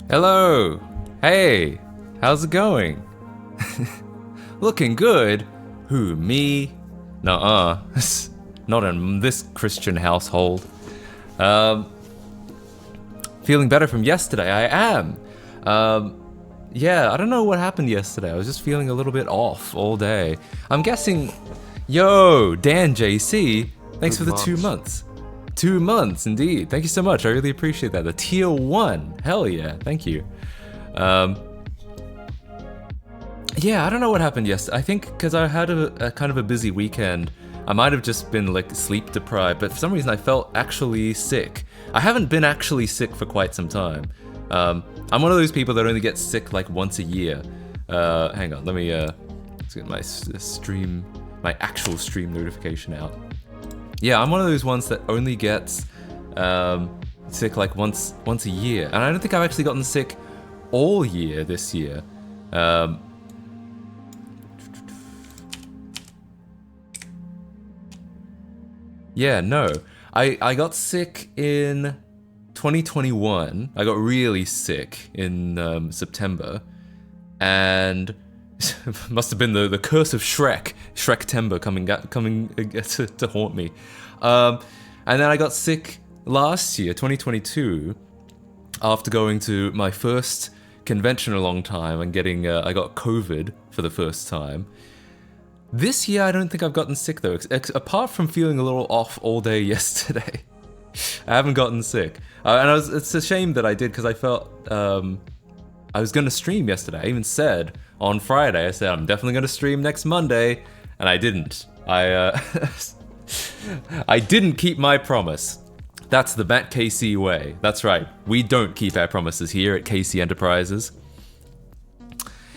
Hello! Hey! How's it going? Looking good? Who, me? Nuh-uh. Not in this Christian household. Feeling better from yesterday, I am. Yeah, I don't know what happened yesterday. I was just feeling a little bit off all day. I'm guessing... Yo, Dan JC, thanks for the 2 months. 2 months, indeed. Thank you so much. I really appreciate that. The tier 1. Hell yeah. Thank you. Yeah, I don't know what happened yesterday. I think because I had a kind of a busy weekend, I might have just been like sleep deprived, but for some reason I felt actually sick. I haven't been actually sick for quite some time. I'm one of those people that only gets sick like once a year. Hang on, let me let's get my stream, my actual stream notification out. Yeah, I'm one of those ones that only gets sick like once a year, and I don't think I've actually gotten sick all year this year. Yeah, no, I got sick in 2021. I got really sick in September, and must have been the curse of Shrek-tember coming to haunt me. And then I got sick last year, 2022, after going to my first convention in a long time and getting, I got COVID for the first time. This year I don't think I've gotten sick though, apart from feeling a little off all day yesterday. I haven't gotten sick. And it's a shame that I did, because I felt, I was going to stream yesterday. I even said on Friday, I said I'm definitely going to stream next Monday, and I didn't. I didn't keep my promise. That's the Matt KC way. That's right. We don't keep our promises here at KC Enterprises.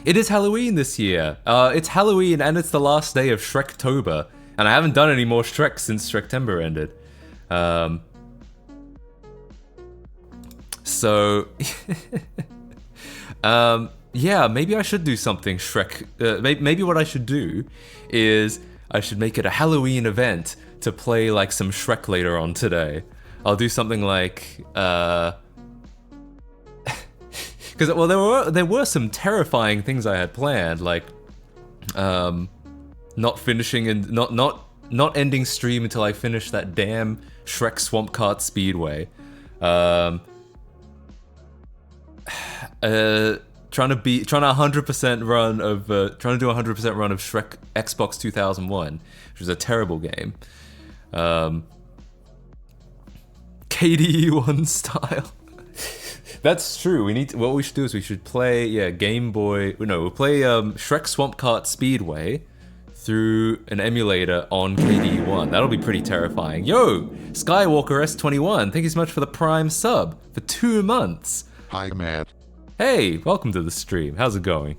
It is Halloween this year. It's Halloween and it's the last day of Shrektober, and I haven't done any more Shrek since Shrektember ended. So, yeah, maybe I should do something Shrek. Maybe what I should do is I should make it a Halloween event to play like some Shrek later on today. I'll do something like, because well, there were some terrifying things I had planned, like not finishing and not ending stream until I finish that damn Shrek Swamp Kart Speedway. Trying to do a 100% run of Shrek Xbox 2001, which was a terrible game. KDE1 style. That's true. What we should do is we should play, Game Boy. No, we'll play Shrek Swamp Kart Speedway through an emulator on KDE1. That'll be pretty terrifying. Yo, Skywalker S21, thank you so much for the Prime sub for 2 months. Hi, Matt. Hey, welcome to the stream. How's it going?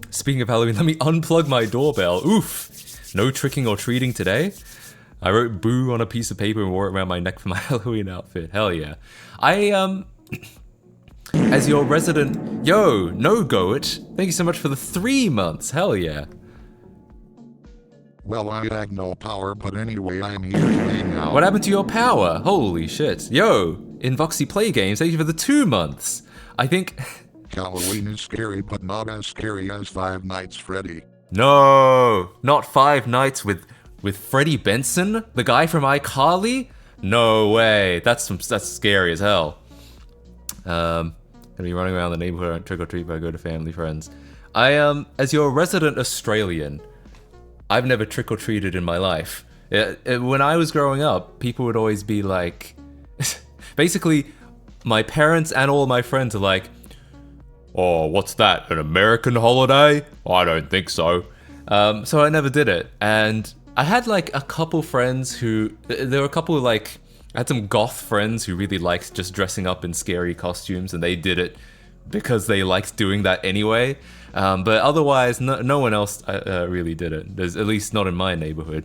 Speaking of Halloween, let me unplug my doorbell. Oof. No tricking or treating today. I wrote boo on a piece of paper and wore it around my neck for my Halloween outfit. Hell yeah. As your resident... Yo, no-go-it. Thank you so much for the 3 months. Hell yeah. Well, I had no power, but anyway, I'm here to hang out. What happened to your power? Holy shit. Yo, in Voxy Play Games, thank you for the 2 months. I think... Halloween is scary, but not as scary as Five Nights Freddy. No, not Five Nights with Freddie Benson? The guy from iCarly? No way. That's scary as hell. Gonna be running around the neighborhood trick or treat if I go to family friends. As your resident Australian, I've never trick or treated in my life. When I was growing up, people would always be like, basically, my parents and all my friends are like, "Oh, what's that? An American holiday? I don't think so." So I never did it, and I had like a couple friends who, there were a couple of like, I had some goth friends who really liked just dressing up in scary costumes, and they did it because they liked doing that anyway. But otherwise, no one else really did it. There's at least not in my neighborhood.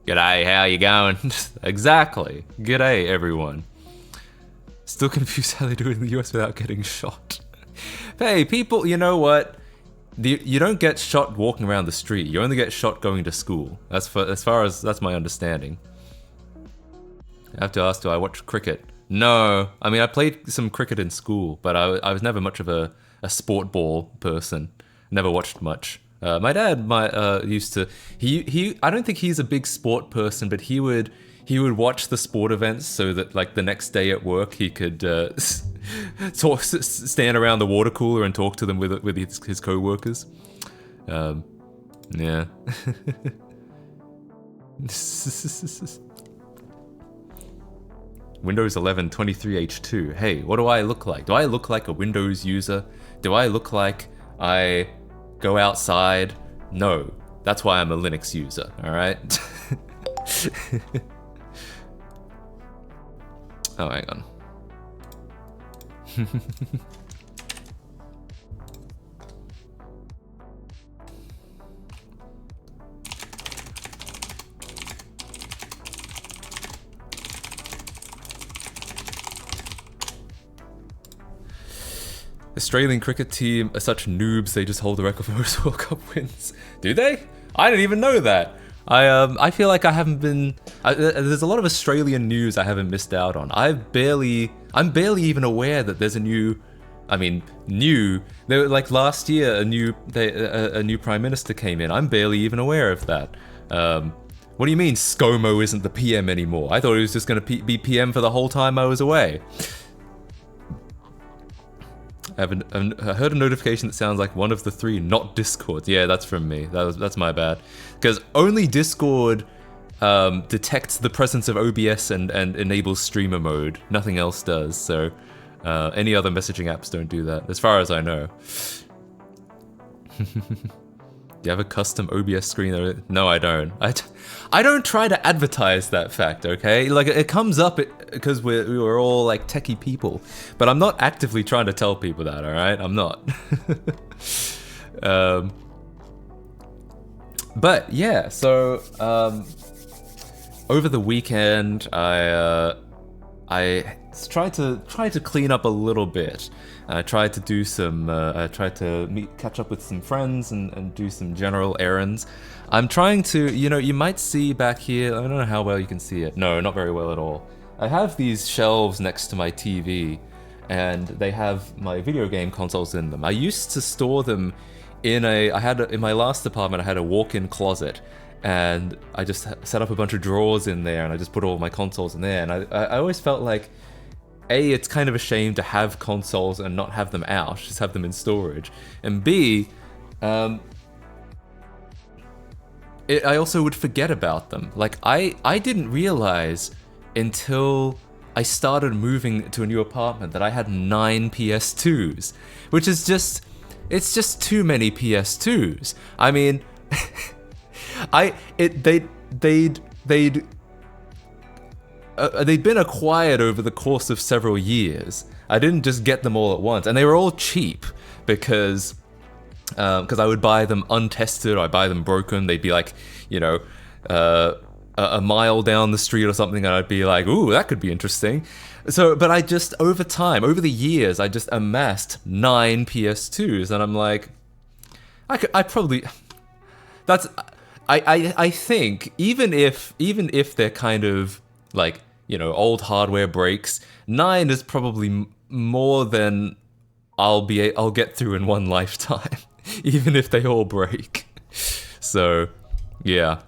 G'day, how you going? Exactly. G'day, everyone. Still confused how they do it in the US without getting shot. Hey, people, you know what? You don't get shot walking around the street. You only get shot going to school. As far as that's my understanding. I have to ask, do I watch cricket? No. I mean, I played some cricket in school, but I was never much of a sport ball person. Never watched much. My dad used to. I don't think he's a big sport person, but he would watch the sport events so that like the next day at work he could stand around the water cooler and talk to them with his co-workers. Yeah. Windows 11 23H2. Hey, what do I look like? Do I look like a Windows user? Do I look like I go outside? No. That's why I'm a Linux user, alright? Oh, hang on. Australian cricket team are such noobs, they just hold the record for most World Cup wins. Do they? I didn't even know that. I feel like I haven't been. There's a lot of Australian news I haven't missed out on. I'm barely even aware that there's a new. I mean, new. There, like last year, a new prime minister came in. I'm barely even aware of that. What do you mean ScoMo isn't the PM anymore? I thought he was just going to be PM for the whole time I was away. I heard a notification that sounds like one of the three, not Discord. Yeah, that's from me. That's my bad. Because only Discord detects the presence of OBS and enables streamer mode. Nothing else does. So any other messaging apps don't do that, as far as I know. Do you have a custom OBS screen? No, I don't. I don't try to advertise that fact, okay? Like, it comes up because we're all, like, techie people. But I'm not actively trying to tell people that, alright? I'm not. But, yeah, so, over the weekend, I tried to clean up a little bit. I tried to do some, catch up with some friends and do some general errands. I'm trying to, you might see back here, I don't know how well you can see it. No, not very well at all. I have these shelves next to my TV, and they have my video game consoles in them. I used to store them in my last apartment, I had a walk-in closet, and I just set up a bunch of drawers in there, and I just put all my consoles in there, and I always felt like, A, it's kind of a shame to have consoles and not have them out, just have them in storage. And B, I also would forget about them. Like, I didn't realize until I started moving to a new apartment that I had 9 PS2s, which is it's just too many PS2s. I mean, they'd been acquired over the course of several years. I didn't just get them all at once, and they were all cheap because I would buy them untested, or I'd buy them broken. They'd be like, a mile down the street or something, and I'd be like, ooh, that could be interesting. So, but I just, over the years, I just amassed 9 PS2s, and I'm like, I think, even if they're kind of, like, old hardware breaks, 9 is probably more than I'll get through in one lifetime, even if they all break. So, yeah.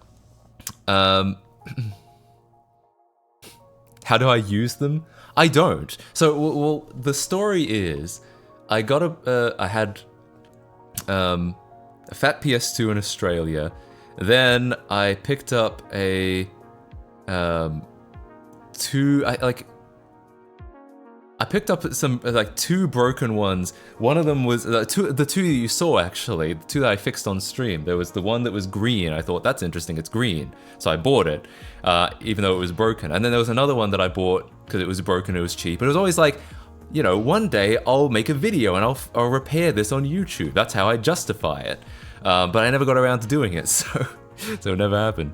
how do I use them? I don't. So, well, the story is, I had a fat PS2 in Australia. Then I picked up a I picked up some two broken ones. One of them was the two that you saw actually, the two that I fixed on stream. There was the one that was green. I thought that's interesting. It's green, so I bought it, even though it was broken. And then there was another one that I bought because it was broken. It was cheap. But it was always like, you know, one day I'll make a video and I'll repair this on YouTube. That's how I justify it. But I never got around to doing it, so it never happened.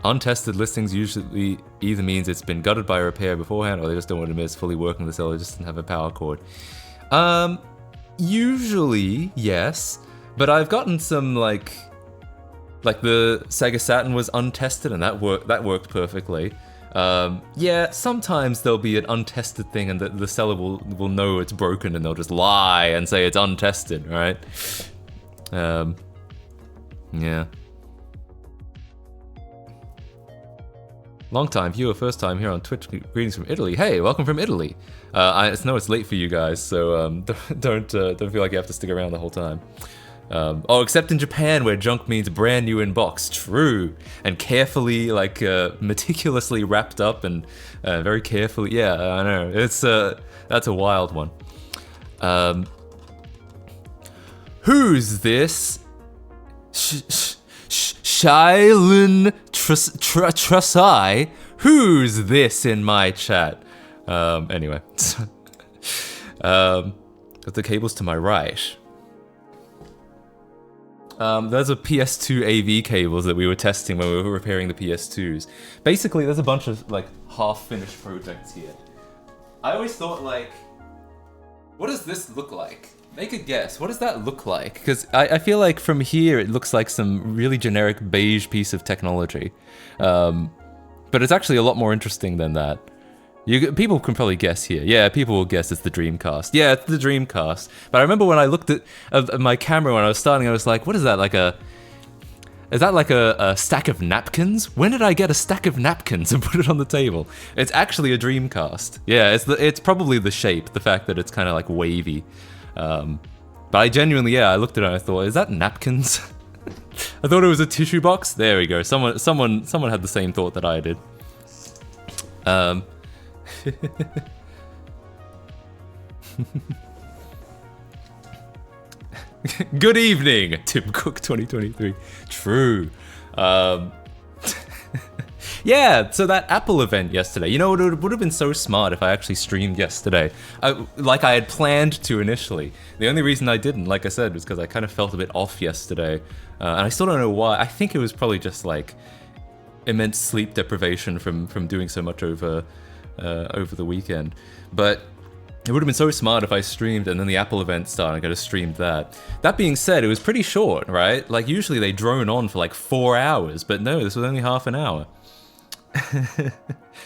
Untested listings usually either means it's been gutted by a repair beforehand, or they just don't want to miss fully working. The seller just doesn't have a power cord. Usually, yes, but I've gotten some like the Sega Saturn was untested, and that worked perfectly. Yeah, sometimes there'll be an untested thing, and the seller will know it's broken, and they'll just lie and say it's untested, right? Yeah. Long time viewer, first time here on Twitch. Greetings from Italy. Hey, welcome from Italy. I know it's late for you guys, so don't feel like you have to stick around the whole time. Except in Japan, where junk means brand new in box. True, and carefully, meticulously wrapped up and very carefully. Yeah, I know. It's that's a wild one. Who's this? Shylin Trusai? Who's this in my chat? Anyway. The cable's to my right. There's a PS2 AV cables that we were testing when we were repairing the PS2s. Basically, there's a bunch of, half-finished projects here. I always thought, what does this look like? Make a guess. What does that look like? Because I feel like from here it looks like some really generic beige piece of technology. But it's actually a lot more interesting than that. People can probably guess here. Yeah, people will guess it's the Dreamcast. Yeah, it's the Dreamcast. But I remember when I looked at my camera when I was starting, I was like, what is that? Is that like a stack of napkins? When did I get a stack of napkins and put it on the table? It's actually a Dreamcast. Yeah, it's probably the shape, the fact that it's kind of wavy. But I genuinely, I looked at it and I thought, is that napkins? I thought it was a tissue box. There we go. Someone had the same thought that I did. Good evening, Tim Cook 2023. True. Yeah, so that Apple event yesterday, you know, it would have been so smart if I actually streamed yesterday. Like I had planned to initially. The only reason I didn't, like I said, was because I kind of felt a bit off yesterday. And I still don't know why. I think it was probably just immense sleep deprivation from doing so much over the weekend. But it would have been so smart if I streamed and then the Apple event started and I could have streamed that. That being said, it was pretty short, right? Usually they drone on for 4 hours, but no, this was only half an hour.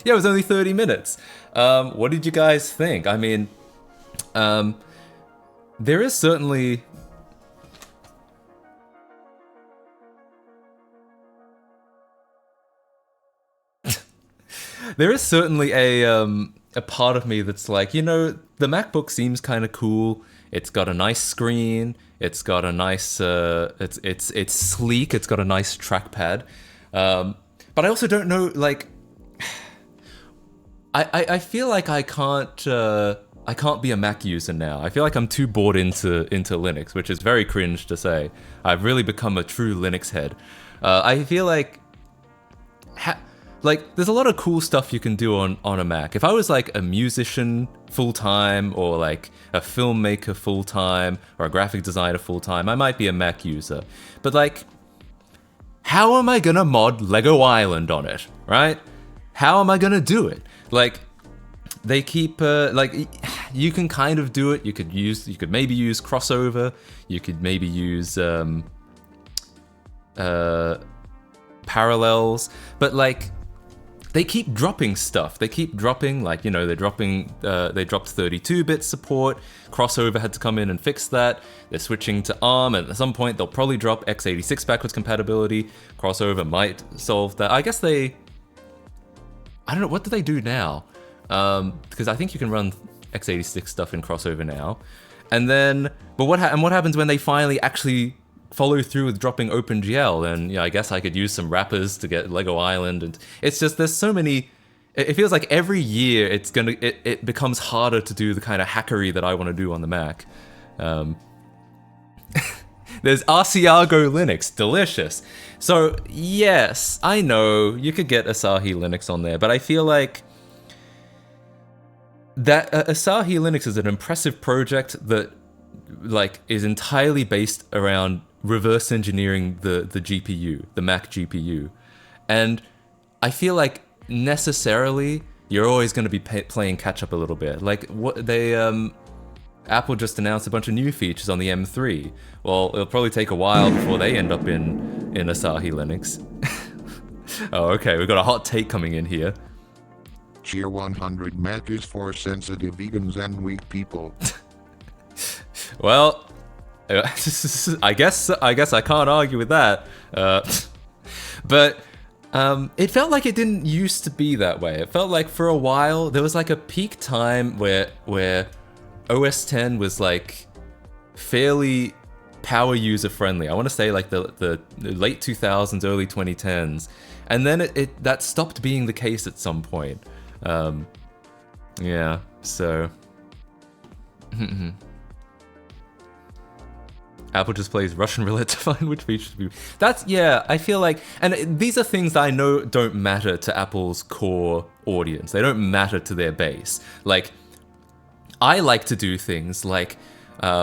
Yeah, it was only 30 minutes. What did you guys think? I mean, there is certainly... There is certainly a part of me that's you know, the MacBook seems kind of cool. It's got a nice screen. It's got a nice, it's sleek. It's got a nice trackpad. But I also don't know, I feel like I can't be a Mac user now. I feel like I'm too bought into Linux, which is very cringe to say. I've really become a true Linux head. I feel like there's a lot of cool stuff you can do on a Mac. If I was a musician full-time, or a filmmaker full-time, or a graphic designer full-time, I might be a Mac user. But how am I gonna mod Lego Island on it, right? How am I gonna do it? They keep, you can kind of do it. You could maybe use crossover. You could maybe use, parallels. But they keep dropping stuff. They keep dropping, like, you know, they dropped 32-bit support. Crossover had to come in and fix that. They're switching to ARM, and at some point they'll probably drop x86 backwards compatibility. Crossover might solve that. I guess I don't know, what do they do now? Because I think you can run x86 stuff in Crossover now. And then, but what happens when they finally actually follow through with dropping OpenGL? And I guess I could use some wrappers to get Lego Island, and it's just, there's so many. It feels like every year it becomes harder to do the kind of hackery that I want to do on the Mac. There's Asiago Linux, delicious. So yes, I know you could get Asahi Linux on there, but I feel like that Asahi Linux is an impressive project that is entirely based around reverse engineering the GPU, the Mac GPU. And I feel like necessarily you're always going to be playing catch up a little bit. Like what they Apple just announced a bunch of new features on the M3. Well, it'll probably take a while before they end up in Asahi Linux. Oh, okay, we've got a hot take coming in here. Tier 100 Mac is for sensitive vegans and weak people. Well, I guess I can't argue with that. But it felt like it didn't used to be that way. It felt like for a while there was like a peak time where OS X was like fairly power user friendly. I want to say like the late 2000s, early 2010s, and then that stopped being the case at some point. Yeah, so Apple just plays Russian roulette to find which features to be. I feel like, and these are things that I know don't matter to Apple's core audience. They don't matter to their base. Like, I like to do things like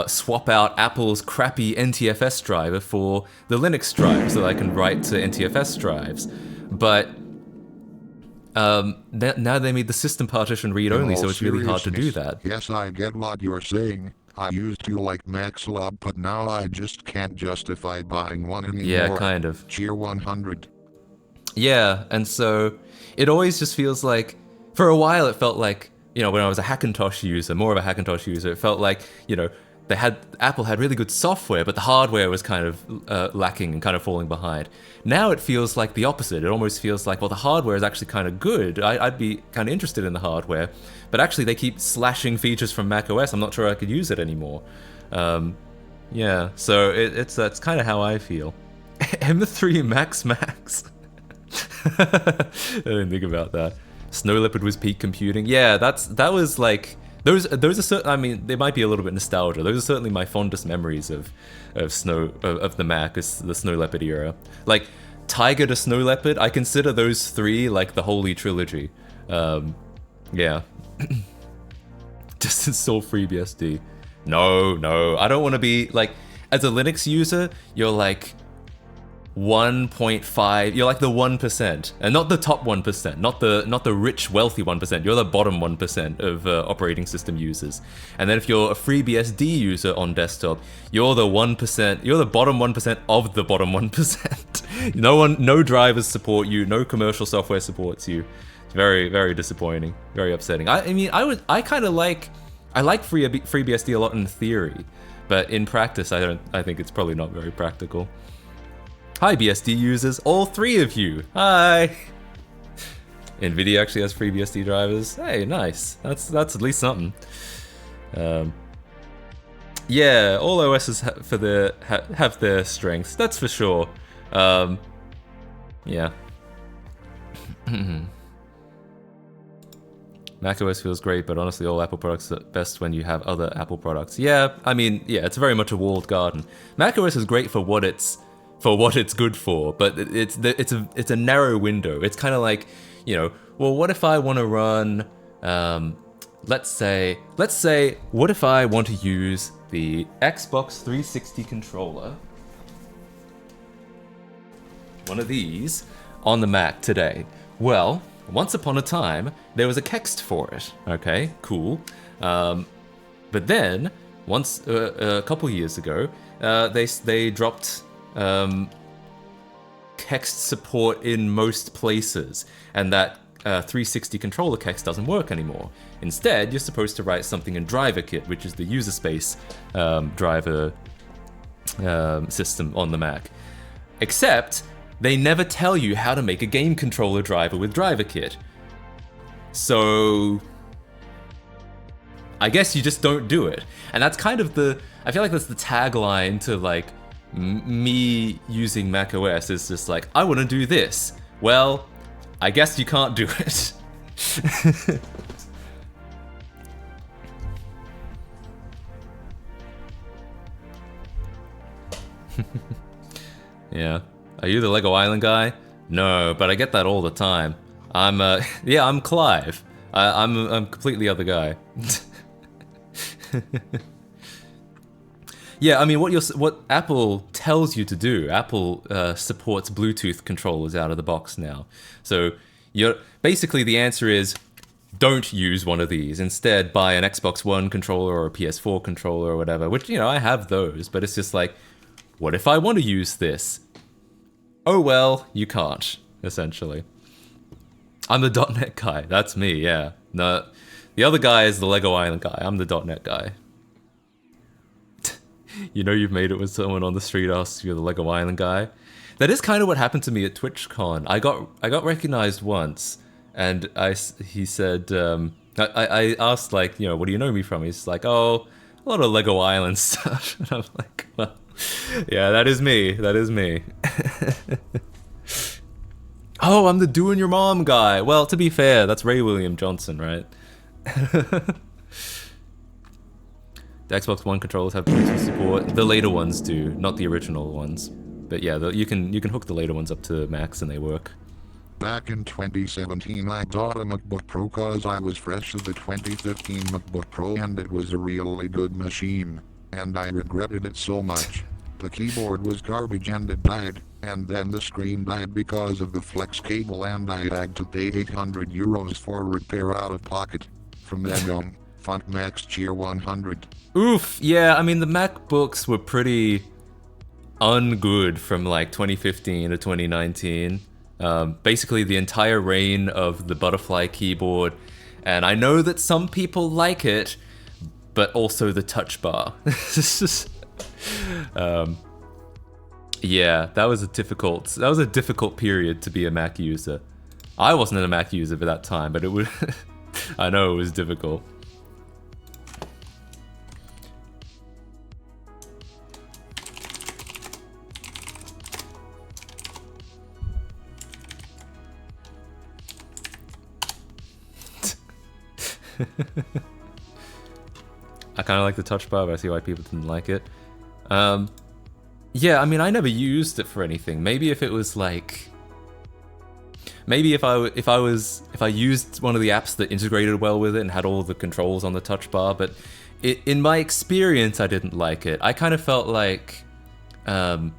swap out Apple's crappy NTFS driver for the Linux drive so that I can write to NTFS drives. But now they made the system partition read-only, so it's really hard to do that. Yes, I get what you're saying. I used to like Maxlab, but now I just can't justify buying one anymore. Yeah, kind of. Tier 100. Yeah, and so it always just feels like, for a while it felt like, when I was a Hackintosh user, more of a Hackintosh user, it felt like, Apple had really good software, but the hardware was kind of lacking and kind of falling behind. Now it feels like the opposite. It almost feels like, well, the hardware is actually kind of good. I'd be kind of interested in the hardware, but actually they keep slashing features from macOS. I'm not sure I could use it anymore. Yeah, so that's kind of how I feel. M3 Max. I didn't think about that. Snow Leopard was peak computing. Yeah, that was like. Those are certain. I mean, they might be a little bit nostalgia. Those are certainly my fondest memories of the Mac, is the Snow Leopard era. Like Tiger to Snow Leopard, I consider those three like the holy trilogy. Yeah. Just install FreeBSD. No, I don't want to be like, as a Linux user, you're like 1.5, you're like the 1%, and not the top 1%, not the rich wealthy 1%, you're the bottom 1% of operating system users. And then if you're a FreeBSD user on desktop, you're the 1%, you're the bottom 1% of the bottom 1%. No drivers support you, no commercial software supports you. It's very, very disappointing, very upsetting. I like FreeBSD a lot in theory, but in practice I think it's probably not very practical. Hi BSD users, all three of you. Hi. NVIDIA actually has FreeBSD drivers. Hey, nice. That's at least something. Yeah, all OSs have their strengths. That's for sure. Yeah. macOS feels great, but honestly, all Apple products are best when you have other Apple products. Yeah, I mean, yeah, it's very much a walled garden. macOS is great for what it's good for, but it's a narrow window. It's kind of like, well, what if I want to run, let's say, what if I want to use the Xbox 360 controller, one of these, on the Mac today? Well, once upon a time, there was a Kext for it. Okay, cool. But then, once a couple years ago, they dropped Kext support in most places, and that 360 controller kex doesn't work anymore. Instead, you're supposed to write something in DriverKit, which is the user space driver system on the Mac. Except, they never tell you how to make a game controller driver with DriverKit. So I guess you just don't do it. And that's kind of I feel like that's the tagline to like me using macOS, is just like, I want to do this. Well, I guess you can't do it. Yeah. Are you the Lego Island guy? No, but I get that all the time. Yeah, I'm Clive. I'm completely other guy. Yeah, I mean, what Apple tells you to do, Apple supports Bluetooth controllers out of the box now. So basically the answer is, don't use one of these. Instead, buy an Xbox One controller or a PS4 controller or whatever, which, you know, I have those, but it's just like, what if I want to use this? Oh well, you can't, essentially. I'm the .NET guy, that's me, yeah. No, the other guy is the Lego Island guy, I'm the .NET guy. You know you've made it when someone on the street asks you're the Lego Island guy? That is kind of what happened to me at TwitchCon. I got recognized once, and he said, I asked, like, you know, what do you know me from? He's like, oh, a lot of Lego Island stuff. And I'm like, well, yeah, that is me. That is me. Oh, I'm the doing your mom guy. Well, to be fair, that's Ray William Johnson, right? The Xbox One controllers have Bluetooth support. The later ones do, not the original ones. But yeah, you can hook the later ones up to Macs and they work. Back in 2017, I bought a MacBook Pro cause I was fresh of the 2015 MacBook Pro and it was a really good machine. And I regretted it so much. The keyboard was garbage and it died, and then the screen died because of the flex cable and I had to pay 800 euros for repair out of pocket. From then on, Funk Max Cheer 100. Oof, yeah, I mean the MacBooks were pretty ungood from like 2015 to 2019. Basically the entire reign of the butterfly keyboard, and I know that some people like it, but also the touch bar. Yeah, that was a difficult period to be a Mac user. I wasn't a Mac user at that time, but it was I know it was difficult. I kind of like the touch bar, but I see why people didn't like it. Yeah, I mean, I never used it for anything. Maybe if it was like, maybe if I used one of the apps that integrated well with it and had all the controls on the touch bar. But in my experience, I didn't like it. I kind of felt like, when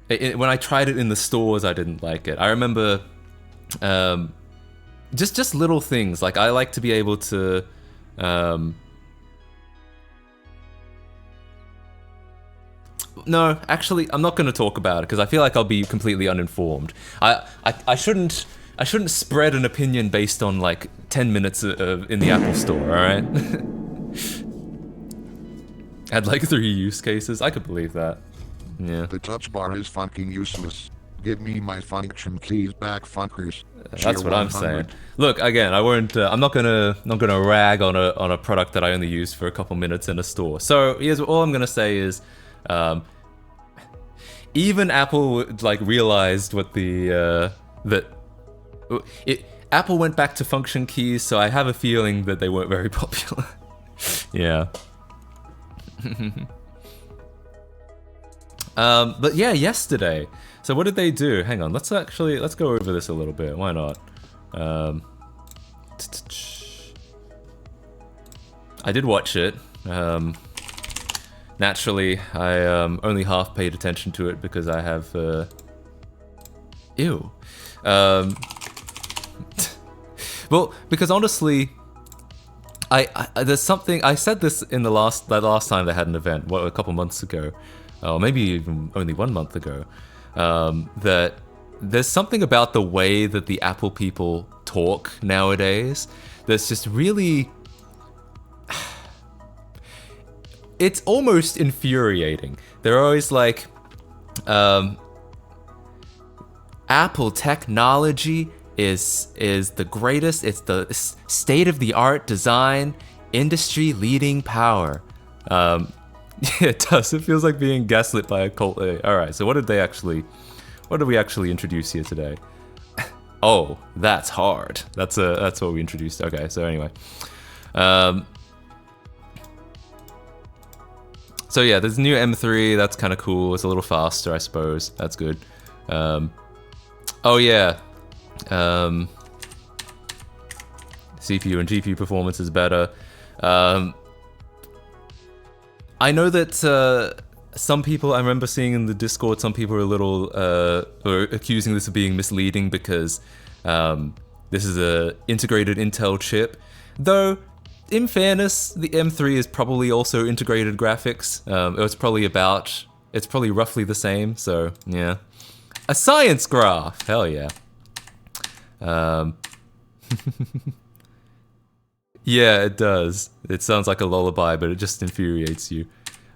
I tried it in the stores, I didn't like it. I remember, just little things. Like I like to be able to, no, actually, I'm not going to talk about it because I feel like I'll be completely uninformed. I shouldn't spread an opinion based on like 10 minutes in the Apple Store. All right. Had like 3 use cases. I could believe that. Yeah. The touch bar is fucking useless. Give me my function keys back, fuckers. That's what I'm saying. Look, again, I won't. I'm not gonna rag on a product that I only use for a couple minutes in a store. So here's all I'm gonna say is, even Apple like realized what Apple went back to function keys. So I have a feeling that they weren't very popular. Yeah. But yeah, yesterday. So what did they do? Hang on, let's go over this a little bit. Why not? I did watch it. Naturally, I only half paid attention to it because I have ew. Well, because honestly, there's something I said this in the last time they had an event, a couple months ago, or maybe even only 1 month ago. That there's something about the way that the Apple people talk nowadays that's just really... It's almost infuriating. They're always like, Apple technology is the greatest. It's the state-of-the-art design, industry-leading power. Yeah, it does. It feels like being gaslit by a cult. All right. So what did we actually introduce here today? Oh, that's hard. That's what we introduced. Okay. So anyway, so yeah, there's a new M3. That's kind of cool. It's a little faster, I suppose. That's good. Oh yeah. CPU and GPU performance is better. I know that some people, I remember seeing in the Discord, some people are a little are accusing this of being misleading because this is a integrated Intel chip. Though, in fairness, the M3 is probably also integrated graphics. It's probably roughly the same. So yeah, a science graph. Hell yeah. Yeah, it does. It sounds like a lullaby, but it just infuriates you.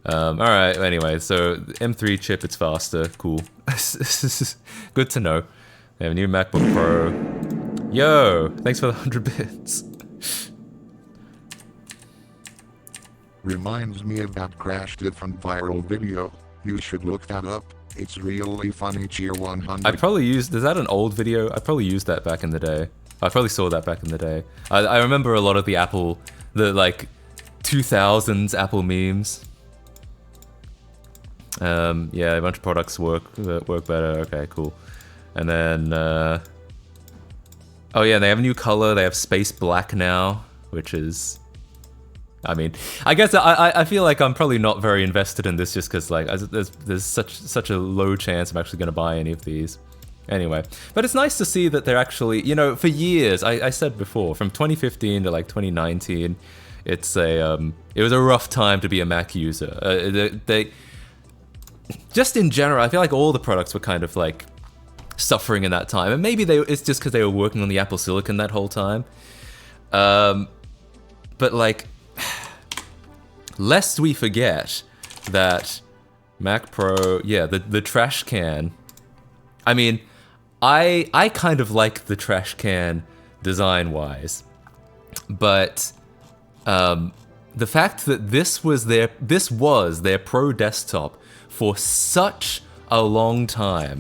Alright, anyway, so M3 chip, it's faster. Cool. Good to know. They have a new MacBook Pro. Yo, thanks for the 100 bits. Reminds me of that Crash different viral video. You should look that up. It's really funny. Cheer 100. I probably used... Is that an old video? I probably used that back in the day. I probably saw that back in the day. I remember a lot of the Apple... The, like, 2000s Apple memes. Yeah, a bunch of products work better. Okay, cool. And then... Oh yeah, they have a new color. They have space black now, which is... I mean, I guess I feel like I'm probably not very invested in this just because like there's such a low chance I'm actually going to buy any of these. Anyway, but it's nice to see that they're actually, you know, for years, I said before, from 2015 to like 2019, it was a rough time to be a Mac user. They just in general, I feel like all the products were kind of like suffering in that time, and maybe it's just because they were working on the Apple Silicon that whole time. But like, lest we forget that Mac Pro, yeah, the trash can. I mean, I kind of like the trash can design-wise, but the fact that this was their Pro desktop for such a long time.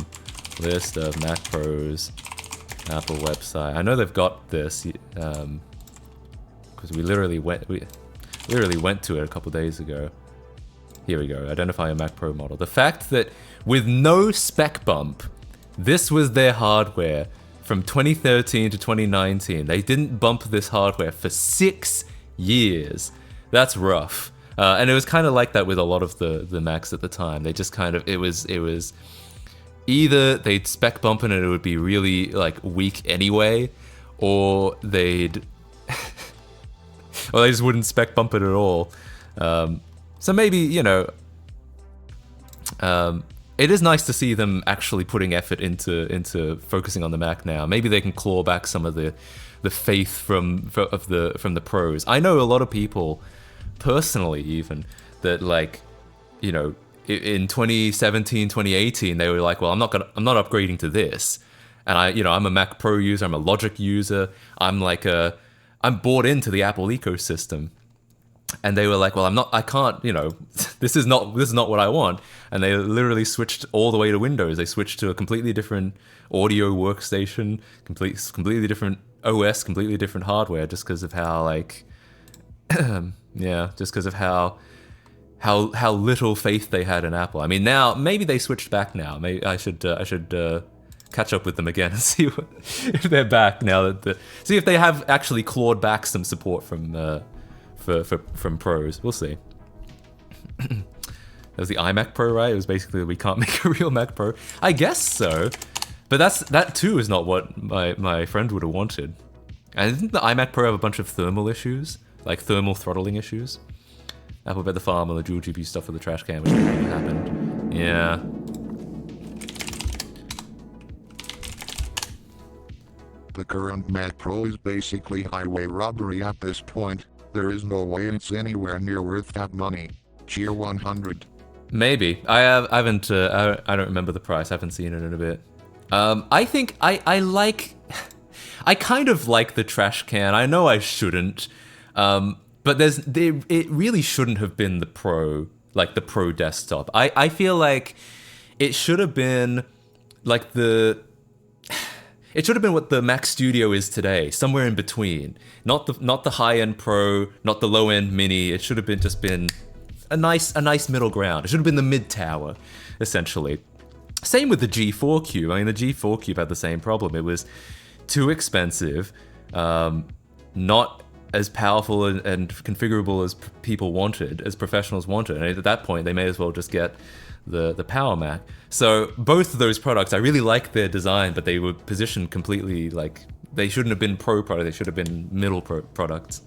List of Mac Pros, Apple website. I know they've got this because we literally went to it a couple days ago. Here we go. Identify a Mac Pro model. The fact that with no spec bump, this was their hardware from 2013 to 2019. They didn't bump this hardware for 6 years. That's rough. And it was kind of like that with a lot of the Macs at the time. They just kind of, it was either they'd spec bump it and it would be really like weak anyway, or they'd or they just wouldn't spec bump it at all. So maybe, you know, it is nice to see them actually putting effort into focusing on the Mac now. Maybe they can claw back some of the faith from the pros. I know a lot of people, personally even, that like, you know, in 2017, 2018, they were like, well, I'm not upgrading to this. And I'm a Mac Pro user, I'm a Logic user, I'm bought into the Apple ecosystem. And they were like, well, I can't, you know, this is not what I want. And they literally switched all the way to Windows. They switched to a completely different audio workstation, completely different OS, completely different hardware, just because of how like, yeah, just because of how little faith they had in Apple. I mean, now maybe they switched back now. Maybe I should catch up with them again and see if they're back now. See if they have actually clawed back some support from pros. We'll see. That was the iMac Pro, right? It was basically we can't make a real Mac Pro. I guess so, but that too is not what my friend would have wanted. And didn't the iMac Pro have a bunch of thermal issues, like thermal throttling issues? Apple bet the farm on the dual GPU stuff with the trash can, which never happened. Yeah. The current Mac Pro is basically highway robbery at this point. There is no way it's anywhere near worth that money. Cheer 100. Maybe. I haven't. I don't remember the price. I haven't seen it in a bit. I think I like. I kind of like the trash can. I know I shouldn't. But it really shouldn't have been the Pro, like the Pro desktop. I feel like it should have been like it should have been what the Mac Studio is today, somewhere in between. Not the high-end Pro, not the low-end Mini. It should have been a nice middle ground. It should have been the mid tower, essentially. Same with the G4 Cube. I mean, the G4 Cube had the same problem. It was too expensive, not as powerful and configurable as people wanted, as professionals wanted. And at that point, they may as well just get the Power Mac. So both of those products, I really like their design, but they were positioned completely like they shouldn't have been Pro products. They should have been middle products.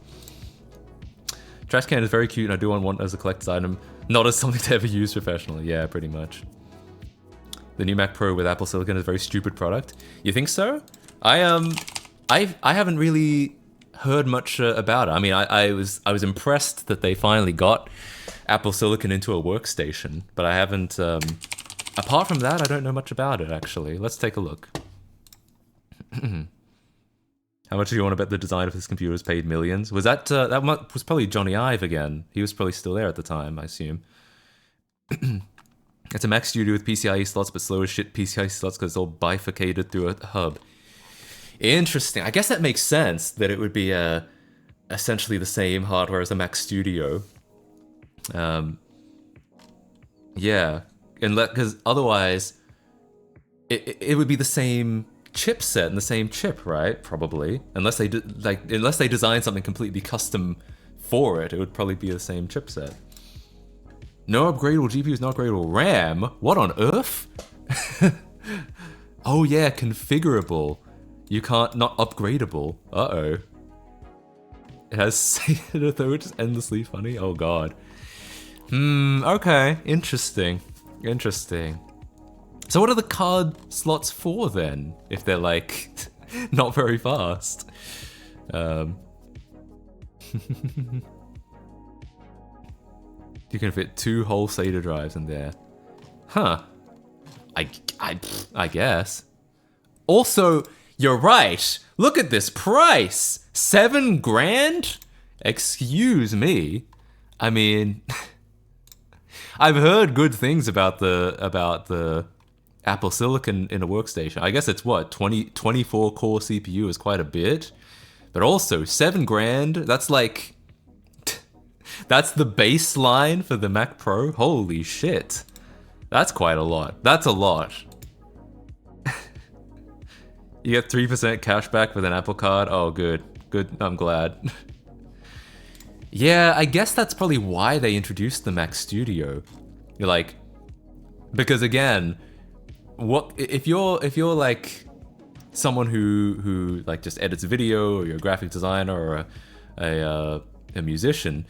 Trash can is very cute, and I do want as a collector's item, not as something to ever use professionally. Yeah, pretty much. The new Mac Pro with Apple Silicon is a very stupid product. You think so? I haven't really heard much about it. I mean, I was impressed that they finally got Apple Silicon into a workstation, but I haven't. Apart from that, I don't know much about it. Actually, let's take a look. How much do you want to bet the designer of this computer was paid millions? Was that was probably Johnny Ive again? He was probably still there at the time, I assume. It's a Mac Studio with PCIe slots, but slow as shit PCIe slots because it's all bifurcated through a hub. Interesting. I guess that makes sense that it would be essentially the same hardware as the Mac Studio. Yeah, and because otherwise, it would be the same chipset and the same chip, right? Probably, unless they design something completely custom for it, it would probably be the same chipset. No upgradable GPUs, no upgradable RAM. What on earth? Oh yeah, configurable. You can't, not upgradable. Uh-oh. It has Satan, which is endlessly funny. Oh god. Okay. Interesting. Interesting. So what are the card slots for then? If they're like, not very fast. You can fit 2 whole SATA drives in there. Huh. I guess. Also, you're right. Look at this price. $7 grand? Excuse me. I mean, I've heard good things about the Apple Silicon in a workstation. I guess it's what, 24 core CPU is quite a bit. But also, $7 grand, that's like, that's the baseline for the Mac Pro? Holy shit. That's quite a lot. That's a lot. You get 3% cash back with an Apple Card? Oh, good. Good, I'm glad. Yeah, I guess that's probably why they introduced the Mac Studio. You're like, because again, what if you're like someone who like just edits video, or you're a graphic designer or a musician,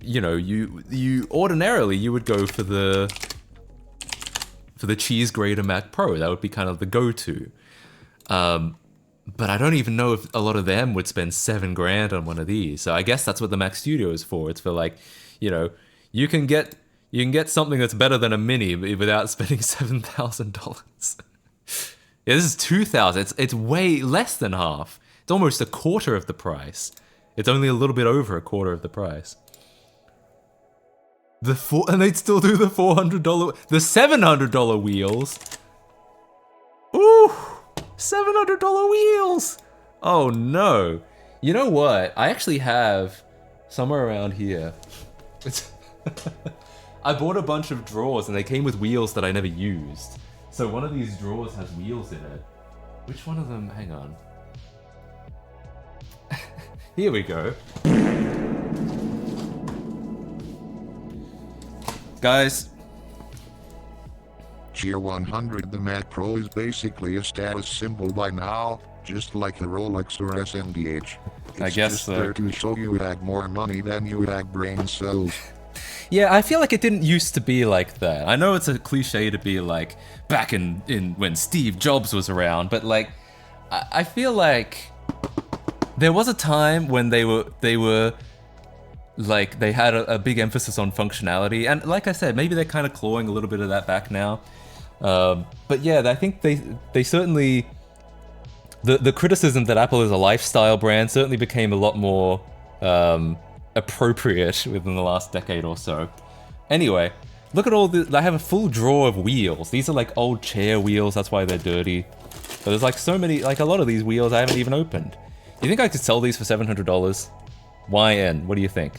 you know, you ordinarily you would go for the cheese grater Mac Pro. That would be kind of the go-to. But I don't even know if a lot of them would spend $7 grand on one of these. So I guess that's what the Mac Studio is for. It's for like, you know, you can get something that's better than a Mini without spending $7,000. Yeah, this is $2,000. It's way less than half. It's almost a quarter of the price. It's only a little bit over a quarter of the price. And they'd still do the $400, the $700 wheels. Ooh, $700 wheels. Oh no. You know what? I actually have somewhere around here. I bought a bunch of drawers and they came with wheels that I never used. So one of these drawers has wheels in it. Which one of them? Hang on. Here we go. Guys. Cheer 100. The Mac Pro is basically a status symbol by now, just like the Rolex or SMDH. I guess just so. there to show you had more money than you had brain cells. Yeah, I feel like it didn't used to be like that. I know it's a cliche to be like back in when Steve Jobs was around, but like I feel like there was a time when they were like they had a big emphasis on functionality, and like I said, maybe they're kind of clawing a little bit of that back now. But yeah, I think they certainly the criticism that Apple is a lifestyle brand certainly became a lot more appropriate within the last decade or so. Anyway, look at all the. I have a full drawer of wheels. These are like old chair wheels. That's why they're dirty. But there's like so many, like a lot of these wheels I haven't even opened. You think I could sell these for $700? YN, what do you think?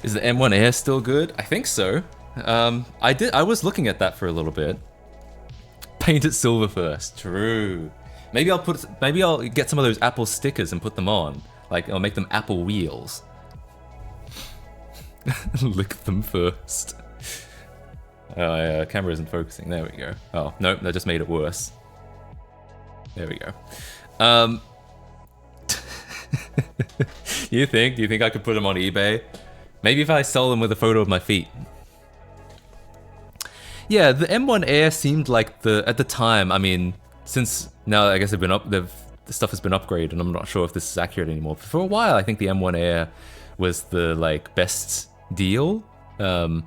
Is the M1 Air still good? I think so. I was looking at that for a little bit. Paint it silver first. True. Maybe I'll get some of those Apple stickers and put them on. Like, I'll make them Apple wheels. Lick them first. Oh, yeah, camera isn't focusing. There we go. Oh, nope, that just made it worse. There we go. Do you think I could put them on eBay? Maybe if I sell them with a photo of my feet. Yeah, the M1 Air seemed like at the time, I mean, since now I guess the stuff has been upgraded, and I'm not sure if this is accurate anymore. But for a while, I think the M1 Air was the like best deal, the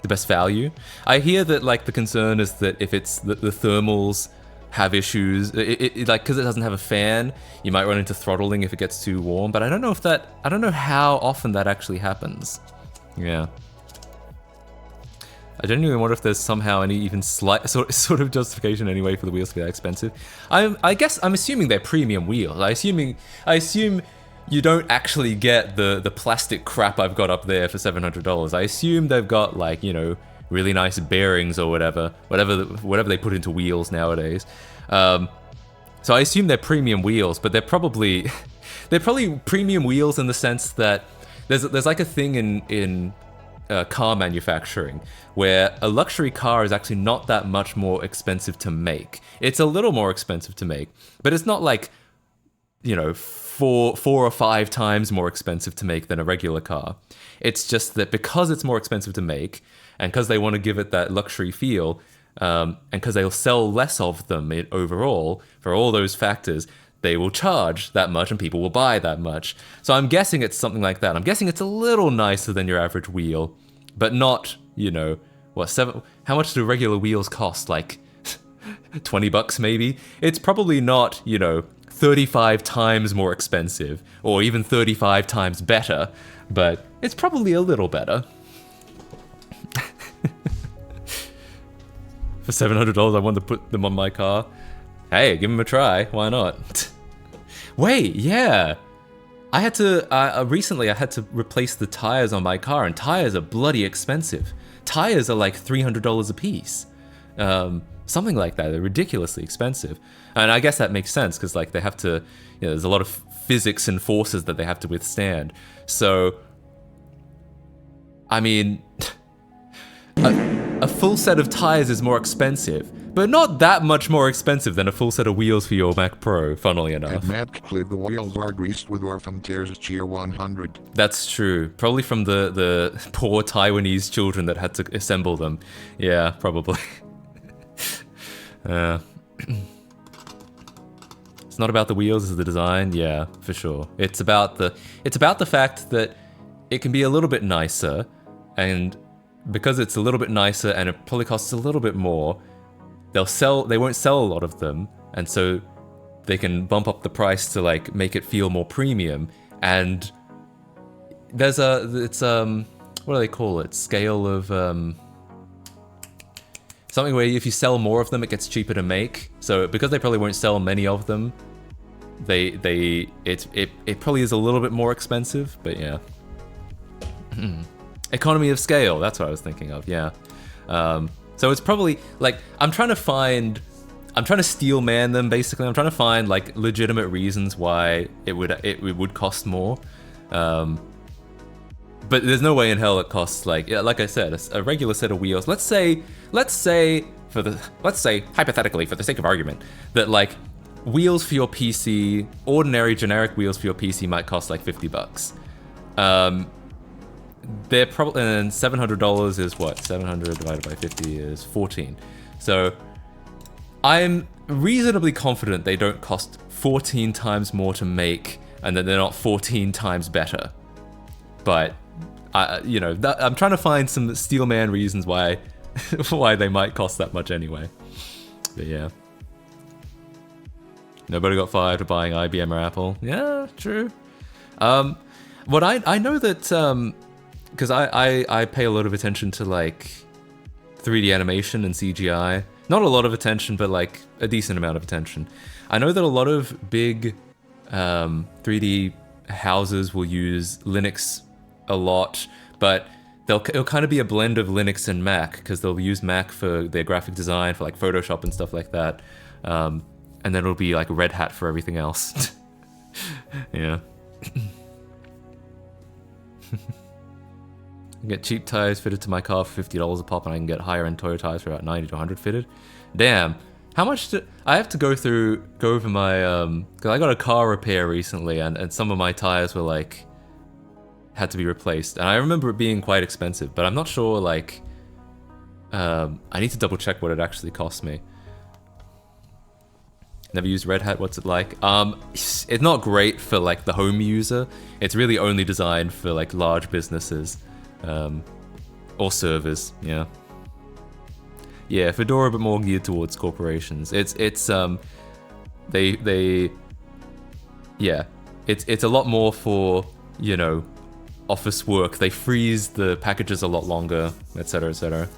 best value. I hear that like the concern is that if it's the thermals have issues, it like because it doesn't have a fan, you might run into throttling if it gets too warm. But I don't know how often that actually happens. Yeah. I genuinely wonder if there's somehow any even slight sort of justification anyway for the wheels to be that expensive. I guess I'm assuming they're premium wheels. I assume you don't actually get the plastic crap I've got up there for $700. I assume they've got like, you know, really nice bearings or whatever they put into wheels nowadays. So I assume they're premium wheels, but they're probably premium wheels in the sense that there's like a thing in car manufacturing where a luxury car is actually not that much more expensive to make. It's a little more expensive to make, but it's not like, you know, four or five times more expensive to make than a regular car. It's just that because it's more expensive to make, and because they want to give it that luxury feel, and because they'll sell less of them overall, for all those factors, they will charge that much and people will buy that much. So I'm guessing it's something like that. I'm guessing it's a little nicer than your average wheel, but not, you know, how much do regular wheels cost? Like $20 maybe? It's probably not, you know, 35 times more expensive or even 35 times better, but it's probably a little better. For $700, I wanted to put them on my car. Hey, give them a try. Why not? Wait, yeah. I had to, recently I had to replace the tires on my car, and tires are bloody expensive. Tires are like $300 a piece. Something like that. They're ridiculously expensive. And I guess that makes sense, because like they have to, you know, there's a lot of physics and forces that they have to withstand. So, I mean, a full set of tires is more expensive, but not that much more expensive than a full set of wheels for your Mac Pro, funnily enough. Admittedly, the wheels are greased with orphan tears Cheer 100. That's true. Probably from the poor Taiwanese children that had to assemble them. Yeah, probably. It's not about the wheels, it's the design. Yeah, for sure. It's about the fact that it can be a little bit nicer, and because it's a little bit nicer and it probably costs a little bit more, they won't sell a lot of them, and so they can bump up the price to like make it feel more premium. And there's what do they call it? Scale of something where if you sell more of them, it gets cheaper to make. So because they probably won't sell many of them, it probably is a little bit more expensive. But yeah. Economy of scale, that's what I was thinking of, yeah. So it's probably, like, I'm trying to steel man them, basically. I'm trying to find, like, legitimate reasons why it would cost more. But there's no way in hell it costs, like I said, a regular set of wheels. Let's say, hypothetically, for the sake of argument, that, like, wheels for your PC, ordinary generic wheels for your PC might cost, like, $50. They're probably, and $700 is what? 700 divided by 50 is 14. So I'm reasonably confident they don't cost 14 times more to make, and that they're not 14 times better. But you know, I'm trying to find some Steelman reasons why why they might cost that much anyway. But yeah. Nobody got fired for buying IBM or Apple. Yeah, true. What I know that because I pay a lot of attention to like 3D animation and CGI. Not a lot of attention, but like a decent amount of attention. I know that a lot of big 3D houses will use Linux a lot, but it'll kind of be a blend of Linux and Mac, because they'll use Mac for their graphic design, for like Photoshop and stuff like that. And then it'll be like Red Hat for everything else. Yeah. I can get cheap tires fitted to my car for $50 a pop, and I can get higher end Toyota tires for about 90 to 100 fitted. Damn. How much do I have to go over my because I got a car repair recently, and some of my tires were like had to be replaced, and I remember it being quite expensive, but I'm not sure, like I need to double check what it actually cost me. Never used Red Hat, what's it like? It's not great for like the home user. It's really only designed for like large businesses or servers, yeah. Yeah, Fedora a bit more geared towards corporations. It's a lot more for, you know, office work. They freeze the packages a lot longer, etc., etc.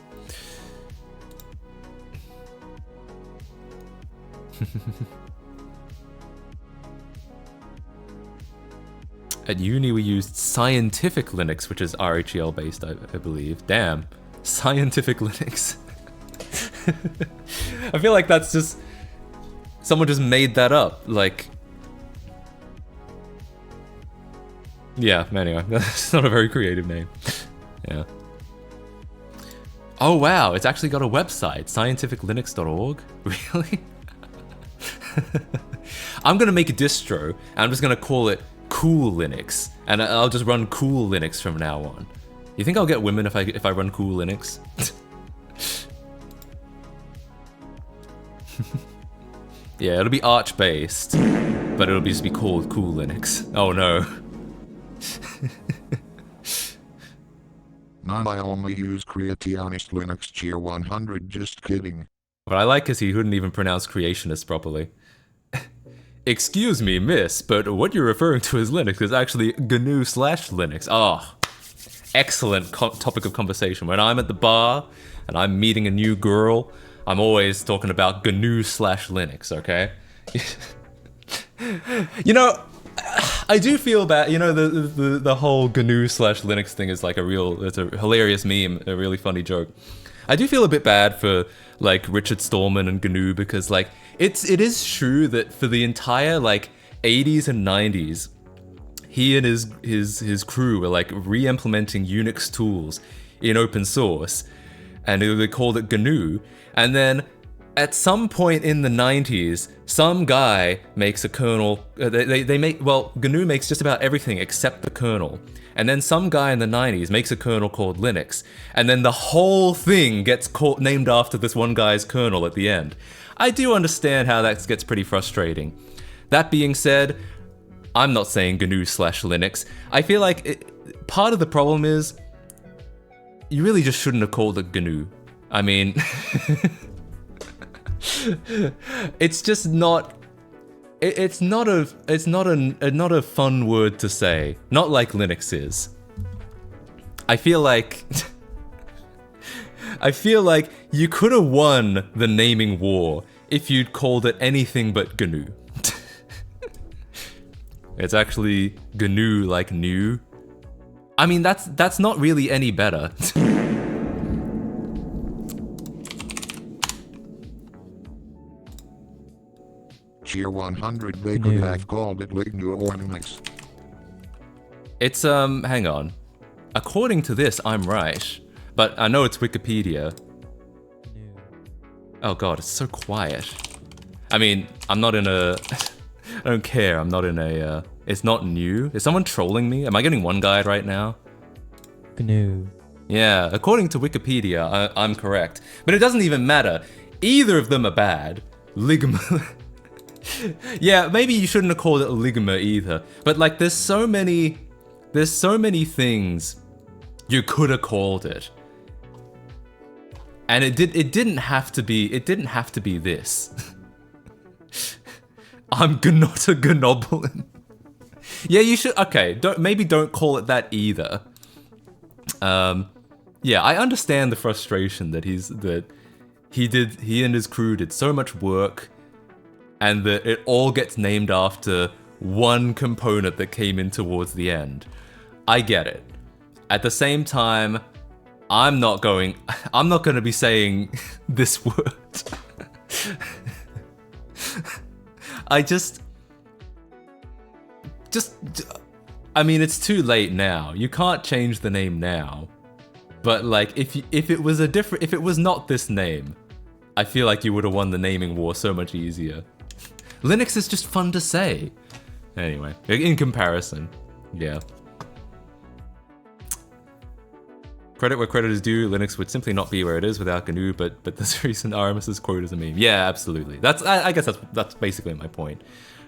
At uni we used Scientific Linux, which is RHEL based, I believe. Damn. Scientific Linux. I feel like that's just... someone just made that up, like... Yeah, anyway, that's not a very creative name. Yeah. Oh wow, it's actually got a website, scientificlinux.org? Really? I'm gonna make a distro, and I'm just gonna call it Cool Linux, and I'll just run Cool Linux from now on. You think I'll get women if I run Cool Linux? Yeah, it'll be Arch based, but it'll just be called Cool Linux. Oh no. No, I only use Creationist Linux Tier 100, just kidding. What I like is he couldn't even pronounce creationist properly. Excuse me, miss, but what you're referring to as Linux is actually GNU/Linux. Ah, excellent topic of conversation. When I'm at the bar and I'm meeting a new girl, I'm always talking about GNU/Linux, okay? You know, I do feel bad, you know, the whole GNU/Linux thing is like it's a hilarious meme, a really funny joke. I do feel a bit bad for like Richard Stallman and GNU, because like it is true that for the entire like 80s and 90s, he and his crew were like re-implementing Unix tools in open source, and they called it GNU. And then at some point in the 90s, some guy makes a kernel. GNU makes just about everything except the kernel. And then some guy in the 90s makes a kernel called Linux, and then the whole thing gets named after this one guy's kernel at the end. I do understand how that gets pretty frustrating. That being said, I'm not saying GNU/Linux. I feel like part of the problem is you really just shouldn't have called it GNU. I mean, it's just not. It's not a fun word to say. Not like Linux is. I feel like you could have won the naming war if you'd called it anything but GNU. It's actually GNU like new. I mean, that's not really any better. Tier 100, they could have called it GNU or Linux. It's, hang on. According to this, I'm right. But I know it's Wikipedia. Oh god, it's so quiet. I mean, I'm not in a... I don't care, I'm not in a It's not new. Is someone trolling me? Am I getting one guide right now? GNU. Yeah, according to Wikipedia, I'm correct. But it doesn't even matter. Either of them are bad. Ligma. Yeah, maybe you shouldn't have called it Ligma either. But like, there's so many things you could have called it. And it didn't have to be this. I'm not a Gnoblin. Yeah, you should. Okay, don't call it that either. Yeah, I understand the frustration that he and his crew did so much work, and that it all gets named after one component that came in towards the end. I get it. At the same time, I'm not going to be saying this word. I mean, it's too late now. You can't change the name now. But like, if it was not this name, I feel like you would have won the naming war so much easier. Linux is just fun to say. Anyway, in comparison, yeah. Credit where credit is due, Linux would simply not be where it is without GNU, but this recent RMS's quote is a meme. Yeah, absolutely. I guess that's basically my point.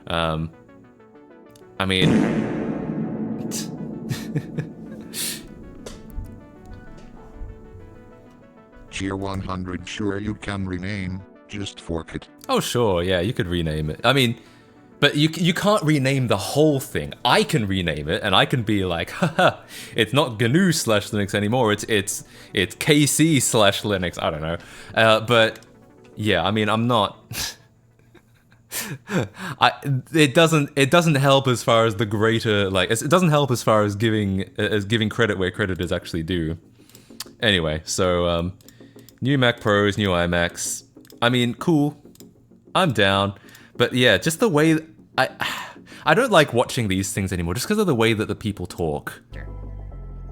I mean... Tier 100 sure you can rename, just fork it. Oh sure, yeah, you could rename it. I mean, but you can't rename the whole thing. I can rename it, and I can be like, haha, it's not GNU/Linux anymore, it's KC/Linux, I don't know. But yeah, I mean, I'm not... it doesn't help as far as the greater, like, it doesn't help as far as giving credit where credit is actually due. Anyway, so, new Mac Pros, new iMacs. I mean, cool. I'm down. But yeah, just the way... I don't like watching these things anymore, just because of the way that the people talk.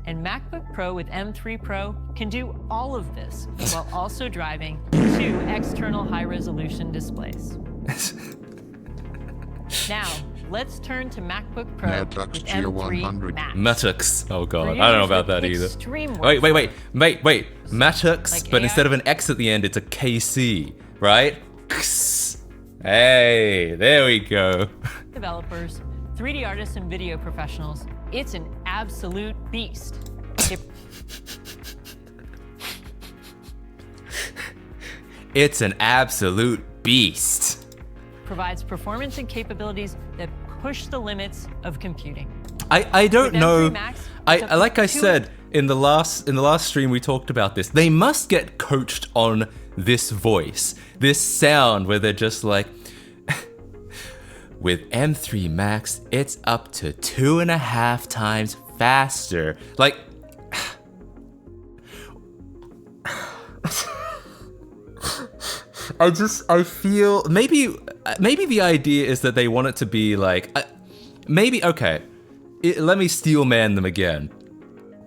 And MacBook Pro with M3 Pro can do all of this while also driving 2 external high-resolution displays. Now, let's turn to MacBook Pro Matux with Tier M3 100. Max. Matux. Oh god, For I don't know users about with that either. extreme Wait. workflows, Matux, like but AI. instead of an X at the end, it's a KC, right? Hey, there we go. Developers, 3D artists, and video professionals, it's an absolute beast. It's an absolute beast. Provides performance and capabilities that push the limits of computing. I don't With know. M3 Max, I it's up like to I 2 said in the last stream we talked about this. They must get coached on this voice, this sound where they're just like, with M3 Max, it's up to 2.5 times faster. Like, I feel maybe the idea is that they want it to be like, okay, let me steel man them again.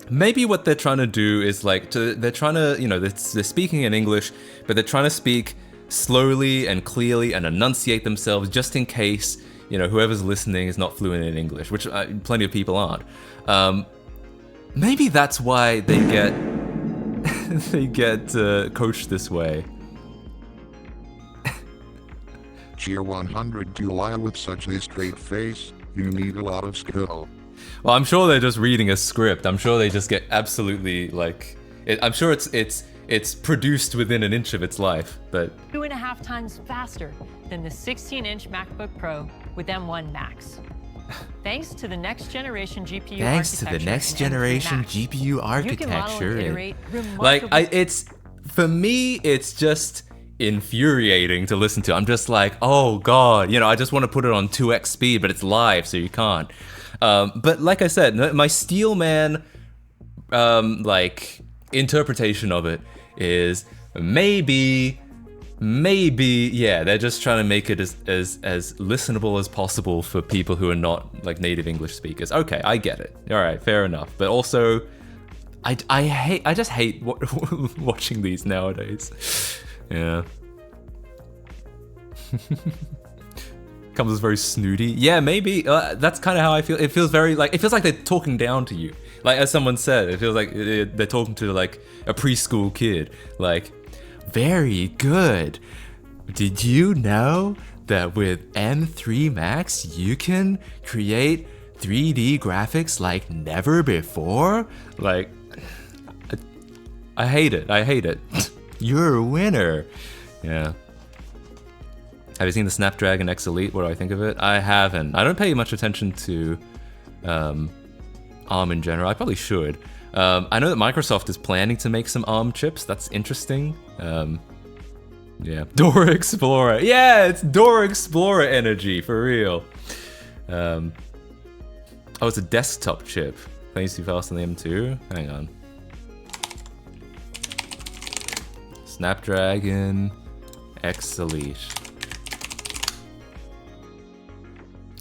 Maybe what they're trying to do is like, they're trying to, you know, they're speaking in English, but they're trying to speak slowly and clearly and enunciate themselves just in case, you know, whoever's listening is not fluent in English, which plenty of people aren't. Maybe that's why they get coached this way. Tier 100 to lie with such a straight face, you need a lot of skill. Well, I'm sure they're just reading a script. I'm sure they just get absolutely like, I'm sure it's produced within an inch of its life, but 2.5 times faster than the 16-inch MacBook Pro with M1 Max. Thanks to the next generation GPU architecture and M3 Max, like for me, it's just infuriating to listen to. I'm just like, oh god, you know, I just want to put it on 2x speed, but it's live, so you can't. But like I said, my Steelman like interpretation of it is maybe yeah, they're just trying to make it as listenable as possible for people who are not like native English speakers. Okay, I get it. All right, fair enough. But also, I just hate watching these nowadays. Yeah. Comes as very snooty. Yeah, maybe. That's kind of how I feel. It feels very like, it feels like they're talking down to you. Like, as someone said, it feels like they're talking to like a preschool kid. Like, very good. Did you know that with M3 Max you can create 3D graphics like never before? Like, I hate it. I hate it. You're a winner. Yeah. Have you seen the Snapdragon X Elite? What do I think of it? I haven't. I don't pay much attention to ARM in general. I probably should. I know that Microsoft is planning to make some ARM chips. That's interesting. Yeah. Dora Explorer. Yeah, it's Dora Explorer energy, for real. Oh, it's a desktop chip. That used to be faster than the M2. Hang on. Snapdragon X Elite.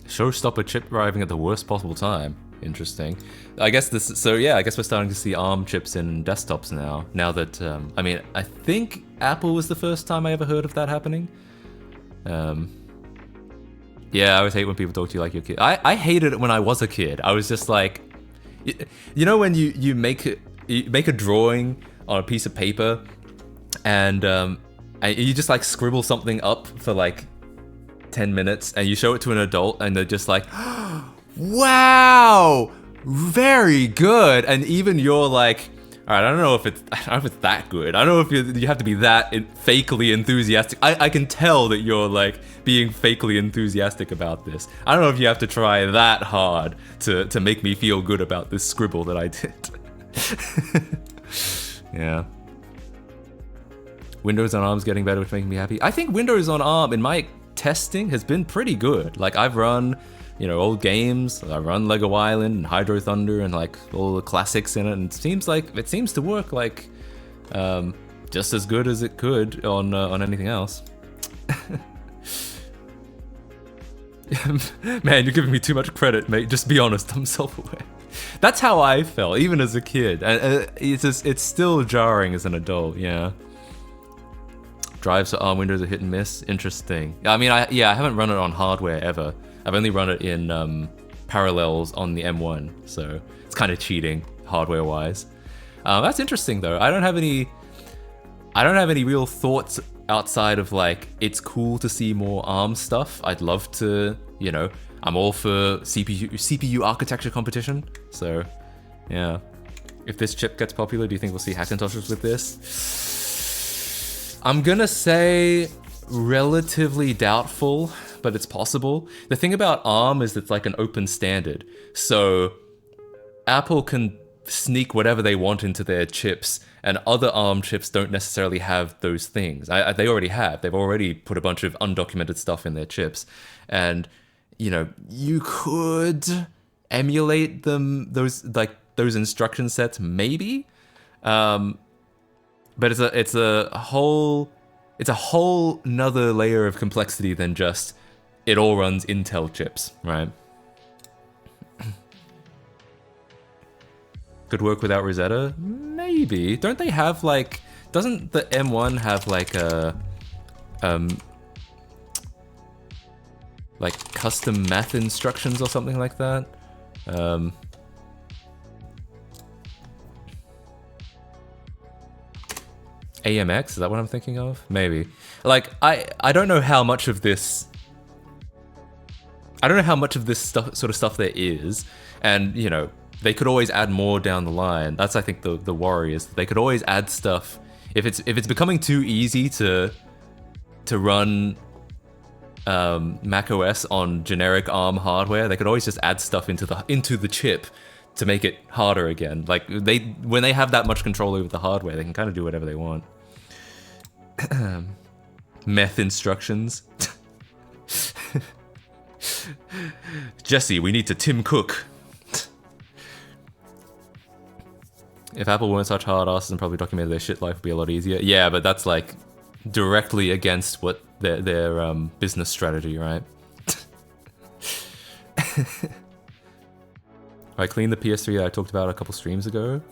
Showstopper chip arriving at the worst possible time. Interesting. I guess this. So yeah, I guess we're starting to see ARM chips in desktops now. Now that I mean, I think Apple was the first time I ever heard of that happening. Yeah, I always hate when people talk to you like your kid. I hated it when I was a kid. I was just like, you know, when you make a drawing on a piece of paper, and you just like scribble something up for like 10 minutes and you show it to an adult and they're just like, wow, very good. And even you're like, all right, I don't know if it's that good. I don't know if you have to be that fakely enthusiastic. I can tell that you're like being fakely enthusiastic about this. I don't know if you have to try that hard to make me feel good about this scribble that I did. Yeah. Windows on ARM's getting better, which makes me happy. I think Windows on ARM in my testing has been pretty good. Like, I've run, you know, old games. I run Lego Island and Hydro Thunder and like all the classics in it, and it seems to work like just as good as it could on anything else. Man, you're giving me too much credit, mate. Just be honest. I'm self-aware. That's how I felt, even as a kid, and it's still jarring as an adult. Yeah. Drives for ARM Windows are hit and miss. Interesting. I mean, I haven't run it on hardware ever. I've only run it in parallels on the M1, so it's kind of cheating hardware-wise. That's interesting though. I don't have any real thoughts outside of like, it's cool to see more ARM stuff. I'd love to, you know, I'm all for CPU architecture competition. So, yeah. If this chip gets popular, do you think we'll see Hackintoshes with this? I'm gonna say relatively doubtful, but it's possible. The thing about ARM is it's like an open standard. So Apple can sneak whatever they want into their chips, and other ARM chips don't necessarily have those things. They already have. They've already put a bunch of undocumented stuff in their chips. And, you know, you could emulate those instruction sets, maybe. But it's a whole nother layer of complexity than just it all runs Intel chips, right? Could work without Rosetta? Maybe. Don't they have like, doesn't the M1 have like a like custom math instructions or something like that? AMX, is that what I'm thinking of? Maybe. Like, I don't know how much of this stuff, sort of stuff there is, and you know, they could always add more down the line. That's, I think, the worry is that they could always add stuff. If it's becoming too easy to run Mac OS on generic ARM hardware, they could always just add stuff into the chip to make it harder again. Like, when they have that much control over the hardware, they can kind of do whatever they want. Meth instructions. Jesse, we need to Tim Cook. If Apple weren't such hard asses and probably documented their shit, life would be a lot easier. Yeah, but that's like directly against what their business strategy, right? I cleaned the PS3 that I talked about a couple streams ago.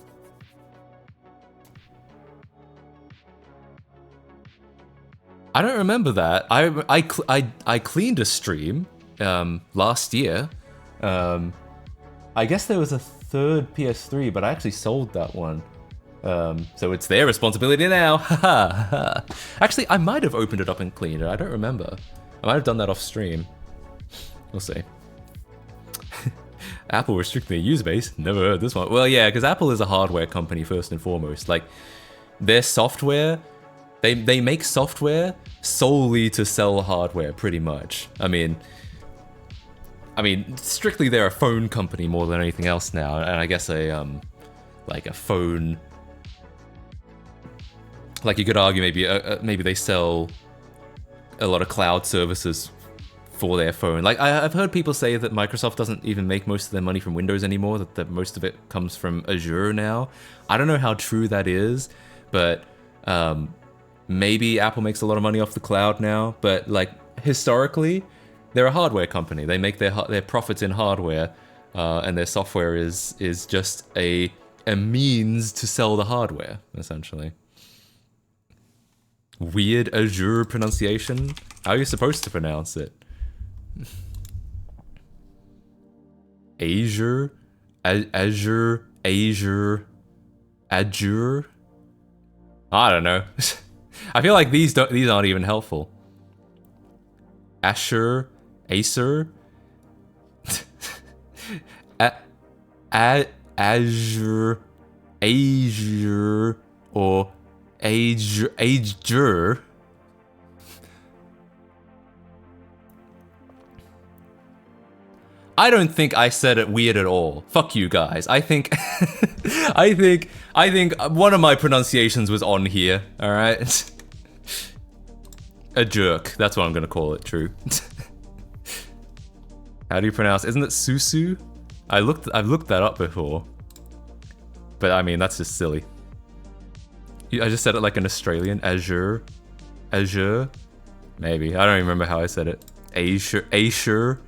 I don't remember that. I cleaned a stream. last year. I guess there was a third PS3, but I actually sold that one. So it's their responsibility now. Actually, I might have opened it up and cleaned it. I don't remember. I might have done that off stream. We'll see. Apple restricting their user base. Never heard this one. Well, yeah, because Apple is a hardware company first and foremost. Like, their software, they make software solely to sell hardware, pretty much. I mean, strictly they're a phone company more than anything else now, and I guess like a phone. Like, you could argue maybe they sell a lot of cloud services for their phone. Like, I've heard people say that Microsoft doesn't even make most of their money from Windows anymore, that most of it comes from Azure now. I don't know how true that is, but maybe Apple makes a lot of money off the cloud now, but like, historically, they're a hardware company. They make their profits in hardware, and their software is just a means to sell the hardware, essentially. Weird Azure pronunciation. How are you supposed to pronounce it? Azure? Azure? Azure? I don't know. I feel like these aren't even helpful. Asher? Acer? Azure? Or Azure? I don't think I said it weird at all. Fuck you guys. I think I think one of my pronunciations was on here, all right? A jerk. That's what I'm going to call it, true. How do you pronounce? Isn't it Susu? I've looked that up before. But I mean, that's just silly. I just said it like an Australian. Azure. Azure? Maybe. I don't even remember how I said it. Azure.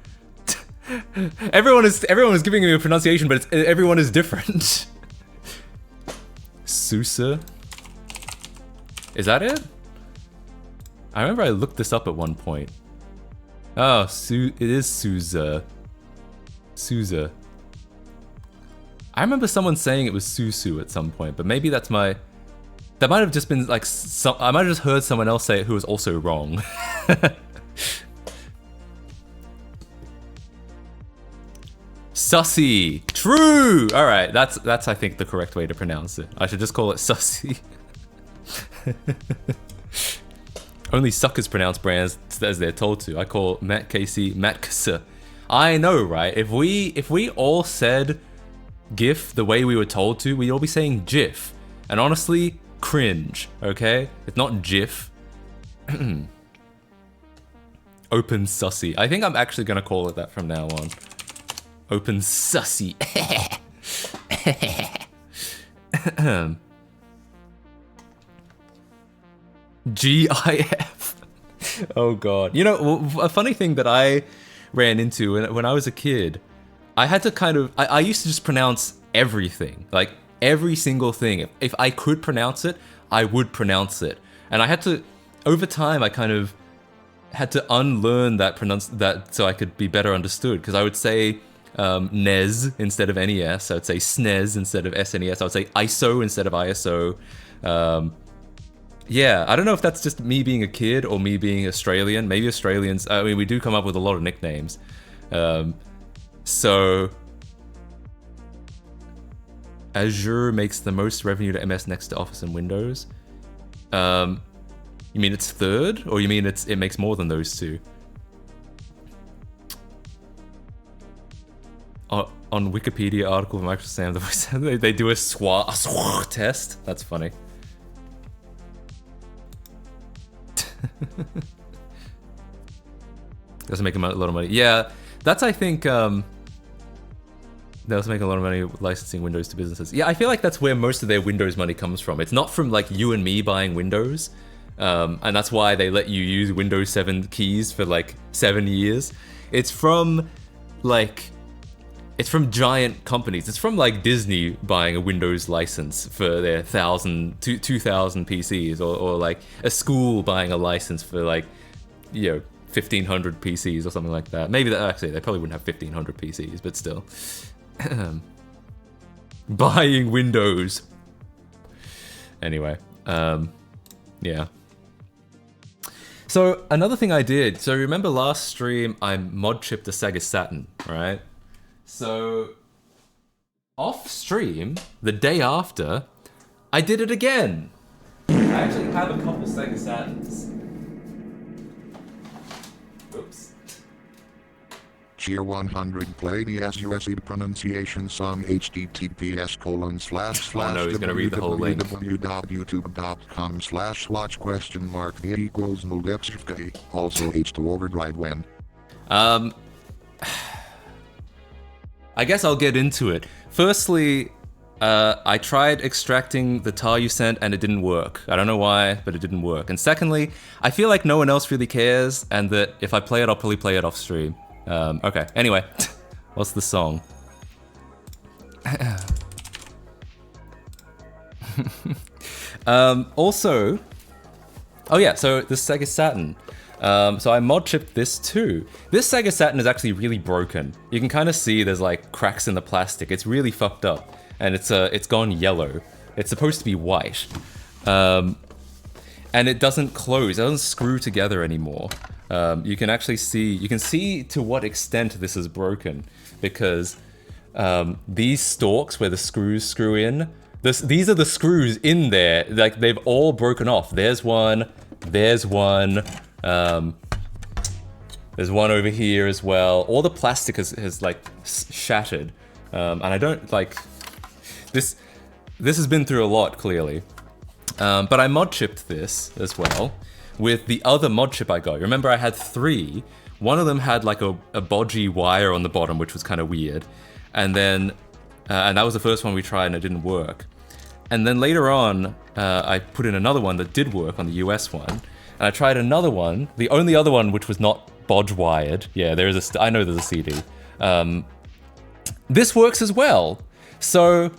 Everyone is giving me a pronunciation, but everyone is different. Sousa. Is that it? I remember I looked this up at one point. Oh, it is Sousa. Sousa. I remember someone saying it was Susu at some point, but maybe that's my... That might have just been like... I might have just heard someone else say it who was also wrong. Sussy. True! Alright, that's I think the correct way to pronounce it. I should just call it Sussy. Only suckers pronounce brands as they're told to. I call Matt Casey Matt Kasa. I know, right? If we all said GIF the way we were told to, we'd all be saying GIF. And honestly, cringe, okay? It's not GIF. Open Sussy. I think I'm actually gonna call it that from now on. Open Sussy. GIF. Oh god. You know, a funny thing that I ran into when I was a kid, I had to kind of... I used to just pronounce everything. Like, every single thing. If I could pronounce it, I would pronounce it. And I had to... Over time, I kind of had to unlearn that so I could be better understood. Because I would say... NES instead of NES. I would say SNES instead of SNES. I would say ISO instead of ISO. Yeah, I don't know if that's just me being a kid or me being Australian. Maybe Australians, I mean, we do come up with a lot of nicknames. So... Azure makes the most revenue to MS next to Office and Windows. You mean it's third? Or you mean it makes more than those two? On Wikipedia article of Microsoft Sam, they do a SWOT test. That's funny. Doesn't make a lot of money. Yeah, that's I think they also make a lot of money licensing Windows to businesses. Yeah, I feel like that's where most of their Windows money comes from. It's not from like you and me buying Windows, and that's why they let you use Windows 7 keys for like 7 years. It's from like... It's from giant companies. It's from like Disney buying a Windows license for their 2,000 PCs, or like a school buying a license for like, you know, 1,500 PCs or something like that. Maybe that actually they probably wouldn't have 1,500 PCs, but still. Buying Windows. Anyway, yeah. So another thing I did. So remember last stream I mod chipped a Sega Saturn, right? So off stream, the day after, I did it again. I actually have a couple Sega Saturns. Oops. Cheer 100 play the SUSE pronunciation song https:// Oh no, he's gonna read the whole link. www.youtube.com/watch ? The equals null xfk. Also H to overdrive when. I guess I'll get into it. Firstly, I tried extracting the tar you sent and it didn't work. I don't know why, but it didn't work. And secondly, I feel like no one else really cares, and that if I play it, I'll probably play it off stream. Okay, anyway, what's the song? Also, oh yeah, so the Sega Saturn. So I mod chipped this too. This Sega Saturn is actually really broken. You can kind of see there's like cracks in the plastic. It's really fucked up, and it's gone yellow. It's supposed to be white, and it doesn't close. It doesn't screw together anymore. You can actually see to what extent this is broken, because these stalks where the screws screw in, these are the screws in there. Like they've all broken off. There's one. There's one. There's one over here as well. All the plastic has like shattered, and I don't like this. This has been through a lot, clearly. But I mod chipped this as well with the other mod chip I got. Remember, I had 3. One of them had like a bodgy wire on the bottom, which was kind of weird, and then and that was the first one we tried, and it didn't work. And then later on, I put in another one that did work on the US one. And I tried another one, the only other one which was not bodge wired. Yeah, there is I know there's a CD. This works as well. So,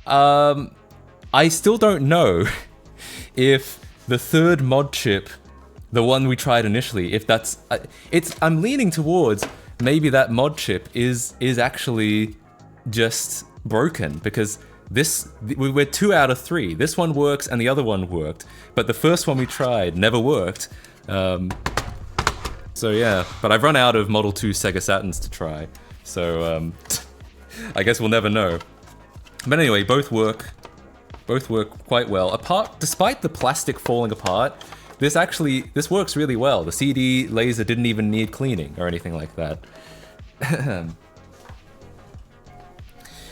I still don't know if the third mod chip, the one we tried initially, if that's, I'm leaning towards maybe that mod chip is actually just broken, because we're 2 out of 3. This one works and the other one worked, but the first one we tried never worked. So yeah, but I've run out of Model 2 Sega Saturns to try, so I guess we'll never know. But anyway, both work quite well. Despite the plastic falling apart, this works really well. The CD laser didn't even need cleaning or anything like that.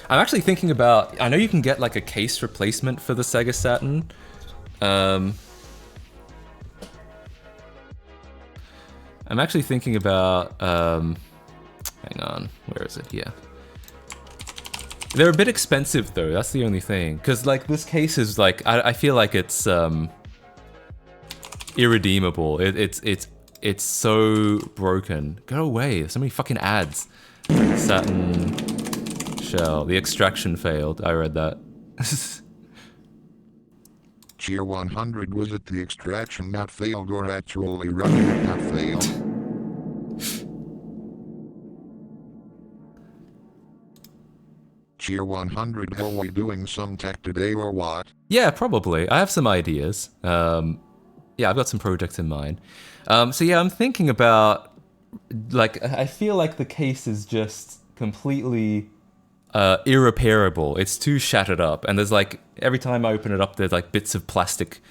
I'm actually thinking about, I know you can get like a case replacement for the Sega Saturn. I'm actually thinking about, hang on, where is it? Here. They're a bit expensive though, that's the only thing. Cause like this case is like, I feel like it's irredeemable. It's so broken. Go away, there's so many fucking ads. Saturn shell, the extraction failed, I read that. Cheer 100, was it the extraction that failed or actually running that failed? Cheer 100, are we doing some tech today or what? Yeah, probably. I have some ideas. Yeah, I've got some projects in mind. So yeah, I'm thinking about, like, I feel like the case is just completely irreparable. It's too shattered up, and there's like, every time I open it up, there's like bits of plastic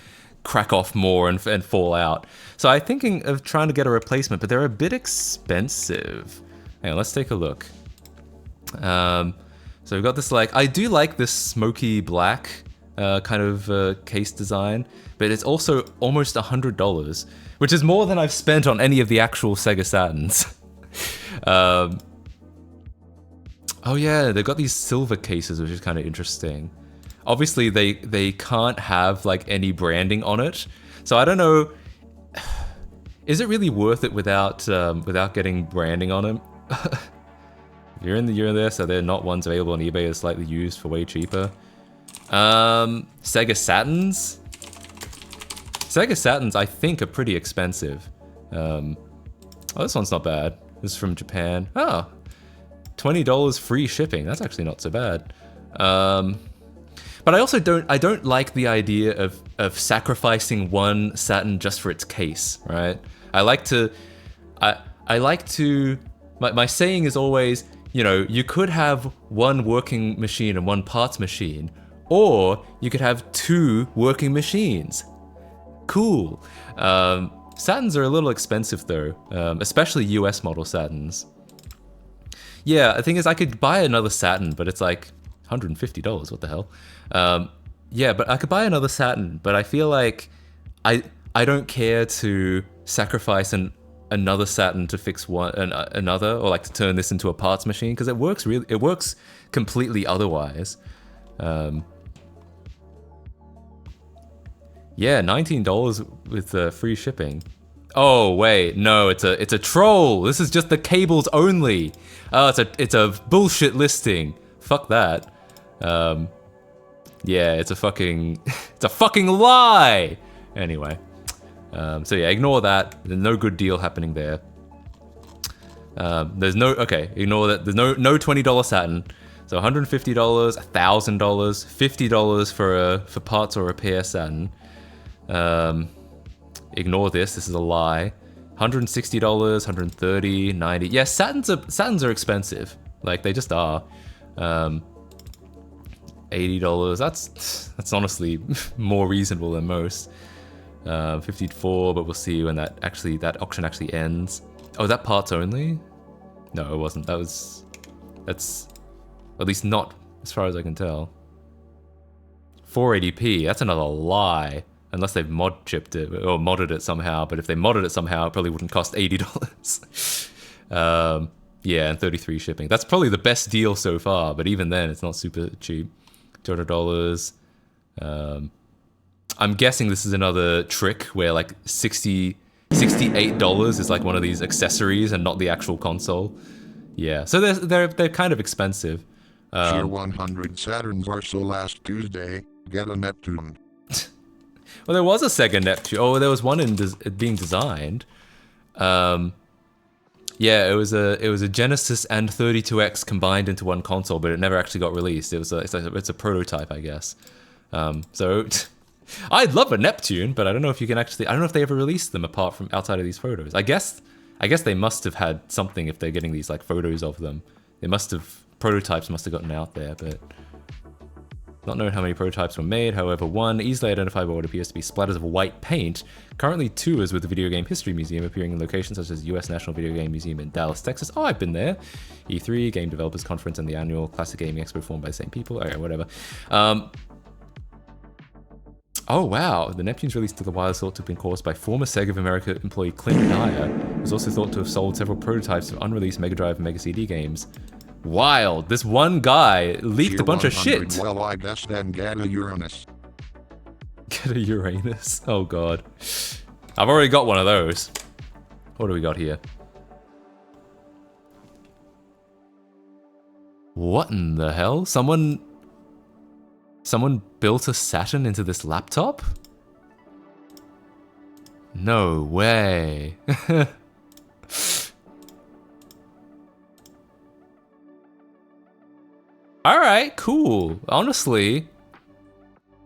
crack off more and fall out. So I'm thinking of trying to get a replacement, but they're a bit expensive. Hang on, let's take a look. So we've got this, like, I do like this smoky black kind of case design, but it's also almost $100, which is more than I've spent on any of the actual Sega Saturns. Oh yeah, they've got these silver cases, which is kind of interesting. Obviously, they can't have like any branding on it, so I don't know. Is it really worth it without getting branding on them? You're there, so they're not ones available on eBay. They're slightly used for way cheaper. Sega Saturns? Sega Saturns, I think, are pretty expensive. Oh, this one's not bad. This is from Japan. Oh, $20 free shipping. That's actually not so bad. But I also don't like the idea of sacrificing one Saturn just for its case, right? I like to, my saying is always, you know, you could have one working machine and one parts machine, or you could have two working machines. Cool. Saturns are a little expensive though, especially US model Saturns. Yeah, the thing is I could buy another Saturn, but it's like $150, what the hell? Yeah, but I could buy another Saturn, but I feel like I don't care to sacrifice another Saturn to fix another, or like to turn this into a parts machine, because it works completely otherwise. Yeah, $19 with free shipping. Oh wait, no, it's a troll. This is just the cables only. Oh, it's a bullshit listing. Fuck that. Yeah, it's a fucking lie. Anyway, so yeah, ignore that. There's no good deal happening there. Ignore that. There's no $20 Saturn. So $150, $1,000, $50 for parts or repair Saturn. Ignore this. This is a lie. $160, $130, $90. Yeah, Saturns are expensive. Like they just are. $80. That's honestly more reasonable than most. 54, but we'll see when that auction actually ends. Oh, is that parts only? No, it wasn't. That's at least not as far as I can tell. 480p. That's another lie. Unless they've mod chipped it or modded it somehow. But if they modded it somehow, it probably wouldn't cost $80. Yeah, and 33 shipping. That's probably the best deal so far. But even then, it's not super cheap. $200. I'm guessing this is another trick where like $68 is like one of these accessories and not the actual console. Yeah, so they're kind of expensive. Tier 100 Saturns are so last Tuesday. Get a Neptune. Well, there was a Sega Neptune. Oh, there was one being designed. Yeah, it was a Genesis and 32X combined into one console, but it never actually got released. It's a prototype, I guess. So I'd love a Neptune, but I don't know if you can actually. I don't know if they ever released them outside of these photos. I guess they must have had something if they're getting these like photos of them. Prototypes must have gotten out there, but not knowing how many prototypes were made. However, one easily identifiable what appears to be splatters of white paint currently tours with the Video Game History Museum, appearing in locations such as U.S. National Video Game Museum in Dallas, Texas. Oh, I've been there. E3, Game Developers Conference, and the annual Classic Gaming Expo formed by the same people. Okay, whatever. Oh, wow. The Neptune's release to the wild is thought to have been caused by former Sega of America employee Clint Dyer, who was also thought to have sold several prototypes of unreleased Mega Drive and Mega CD games. Wild. This one guy leaked a bunch of shit. Well, I guess then get a Uranus. Get a Uranus. Oh, God. I've already got one of those. What do we got here? What in the hell? Someone built a Saturn into this laptop? No way. Alright, cool. Honestly,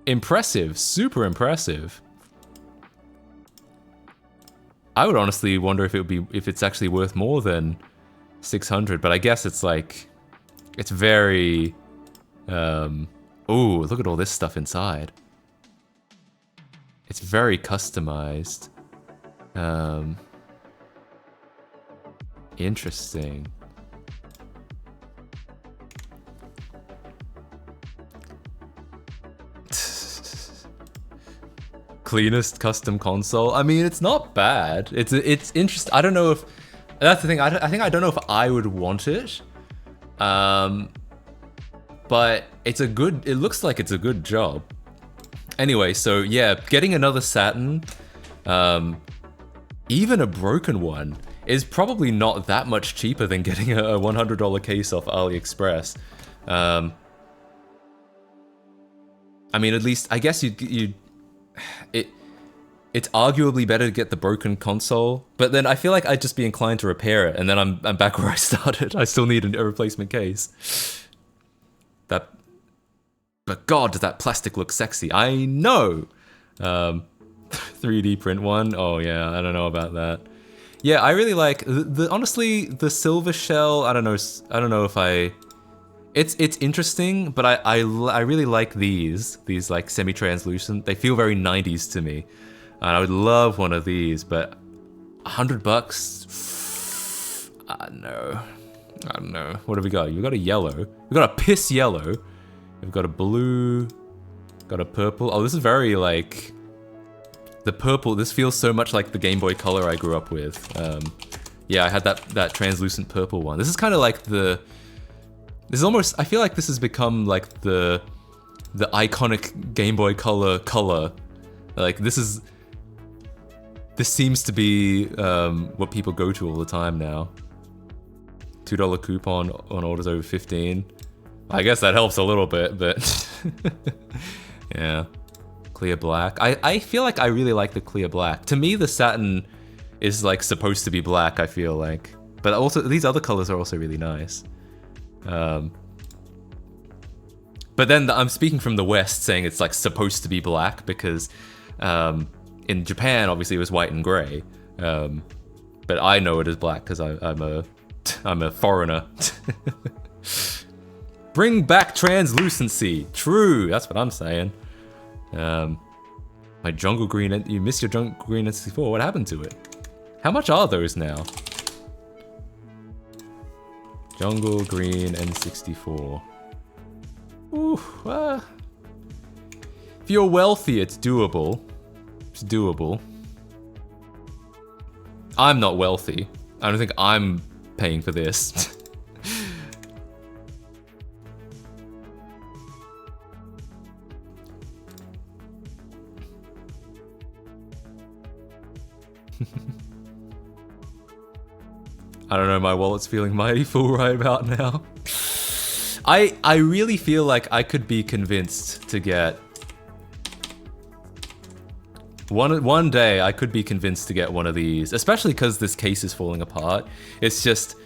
impressive. Super impressive. I would honestly wonder if it's actually worth more than 600, but I guess it's like, it's very, ooh, look at all this stuff inside. It's very customized. Interesting. Cleanest custom console. I mean, it's not bad. It's interesting. I don't know if that's the thing. I don't know if I would want it. But it's a good. It looks like it's a good job. Anyway, so yeah, getting another Saturn, even a broken one, is probably not that much cheaper than getting a $100 case off AliExpress. I mean, at least I guess it's arguably better to get the broken console, but then I feel like I'd just be inclined to repair it, and then I'm back where I started. I still need a replacement case. But God, does that plastic look sexy? I know. 3D print one. Oh yeah, I don't know about that. Yeah, I really like honestly the silver shell. I don't know if I. It's interesting, but I really like these like semi-translucent. They feel very 90s to me, and I would love one of these. But $100? No, I don't know. What have we got? We got a yellow. We got a piss yellow. We've got a blue. Got a purple. Oh, this is very like. The purple, this feels so much like the Game Boy Color I grew up with. Yeah, I had that translucent purple one. This is kind of like this is almost, I feel like this has become like the iconic Game Boy Color color. Like this seems to be what people go to all the time now. $2 coupon on orders over 15. I guess that helps a little bit, but yeah. Clear black. I feel like I really like the clear black. To me, the satin is like supposed to be black, I feel like. But also, these other colors are also really nice. But then I'm speaking from the West, saying it's like supposed to be black because in Japan, obviously, it was white and gray. But I know it is black because I'm a foreigner. Bring back translucency. True, that's what I'm saying. My jungle green, you missed your jungle green N64. What happened to it? How much are those now? Jungle green N64. Ooh, if you're wealthy, it's doable. It's doable. I'm not wealthy. I don't think I'm paying for this. I don't know, my wallet's feeling mighty full right about now. I really feel like I could be convinced to get... One day I could be convinced to get one of these, especially because this case is falling apart. It's just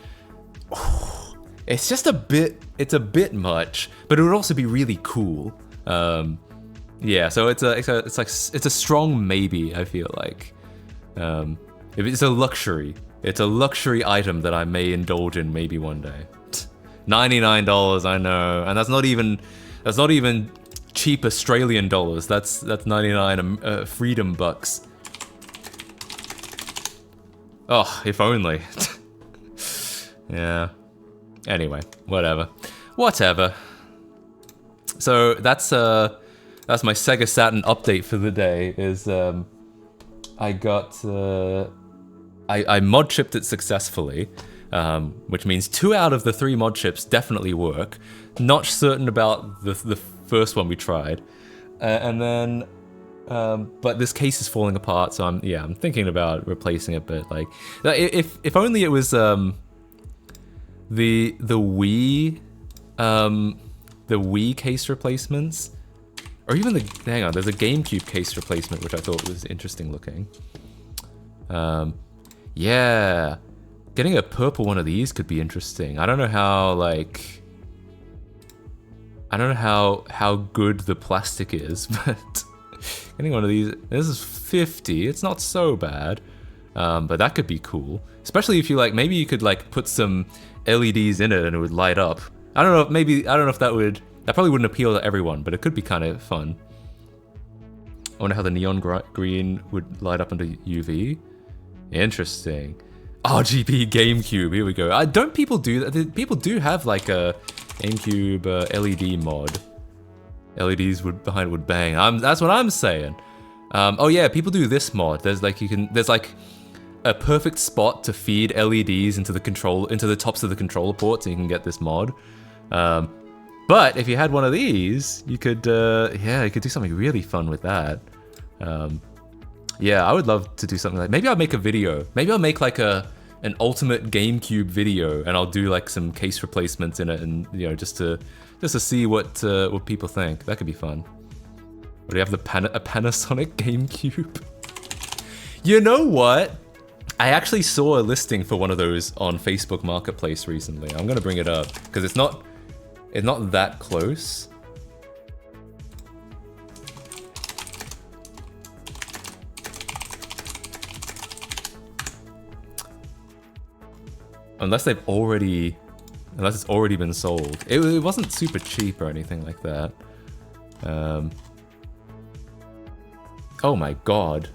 a bit much, but it would also be really cool. Yeah, so it's a strong maybe, I feel like. If it's a luxury. It's a luxury item that I may indulge in maybe one day. $99, I know, and that's not even cheap Australian dollars. That's 99 freedom bucks. Oh, if only. Yeah. Anyway, whatever. So that's my Sega Saturn update for the day. Is I got. I mod chipped it successfully, which means 2 out of the 3 mod chips definitely work. Not certain about the first one we tried, and then, but this case is falling apart, so I'm thinking about replacing it. But like, if only it was the Wii case replacements, or even hang on, there's a GameCube case replacement which I thought was interesting looking. Yeah, getting a purple one of these could be interesting. I don't know how how good the plastic is, but getting one of these, this is 50. It's not so bad, but that could be cool. Especially if you maybe you could put some LEDs in it and it would light up. I don't know if that probably wouldn't appeal to everyone, but it could be kind of fun. I wonder how the neon green would light up under UV. Interesting. RGB GameCube, here we go. Don't people do that? People do have a GameCube LED mod. LEDs behind would bang. That's what I'm saying. Oh yeah, people do this mod. There's a perfect spot to feed LEDs into the tops of the controller ports, and you can get this mod. But if you had one of these, you could you could do something really fun with that. Yeah, I would love to do something maybe I'll make a video. Maybe I'll make an ultimate GameCube video, and I'll do some case replacements in it, and just to see what people think. That could be fun. Or do you have a Panasonic GameCube? You know what? I actually saw a listing for one of those on Facebook Marketplace recently. I'm gonna bring it up because it's not that close. Unless it's already been sold. It wasn't super cheap or anything like that. Oh my god.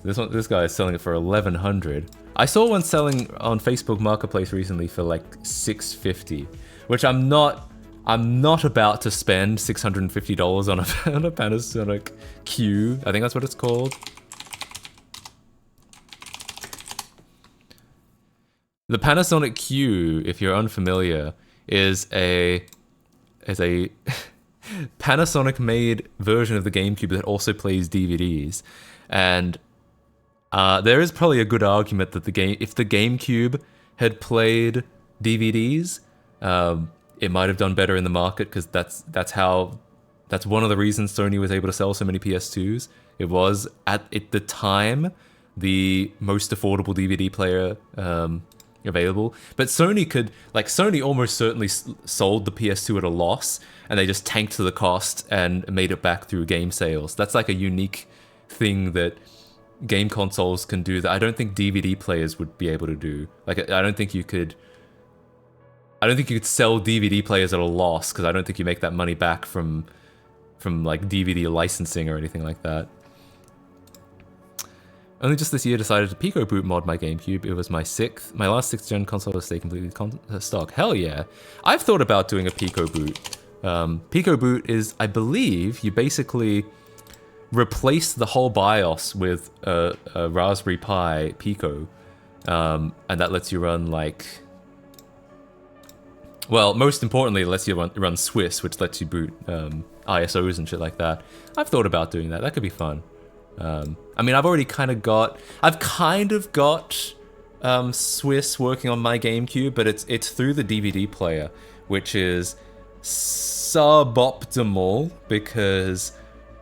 This guy is selling it for 1,100. I saw one selling on Facebook Marketplace recently for like 650, which I'm not about to spend $650 on a Panasonic Q. I think that's what it's called. The Panasonic Q, if you're unfamiliar, is a Panasonic-made version of the GameCube that also plays DVDs, and there is probably a good argument that if the GameCube had played DVDs, it might have done better in the market because that's one of the reasons Sony was able to sell so many PS2s. It was at the time the most affordable DVD player available, but Sony almost certainly sold the PS2 at a loss, and they just tanked the cost and made it back through game sales. That's like a unique thing that game consoles can do that I don't think DVD players would be able to do. Like, I don't think you could sell DVD players at a loss, because I don't think you make that money back from like DVD licensing or anything like that. Only just this year decided to Pico Boot mod my GameCube. It was my last 6th gen console to stay completely stock. Hell yeah. I've thought about doing a Pico Boot. Pico Boot is, I believe, you basically replace the whole BIOS with a Raspberry Pi Pico. And that lets you run like... Well, most importantly, it lets you run Swiss, which lets you boot ISOs and shit like that. I've thought about doing that. That could be fun. I mean, I've kind of got Swiss working on my GameCube, but it's through the DVD player, which is suboptimal because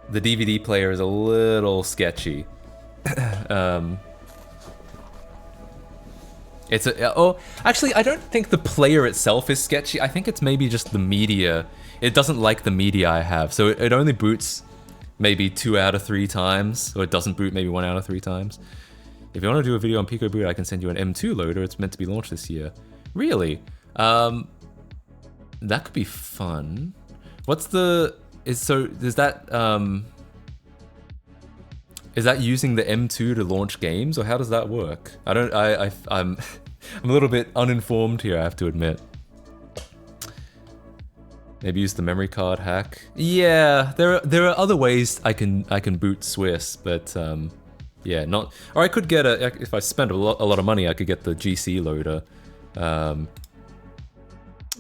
the DVD player is a little sketchy. Actually, I don't think the player itself is sketchy. I think it's maybe just the media. It doesn't like the media I have, so it only boots maybe 2 out of 3 times, or it doesn't boot maybe 1 out of 3 times. If you want to do a video on Pico Boot, I can send you an M2 loader. It's meant to be launched this year. Really? That could be fun. Is that using the M2 to launch games, or how does that work? I'm a little bit uninformed here, I have to admit. Maybe use the memory card hack. Yeah, there are other ways I can boot Swiss, but yeah, not. Or I could get if I spend a lot of money, I could get the GC loader.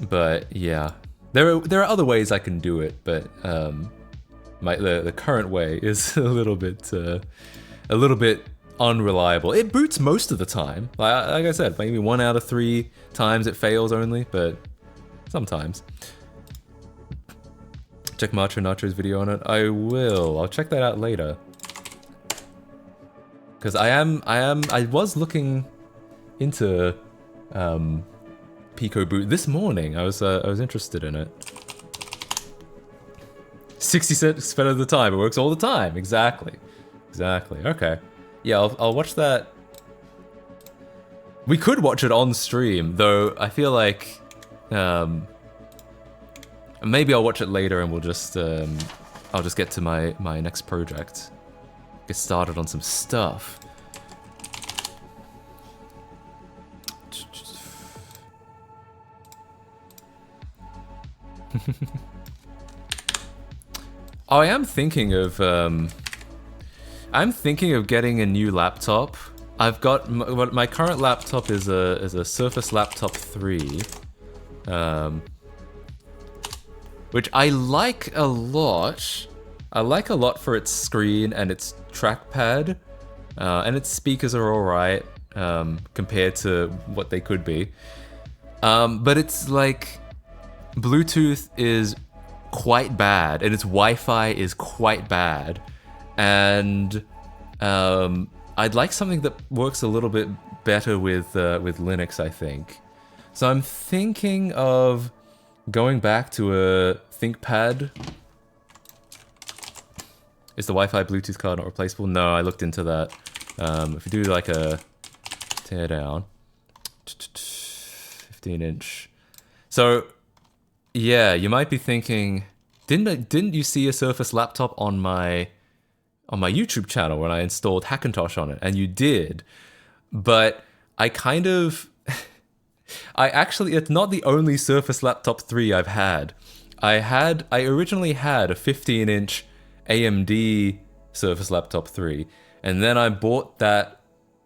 But yeah, there are other ways I can do it, but the current way is a little bit unreliable. It boots most of the time. Like I said, maybe 1 out of 3 times it fails only, but sometimes. Check Macho Nacho's video on it. I will. I'll check that out later. Because I was looking into Pico Boot this morning. I was interested in it. 60% of the time. It works all the time. Exactly. Okay. Yeah, I'll watch that. We could watch it on stream, though. I feel like maybe I'll watch it later, and we'll just I'll just get to my next project. Get started on some stuff. Oh, I am thinking of getting a new laptop. I've got my current laptop is a Surface Laptop 3, which I like a lot. I like a lot for its screen and its trackpad, and its speakers are alright compared to what they could be. But it's like Bluetooth is quite bad, and its Wi-Fi is quite bad. and I'd like something that works a little bit better with Linux, I think. So I'm thinking of going back to a ThinkPad. Is the Wi-Fi Bluetooth card not replaceable? No, I looked into that. If you do like a tear down, 15-inch. So yeah, you might be thinking, didn't you see a Surface laptop on my YouTube channel when I installed Hackintosh on it? And you did, but I kind of, it's not the only Surface Laptop 3 I've had. I originally had a 15-inch AMD Surface Laptop 3, and then I bought that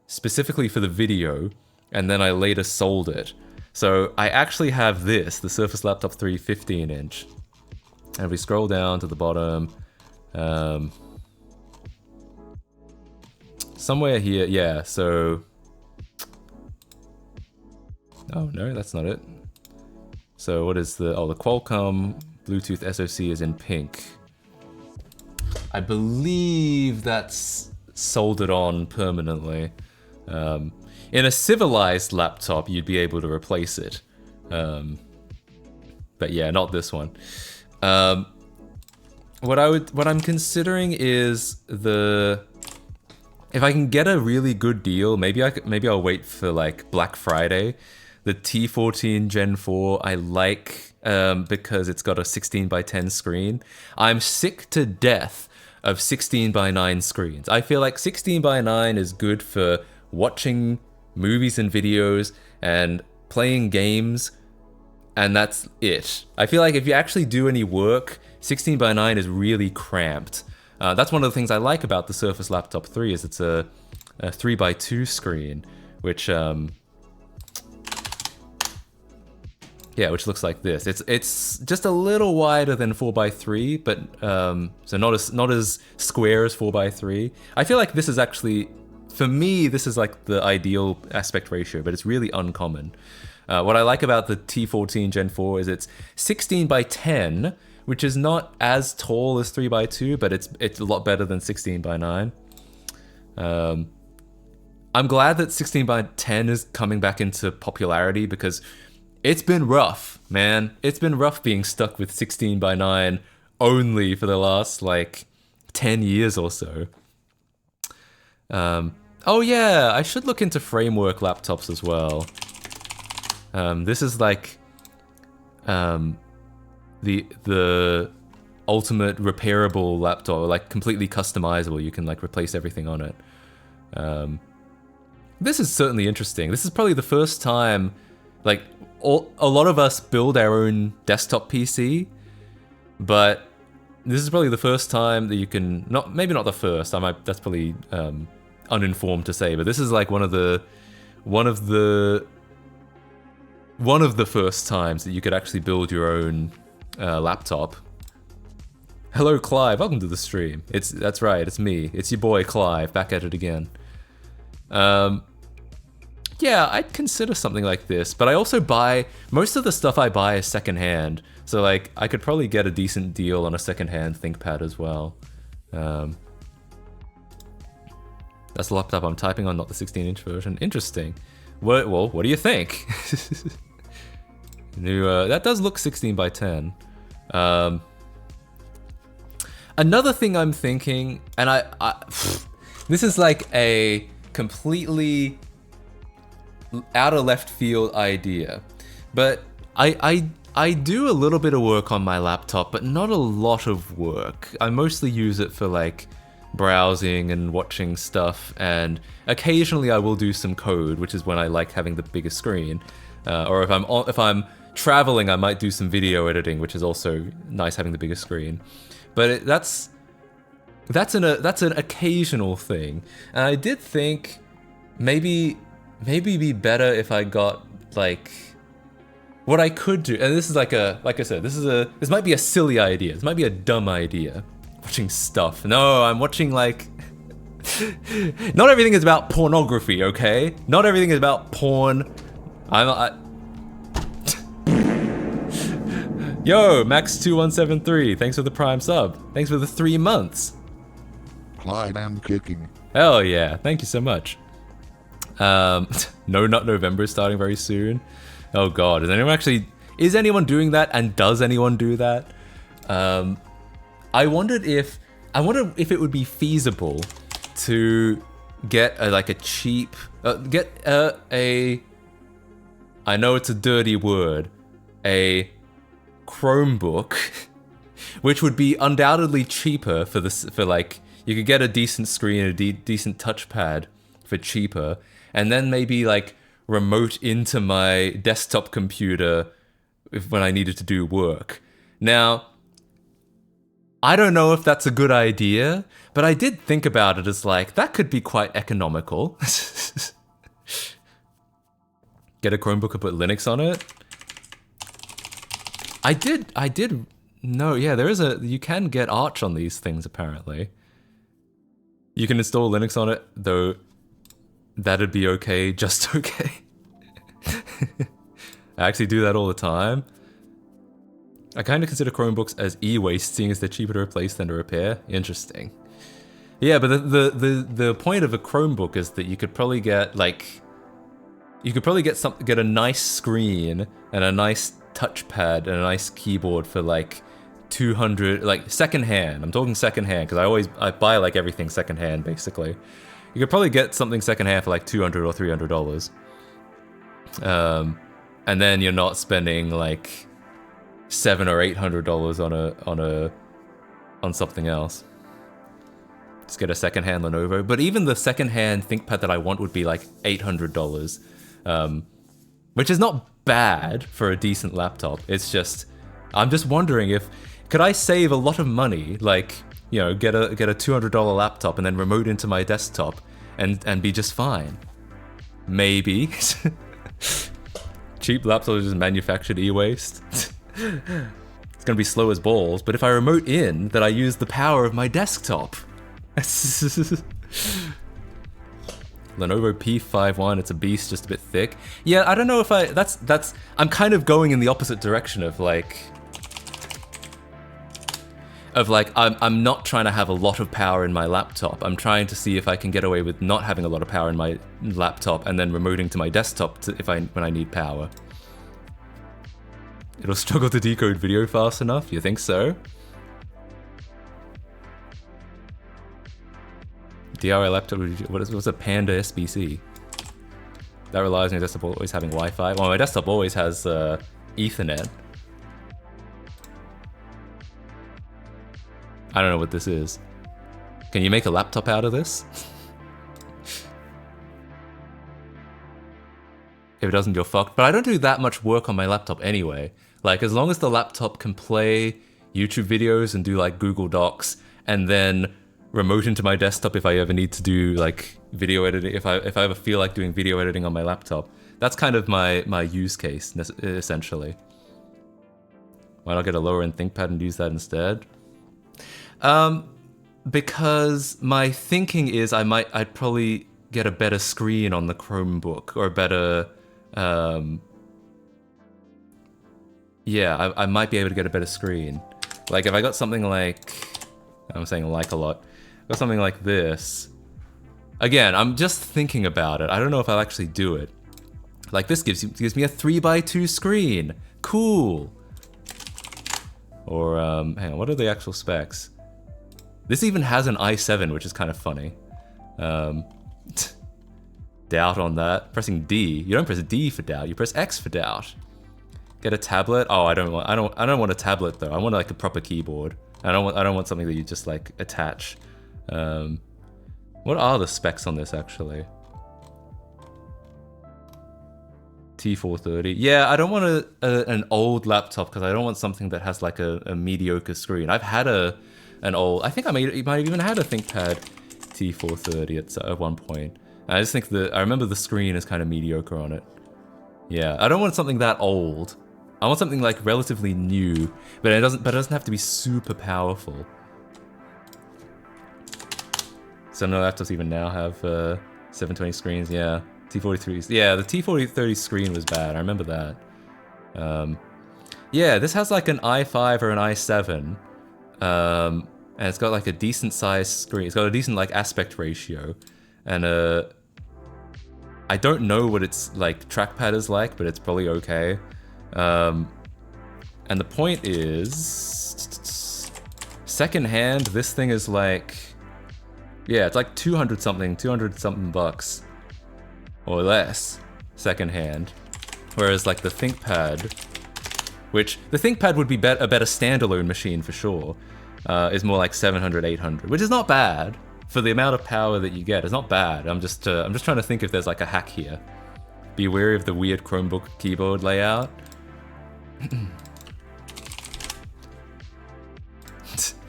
specifically for the video, and then I later sold it. So I actually have this, the Surface Laptop 3 15-inch. And if we scroll down to the bottom, somewhere here, yeah, so... Oh no, that's not it. So what is the Qualcomm Bluetooth SoC is in pink. I believe that's soldered on permanently. In a civilized laptop, you'd be able to replace it. But yeah, not this one. What I'm considering is if I can get a really good deal, maybe I'll wait for like Black Friday. The T14 Gen 4 I like because it's got a 16:10 screen. I'm sick to death of 16:9 screens. I feel like 16:9 is good for watching movies and videos and playing games, and that's it. I feel like if you actually do any work, 16:9 is really cramped. That's one of the things I like about the Surface Laptop 3 is it's a 3:2 screen, which which looks like this. It's just a little wider than 4:3, but so not as square as 4:3. I feel like this is actually, for me, this is like the ideal aspect ratio, but it's really uncommon. What I like about the T14 Gen 4 is it's 16:10, which is not as tall as 3:2, but it's a lot better than 16:9. I'm glad that 16:10 is coming back into popularity because it's been rough, man. It's been rough being stuck with 16:9 only for the last, like, 10 years or so. Oh yeah, I should look into framework laptops as well. This is like the ultimate repairable laptop, like completely customizable. You can like replace everything on it. This is certainly interesting. This is probably the first time, like, a lot of us build our own desktop PC, but this is probably the first time that you can, maybe not the first, that's probably uninformed to say, but this is like one of the first times that you could actually build your own laptop. Hello Clive, welcome to the stream. That's right, it's me. It's your boy Clive, back at it again. Yeah, I'd consider something like this, but I also buy, most of the stuff I buy is secondhand, so like, I could probably get a decent deal on a secondhand ThinkPad as well. That's the laptop I'm typing on, not the 16-inch version. Interesting. Well, what do you think? That does look 16:10. Another thing I'm thinking, and this is like a completely out of left field idea, but I do a little bit of work on my laptop, but not a lot of work. I mostly use it for like browsing and watching stuff, and occasionally I will do some code, which is when I like having the bigger screen. Or if I'm traveling, I might do some video editing, which is also nice having the bigger screen. But that's an occasional thing. And I did think maybe be better if I got like what I could do. And this is like I said, this might be a silly idea. This might be a dumb idea. Watching stuff. No, I'm watching like not everything is about pornography, okay? Not everything is about porn. Yo, Max2173, thanks for the Prime sub. Thanks for the 3 months. Clyde and kicking. Hell yeah, thank you so much. No Nut November is starting very soon. Oh god, is anyone doing that, and does anyone do that? I wondered if it would be feasible to get a cheap I know it's a dirty word, a Chromebook, which would be undoubtedly cheaper you could get a decent screen, a decent touchpad for cheaper, and then maybe like remote into my desktop computer when I needed to do work. Now, I don't know if that's a good idea, but I did think about it as like, that could be quite economical. Get a Chromebook and put Linux on it. I did know, yeah, you can get Arch on these things apparently. You can install Linux on it, though that'd be okay, just okay. I actually do that all the time. I kind of consider Chromebooks as e-waste, seeing as they're cheaper to replace than to repair. Interesting. Yeah, but the point of a Chromebook is that you could probably get get a nice screen and a nice touchpad and a nice keyboard for like 200, like secondhand. I'm talking secondhand because I buy like everything secondhand basically. You could probably get something secondhand for like $200 or $300. And then you're not spending like $700 or $800 on something else. Just get a secondhand Lenovo. But even the secondhand ThinkPad that I want would be like $800, which is not bad for a decent laptop. It's just, I'm just wondering could I save a lot of money, like, you know, get a $200 laptop and then remote into my desktop and be just fine. Maybe. Cheap laptops are just manufactured e-waste. It's gonna be slow as balls, but if I remote in, then I use the power of my desktop. Lenovo P51, it's a beast, just a bit thick. Yeah, I don't know if I'm kind of going in the opposite direction of I'm not trying to have a lot of power in my laptop. I'm trying to see if I can get away with not having a lot of power in my laptop and then remoting to my desktop when I need power. It'll struggle to decode video fast enough? You think so? DRI laptop, what's a Panda SBC? That relies on your desktop always having Wi-Fi. Well, my desktop always has Ethernet. I don't know what this is. Can you make a laptop out of this? If it doesn't, you're fucked. But I don't do that much work on my laptop anyway. Like, as long as the laptop can play YouTube videos and do like Google Docs, and then remote into my desktop if I ever need to do like video editing, if I ever feel like doing video editing on my laptop. That's kind of my use case, essentially. Why not get a lower end ThinkPad and use that instead? Because my thinking is I'd probably get a better screen on the Chromebook, or a better, yeah, I might be able to get a better screen. Like if I got something like, I'm saying like a lot, got something like this. Again, I'm just thinking about it. I don't know if I'll actually do it. Like this gives me a 3x2 screen. Cool. Or hang on, what are the actual specs? This even has an i7, which is kind of funny. Doubt on that. Pressing D. You don't press D for doubt. You press X for doubt. Get a tablet. Oh, I don't want a tablet though. I want like a proper keyboard. I don't want something that you just like attach. What are the specs on this actually? T430. Yeah, I don't want an old laptop because I don't want something that has like a mediocre screen. I've had an old, I think I might have even had a ThinkPad T430 at one point. And I just think I remember the screen is kind of mediocre on it. Yeah, I don't want something that old. I want something like relatively new, but it doesn't have to be super powerful. Some laptops even now have 720 screens. Yeah, T43s. Yeah, the T4030 screen was bad. I remember that. Yeah, this has like an i5 or an i7, and it's got like a decent sized screen. It's got a decent like aspect ratio, and I don't know what its like trackpad is like, but it's probably okay. And the point is, secondhand, this thing is like, yeah, it's like 200 something bucks or less secondhand. Whereas like the ThinkPad, which the ThinkPad would be a better standalone machine for sure, is more like 700, 800, which is not bad for the amount of power that you get. It's not bad. I'm just trying to think if there's like a hack here. Be wary of the weird Chromebook keyboard layout.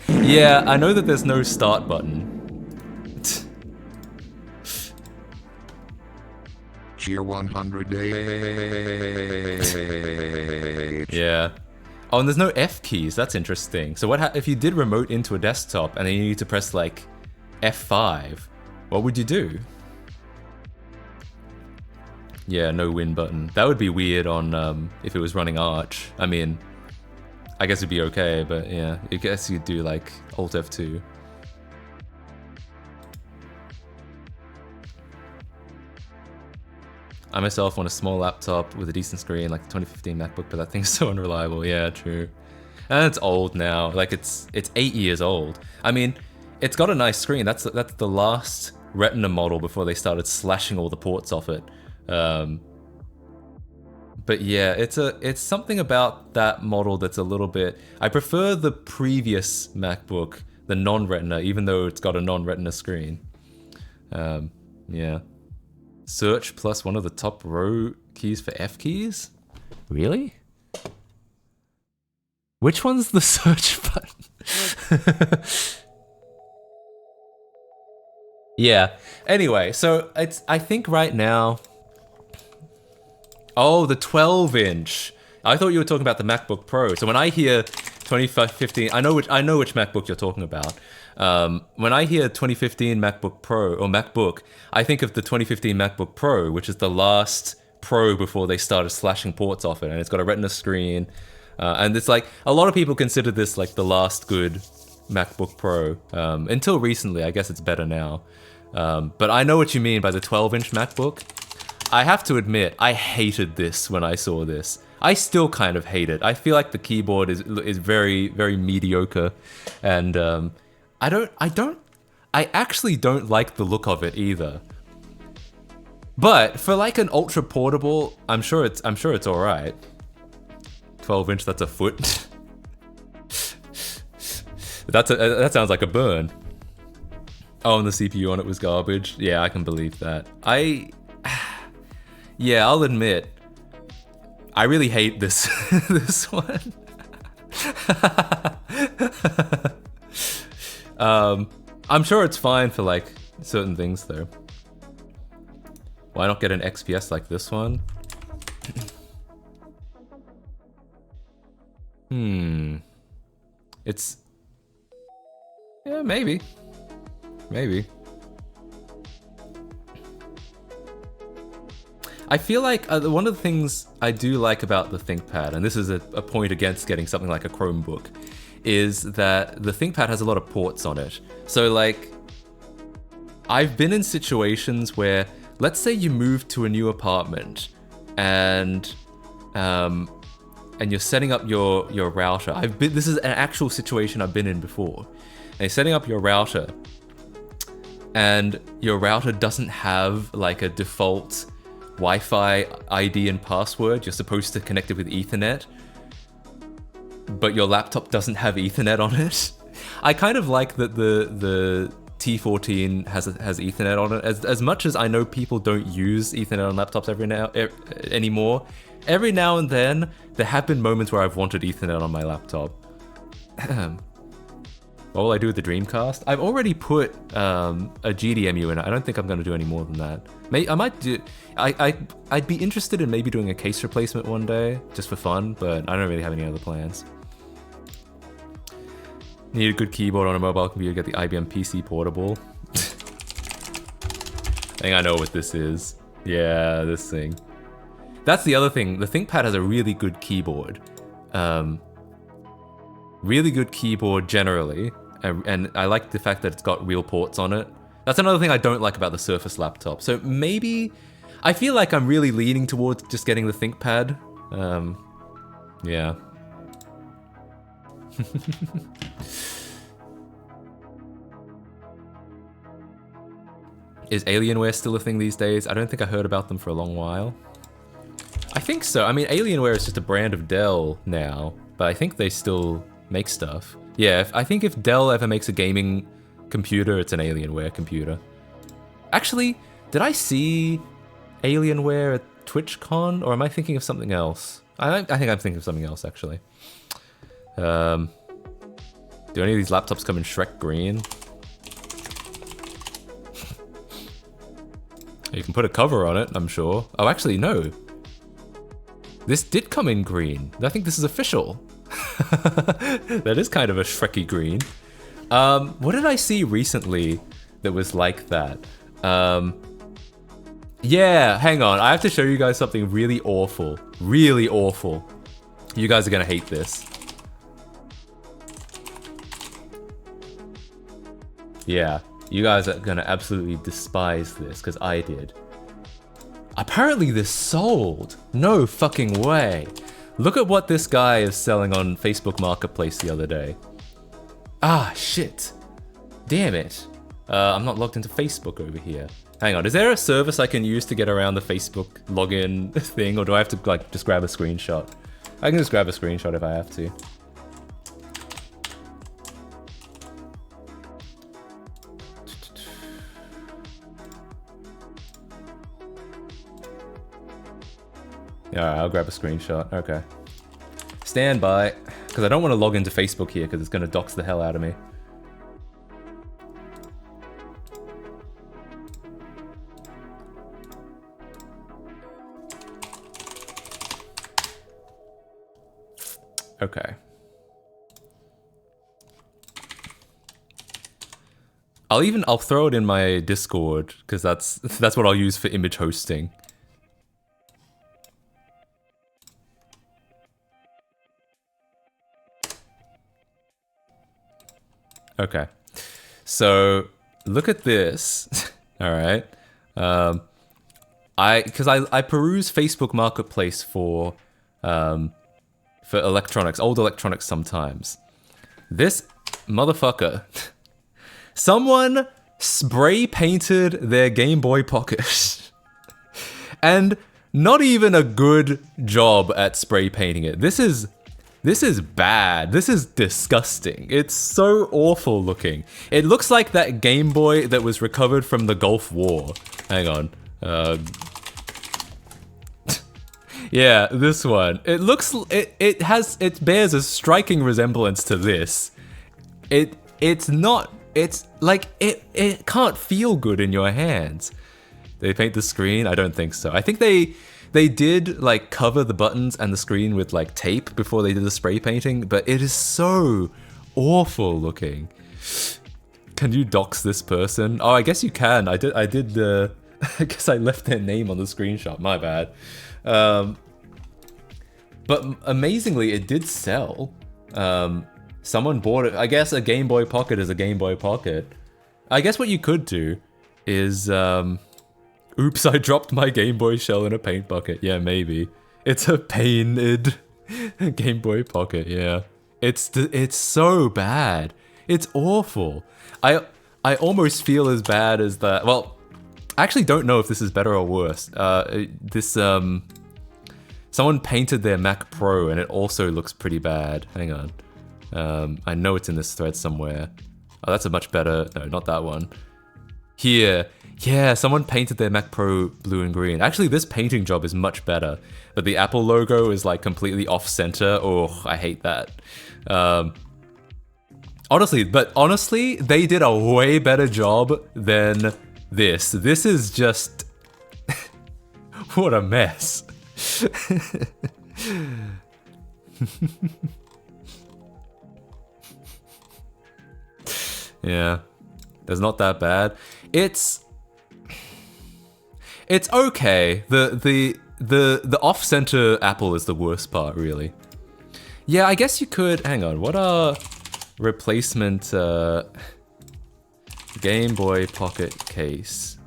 Yeah, I know that there's no start button. Cheer 100 days. Yeah. Oh, and there's no F keys. That's interesting. So what if you did remote into a desktop and then you need to press like F5? What would you do? Yeah, no win button. That would be weird on if it was running Arch. I mean, I guess it'd be okay, but yeah, I guess you'd do like Alt F2. I myself want a small laptop with a decent screen, like the 2015 MacBook, but that thing's so unreliable. Yeah, true. And it's old now. Like it's 8 years old. I mean, it's got a nice screen. That's the last Retina model before they started slashing all the ports off it. But yeah, it's something about that model that's a little bit. I prefer the previous MacBook, the non-Retina, even though it's got a non-Retina screen. Yeah. Search plus one of the top row keys for F keys? Really? Which one's the search button? Yeah. Anyway, so I think right now. Oh, the 12-inch. I thought you were talking about the MacBook Pro. So when I hear 2015, I know which MacBook you're talking about. When I hear 2015 MacBook Pro or MacBook, I think of the 2015 MacBook Pro, which is the last Pro before they started slashing ports off it, and it's got a Retina screen, and it's like a lot of people consider this like the last good MacBook Pro until recently. I guess it's better now, but I know what you mean by the 12-inch MacBook. I have to admit, I hated this when I saw this. I still kind of hate it. I feel like the keyboard is very, very mediocre, and I actually don't like the look of it either. But for like an ultra portable, I'm sure it's all right. 12-inch, that's a foot. That sounds like a burn. Oh, and the CPU on it was garbage. Yeah, I can believe that. Yeah, I'll admit, I really hate this this one. I'm sure it's fine for like certain things though. Why not get an XPS like this one? It's... yeah, maybe. I feel like one of the things I do like about the ThinkPad, and this is a point against getting something like a Chromebook, is that the ThinkPad has a lot of ports on it. So like, I've been in situations where, let's say you move to a new apartment and you're setting up your router. This is an actual situation I've been in before. And you're setting up your router, and your router doesn't have like a default Wi-Fi ID and password. You're supposed to connect it with Ethernet, but your laptop doesn't have Ethernet on it. I kind of like that the T14 has Ethernet on it. As much as I know people don't use Ethernet on laptops anymore, every now and then there have been moments where I've wanted Ethernet on my laptop. What will I do with the Dreamcast? I've already put a GDMU in it. I don't think I'm going to do any more than that. I might do... I'd be interested in maybe doing a case replacement one day, just for fun, but I don't really have any other plans. Need a good keyboard on a mobile computer, get the IBM PC Portable. I think I know what this is. Yeah, this thing. That's the other thing. The ThinkPad has a really good keyboard. Really good keyboard generally. and I like the fact that it's got real ports on it. That's another thing I don't like about the Surface laptop. So maybe I feel like I'm really leaning towards just getting the ThinkPad. Yeah. Is Alienware still a thing these days? I don't think I heard about them for a long while. I think so. I mean, Alienware is just a brand of Dell now, but I think they still make stuff. Yeah, I think if Dell ever makes a gaming computer, it's an Alienware computer. Actually, did I see Alienware at TwitchCon, or am I thinking of something else? I think I'm thinking of something else, actually. Do any of these laptops come in Shrek green? You can put a cover on it, I'm sure. Oh, actually, no. This did come in green. I think this is official. That is kind of a Shreky green. What did I see recently that was like that? Yeah, hang on. I have to show you guys something really awful. Really awful. You guys are gonna hate this. Yeah, you guys are gonna absolutely despise this, because I did. Apparently this sold. No fucking way. Look at what this guy is selling on Facebook Marketplace the other day. Ah, shit. Damn it. I'm not logged into Facebook over here. Hang on, is there a service I can use to get around the Facebook login thing, or do I have to like just grab a screenshot? I can just grab a screenshot if I have to. Alright, I'll grab a screenshot. Okay. Stand by, because I don't want to log into Facebook here because it's going to dox the hell out of me. Okay. I'll throw it in my Discord because that's what I'll use for image hosting. Okay, so look at this. All right, I peruse Facebook Marketplace for electronics, old electronics sometimes. This motherfucker, someone spray painted their Game Boy Pocket, and not even a good job at spray painting it. This is bad. This is disgusting. It's so awful looking. It looks like that Game Boy that was recovered from the Gulf War. Hang on. Yeah, this one. It looks, it bears a striking resemblance to this. It's like, it can't feel good in your hands. They paint the screen? I don't think so. I think they did like cover the buttons and the screen with like tape before they did the spray painting, but it is so awful looking. Can you dox this person? Oh, I guess you can. I did I guess I left their name on the screenshot, my bad. But amazingly, it did sell. Someone bought it. I guess a Game Boy Pocket is a Game Boy Pocket. I guess what you could do is, oops, I dropped my Game Boy shell in a paint bucket. Yeah, maybe. It's a painted Game Boy Pocket, yeah. It's so bad. It's awful. I almost feel as bad as that. Well, I actually don't know if this is better or worse. Someone painted their Mac Pro and it also looks pretty bad. Hang on. I know it's in this thread somewhere. Oh, that's a much better, no, not that one. Here. Yeah, someone painted their Mac Pro blue and green. Actually, this painting job is much better, but the Apple logo is like completely off-center. Oh, I hate that. Honestly, they did a way better job than this. This is just... what a mess. Yeah, it's not that bad. It's okay. The off-center Apple is the worst part, really. Yeah, I guess you could. Hang on. What are replacement Game Boy Pocket case.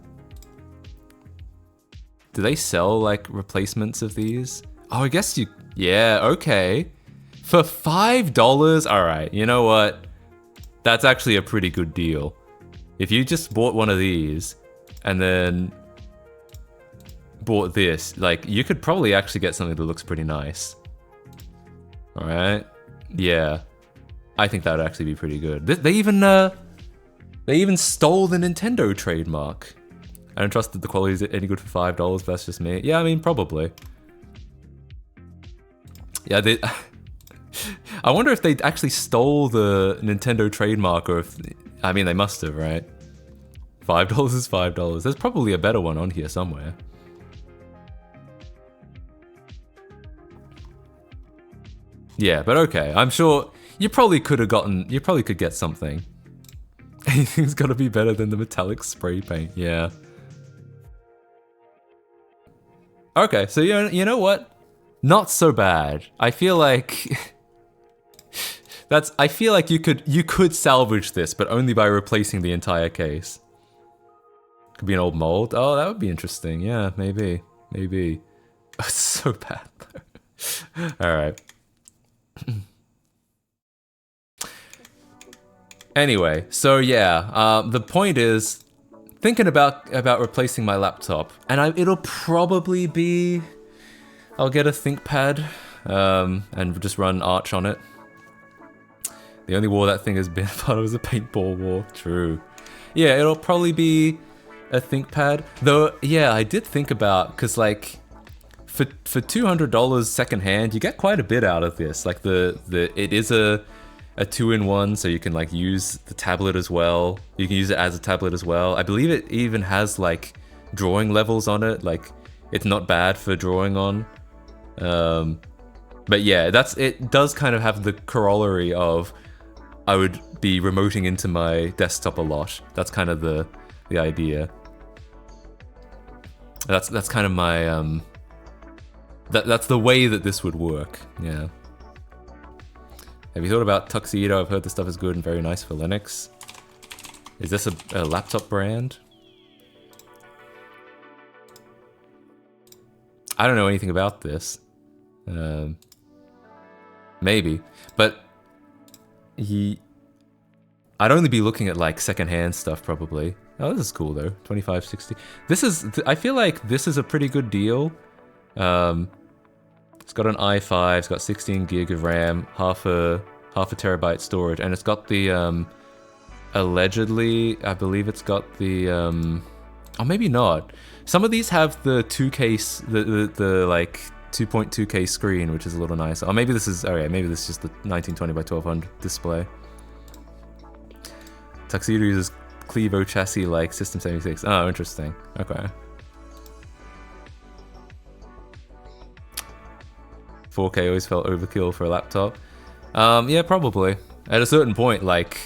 Do they sell like replacements of these? Oh, I guess you. Yeah, okay. For $5, all right. You know what? That's actually a pretty good deal. If you just bought one of these and then bought this, like you could probably actually get something that looks pretty nice. All right. Yeah, I think that would actually be pretty good. They even stole the Nintendo trademark. I don't trust that the quality is any good for $5, but that's just me. Yeah, I mean, probably. Yeah, they... I wonder if they actually stole the Nintendo trademark, or if... I mean, they must have, right? $5 is $5. There's probably a better one on here somewhere. Yeah, but okay. I'm sure you probably could have gotten... You probably could get something. Anything's gotta be better than the metallic spray paint. Yeah. Okay, so you know what? Not so bad. I feel like I feel like you could salvage this, but only by replacing the entire case. Could be an old mold. Oh, that would be interesting. Yeah, maybe. Maybe. It's so bad though. Alright. Anyway, so yeah, the point is thinking about replacing my laptop, and it'll probably be I'll get a ThinkPad and just run Arch on it. The only war that thing has been part of is a paintball war. True. Yeah, it'll probably be a ThinkPad. Though, yeah, I did think about, because like for $200 secondhand, you get quite a bit out of this. Like it is a 2-in-1, so you can like use the tablet as well. You can use it as a tablet as well. I believe it even has like drawing levels on it. Like it's not bad for drawing on. But yeah, it does kind of have the corollary of I would be remoting into my desktop a lot. That's kind of the idea. That's kind of my that's the way that this would work. Yeah. Have you thought about Tuxedo? I've heard this stuff is good and very nice for Linux. Is this a laptop brand? I don't know anything about this. Maybe, but I'd only be looking at like secondhand stuff probably. Oh, this is cool though. 2560. I feel like this is a pretty good deal. It's got an i5. It's got 16 gig of RAM, half a terabyte storage, and it's got the allegedly, I believe it's got the oh, maybe not. Some of these have the 2K, the like 2.2K screen, which is a little nicer. Or maybe this is, alright, maybe this is just the 1920 by 1200 display. Tuxedo uses Clevo chassis like System 76. Oh, interesting. Okay. 4K always felt overkill for a laptop. Yeah, probably. At a certain point, like...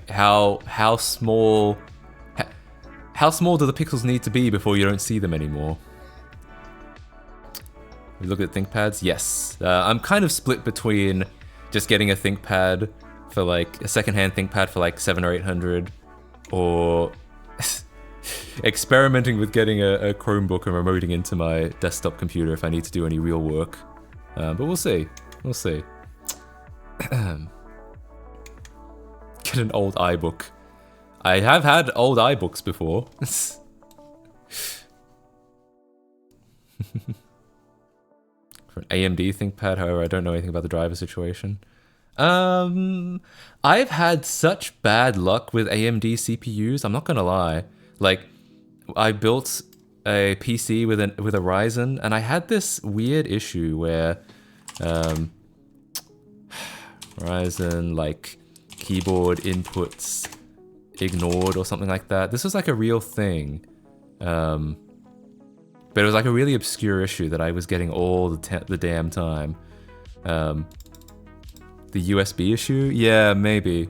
how small... How small do the pixels need to be before you don't see them anymore? We look at ThinkPads? Yes. I'm kind of split between just getting a ThinkPad for like a secondhand ThinkPad for like $700 or $800, or experimenting with getting a Chromebook and remoting into my desktop computer if I need to do any real work. But we'll see. We'll see. Get an old iBook. I have had old iBooks before. For an AMD ThinkPad, however, I don't know anything about the driver situation. I've had such bad luck with AMD CPUs, I'm not gonna lie. Like, I built a PC with a Ryzen, and I had this weird issue where Ryzen, like, keyboard inputs ignored or something like that. This was like a real thing. But it was like a really obscure issue that I was getting all the damn time. The USB issue? Yeah, maybe.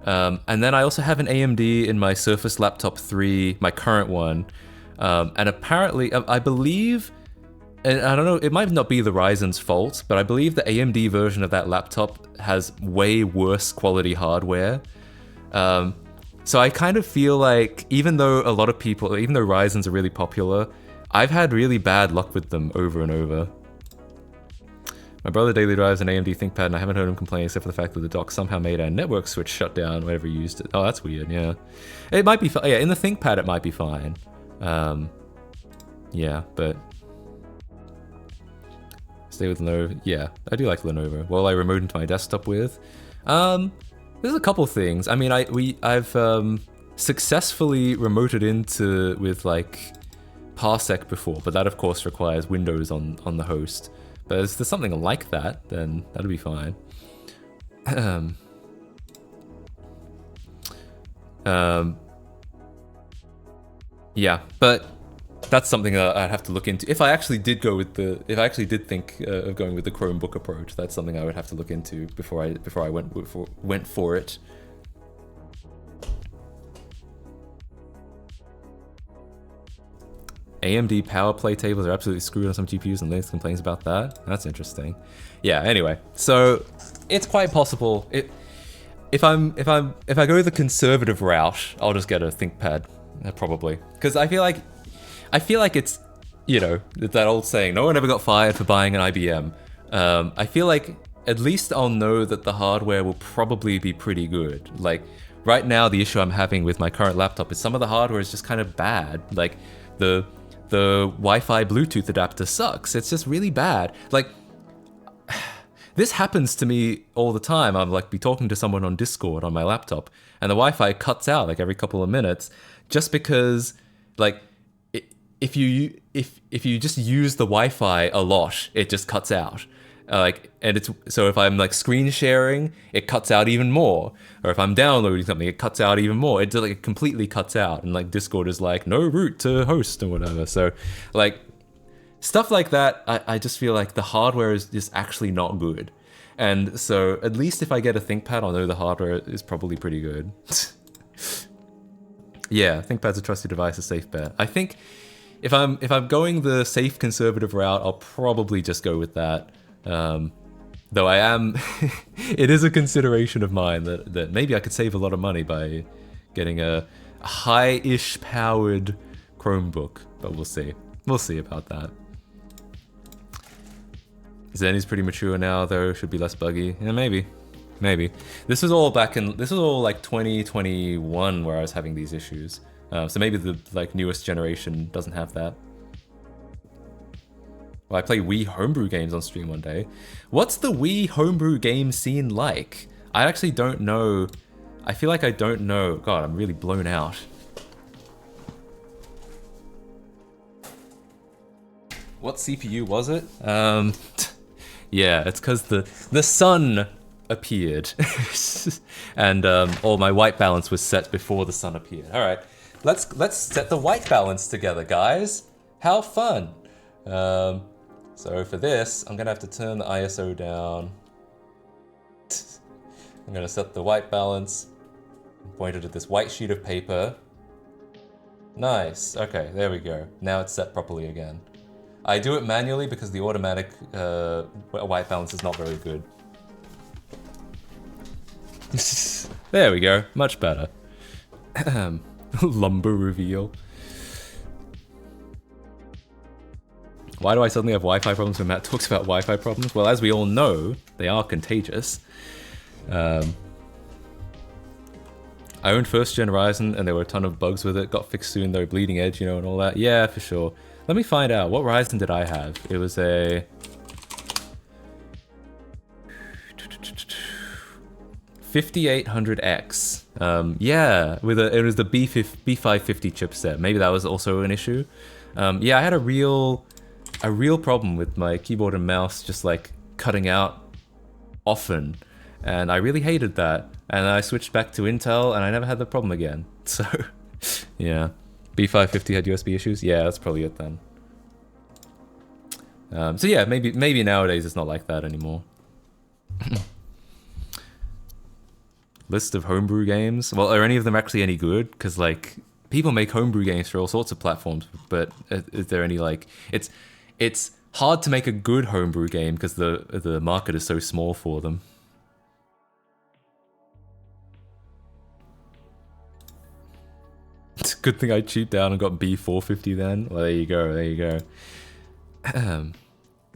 And then I also have an AMD in my Surface Laptop 3, my current one. And apparently, I believe and I don't know, it might not be the Ryzen's fault, but I believe the AMD version of that laptop has way worse quality hardware. So I kind of feel like, even though Ryzen's are really popular, I've had really bad luck with them over and over. My brother daily drives an AMD ThinkPad and I haven't heard him complain except for the fact that the dock somehow made our network switch shut down whenever he used it. Oh, that's weird, yeah. It might be fine. Yeah, in the ThinkPad it might be fine. Yeah, but... Stay with Lenovo. Yeah, I do like Lenovo. Well, I remote into my desktop with. There's a couple things. I mean, I've successfully remoted into with like Parsec before, but that of course requires Windows on the host. But if there's something like that, then that'll be fine. Yeah, but that's something that I'd have to look into. If I actually did think of going with the Chromebook approach, that's something I would have to look into before I went for it. AMD power play tables are absolutely screwed on some GPUs, and Linux complains about that. That's interesting. Yeah. Anyway, so it's quite possible. If I go the conservative route, I'll just get a ThinkPad probably, because I feel like it's, you know, that old saying, no one ever got fired for buying an IBM. I feel like at least I'll know that the hardware will probably be pretty good. Like right now, the issue I'm having with my current laptop is some of the hardware is just kind of bad. Like the Wi-Fi Bluetooth adapter sucks. It's just really bad. Like this happens to me all the time. I'm like be talking to someone on Discord on my laptop and the Wi-Fi cuts out like every couple of minutes just because like if you just use the Wi-Fi a lot, it just cuts out. And it's so if I'm like screen sharing, it cuts out even more. Or if I'm downloading something, it cuts out even more. It just like completely cuts out, and like Discord is like no route to host or whatever. So like stuff like that, I just feel like the hardware is just actually not good. And so at least if I get a ThinkPad, I'll know the hardware is probably pretty good. Yeah, ThinkPad's a trusted device, a safe bet. I think if I'm going the safe conservative route, I'll probably just go with that. Though I am, it is a consideration of mine that maybe I could save a lot of money by getting a high-ish powered Chromebook, but we'll see. We'll see about that. Zen is pretty mature now, though. Should be less buggy. Yeah, maybe. This was all like 2021 where I was having these issues. So maybe the like newest generation doesn't have that. Well, I play Wii homebrew games on stream one day. What's the Wii homebrew game scene like? I actually don't know. I feel like I don't know. God, I'm really blown out. What CPU was it? Yeah, it's because the sun appeared, and all my white balance was set before the sun appeared. All right, let's set the white balance together, guys. How fun! So for this, I'm gonna have to turn the ISO down. I'm gonna set the white balance, point it at this white sheet of paper. Nice. Okay, there we go. Now it's set properly again. I do it manually because the automatic white balance is not very good. There we go, much better. Lumber reveal. Why do I suddenly have Wi-Fi problems when Matt talks about Wi-Fi problems? Well, as we all know, they are contagious. I owned first gen Ryzen and there were a ton of bugs with it. Got fixed soon though, bleeding edge, you know, and all that. Yeah, for sure. Let me find out. What Ryzen did I have? It was a 5800X. Yeah, it was the B550 chipset. Maybe that was also an issue. Yeah, I had a real problem with my keyboard and mouse just like cutting out often, and I really hated that. And I switched back to Intel, and I never had the problem again. So, yeah. B550 had USB issues? Yeah, that's probably it then. So yeah, maybe nowadays it's not like that anymore. List of homebrew games. Well, are any of them actually any good? Because like people make homebrew games for all sorts of platforms, but is there any like it's hard to make a good homebrew game because the market is so small for them. It's a good thing I cheaped out and got B450 then. Well, there you go, there you go.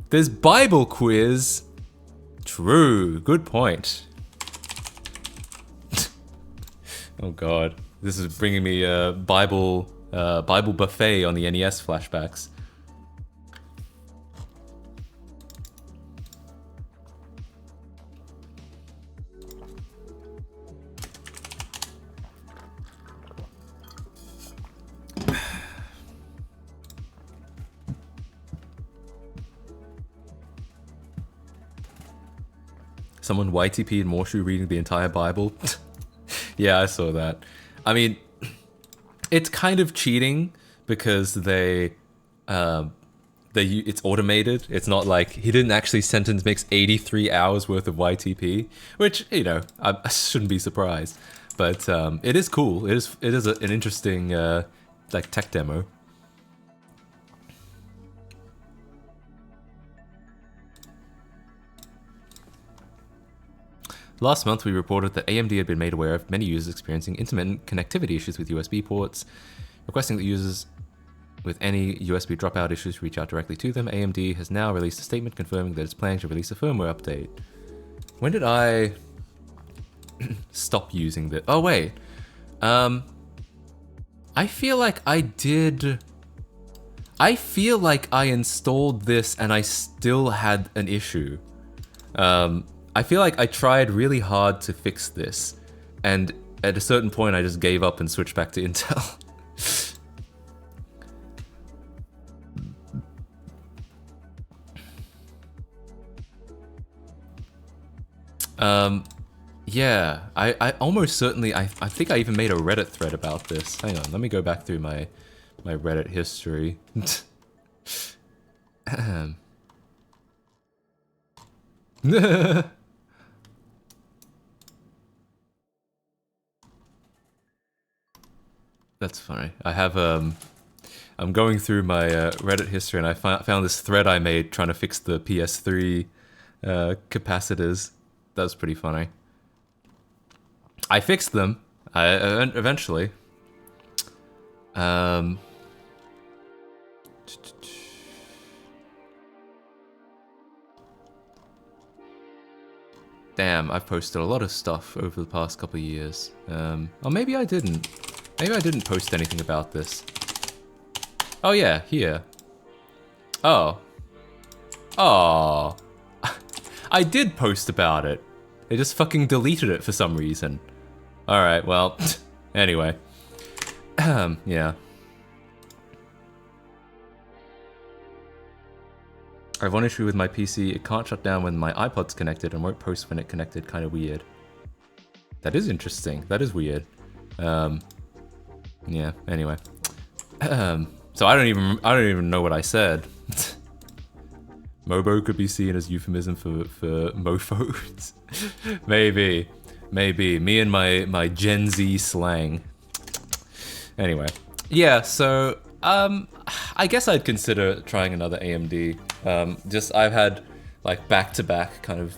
There's Bible quiz. True, good point. Oh god, this is bringing me a Bible buffet on the NES flashbacks. Someone YTP'd Morshu reading the entire Bible. Yeah, I saw that. I mean, it's kind of cheating because it's automated. It's not like he didn't actually sentence mix 83 hours worth of YTP, which, you know, I shouldn't be surprised. But it is cool. It is an interesting like tech demo. Last month, we reported that AMD had been made aware of many users experiencing intermittent connectivity issues with USB ports, requesting that users with any USB dropout issues reach out directly to them. AMD has now released a statement confirming that it's planning to release a firmware update. When did I stop using this? Oh, wait. I feel like I did... I feel like I installed this and I still had an issue. I feel like I tried really hard to fix this, and at a certain point I just gave up and switched back to Intel. Yeah, I almost certainly, I think I even made a Reddit thread about this. Hang on, let me go back through my Reddit history. That's funny. I have I'm going through my Reddit history and I found this thread I made trying to fix the PS3 capacitors. That was pretty funny. I fixed them. Eventually. Damn, I've posted a lot of stuff over the past couple of years. Or maybe I didn't. Maybe I didn't post anything about this. Oh yeah, here. Oh. Oh. I did post about it. They just fucking deleted it for some reason. Alright, well, anyway. Yeah. I have one issue with my PC. It can't shut down when my iPod's connected and won't post when it connected. Kind of weird. That is interesting. That is weird. Yeah, anyway. So I don't even know what I said. Mobo could be seen as euphemism for mofos. Maybe. Me and my Gen Z slang. Anyway. Yeah, so I guess I'd consider trying another AMD. Just I've had like back-to-back kind of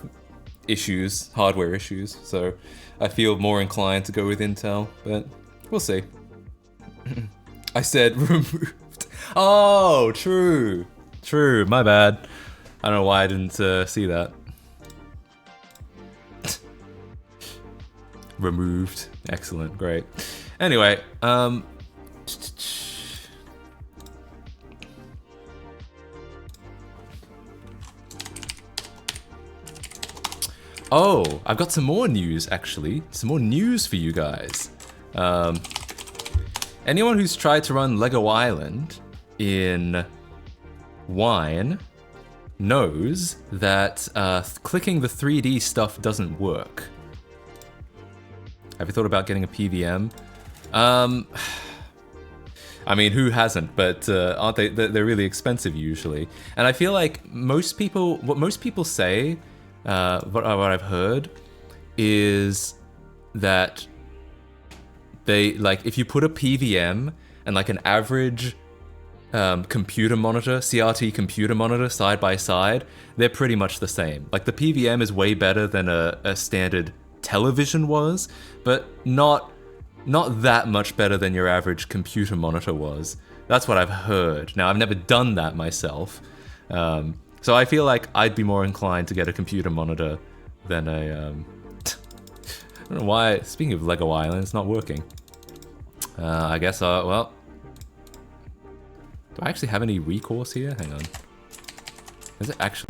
issues, hardware issues, so I feel more inclined to go with Intel, but we'll see. I said removed. Oh, true, my bad. I don't know why I didn't see that. Removed. Excellent, great. Anyway, oh, I've got some more news, actually. Some more news for you guys. Anyone who's tried to run Lego Island in Wine knows that clicking the 3D stuff doesn't work. Have you thought about getting a PVM? I mean, who hasn't? But aren't they? They're really expensive usually. And I feel like what most people say, what I've heard, is that they like if you put a PVM and like an average computer monitor, CRT computer monitor side by side, they're pretty much the same. Like the PVM is way better than a standard television was, but not that much better than your average computer monitor was. That's what I've heard. Now, I've never done that myself, so I feel like I'd be more inclined to get a computer monitor than a... I don't know why, speaking of Lego Island, it's not working. I guess, well... Do I actually have any recourse here? Hang on. Is it actually...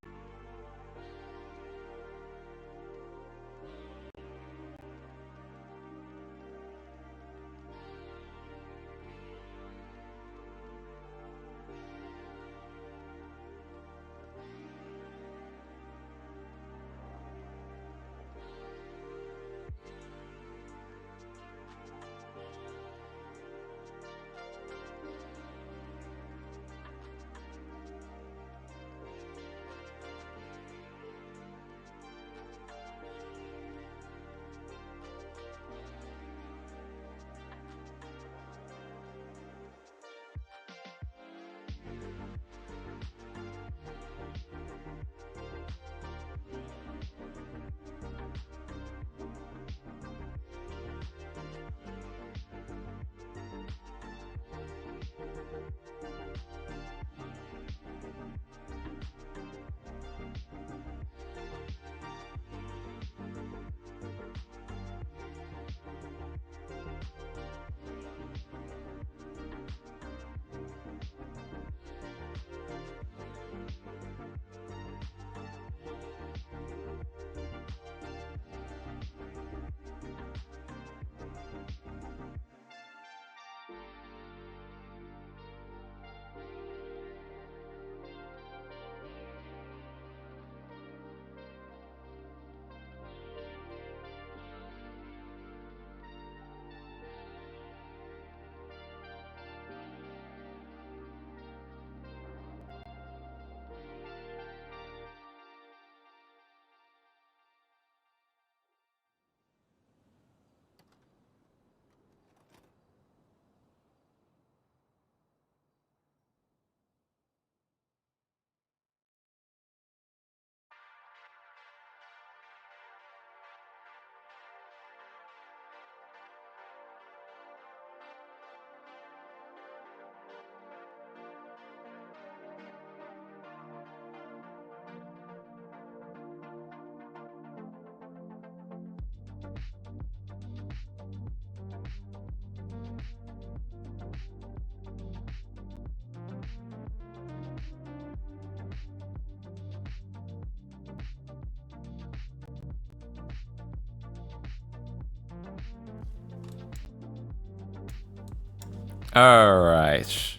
Alright.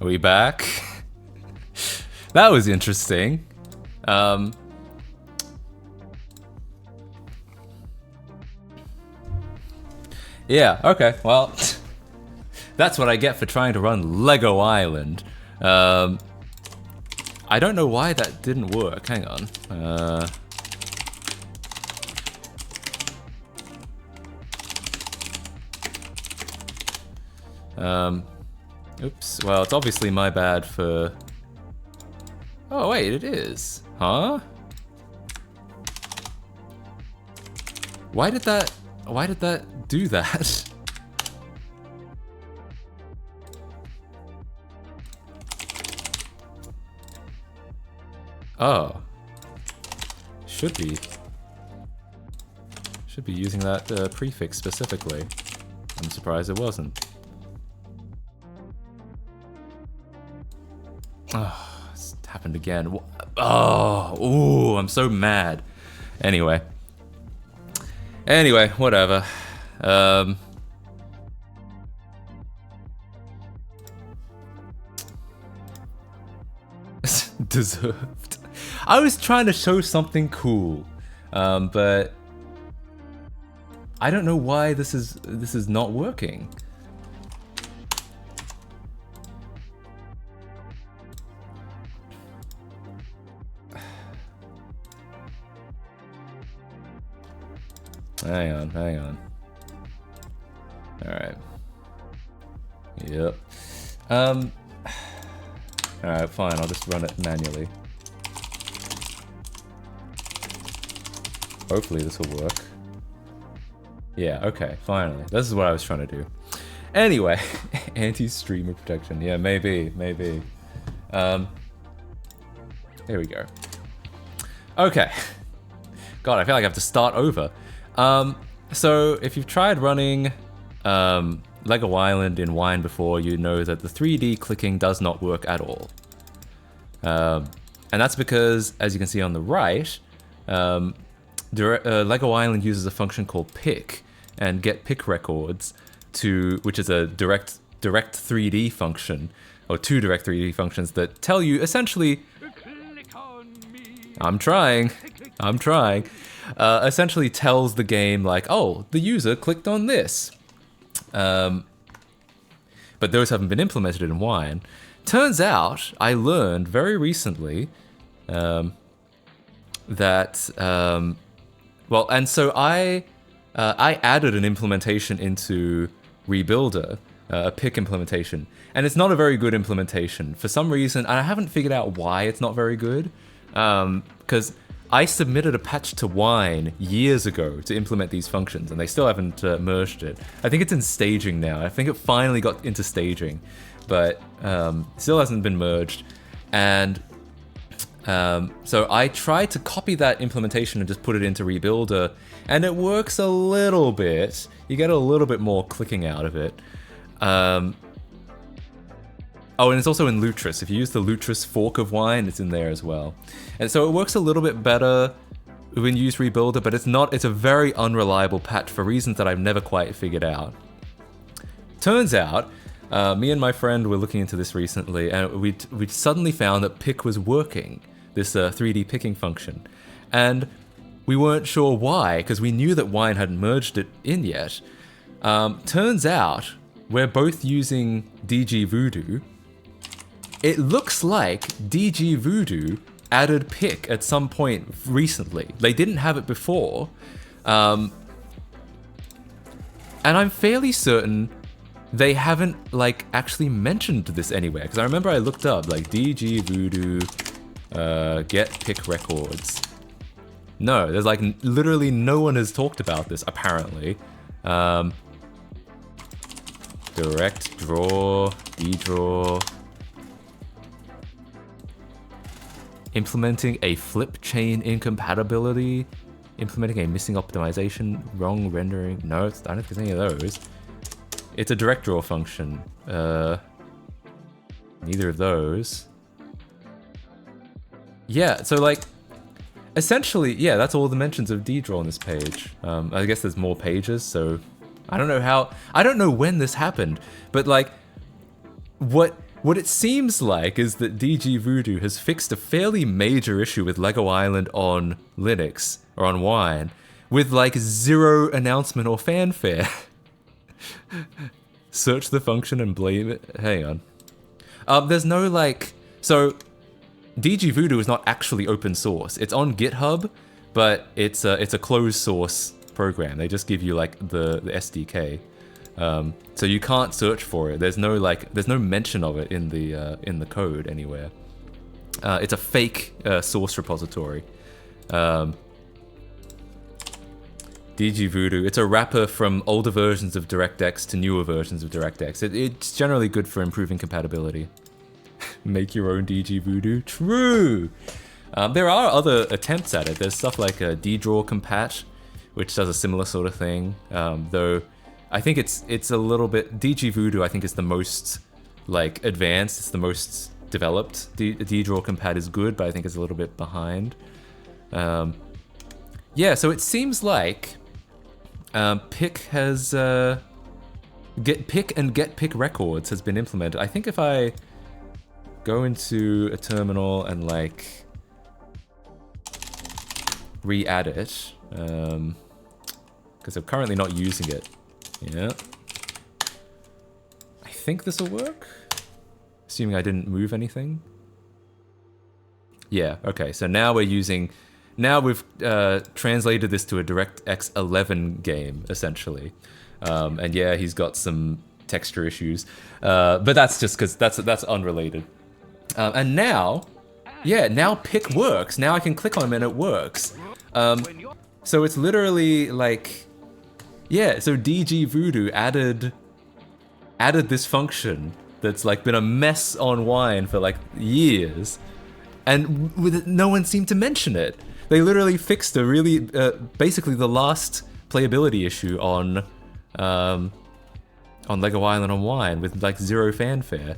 Are we back? That was interesting. Yeah, okay, well, that's what I get for trying to run Lego Island. I don't know why that didn't work. Hang on. Oops. Well, it's obviously my bad for... Oh, wait, it is. Huh? Why did that do that? Oh. Should be using that prefix specifically. I'm surprised it wasn't. Oh, it's happened again. Oh, ooh, I'm so mad. Anyway, whatever. Deserved. I was trying to show something cool, but I don't know why this is not working. Hang on. Alright. Yep. Alright, fine, I'll just run it manually. Hopefully this will work. Yeah, okay, finally. This is what I was trying to do. Anyway, anti-streamer protection. Yeah, maybe. Here we go. Okay. God, I feel like I have to start over. So if you've tried running Lego Island in Wine before, you know that the 3D clicking does not work at all. And that's because, as you can see on the right, Lego Island uses a function called pick and get pick records which is a direct 3D function, or two direct 3D functions that tell you essentially, I'm trying, essentially tells the game like, oh, the user clicked on this. But those haven't been implemented in Wine. Turns out, I learned very recently that, well, and so I added an implementation into Rebuilder, a pick implementation, and it's not a very good implementation. For some reason, and I haven't figured out why it's not very good, because I submitted a patch to Wine years ago to implement these functions, and they still haven't merged it. I think it's in staging now. I think it finally got into staging, but still hasn't been merged. And so I tried to copy that implementation and just put it into Rebuilder, and it works a little bit. You get a little bit more clicking out of it. Oh, and it's also in Lutris. If you use the Lutris fork of Wine, it's in there as well. And so it works a little bit better when you use Rebuilder, but it's a very unreliable patch for reasons that I've never quite figured out. Turns out, me and my friend were looking into this recently, and we suddenly found that pick was working, this 3D picking function. And we weren't sure why, because we knew that Wine hadn't merged it in yet. Turns out, we're both using DG Voodoo. It looks like DG Voodoo added pick at some point recently. They didn't have it before. And I'm fairly certain they haven't, like, actually mentioned this anywhere. Because I remember I looked up, like, DG Voodoo, get pick records. No, there's, like, literally no one has talked about this, apparently. Direct draw, dedraw. Implementing a flip chain incompatibility. Implementing a missing optimization, wrong rendering. No, I don't think there's any of those. It's a direct draw function. Neither of those. Yeah, so like, essentially, yeah, that's all the mentions of dedraw on this page. I guess there's more pages, so I don't know when this happened, but like, what it seems like is that DG Voodoo has fixed a fairly major issue with Lego Island on Linux, or on Wine, with like zero announcement or fanfare. Search the function and blame it. Hang on. There's no like, so DG Voodoo is not actually open source. It's on GitHub, but it's a closed source program. They just give you like the SDK. So you can't search for it. There's no mention of it in the code anywhere. It's a fake source repository. DG Voodoo. It's a wrapper from older versions of DirectX to newer versions of DirectX. It's generally good for improving compatibility. Make your own DG Voodoo. True. There are other attempts at it. There's stuff like DDraw Compat, which does a similar sort of thing. Though I think it's a little bit, DG Voodoo I think is the most like advanced. It's the most developed. DDraw Compat is good, but I think it's a little bit behind. Yeah, so it seems like pick has get pick records has been implemented. I think if I go into a terminal and like re-add it, because I'm currently not using it. Yeah, I think this will work, assuming I didn't move anything. Yeah, okay, so now we've translated this to a DirectX 11 game, essentially. And yeah, he's got some texture issues, but that's just because that's unrelated. And now, yeah, now pick works. Now I can click on them and it works. So it's literally like, yeah, so DG Voodoo added this function that's like been a mess on Wine for like years, and no one seemed to mention it. They literally fixed a really, basically the last playability issue on Lego Island on Wine with like zero fanfare.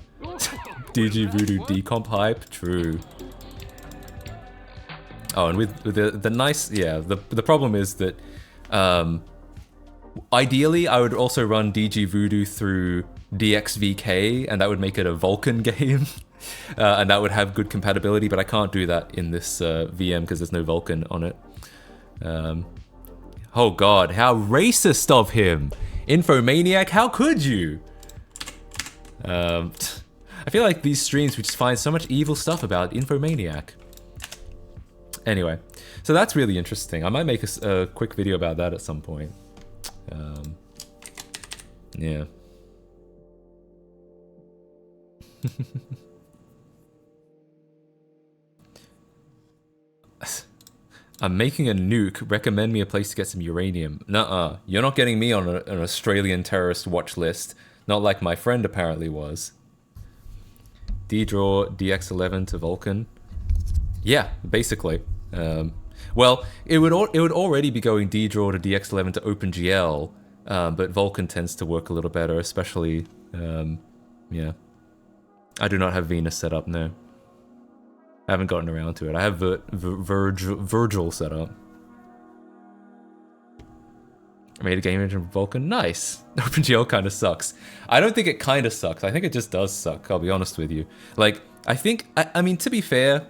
DG Voodoo decomp hype, true. Oh, and with the nice, yeah, the problem is that ideally I would also run DG Voodoo through DXVK, and that would make it a Vulkan game, and that would have good compatibility, but I can't do that in this VM because there's no Vulkan on it. Oh god, how racist of him! Infomaniac, how could you? I feel like these streams we just find so much evil stuff about Infomaniac. Anyway, so that's really interesting. I might make a quick video about that at some point. Yeah. I'm making a nuke. Recommend me a place to get some uranium. Nuh-uh. You're not getting me on an Australian terrorist watch list. Not like my friend apparently was. D-draw DX11 to Vulkan. Yeah, basically. Well, it would already be going D-draw to DX11 to OpenGL, but Vulkan tends to work a little better, especially, yeah. I do not have Venus set up, no. I haven't gotten around to it. I have Virgil set up. I made a game engine for Vulkan. Nice. OpenGL kind of sucks. I don't think it kind of sucks. I think it just does suck, I'll be honest with you. Like, I think, I mean, to be fair,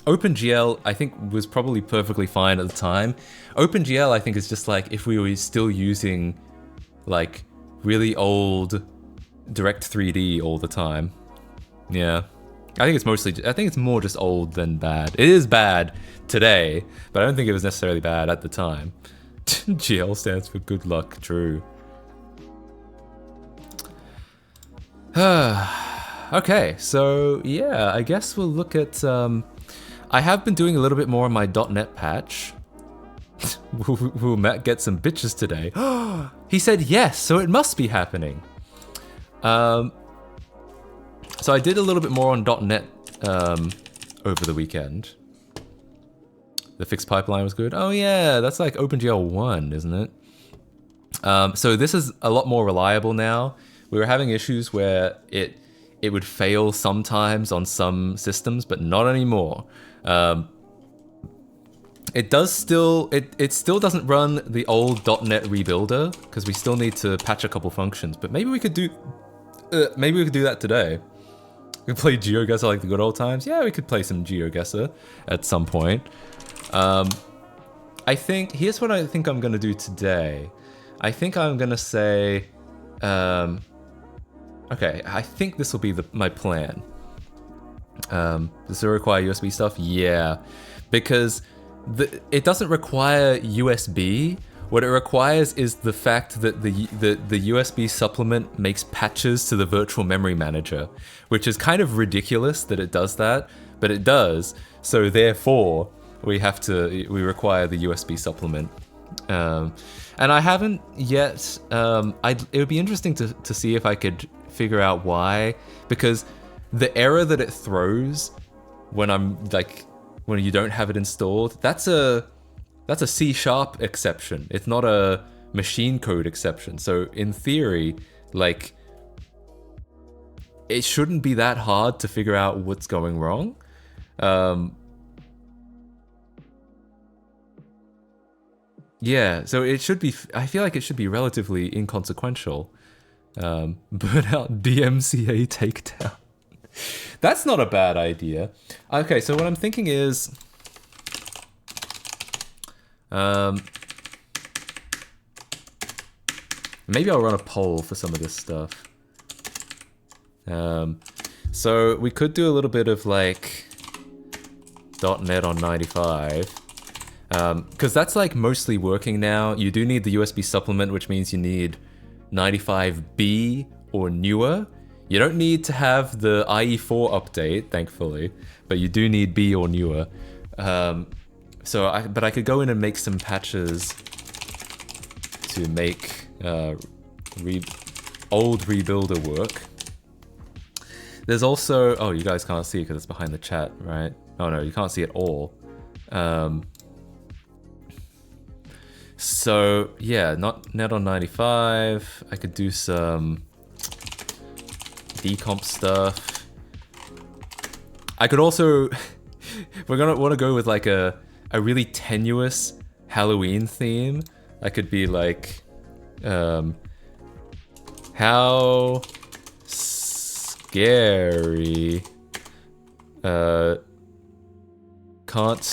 OpenGL, I think, was probably perfectly fine at the time. OpenGL, I think, is just like if we were still using, like, really old Direct 3D all the time. Yeah. I think it's more just old than bad. It is bad today, but I don't think it was necessarily bad at the time. GL stands for good luck, true. Okay, so yeah, I guess we'll look at, I have been doing a little bit more on my .NET patch. Will Matt get some bitches today? He said yes, so it must be happening. So I did a little bit more on .NET over the weekend. The fixed pipeline was good. Oh yeah, that's like OpenGL 1, isn't it? So this is a lot more reliable now. We were having issues where it would fail sometimes on some systems, but not anymore. It still doesn't run the old .NET rebuilder because we still need to patch a couple functions. But maybe we could do that today. We could play GeoGuessr like the good old times. Yeah, we could play some GeoGuessr at some point. I think here's what I think I'm gonna do today. I think I'm gonna say, okay, I think this will be my plan. Does it require USB stuff? Yeah, because it doesn't require USB. What it requires is the fact that the USB supplement makes patches to the virtual memory manager, which is kind of ridiculous that it does that, but it does. So therefore, we require the USB supplement. And I haven't yet. It would be interesting to see if I could figure out why, because the error that it throws when when you don't have it installed, that's a C# exception. It's not a machine code exception. So in theory, like, it shouldn't be that hard to figure out what's going wrong. Yeah, so it should be, I feel like it should be relatively inconsequential. Burnout DMCA takedown. That's not a bad idea. Okay, so what I'm thinking is, maybe I'll run a poll for some of this stuff. So we could do a little bit of like .NET on 95. Because that's like mostly working now. You do need the USB supplement, which means you need 95B or newer. You don't need to have the IE4 update, thankfully, but you do need B or newer. But I could go in and make some patches to make old rebuilder work. There's also, oh, you guys can't see it because it's behind the chat, right? Oh no, you can't see it all. So yeah, not net on 95. I could do some decomp stuff. I could also, we're gonna want to go with like a really tenuous Halloween theme. I could be like, how scary, can't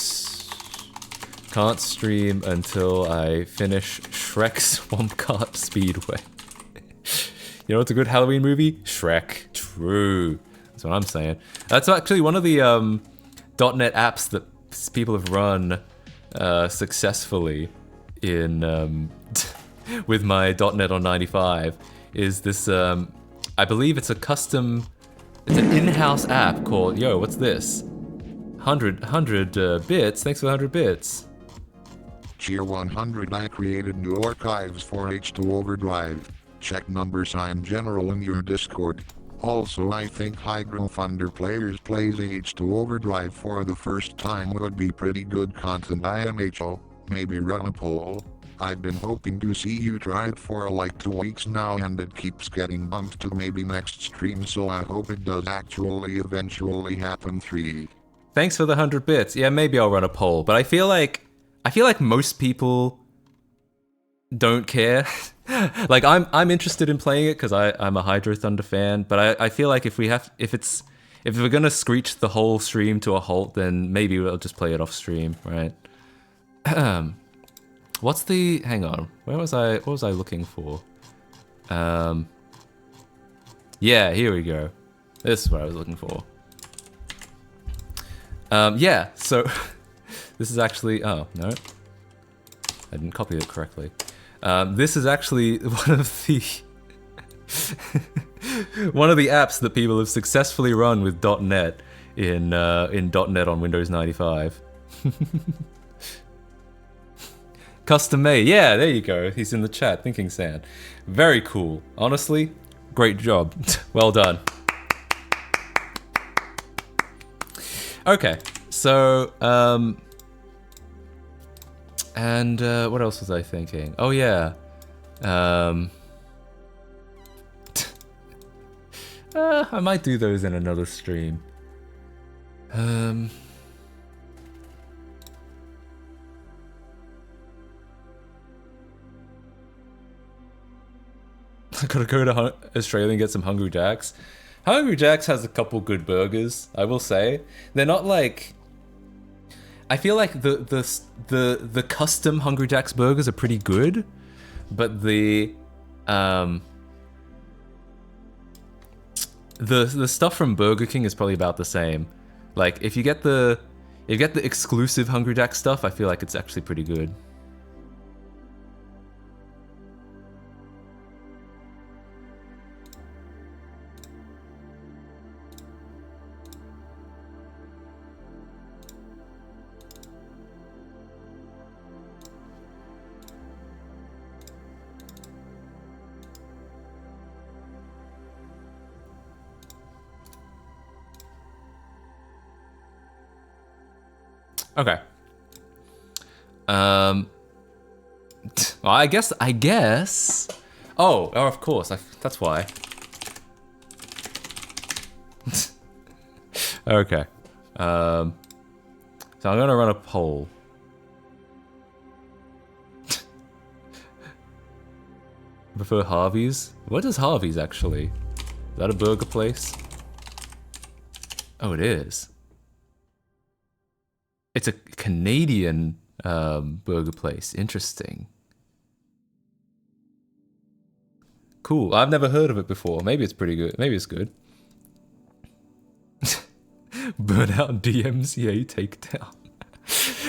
stream until I finish Shrek Swamp Kart Speedway. You know what's a good Halloween movie? Shrek. True. That's what I'm saying. That's actually one of the .NET apps that people have run successfully in with my .NET on 95 is this, I believe it's it's an in-house app called, yo, what's this? 100 bits, thanks for the 100 bits. Cheer 100, I created new archives for H2 Overdrive. Check #sign general in your Discord. Also, I think Hydro Thunder players plays H2 Overdrive for the first time would be pretty good content. IMHO, maybe run a poll. I've been hoping to see you try it for like 2 weeks now and it keeps getting bumped to maybe next stream, so I hope it does actually eventually happen. 3. Thanks for the 100 bits. Yeah, maybe I'll run a poll, but I feel like most people don't care. Like I'm interested in playing it because I'm a Hydro Thunder fan, but I feel like if we're gonna screech the whole stream to a halt, then maybe we'll just play it off stream, right? What's the, hang on, what was I looking for? Yeah, here we go. This is what I was looking for. Yeah, so this is actually, oh, no. I didn't copy it correctly. This is actually one of the apps that people have successfully run with .NET in .NET on Windows 95. Custom made, yeah, there you go. He's in the chat, Thinking Sand. Very cool. Honestly, great job. Well done. Okay, so, and what else was I thinking? Oh yeah, I might do those in another stream. I gotta go to Australia and get some Hungry Jacks. Hungry Jacks has a couple good burgers, I will say. They're not like, I feel like the custom Hungry Jack's burgers are pretty good, but the stuff from Burger King is probably about the same. Like if you get the exclusive Hungry Jack stuff, I feel like it's actually pretty good. Okay. Well, I guess. Oh, of course. That's why. Okay. So I'm gonna run a poll. Prefer Harvey's? What is Harvey's actually? Is that a burger place? Oh, it is. It's a Canadian burger place. Interesting. Cool. I've never heard of it before. Maybe it's pretty good. Maybe it's good. Burnout DMCA takedown.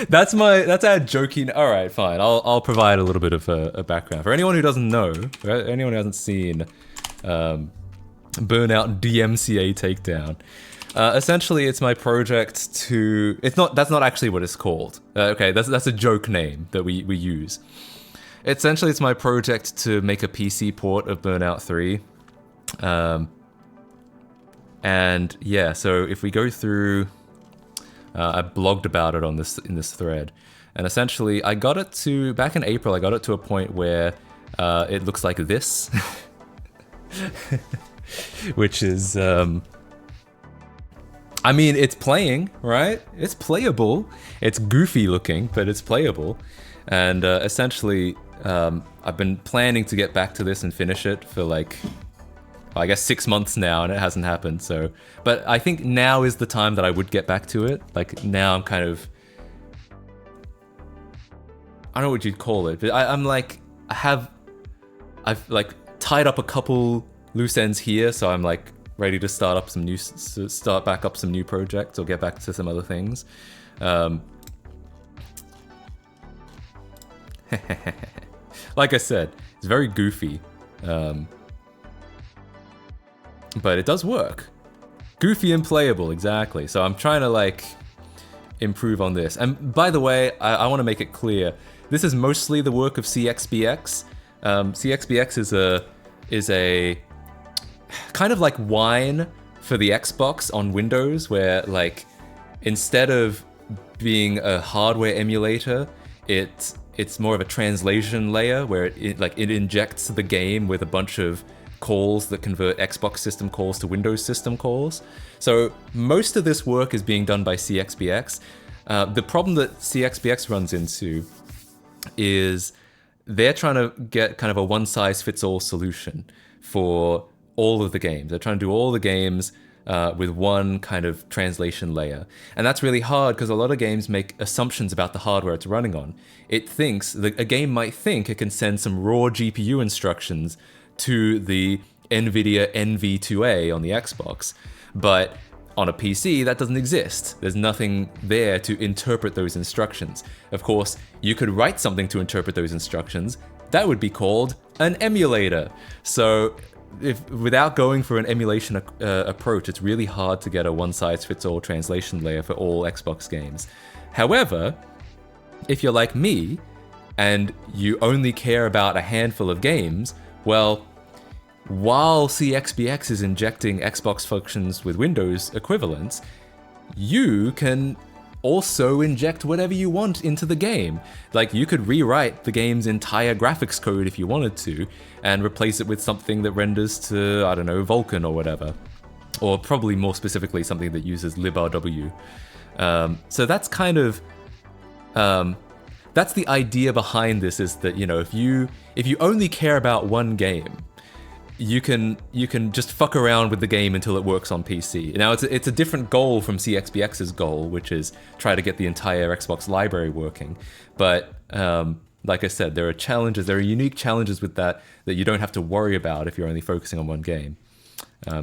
That's our joking. All right, fine. I'll provide a little bit of a background for anyone who doesn't know. Anyone who hasn't seen Burnout DMCA takedown. Essentially, it's my project to. It's not. That's not actually what it's called. Okay, that's a joke name that we use. Essentially, it's my project to make a PC port of Burnout 3. And yeah, so if we go through, I blogged about it on in this thread, and essentially, I got it to back in April. I got it to a point where it looks like this, which is. I mean, it's playing, right? It's playable. It's goofy looking, but it's playable. And essentially, I've been planning to get back to this and finish it for like, I guess 6 months now, and it hasn't happened. So, but I think now is the time that I would get back to it. Like now I'm kind of, I don't know what you'd call it, but I'm like, I've like tied up a couple loose ends here. So I'm like, ready to start back up some new projects or get back to some other things. Like I said, it's very goofy, but it does work. Goofy and playable, exactly. So I'm trying to like improve on this. And by the way, I want to make it clear, this is mostly the work of CXBX. CXBX is a kind of like Wine for the Xbox on Windows, where like instead of being a hardware emulator, it's more of a translation layer where it injects the game with a bunch of calls that convert Xbox system calls to Windows system calls. So most of this work is being done by CXBX. The problem that CXBX runs into is they're trying to get kind of a one-size-fits-all solution for all of the games. They're trying to do all the games with one kind of translation layer. And that's really hard because a lot of games make assumptions about the hardware it's running on. It thinks, a game might think it can send some raw GPU instructions to the NVIDIA NV2A on the Xbox, but on a PC, that doesn't exist. There's nothing there to interpret those instructions. Of course, you could write something to interpret those instructions. That would be called an emulator. So without going for an emulation approach, it's really hard to get a one-size-fits-all translation layer for all Xbox games. However, if you're like me, and you only care about a handful of games, well, while CXBX is injecting Xbox functions with Windows equivalents, you can also inject whatever you want into the game. Like, you could rewrite the game's entire graphics code if you wanted to, and replace it with something that renders to, I don't know, Vulkan or whatever. Or probably more specifically, something that uses librw. So that's kind of... that's the idea behind this, is that, you know, if you only care about one game, you can just fuck around with the game until it works on PC. Now, it's a different goal from CXBX's goal, which is try to get the entire Xbox library working. But like I said, there are unique challenges with that you don't have to worry about if you're only focusing on one game.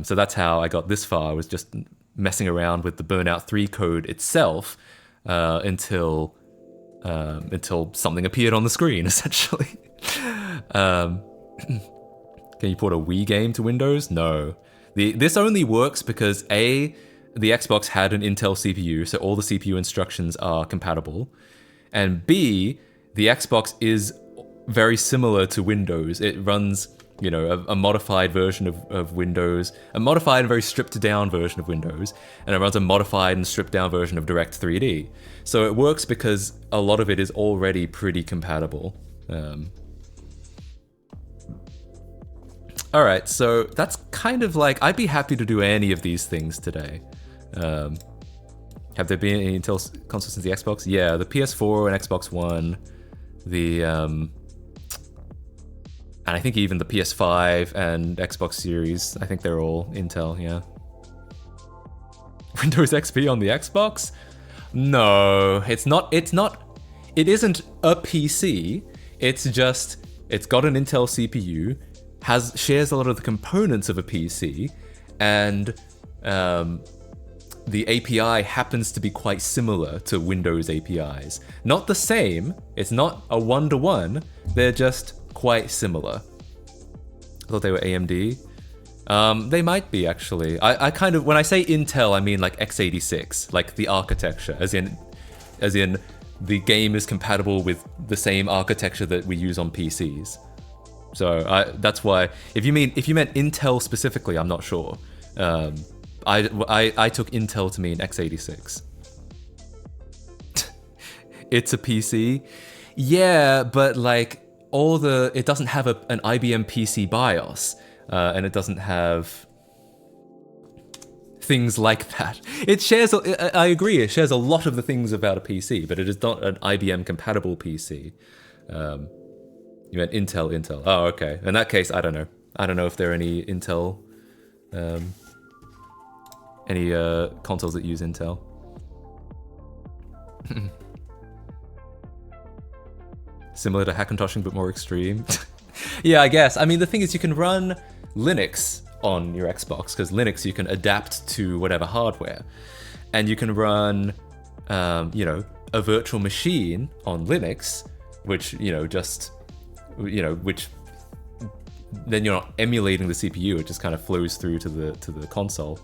So that's how I got this far, was just messing around with the Burnout 3 code itself until something appeared on the screen, essentially. Can you port a Wii game to Windows? No. This only works because A, the Xbox had an Intel CPU, so all the CPU instructions are compatible. And B, the Xbox is very similar to Windows. It runs, you know, a modified version of Windows, a modified and very stripped down version of Windows, and it runs a modified and stripped down version of Direct3D. So it works because a lot of it is already pretty compatible. Alright, so that's kind of like, I'd be happy to do any of these things today. Have there been any Intel consoles since the Xbox? Yeah, the PS4 and Xbox One, and I think even the PS5 and Xbox Series, I think they're all Intel, yeah. Windows XP on the Xbox? No, it isn't a PC, it's just, it's got an Intel CPU, shares a lot of the components of a PC, and the API happens to be quite similar to Windows APIs. Not the same, it's not a one-to-one, they're just quite similar. I thought they were AMD. They might be, actually. I kind of, when I say Intel, I mean like x86, like the architecture, as in the game is compatible with the same architecture that we use on PCs. So that's why, if you meant Intel specifically, I'm not sure. I took Intel to mean x86. It's a PC. Yeah, but like it doesn't have an IBM PC BIOS, and it doesn't have things like that. It shares, I agree, it shares a lot of the things about a PC, but it is not an IBM compatible PC. You meant Intel. Oh, okay. In that case, I don't know. I don't know if there are any Intel, any consoles that use Intel. Similar to Hackintoshing, but more extreme. Yeah, I guess. I mean, the thing is, you can run Linux on your Xbox, because Linux you can adapt to whatever hardware. And you can run, you know, a virtual machine on Linux, which, which then you're not emulating the CPU, it just kind of flows through to the console,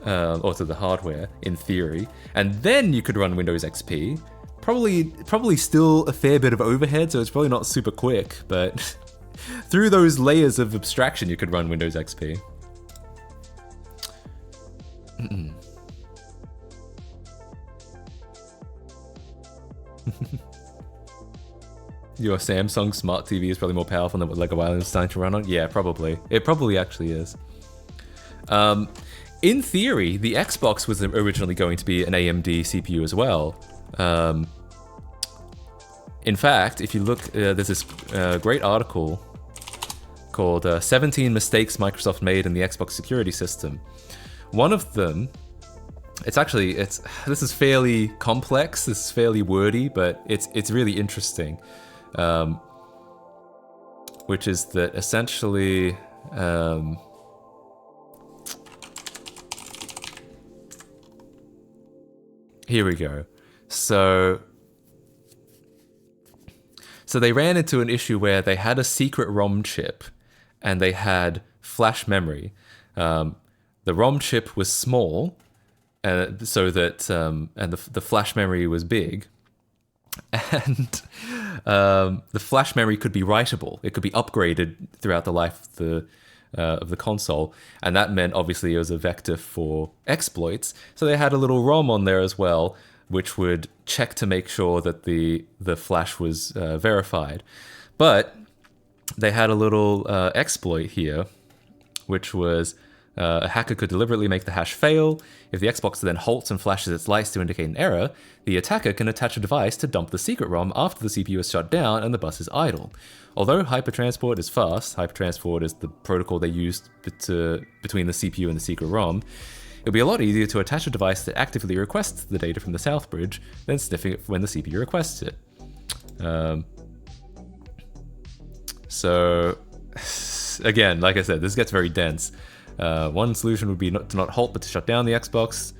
or to the hardware, in theory. And then you could run Windows XP. Probably still a fair bit of overhead, so it's probably not super quick, but through those layers of abstraction, you could run Windows XP. Your Samsung Smart TV is probably more powerful than what Lego Island is starting to run on? Yeah, probably. It probably actually is. In theory, the Xbox was originally going to be an AMD CPU as well. In fact, if you look, there's this great article called 17 Mistakes Microsoft Made in the Xbox Security System. One of them, this is fairly complex, this is fairly wordy, but it's really interesting. Which is that essentially, here we go. So they ran into an issue where they had a secret ROM chip and they had flash memory. The ROM chip was small, so that and the flash memory was big, and the flash memory could be writable. It could be upgraded throughout the life of the console, and that meant obviously it was a vector for exploits. So they had a little ROM on there as well, which would check to make sure that the flash was verified. But they had a little exploit here, which was a hacker could deliberately make the hash fail. If the Xbox then halts and flashes its lights to indicate an error, the attacker can attach a device to dump the secret ROM after the CPU is shut down and the bus is idle. Although hypertransport is fast, hypertransport is the protocol they used between the CPU and the secret ROM, it'll be a lot easier to attach a device that actively requests the data from the south bridge than sniffing it when the CPU requests it. So, again, like I said, this gets very dense. One solution would be to not halt, but to shut down the Xbox.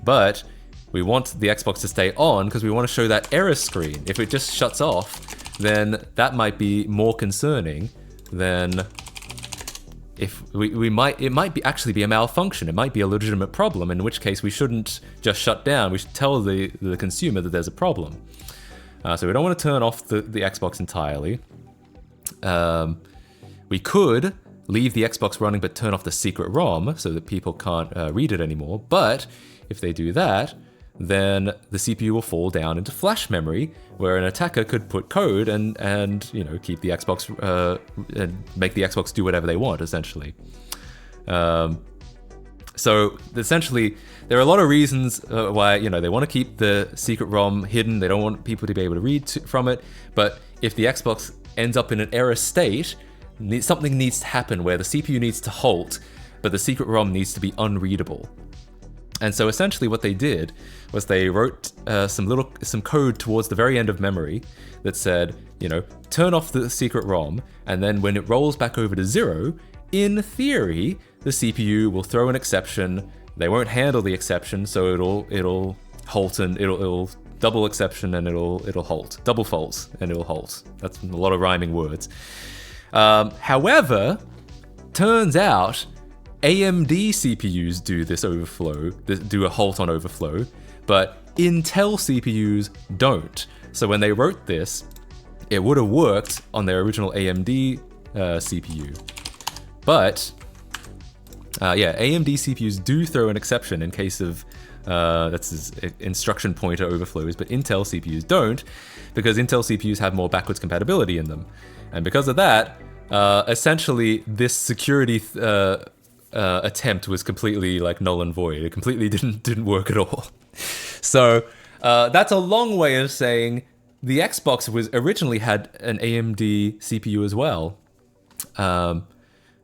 But we want the Xbox to stay on because we want to show that error screen. If it just shuts off, then that might be more concerning than if it might actually be a malfunction. It might be a legitimate problem, in which case we shouldn't just shut down. We should tell the consumer that there's a problem. So we don't want to turn off the Xbox entirely. We could leave the Xbox running but turn off the secret ROM so that people can't read it anymore. But if they do that, then the CPU will fall down into flash memory, where an attacker could put code and keep the Xbox and make the Xbox do whatever they want, essentially. So essentially, there are a lot of reasons why they want to keep the secret ROM hidden. They don't want people to be able to read from it. But if the Xbox ends up in an error state, something needs to happen where the CPU needs to halt, but the secret ROM needs to be unreadable. And so essentially what they did was they wrote some code towards the very end of memory that said, turn off the secret ROM, and then when it rolls back over to 0, in theory, the CPU will throw an exception. They won't handle the exception, so it'll halt, and it'll double exception, and it'll halt. Double false and it'll halt. That's a lot of rhyming words. However, turns out AMD CPUs do this overflow, do a halt on overflow, but Intel CPUs don't. So when they wrote this, it would have worked on their original AMD CPU. But, yeah, AMD CPUs do throw an exception in case of, that's instruction pointer overflows, but Intel CPUs don't, because Intel CPUs have more backwards compatibility in them. And because of that, essentially this security attempt was completely like null and void. It completely didn't work at all. So that's a long way of saying the Xbox originally had an AMD CPU as well. Yeah,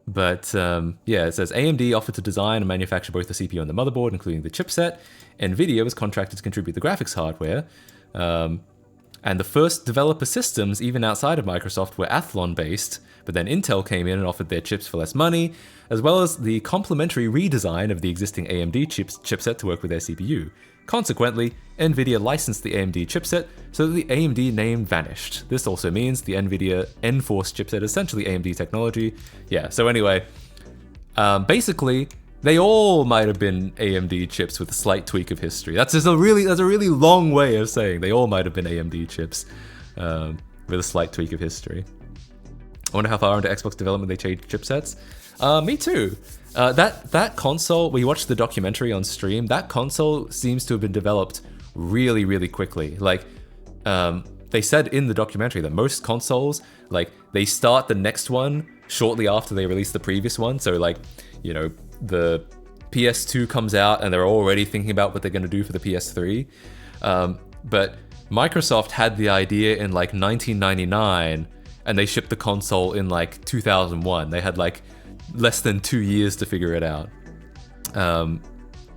it says AMD offered to design and manufacture both the CPU and the motherboard, including the chipset. NVIDIA was contracted to contribute the graphics hardware. And the first developer systems, even outside of Microsoft, were Athlon-based, but then Intel came in and offered their chips for less money, as well as the complementary redesign of the existing AMD chipset to work with their CPU. Consequently, NVIDIA licensed the AMD chipset, so that the AMD name vanished. This also means the NVIDIA Enforce chipset is essentially AMD technology. Yeah, so anyway, basically, they all might have been AMD chips with a slight tweak of history. That's a really long way of saying they all might have been AMD chips with a slight tweak of history. I wonder how far into Xbox development they changed chipsets. Me too. That console, we watched the documentary on stream, that console seems to have been developed really, really quickly. Like, they said in the documentary that most consoles, like, they start the next one shortly after they release the previous one. So, like, you know, the PS2 comes out and they're already thinking about what they're going to do for the PS3. But Microsoft had the idea in, like, 1999, and they shipped the console in, like, 2001. They had, like, less than 2 years to figure it out.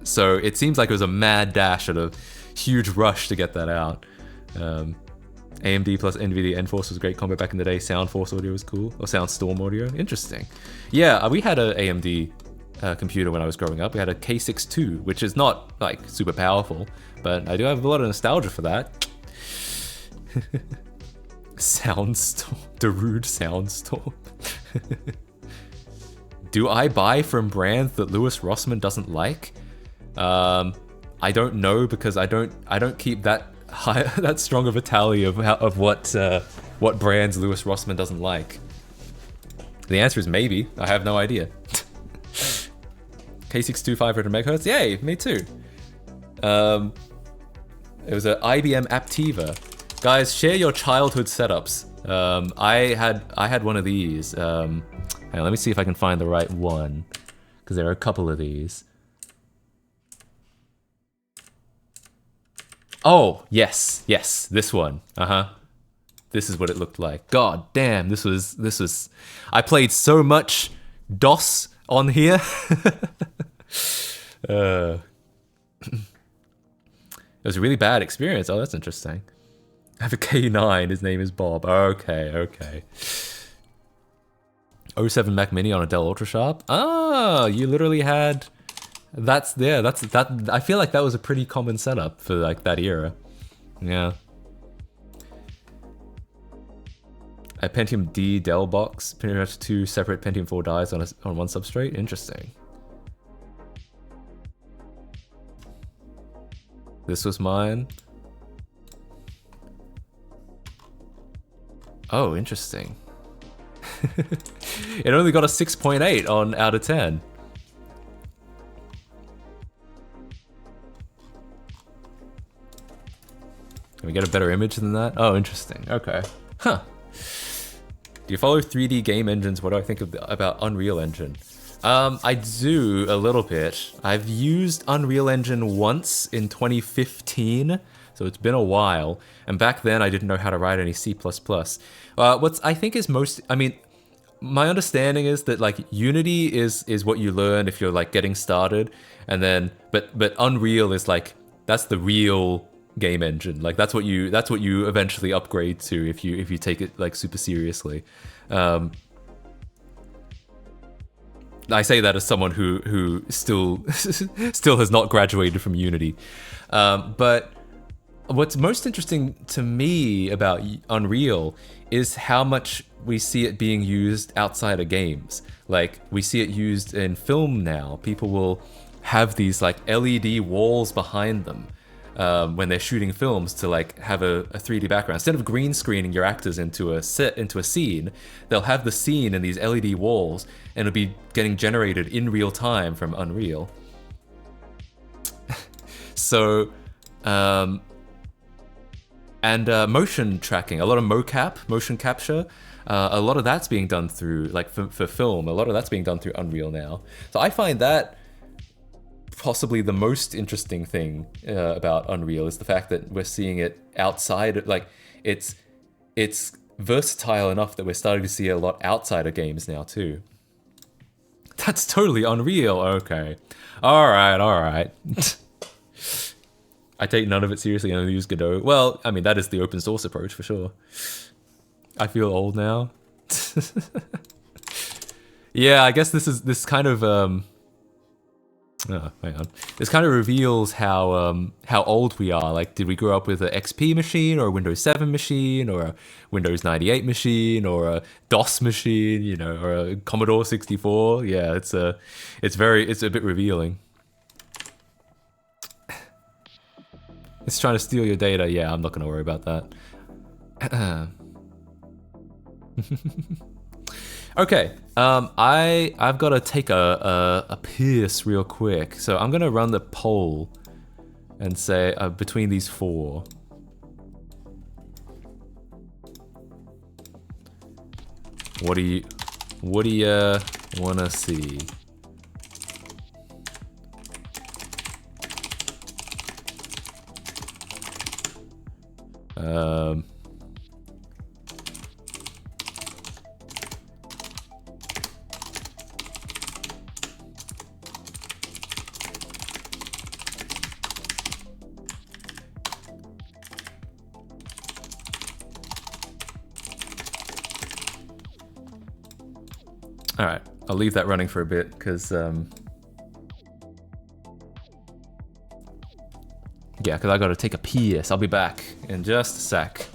So it seems like it was a mad dash and a huge rush to get that out. AMD plus NVIDIA Enforce was a great combo back in the day. Soundforce audio was cool. Or Soundstorm audio. Interesting. Yeah, we had a AMD computer when I was growing up. We had a K62, which is not, like, super powerful, but I do have a lot of nostalgia for that. Soundstorm. Darude Soundstorm. Do I buy from brands that Louis Rossmann doesn't like? I don't know, because I don't keep that high, that strong of a tally of what brands Louis Rossmann doesn't like. The answer is maybe. I have no idea. K62 500 MHz? Yay, me too. It was an IBM Aptiva. Guys, share your childhood setups. I had one of these. Hang on, let me see if I can find the right one, because there are a couple of these. Oh, yes, this one. This is what it looked like. God damn, this was. I played so much DOS on here. It was a really bad experience. Oh, that's interesting. I have a K9. His name is Bob. Okay. 07 Mac Mini on a Dell Ultrasharp. Ah, you literally had. That's that. I feel like that was a pretty common setup for, like, that era. Yeah. A Pentium D Dell box. Pentium has 2 separate Pentium 4 dies on one substrate. Interesting. This was mine. Oh, interesting. It only got a 6.8 on out of 10. Can we get a better image than that? Oh, interesting. Okay. Huh. Do you follow 3D game engines? What do I think about Unreal Engine? I do a little bit. I've used Unreal Engine once in 2015, so it's been a while. And back then, I didn't know how to write any C++. What's I think is most, I mean, my understanding is that, like, Unity is what you learn if you're, like, getting started, and then but Unreal is, like, that's the real game engine. Like, that's what you eventually upgrade to if you take it, like, super seriously. I say that as someone who still has not graduated from Unity, but what's most interesting to me about Unreal is how much we see it being used outside of games. Like, we see it used in film now. People will have these like LED walls behind them when they're shooting films to like have a 3D background. Instead of green screening your actors into a scene, they'll have the scene in these LED walls, and it'll be getting generated in real time from Unreal. So, motion tracking, a lot of motion capture, a lot of that's being done through, like for film, a lot of that's being done through Unreal now. So I find that possibly the most interesting thing about Unreal is the fact that we're seeing it outside, like it's versatile enough that we're starting to see a lot outside of games now too. That's totally Unreal, okay. Alright. I take none of it seriously and I use Godot. Well, I mean, that is the open source approach for sure. I feel old now. Yeah, I guess this kind of oh, hang on. This kind of reveals how old we are. Like, did we grow up with an XP machine or a Windows 7 machine or a Windows 98 machine or a DOS machine, you know, or a Commodore 64? Yeah, it's a bit revealing. It's trying to steal your data. Yeah, I'm not gonna worry about that. Okay, I've got to take a piss real quick, so I'm gonna run the poll and say between these four. What do you wanna see? All right, I'll leave that running for a bit because yeah, because I got to take a piss. I'll be back in just a sec.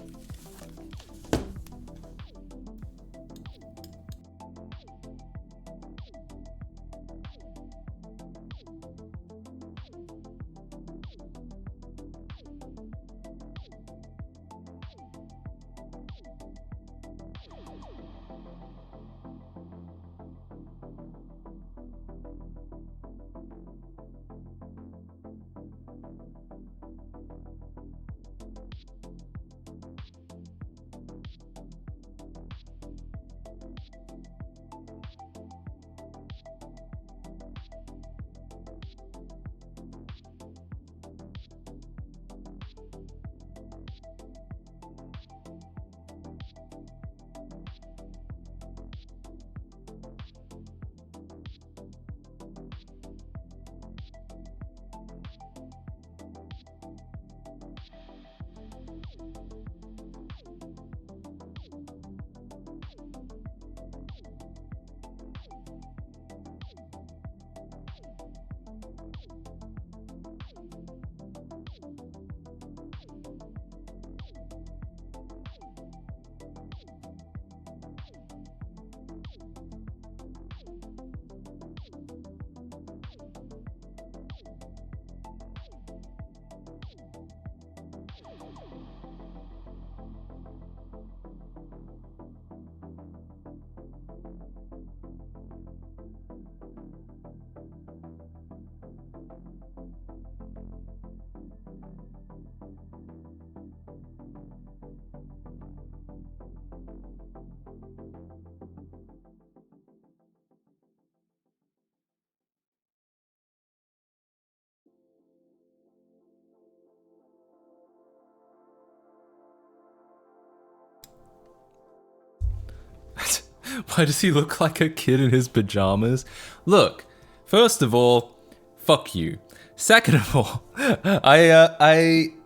Why does he look like a kid in his pajamas? Look, first of all, fuck you. Second of all,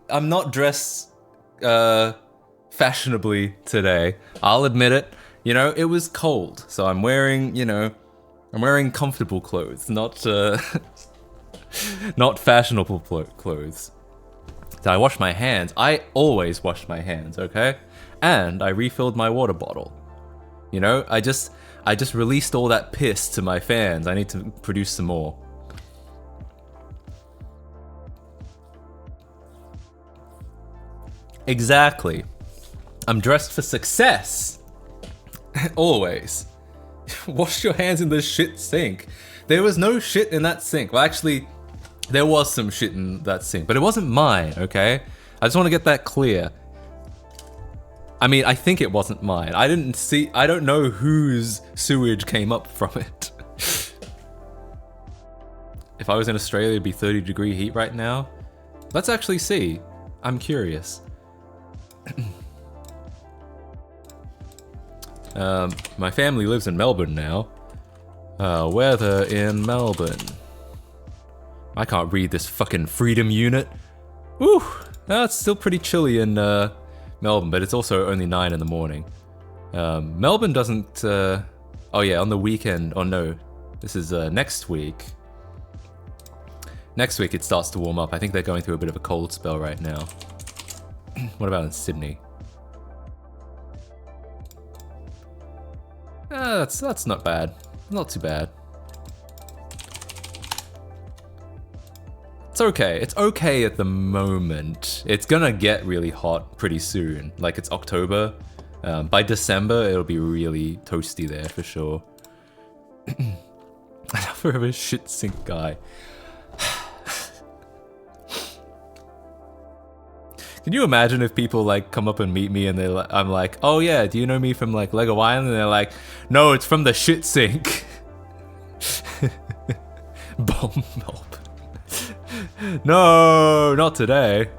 I'm not dressed fashionably today. I'll admit it. You know, it was cold, so I'm wearing, you know, I'm wearing comfortable clothes, not not fashionable clothes. Did I wash my hands? I always wash my hands, okay? And I refilled my water bottle. You know, I just released all that piss to my fans. I need to produce some more. Exactly. I'm dressed for success. Always. Wash your hands in the shit sink. There was no shit in that sink. Well, actually, there was some shit in that sink, but it wasn't mine, okay? I just want to get that clear. I mean, I think it wasn't mine. I don't know whose sewage came up from it. If I was in Australia, it'd be 30-degree heat right now. Let's actually see. I'm curious. My family lives in Melbourne now. Weather in Melbourne. I can't read this fucking freedom unit. Woo! It's still pretty chilly in Melbourne, but it's also only 9 in the morning. Melbourne doesn't... oh yeah, on the weekend... Oh no, this is next week. Next week it starts to warm up. I think they're going through a bit of a cold spell right now. What about in Sydney? That's not bad. Not too bad. It's okay. It's okay at the moment. It's gonna get really hot pretty soon. Like, it's October. By December, it'll be really toasty there for sure. Enough of a shit sink guy. Can you imagine if people like come up and meet me and I'm like, oh yeah, do you know me from like Lego Island? And they're like, no, it's from the shit sink. Bomb mob. No, not today.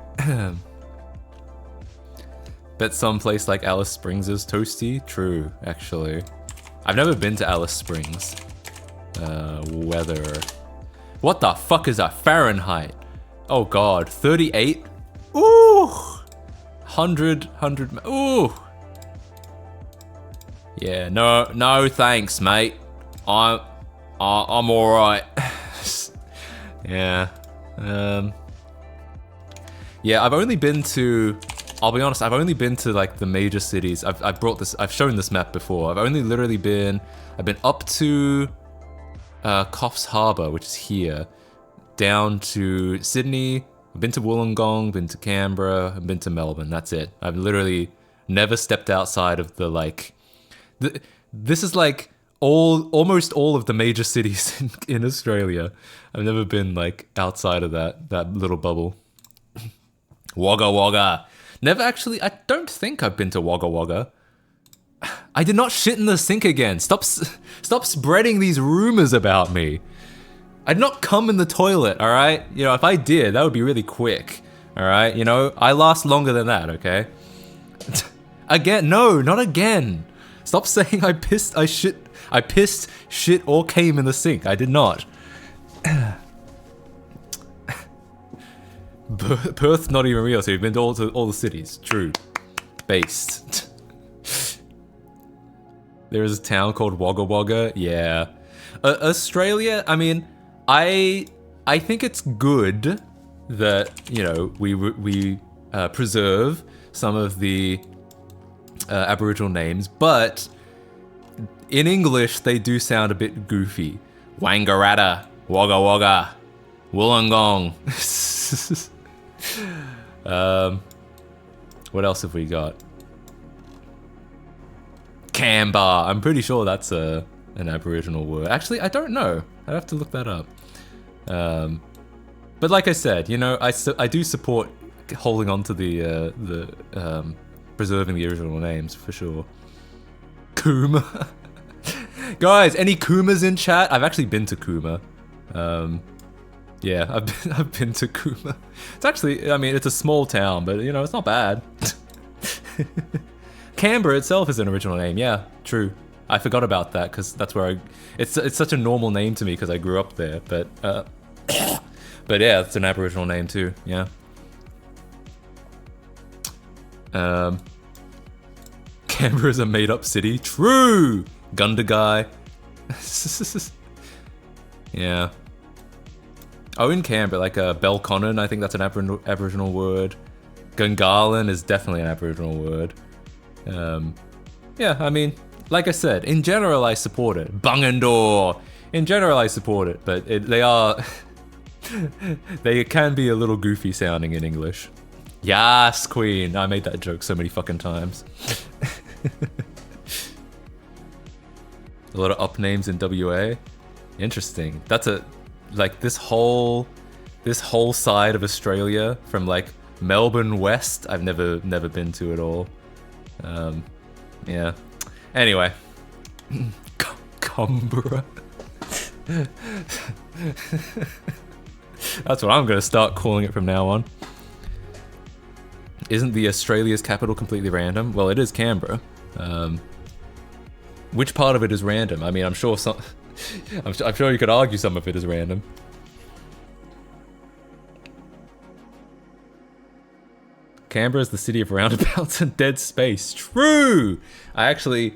Bet some place like Alice Springs is toasty. True, actually. I've never been to Alice Springs. Weather. What the fuck is that Fahrenheit? Oh god, 38? Ooh! 100, ooh! Yeah, no thanks, mate. I'm alright. Yeah. Yeah, I've only been to... I'll be honest, I've only been to like the major cities. I've shown this map before. I've only literally been... I've been up to Coffs Harbour, which is here. Down to Sydney. I've been to Wollongong, been to Canberra, I've been to Melbourne, that's it. I've literally never stepped outside of the, like... This is, like, almost all of the major cities in Australia. I've never been, like, outside of that little bubble. Wagga Wagga. Never actually... I don't think I've been to Wagga Wagga. I did not shit in the sink again. Stop spreading these rumors about me. I'd not come in the toilet, alright? You know, if I did, that would be really quick. Alright? You know, I last longer than that, okay? Again, no, not again. Stop saying I pissed, shit, or came in the sink. I did not. Perth's not even real, so you've been to all the cities. True. Based. There is a town called Wagga Wagga. Yeah. Australia, I mean... I think it's good that, you know, we preserve some of the Aboriginal names, but in English they do sound a bit goofy. Wangaratta, Wagga Wagga, Wollongong. What else have we got? Canberra. I'm pretty sure that's an Aboriginal word. Actually, I don't know. I'd have to look that up. But like I said, you know, I do support holding on to the preserving the original names for sure. Cooma. Guys, any Coomas in chat? I've actually been to Cooma. Yeah, I've been to Cooma. It's actually, I mean, it's a small town, but you know, it's not bad. Canberra itself is an original name. Yeah, true. I forgot about that because that's where it's such a normal name to me because I grew up there. But yeah, it's an Aboriginal name too. Yeah. Canberra's a made-up city. True. Gundagai. Yeah. Oh, in Canberra, like Belconnen, I think that's an Aboriginal word. Gungahlin is definitely an Aboriginal word. Yeah, I mean, like I said, in general I support it. Bungendore! In general I support it, but they are... they can be a little goofy sounding in English. Yas, Queen! I made that joke so many fucking times. A lot of up names in WA. Interesting. That's a... like, this whole side of Australia, from like Melbourne West, I've never been to at all. Yeah. Anyway. Cumbra. That's what I'm gonna start calling it from now on. Isn't the Australia's capital completely random? Well, it is Canberra. Which part of it is random? I mean, I'm sure some... I'm sure you could argue some of it is random. Canberra is the city of roundabouts and dead space. True! I actually...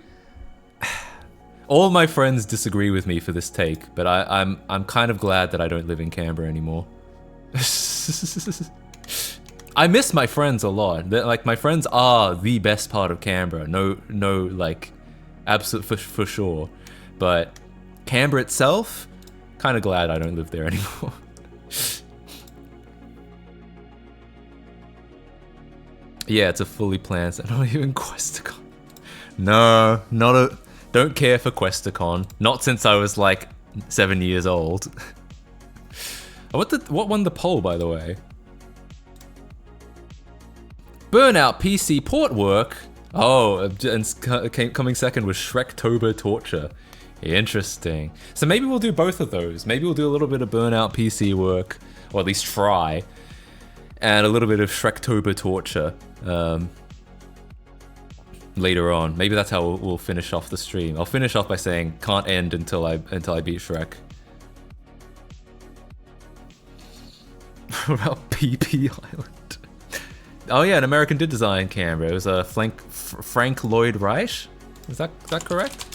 all my friends disagree with me for this take, but I'm kind of glad that I don't live in Canberra anymore. I miss my friends a lot. Like, my friends are the best part of Canberra. No, like, absolute for sure. But Canberra itself, kind of glad I don't live there anymore. Yeah, it's a fully planned set. Not even Questacon. No, not a... don't care for Questacon. Not since I was like 7 years old. What won the poll, by the way? Burnout PC port work. Oh, and coming second was Shrektober Torture. Interesting. So maybe we'll do both of those. Maybe we'll do a little bit of Burnout PC work, or at least try, and a little bit of Shrektober Torture later on. Maybe that's how we'll finish off the stream. I'll finish off by saying can't end until I beat Shrek. What about PP Island? Oh yeah, an American did design Canberra. It was Frank Lloyd Wright. Is that correct?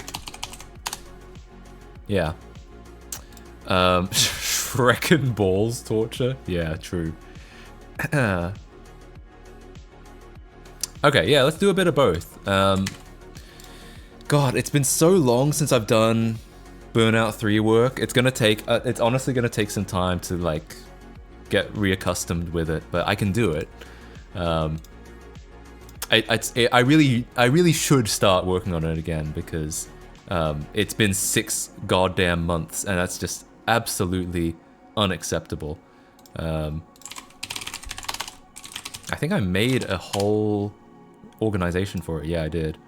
Yeah. Shrek balls torture. Yeah, true. Okay, yeah, let's do a bit of both. God, it's been so long since I've done Burnout 3 work. It's gonna take. It's honestly gonna take some time to like get reaccustomed with it, but I can do it. I really should start working on it again because it's been 6 goddamn months, and that's just absolutely unacceptable. I think I made a whole organization for it. Yeah, I did.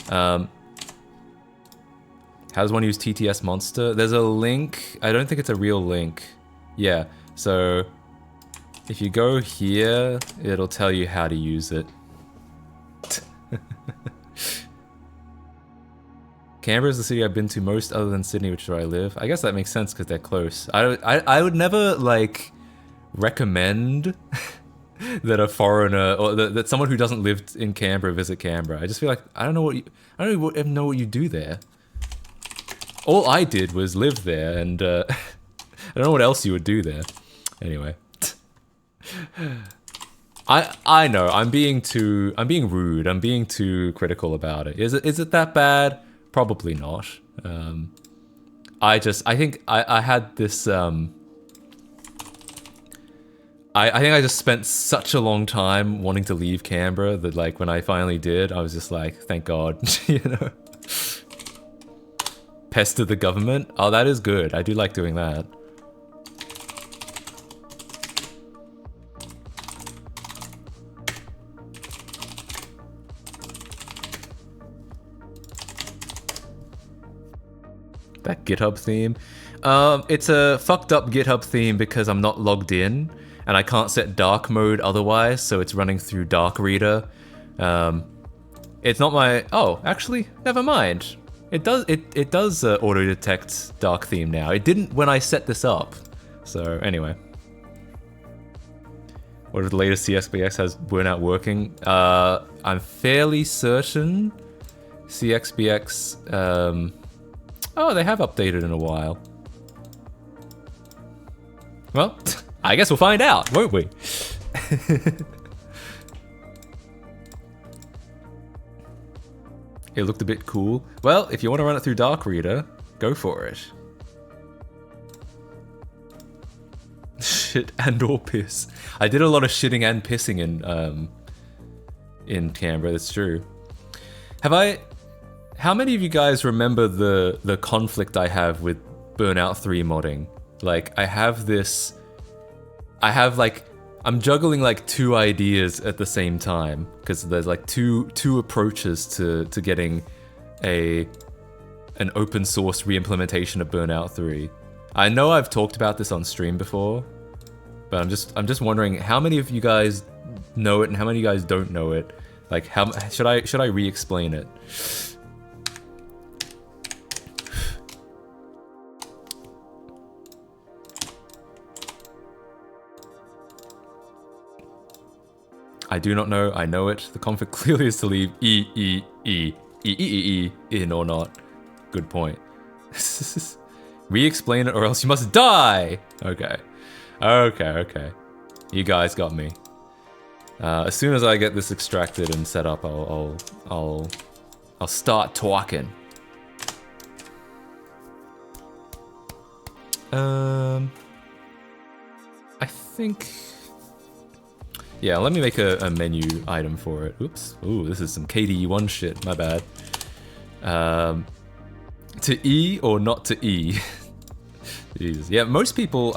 How does one use TTS Monster? There's a link. I don't think it's a real link. Yeah, so if you go here, it'll tell you how to use it. Canberra is the city I've been to most other than Sydney, which is where I live. I guess that makes sense because they're close. I would never, like, recommend that a foreigner or that someone who doesn't live in Canberra visit Canberra. I just feel like I don't even know what you do there. All I did was live there, and I don't know what else you would do there. Anyway, I know I'm being rude. I'm being too critical about it. Is it that bad? Probably not. I think I had this. I think I just spent such a long time wanting to leave Canberra that, like, when I finally did, I was just like, thank God, you know. Pester the government? Oh, that is good. I do like doing that. That GitHub theme? It's a fucked up GitHub theme because I'm not logged in. And I can't set dark mode otherwise, so it's running through Dark Reader. It's not my... Oh, actually, never mind. It does auto-detect dark theme now. It didn't when I set this up. So, anyway. What if the latest CXBX has Burnout working? I'm fairly certain CXBX... Oh, they have updated in a while. Well, I guess we'll find out, won't we? It looked a bit cool. Well, if you want to run it through Dark Reader, go for it. Shit and or piss. I did a lot of shitting and pissing in Canberra, that's true. How many of you guys remember the conflict I have with Burnout 3 modding? Like, I'm juggling like two ideas at the same time because there's like two approaches to getting an open source re-implementation of Burnout 3. I know I've talked about this on stream before, but I'm just wondering how many of you guys know it and how many of you guys don't know it. Like, how should I re-explain it? I do not know. I know it. The conflict clearly is to leave E in or not. Good point. Re-explain it or else you must die. Okay. You guys got me. As soon as I get this extracted and set up, I'll start talking. I think. Yeah, let me make a menu item for it. Oops. Ooh, this is some KDE1 shit. My bad. To E or not to E? Jesus. Yeah, most people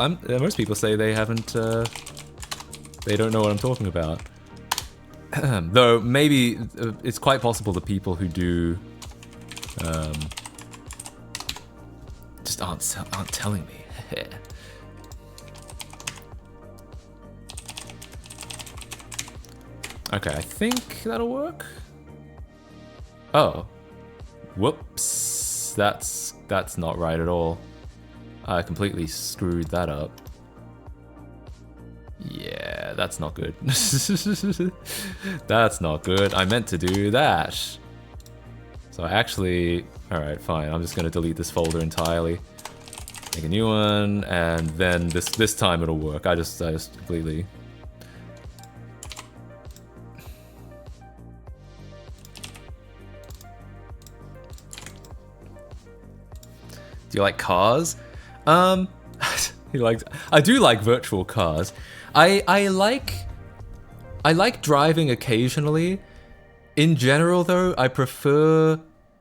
say they haven't. They don't know what I'm talking about. Though maybe it's quite possible the people who do just aren't telling me. Okay, I think that'll work. Oh. Whoops. That's not right at all. I completely screwed that up. Yeah, that's not good. That's not good. I meant to do that. So I actually... Alright, fine. I'm just gonna delete this folder entirely. Make a new one, and then this time it'll work. I just completely... Do you like cars? I do like virtual cars. I like driving occasionally. In general though, I prefer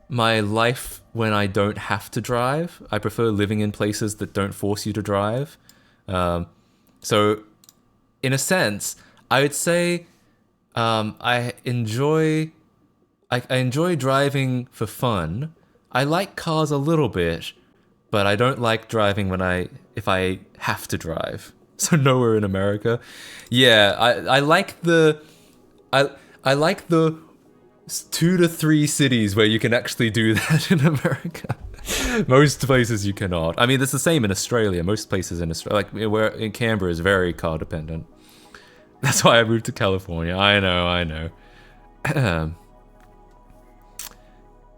my life when I don't have to drive. I prefer living in places that don't force you to drive. So in a sense, I would say I enjoy driving for fun. I like cars a little bit, but I don't like driving if I have to drive. So nowhere in America. Yeah, I like the 2 to 3 cities where you can actually do that in America. Most places you cannot. I mean, it's the same in Australia. Most places in Australia, like where in Canberra, is very car dependent. That's why I moved to California. I know.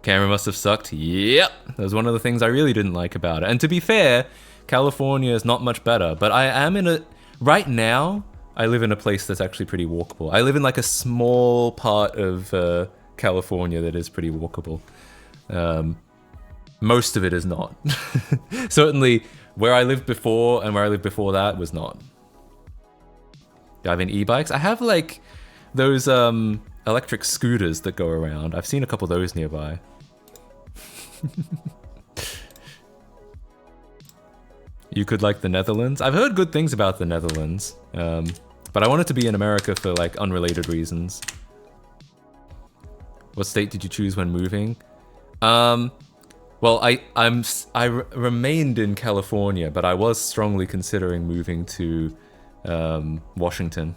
Canberra must have sucked. Yep, that was one of the things I really didn't like about it. And to be fair, California is not much better. But I am right now, I live in a place that's actually pretty walkable. I live in like a small part of California that is pretty walkable. Most of it is not. Certainly, where I lived before and where I lived before that was not. Do I have any e-bikes? I have like those electric scooters that go around. I've seen a couple of those nearby. You could like the Netherlands? I've heard good things about the Netherlands, but I wanted to be in America for like unrelated reasons. What state did you choose when moving? Well, I remained in California, but I was strongly considering moving to Washington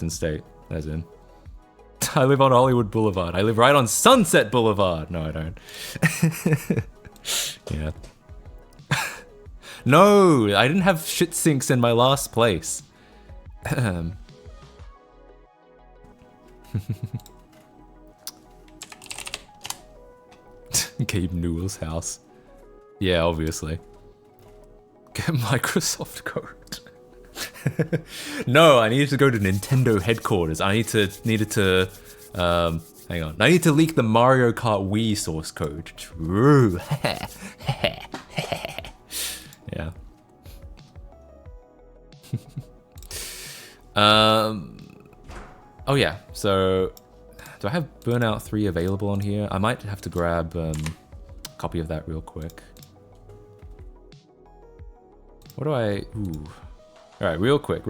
State, as in. I live on Hollywood Boulevard. I live right on Sunset Boulevard. No, I don't. Yeah. No, I didn't have shit sinks in my last place. Gabe Newell's house. Yeah, obviously. Get Microsoft code. No, I needed to go to Nintendo headquarters. Needed to hang on. I need to leak the Mario Kart Wii source code. True. Yeah. Oh yeah. So, do I have Burnout 3 available on here? I might have to grab a copy of that real quick. What do I? Ooh. All right, real quick.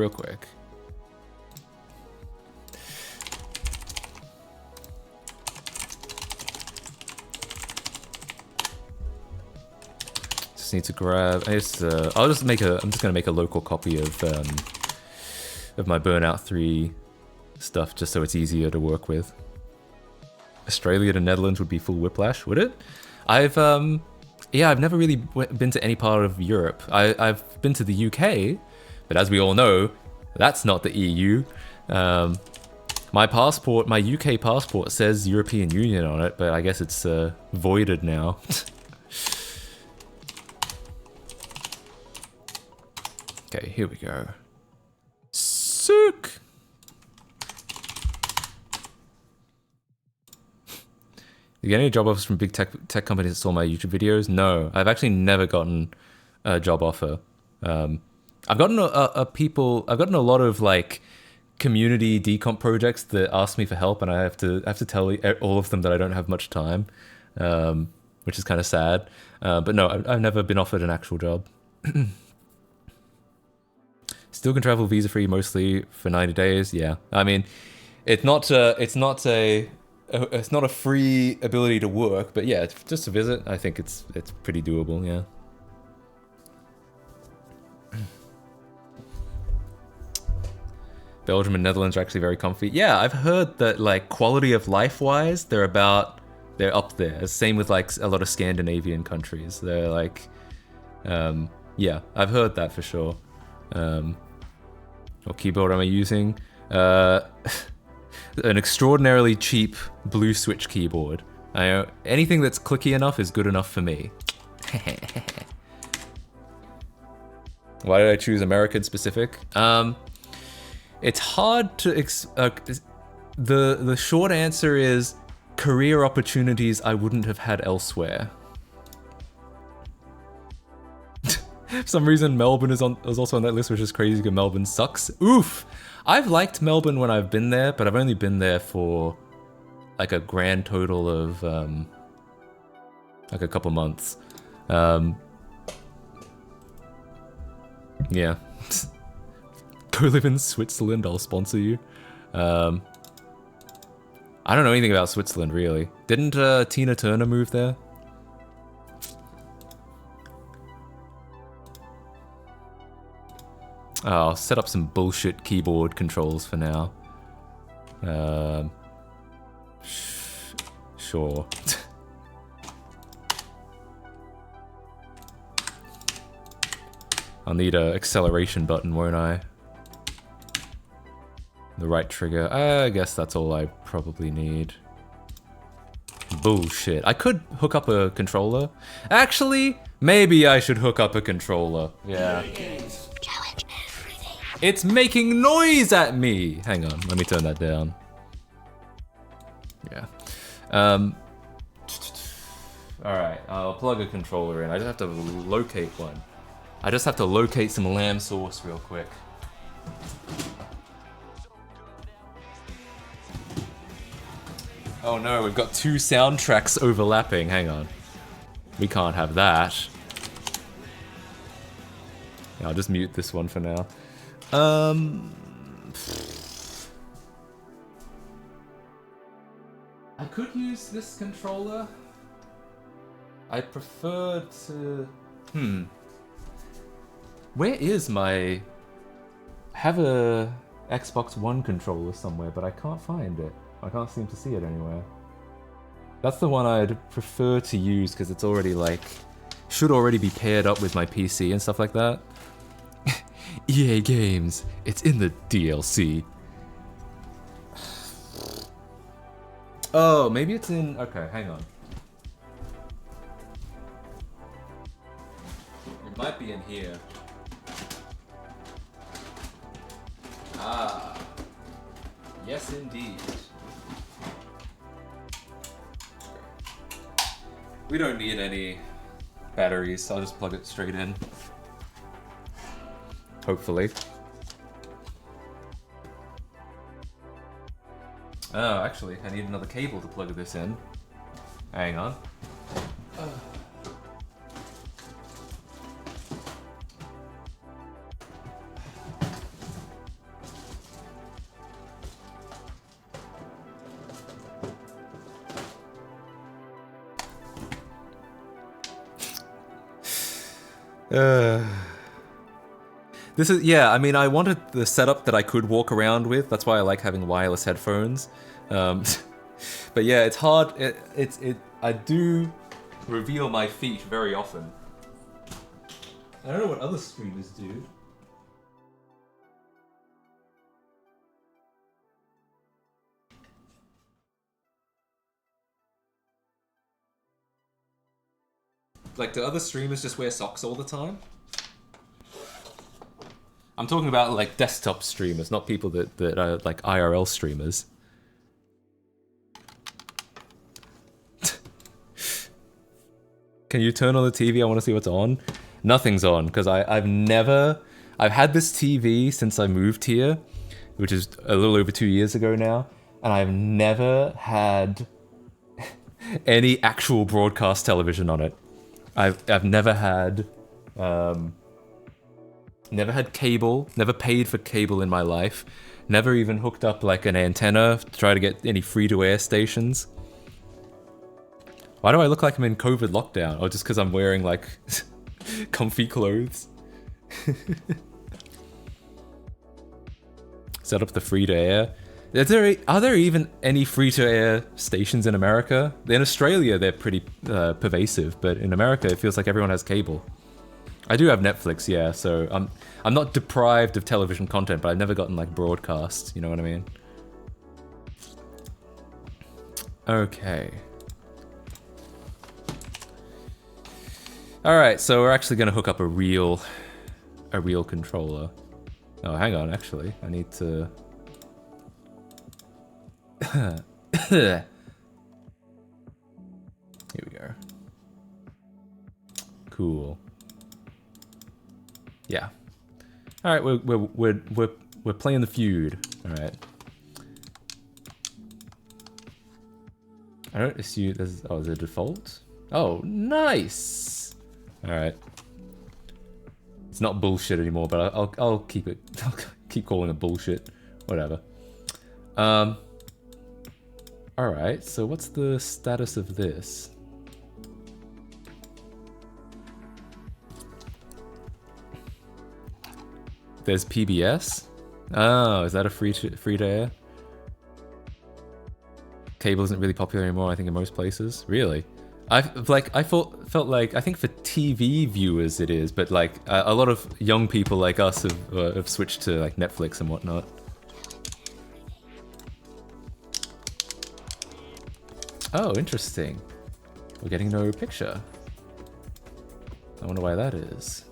Just need to grab. I'm just gonna make a local copy of my Burnout 3 stuff, just so it's easier to work with. Australia to Netherlands would be full whiplash, would it? I've never really been to any part of Europe. I've been to the UK, but as we all know, that's not the EU. My passport, my UK passport says European Union on it, but I guess it's voided now. Okay, here we go. Sick! You get any job offers from big tech companies that saw my YouTube videos? No, I've actually never gotten a job offer. I've gotten I've gotten a lot of like community decomp projects that ask me for help, and I have to tell all of them that I don't have much time, which is kind of sad. But no, I've never been offered an actual job. Still can travel visa free mostly for 90 days. Yeah, I mean, it's not a free ability to work, but yeah, just to visit, I think it's pretty doable, yeah. Belgium and Netherlands are actually very comfy. Yeah, I've heard that like quality of life wise, they're up there. Same with like a lot of Scandinavian countries. They're like, yeah, I've heard that for sure. What keyboard am I using? An extraordinarily cheap blue switch keyboard. Anything that's clicky enough is good enough for me. Why did I choose American specific? It's hard to the short answer is career opportunities I wouldn't have had elsewhere. For some reason, Melbourne is also on that list, which is crazy because Melbourne sucks. Oof! I've liked Melbourne when I've been there, but I've only been there for like a grand total of like a couple months. Yeah. Go live in Switzerland, I'll sponsor you. I don't know anything about Switzerland, really. Didn't Tina Turner move there? Oh, I'll set up some bullshit keyboard controls for now. Sure. I'll need an acceleration button, won't I? The right trigger. I guess that's all I probably need. Bullshit. I could hook up a controller. Actually, maybe I should hook up a controller. Yeah. It's making noise at me! Hang on, let me turn that down. Yeah. Alright, I'll plug a controller in. I just have to locate one. I just have to locate some lamb sauce real quick. Oh no, we've got two soundtracks overlapping. Hang on. We can't have that. Yeah, I'll just mute this one for now. I could use this controller. I prefer to... Where is my... I have a Xbox One controller somewhere, but I can't find it. I can't seem to see it anywhere. That's the one I'd prefer to use because it's already like... should already be paired up with my PC and stuff like that. EA Games, it's in the DLC. Oh, maybe it's in... Okay, hang on. It Might be in here. Ah. Yes, indeed. We don't need any batteries, so I'll just plug it straight in. Hopefully. Oh, actually, I need another cable to plug this in. Hang on. This is, yeah, I mean, I wanted the setup that I could walk around with. That's why I like having wireless headphones. But yeah, it's hard. I do reveal my feet very often. I don't know what other streamers do. Like, do other streamers just wear socks all the time? I'm talking about like desktop streamers, not people that are like IRL streamers. Can you turn on the TV? I want to see what's on. Nothing's on, because I've had this TV since I moved here, which is a little over 2 years ago now, and I've never had any actual broadcast television on it. I've never had cable, never paid for cable in my life, never even hooked up like an antenna to try to get any free-to-air stations. Why do I look like I'm in COVID lockdown? Oh, just because I'm wearing like comfy clothes. Set up the free-to-air. Are there even any free-to-air stations in America? In Australia, they're pretty pervasive, but in America, it feels like everyone has cable. I do have Netflix, yeah, so I'm not deprived of television content, but I've never gotten like broadcast, you know what I mean? Okay. Alright, so we're actually gonna hook up a real controller. Oh, hang on, actually, I need to... Here we go. Cool. Yeah. All right, we're playing the feud. All right. I don't assume there's is it default? Oh, nice. All right. It's not bullshit anymore, but I'll keep it. I'll keep calling it bullshit. Whatever. All right. So what's the status of this? There's PBS? Oh, is that a free to air? Cable isn't really popular anymore, I think, in most places. Really? I felt like, I think for TV viewers it is, but like a lot of young people like us have switched to like Netflix and whatnot. Oh, interesting. We're getting no picture. I wonder why that is.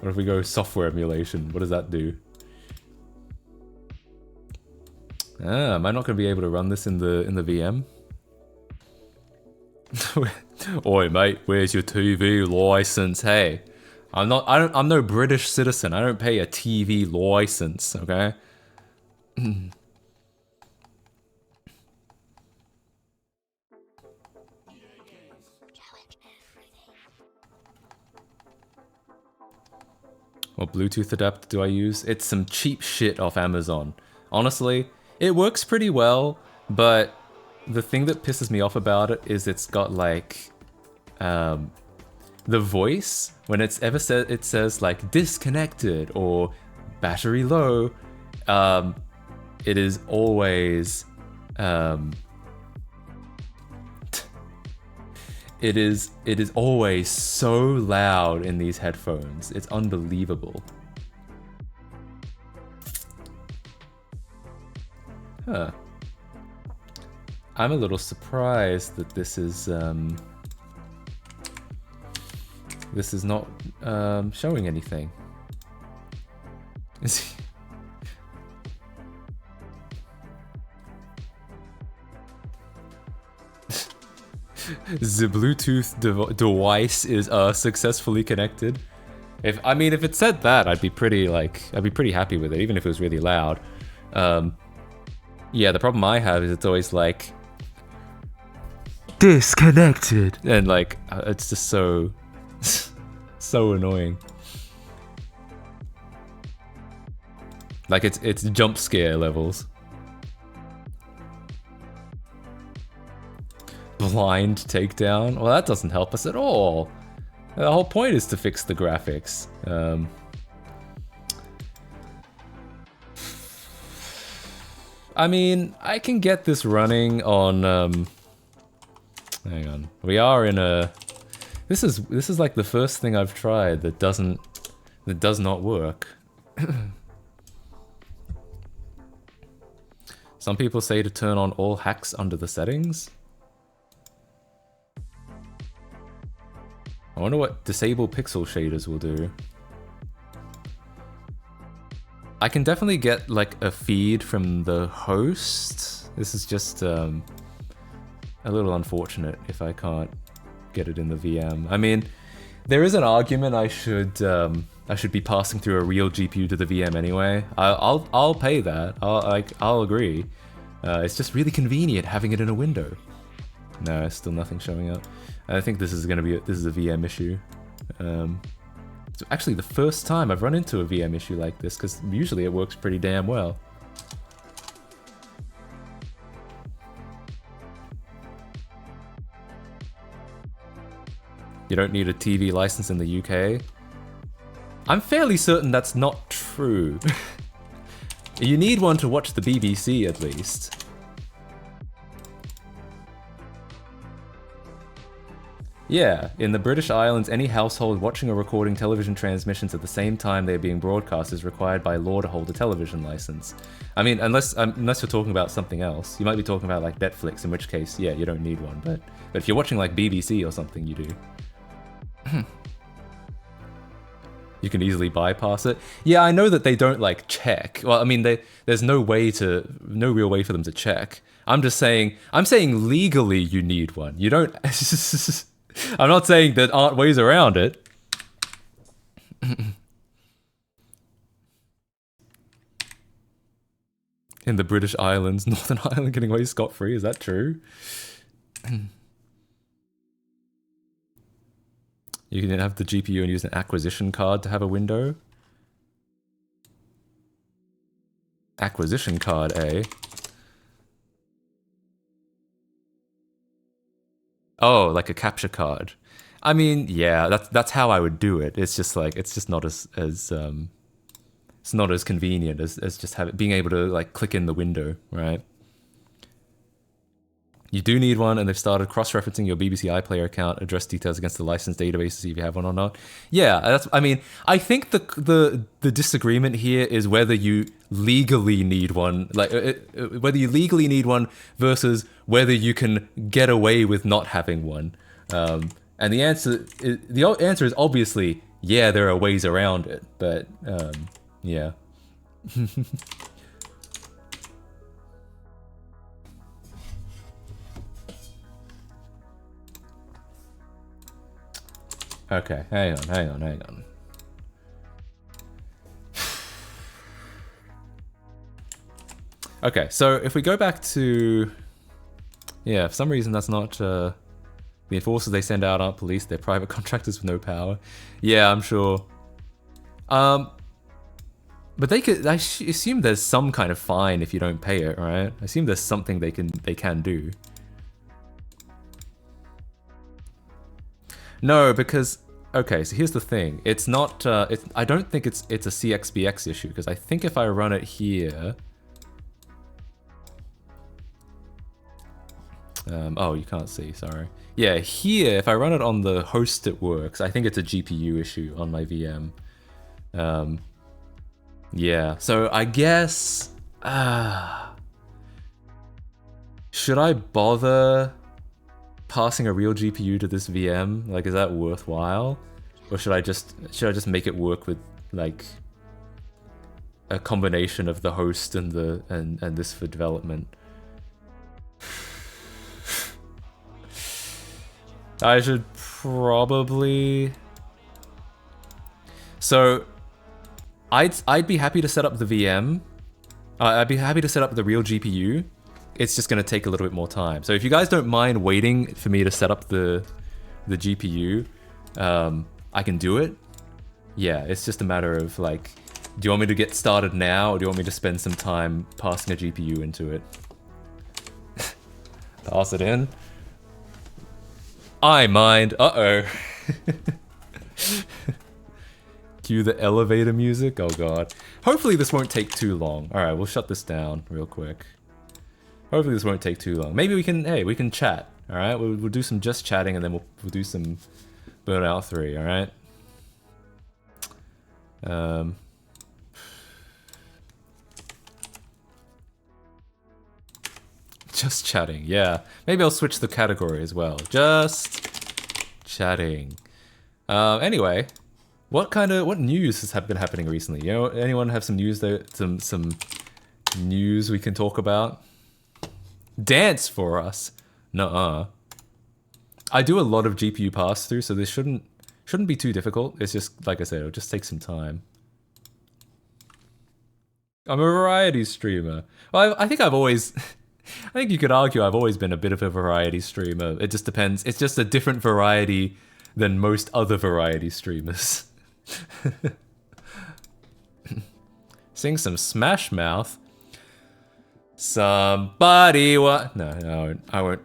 What if we go software emulation? What does that do? Ah, am I not going to be able to run this in the VM? Oi, mate, where's your TV license? Hey, I'm no British citizen. I don't pay a TV license, okay? What Bluetooth adapter do I use? It's some cheap shit off Amazon. Honestly, it works pretty well, but the thing that pisses me off about it is it's got like the voice when it says like disconnected or battery low. It is always It is always so loud in these headphones. It's unbelievable. Huh. I'm a little surprised that this is not showing anything. The Bluetooth device is successfully connected. If it said that, I'd be pretty happy with it, even if it was really loud. Yeah, the problem I have is it's always like disconnected, and like it's just so so annoying. Like it's jump scare levels. Blind takedown? Well, that doesn't help us at all. The whole point is to fix the graphics. I mean, I can get this running on. Hang on. We are in a. This is like the first thing I've tried that does not work. Some people say to turn on all hacks under the settings. I wonder what disable pixel shaders will do. I can definitely get like a feed from the host. This is just a little unfortunate if I can't get it in the VM. I mean, there is an argument I should be passing through a real GPU to the VM anyway. I'll pay that. I'll agree. It's just really convenient having it in a window. No, still nothing showing up. I think this is a VM issue. It's actually the first time I've run into a VM issue like this, because usually it works pretty damn well. You don't need a TV license in the UK? I'm fairly certain that's not true. You need one to watch the BBC at least. Yeah, in the British Islands, any household watching or recording television transmissions at the same time they are being broadcast is required by law to hold a television license. I mean, unless you're talking about something else. You might be talking about like Netflix, in which case, yeah, you don't need one. But if you're watching like BBC or something, you do. You can easily bypass it. Yeah, I know that they don't like check. Well, I mean, there's no real way for them to check. I'm saying legally you need one. You don't. I'm not saying there aren't ways around it. In the British Islands, Northern Ireland getting away scot-free, is that true? You can have the GPU and use an acquisition card to have a window. Acquisition card, eh? Oh, like a capture card. I mean, yeah, that's how I would do it. It's just like it's not as it's not as convenient as just being able to like click in the window, right? You do need one, and they've started cross-referencing your BBC iPlayer account address details against the license database to see if you have one or not. Yeah, I mean, I think the disagreement here is whether you legally need one, like whether you legally need one versus whether you can get away with not having one. And the answer is obviously, yeah, there are ways around it, but yeah. Okay, hang on. Okay, so if we go back to... Yeah, for some reason that's not... the enforcers they send out aren't police, they're private contractors with no power. Yeah, I'm sure. But they could... I assume there's some kind of fine if you don't pay it, right? I assume there's something they can do. No, because... Okay, so here's the thing. It's not... I don't think it's a CXBX issue, because I think if I run it here... oh, you can't see, sorry. Yeah, here, if I run it on the host it works. I think it's a GPU issue on my VM. Yeah, so I guess... Should I bother passing a real GPU to this VM? Like, is that worthwhile? Or should I just make it work with like a combination of the host and this for development? I should probably. So, I'd be happy to set up the VM. I'd be happy to set up the real GPU. It's just gonna take a little bit more time. So if you guys don't mind waiting for me to set up the GPU, I can do it. Yeah, it's just a matter of like, do you want me to get started now, or do you want me to spend some time passing a GPU into it? Pass it in. I mind. Uh-oh. Cue the elevator music. Oh god. Hopefully this won't take too long. Alright, we'll shut this down real quick. Hopefully this won't take too long. Maybe we can chat. Alright, we'll do some just chatting and then we'll do some Burnout 3, alright? Just chatting, yeah. Maybe I'll switch the category as well. Just chatting. Anyway, what news has been happening recently? You know, anyone have some news there? Some news we can talk about? Dance for us. Nuh-uh. I do a lot of GPU pass-through, so this shouldn't be too difficult. It's just, like I said, it'll just take some time. I'm a variety streamer. Well, I think I've always... I think you could argue I've always been a bit of a variety streamer. It just depends. It's just a different variety than most other variety streamers. Sing some Smash Mouth. Somebody what? No, I won't.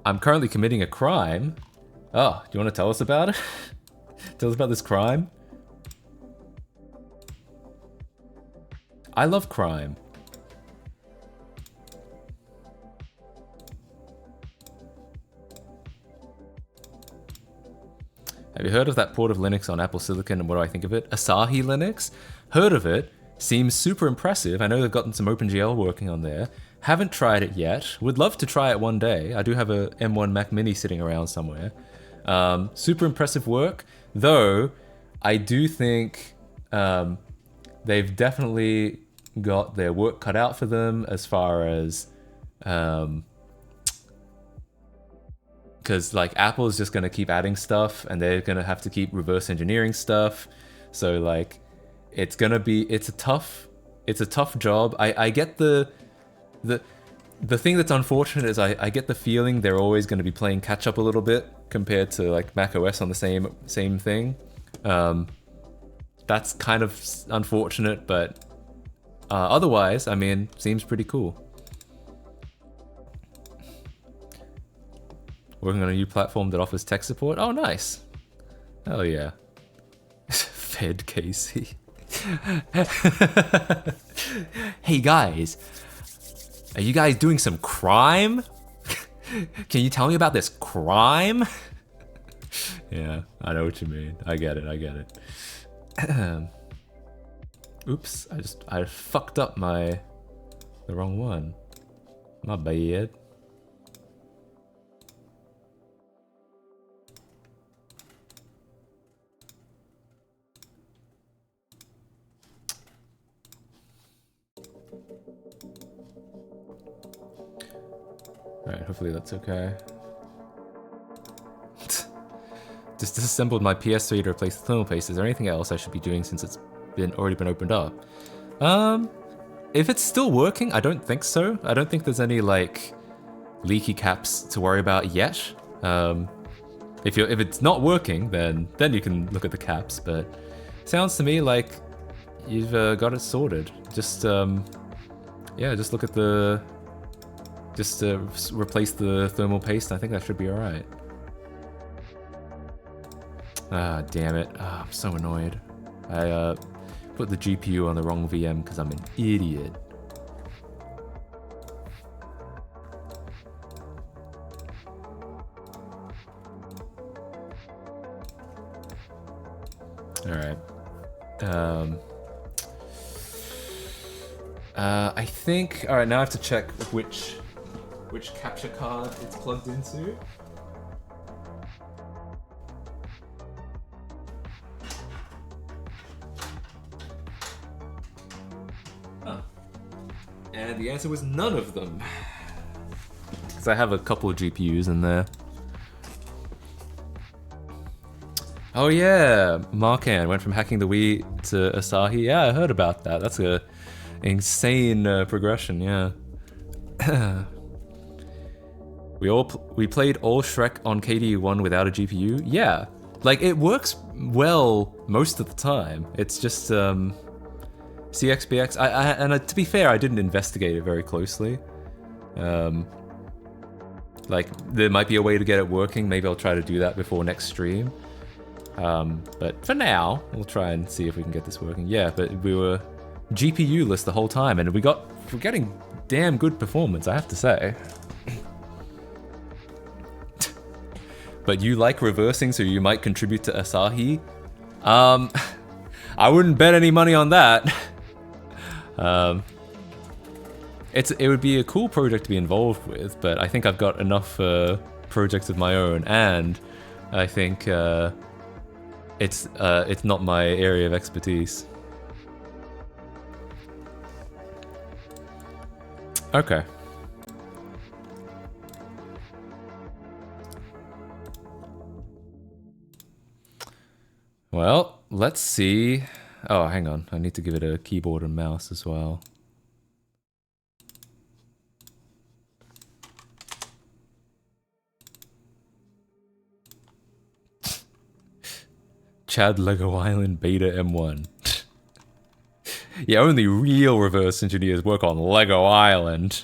I'm currently committing a crime. Oh, do you want to tell us about it? Tell us about this crime? I love crime. Have you heard of that port of Linux on Apple Silicon and what do I think of it? Asahi Linux? Heard of it. Seems super impressive. I know they've gotten some OpenGL working on there. Haven't tried it yet. Would love to try it one day. I do have a M1 Mac Mini sitting around somewhere. Super impressive work. Though, I do think they've definitely got their work cut out for them as far as... because like Apple is just going to keep adding stuff and they're going to have to keep reverse engineering stuff. So like, it's a tough job. I get the thing that's unfortunate is I get the feeling they're always going to be playing catch up a little bit compared to like macOS on the same thing. That's kind of unfortunate, but otherwise, I mean, seems pretty cool. Working on a new platform that offers tech support. Oh, nice. Hell yeah. Fed Casey. Hey guys. Are you guys doing some crime? Can you tell me about this crime? Yeah, I know what you mean. I get it. Oops, I fucked up the wrong one. My bad. Alright, hopefully that's okay. Just disassembled my PS3 to replace the thermal paste. Is there anything else I should be doing since it's already been opened up? If it's still working, I don't think so. I don't think there's any like leaky caps to worry about yet. If it's not working, then you can look at the caps. But sounds to me like you've got it sorted. Just yeah, just look at the. Just replace the thermal paste. I think that should be alright. Ah, damn it. Ah, I'm so annoyed. I put the GPU on the wrong VM because I'm an idiot. Alright. I think... Alright, now I have to check which capture card it's plugged into. Huh. And the answer was none of them. Because I have a couple of GPUs in there. Oh yeah, Markan went from hacking the Wii to Asahi. Yeah, I heard about that. That's a insane progression, yeah. we played all Shrek on KDE1 without a GPU. Yeah, like it works well most of the time. It's just CXPX. And to be fair, I didn't investigate it very closely. Like there might be a way to get it working. Maybe I'll try to do that before next stream. But for now, we'll try and see if we can get this working. Yeah, but we were GPU-less the whole time, and we're getting damn good performance, I have to say. But you like reversing, so you might contribute to Asahi? I wouldn't bet any money on that. It would be a cool project to be involved with, but I think I've got enough projects of my own, and I think it's not my area of expertise. Okay. Well, let's see. Oh, hang on. I need to give it a keyboard and mouse as well. Chad Lego Island Beta M1. Yeah, only real reverse engineers work on Lego Island.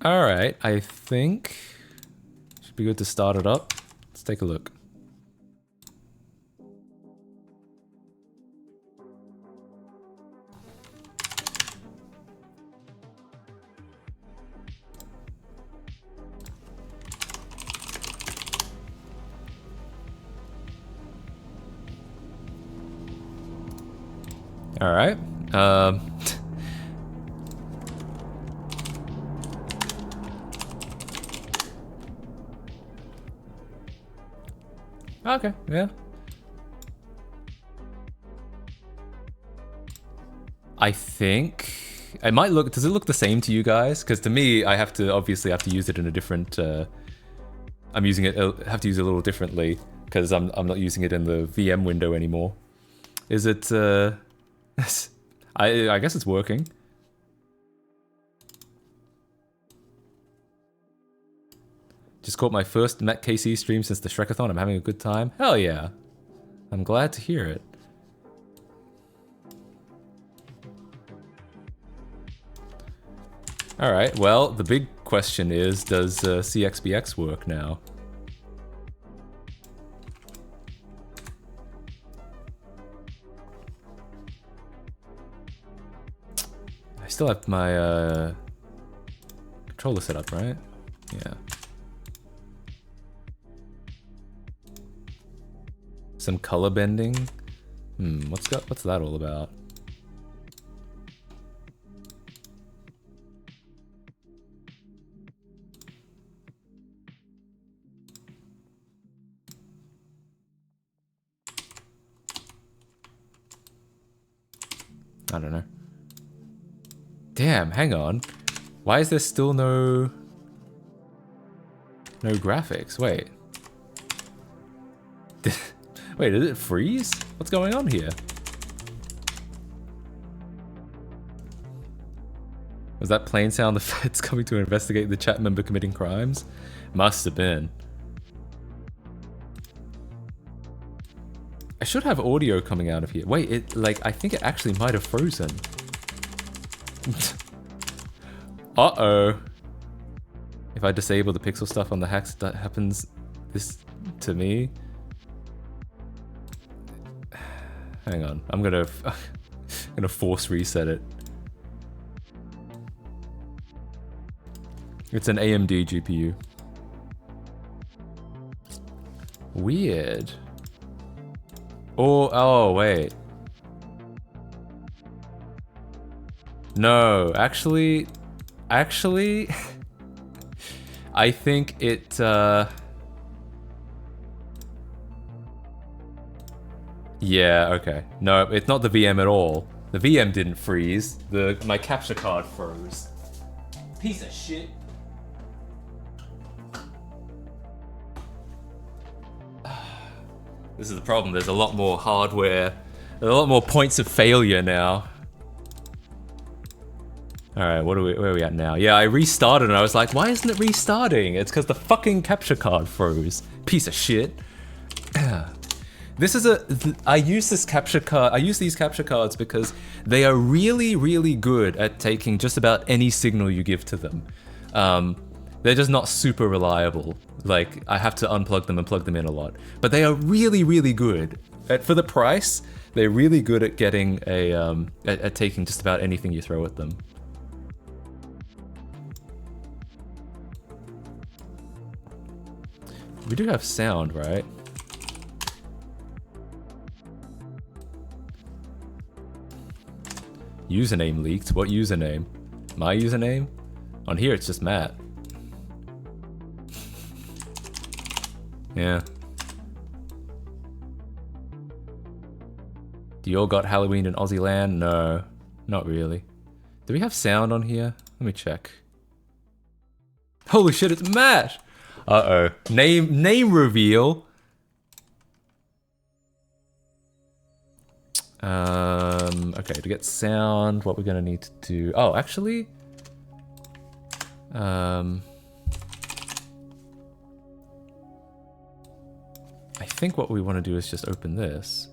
Alright, I think should be good to start it up. Let's take a look. All right. Okay, yeah. I think it might look. Does it look the same to you guys? Because to me, I have to obviously have to use it in a different. I'm using it. Have to use it a little differently because I'm not using it in the VM window anymore. Is it? I guess it's working. Just caught my first MetKC stream since the Shrekathon. I'm having a good time. Hell yeah. I'm glad to hear it. Alright, well, the big question is, does CXBX work now? I still have my controller set up, right? Yeah. Some color bending. What's that all about? I don't know. Damn, hang on. Why is there still no graphics? Wait. Wait, did it freeze? What's going on here? Was that plain sound the feds coming to investigate the chat member committing crimes? Must have been. I should have audio coming out of here. Wait, I think it actually might have frozen. Uh-oh. If I disable the pixel stuff on the hacks, that happens this to me. Hang on, I'm gonna force reset it. It's an AMD GPU. Weird. Oh, wait. No, actually, I think it, yeah, okay. No, it's not the VM at all. The VM didn't freeze. My capture card froze. Piece of shit. This is the problem. There's a lot more hardware. There's a lot more points of failure now. Alright, where are we at now? Yeah, I restarted and I was like, why isn't it restarting? It's because the fucking capture card froze. Piece of shit. This is I use these capture cards because they are really, really good at taking just about any signal you give to them. They're just not super reliable. Like, I have to unplug them and plug them in a lot. But they are really, really good. For the price, they're really good at getting at taking just about anything you throw at them. We do have sound, right? Username leaked. What username? My username? On here, it's just Matt. Yeah. Do you all got Halloween in Aussie land? No, not really. Do we have sound on here? Let me check. Holy shit, it's Matt! Uh-oh. Name reveal. Okay, to get sound, what we're gonna need to do... Oh, actually... I think what we want to do is just open this.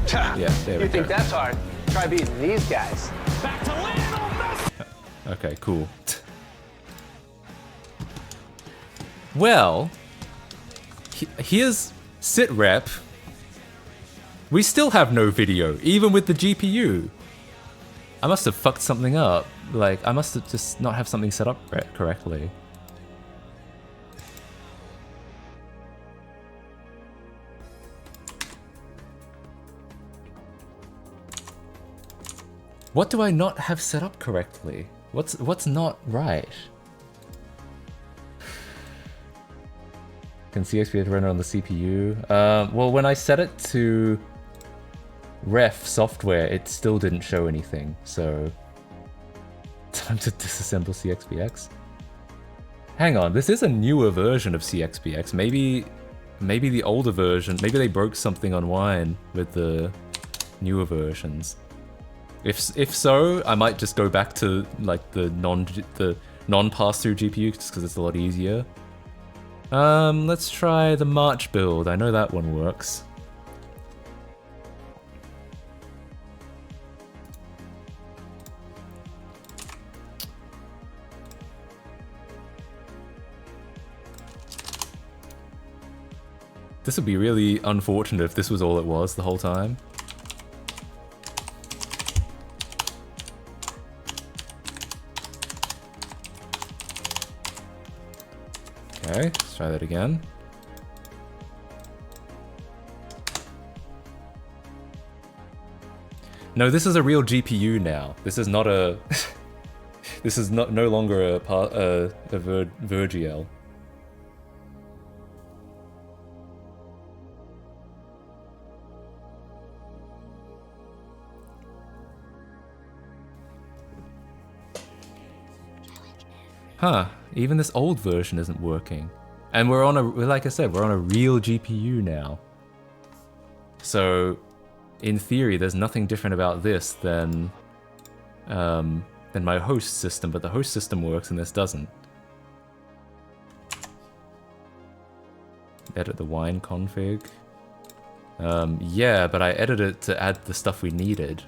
Yeah, there we go. You think that's hard? Try beating these guys. Back to Lionel Messi! Okay, cool. Well, here's sitrep. We still have no video, even with the GPU. I must have fucked something up. Like, I must have just not have something set up correctly. What do I not have set up correctly? What's not right? Can CXPX run on the CPU? Well, when I set it to ref software, it still didn't show anything, so... Time to disassemble CXPX. Hang on, this is a newer version of CXPX. Maybe the older version, maybe they broke something on Wine with the newer versions. If so, I might just go back to like the non-pass-through GPU just because it's a lot easier. Let's try the March build. I know that one works. This would be really unfortunate if this was all it was the whole time. Okay, let's try that again. No, this is a real GPU now. This is not a... this is no longer a Vergiel. Huh, even this old version isn't working. And we're on like I said, we're on a real GPU now. So, in theory, there's nothing different about this than my host system, but the host system works and this doesn't. Edit the wine config. Yeah, but I edited it to add the stuff we needed.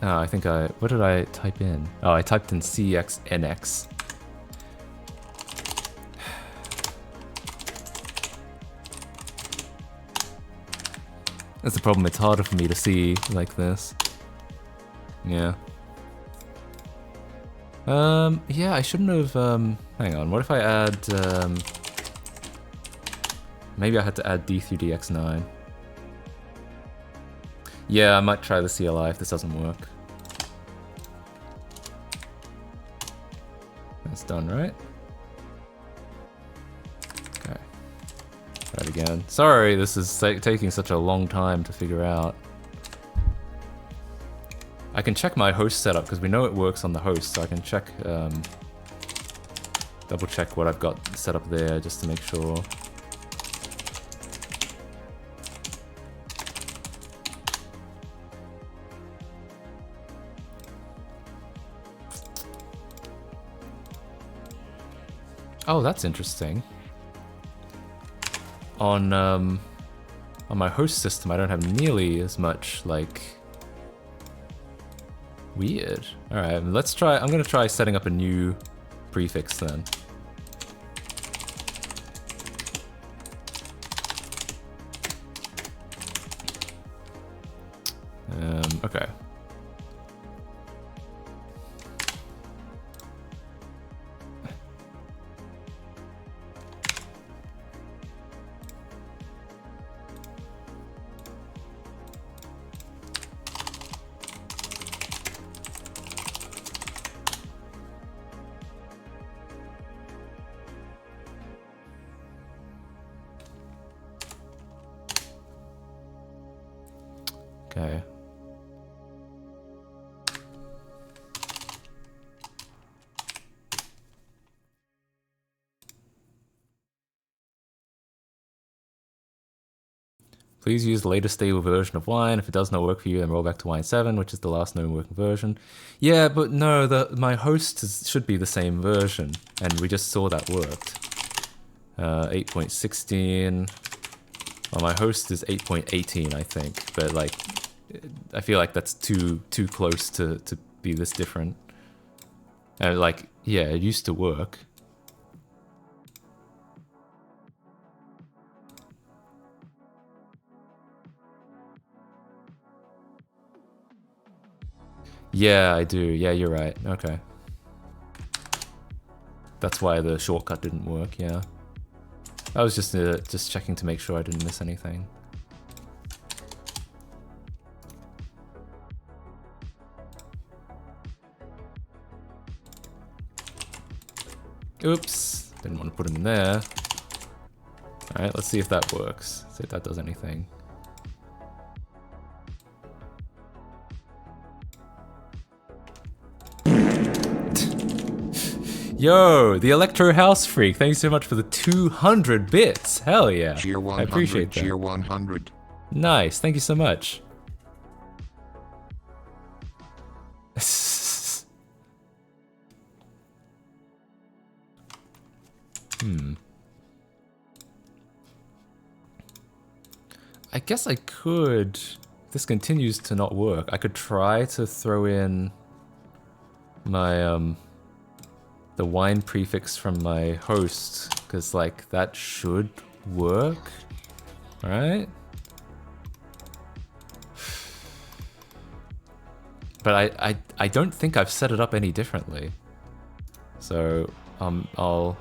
Oh, I think what did I type in? Oh, I typed in CXNX. That's the problem, it's harder for me to see like this. Yeah. Yeah, I shouldn't have, hang on, what if I add, maybe I had to add D through DX9. Yeah, I might try the CLI if this doesn't work. That's done, right? Okay. Try it again. Sorry, this is taking such a long time to figure out. I can check my host setup because we know it works on the host, so I can check, double check what I've got set up there just to make sure. Oh, that's interesting. On my host system, I don't have nearly as much, like... Weird. Alright, let's try... I'm gonna try setting up a new prefix then. Okay. Okay. Please use the latest stable version of Wine. If it does not work for you, then roll back to Wine 7, which is the last known working version. Yeah, but no, my host should be the same version, and we just saw that worked. 8.16. Well, my host is 8.18, I think, but like, I feel like that's too close to be this different. Like, yeah, it used to work. Yeah, I do. Yeah, you're right. Okay. That's why the shortcut didn't work, yeah. I was just checking to make sure I didn't miss anything. Oops. Didn't want to put them in there. Alright, let's see if that works. See if that does anything. Yo, the Electro House Freak, thanks so much for the 200 bits. Hell yeah. Cheer 100, I appreciate that. Cheer 100. Nice, thank you so much. I guess I could, if this continues to not work, I could try to throw in my, the wine prefix from my host, because like that should work, right? But I don't think I've set it up any differently. So I'll.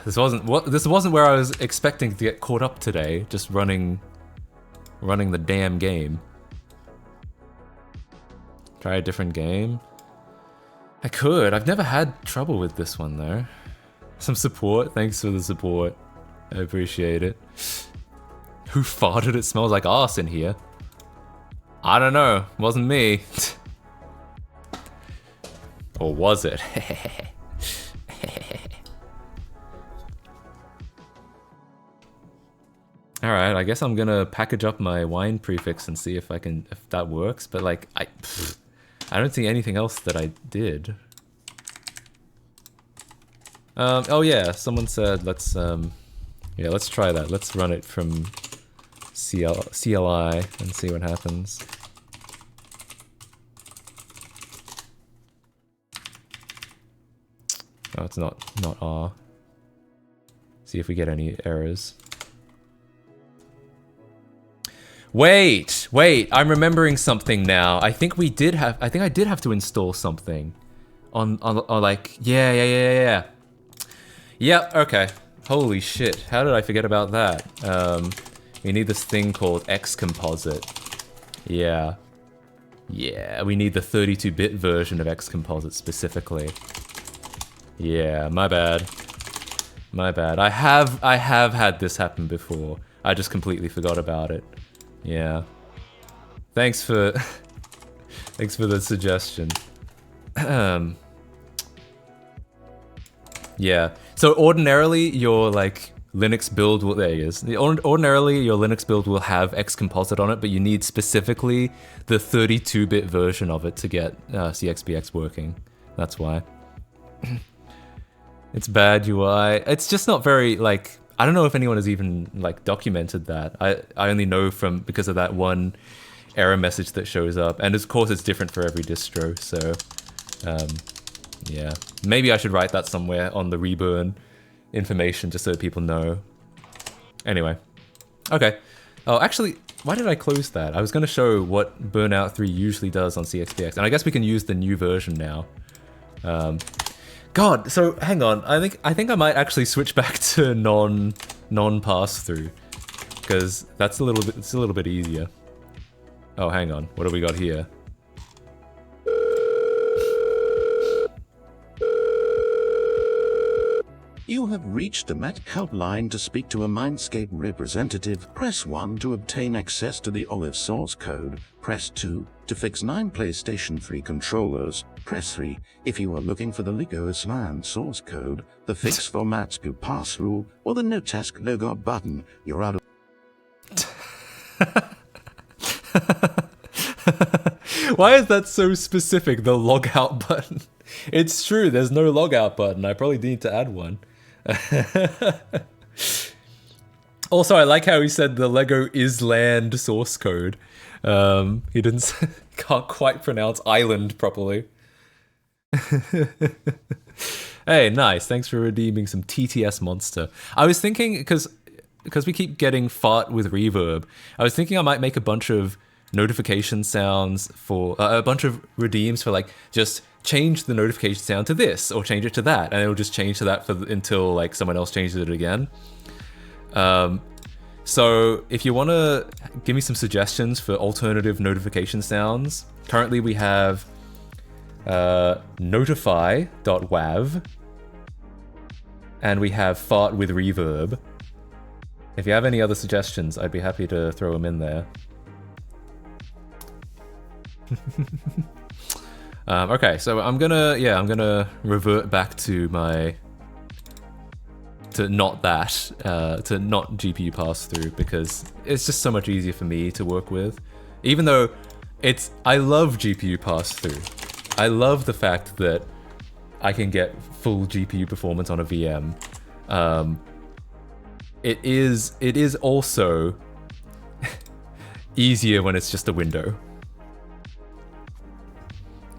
This wasn't where I was expecting to get caught up today. Just running the damn game. Try a different game. I could. I've never had trouble with this one though. Some support. Thanks for the support. I appreciate it. Who farted? It smells like arse in here. I don't know. Wasn't me. Or was it? Alright, I guess I'm gonna package up my wine prefix and see if that works, but like, I don't see anything else that I did. Oh yeah, someone said let's try that. Let's run it from CLI and see what happens. Oh, it's not R. See if we get any errors. Wait, I'm remembering something now. I think I did have to install something. On like, yeah. Yep, okay. Holy shit, how did I forget about that? We need this thing called Xcomposite. Yeah. Yeah, we need the 32-bit version of Xcomposite specifically. Yeah, my bad. My bad. I have had this happen before. I just completely forgot about it. Yeah. Thanks for thanks for the suggestion. Yeah. So ordinarily your like Linux build will, there it is. Ordinarily your Linux build will have Xcomposite on it, but you need specifically the 32-bit version of it to get CXPX working. That's why. It's bad UI. It's just not very like, I don't know if anyone has even like documented that. I only know because of that one error message that shows up, and of course it's different for every distro. So yeah, maybe I should write that somewhere on the reburn information just so people know. Anyway, okay. Oh, actually, why did I close that? I was going to show what Burnout 3 usually does on CXPX, and I guess we can use the new version now. God, so hang on. I think I might actually switch back to non pass through, because it's a little bit easier. Oh, hang on. What do we got here? You have reached the Met helpline to speak to a Mindscape representative. Press 1 to obtain access to the Olive source code. Press 2 to fix 9 PlayStation 3 controllers. Press 3 if you are looking for the Lego Aslan source code, the fix for Matsku pass rule, or the no task logo button. You're out of... Why is that so specific, the logout button? It's true, there's no logout button. I probably need to add one. Also, I like how he said the Lego Island source code. He can't quite pronounce island properly. Hey, nice. Thanks for redeeming some TTS monster. I was thinking, because we keep getting fart with reverb, I was thinking I might make a bunch of notification sounds for a bunch of redeems for like just change the notification sound to this or change it to that, and it'll just change to that until like someone else changes it again. So if you want to give me some suggestions for alternative notification sounds, currently we have notify.wav and we have fart with reverb. If you have any other suggestions, I'd be happy to throw them in there. Okay, so I'm gonna revert back to not GPU pass through, because it's just so much easier for me to work with. Even though I love GPU pass through. I love the fact that I can get full GPU performance on a VM. It is also easier when it's just a window.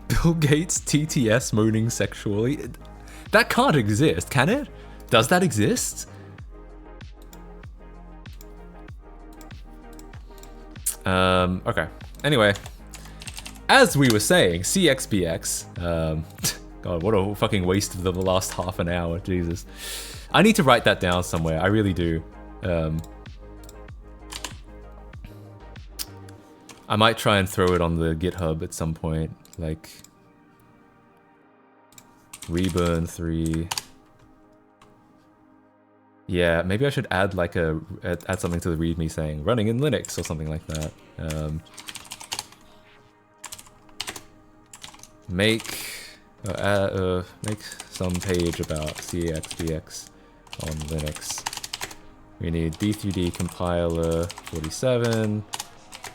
Bill Gates TTS moaning sexually? That can't exist, can it? Does that exist? Okay. Anyway, as we were saying, CXPX. God, what a fucking waste of the last half an hour. Jesus. I need to write that down somewhere. I really do. I might try and throw it on the GitHub at some point. Like Reburn 3. Yeah, maybe I should add like add something to the README saying running in Linux or something like that. Make some page about CXPX on Linux. We need D3D compiler 47.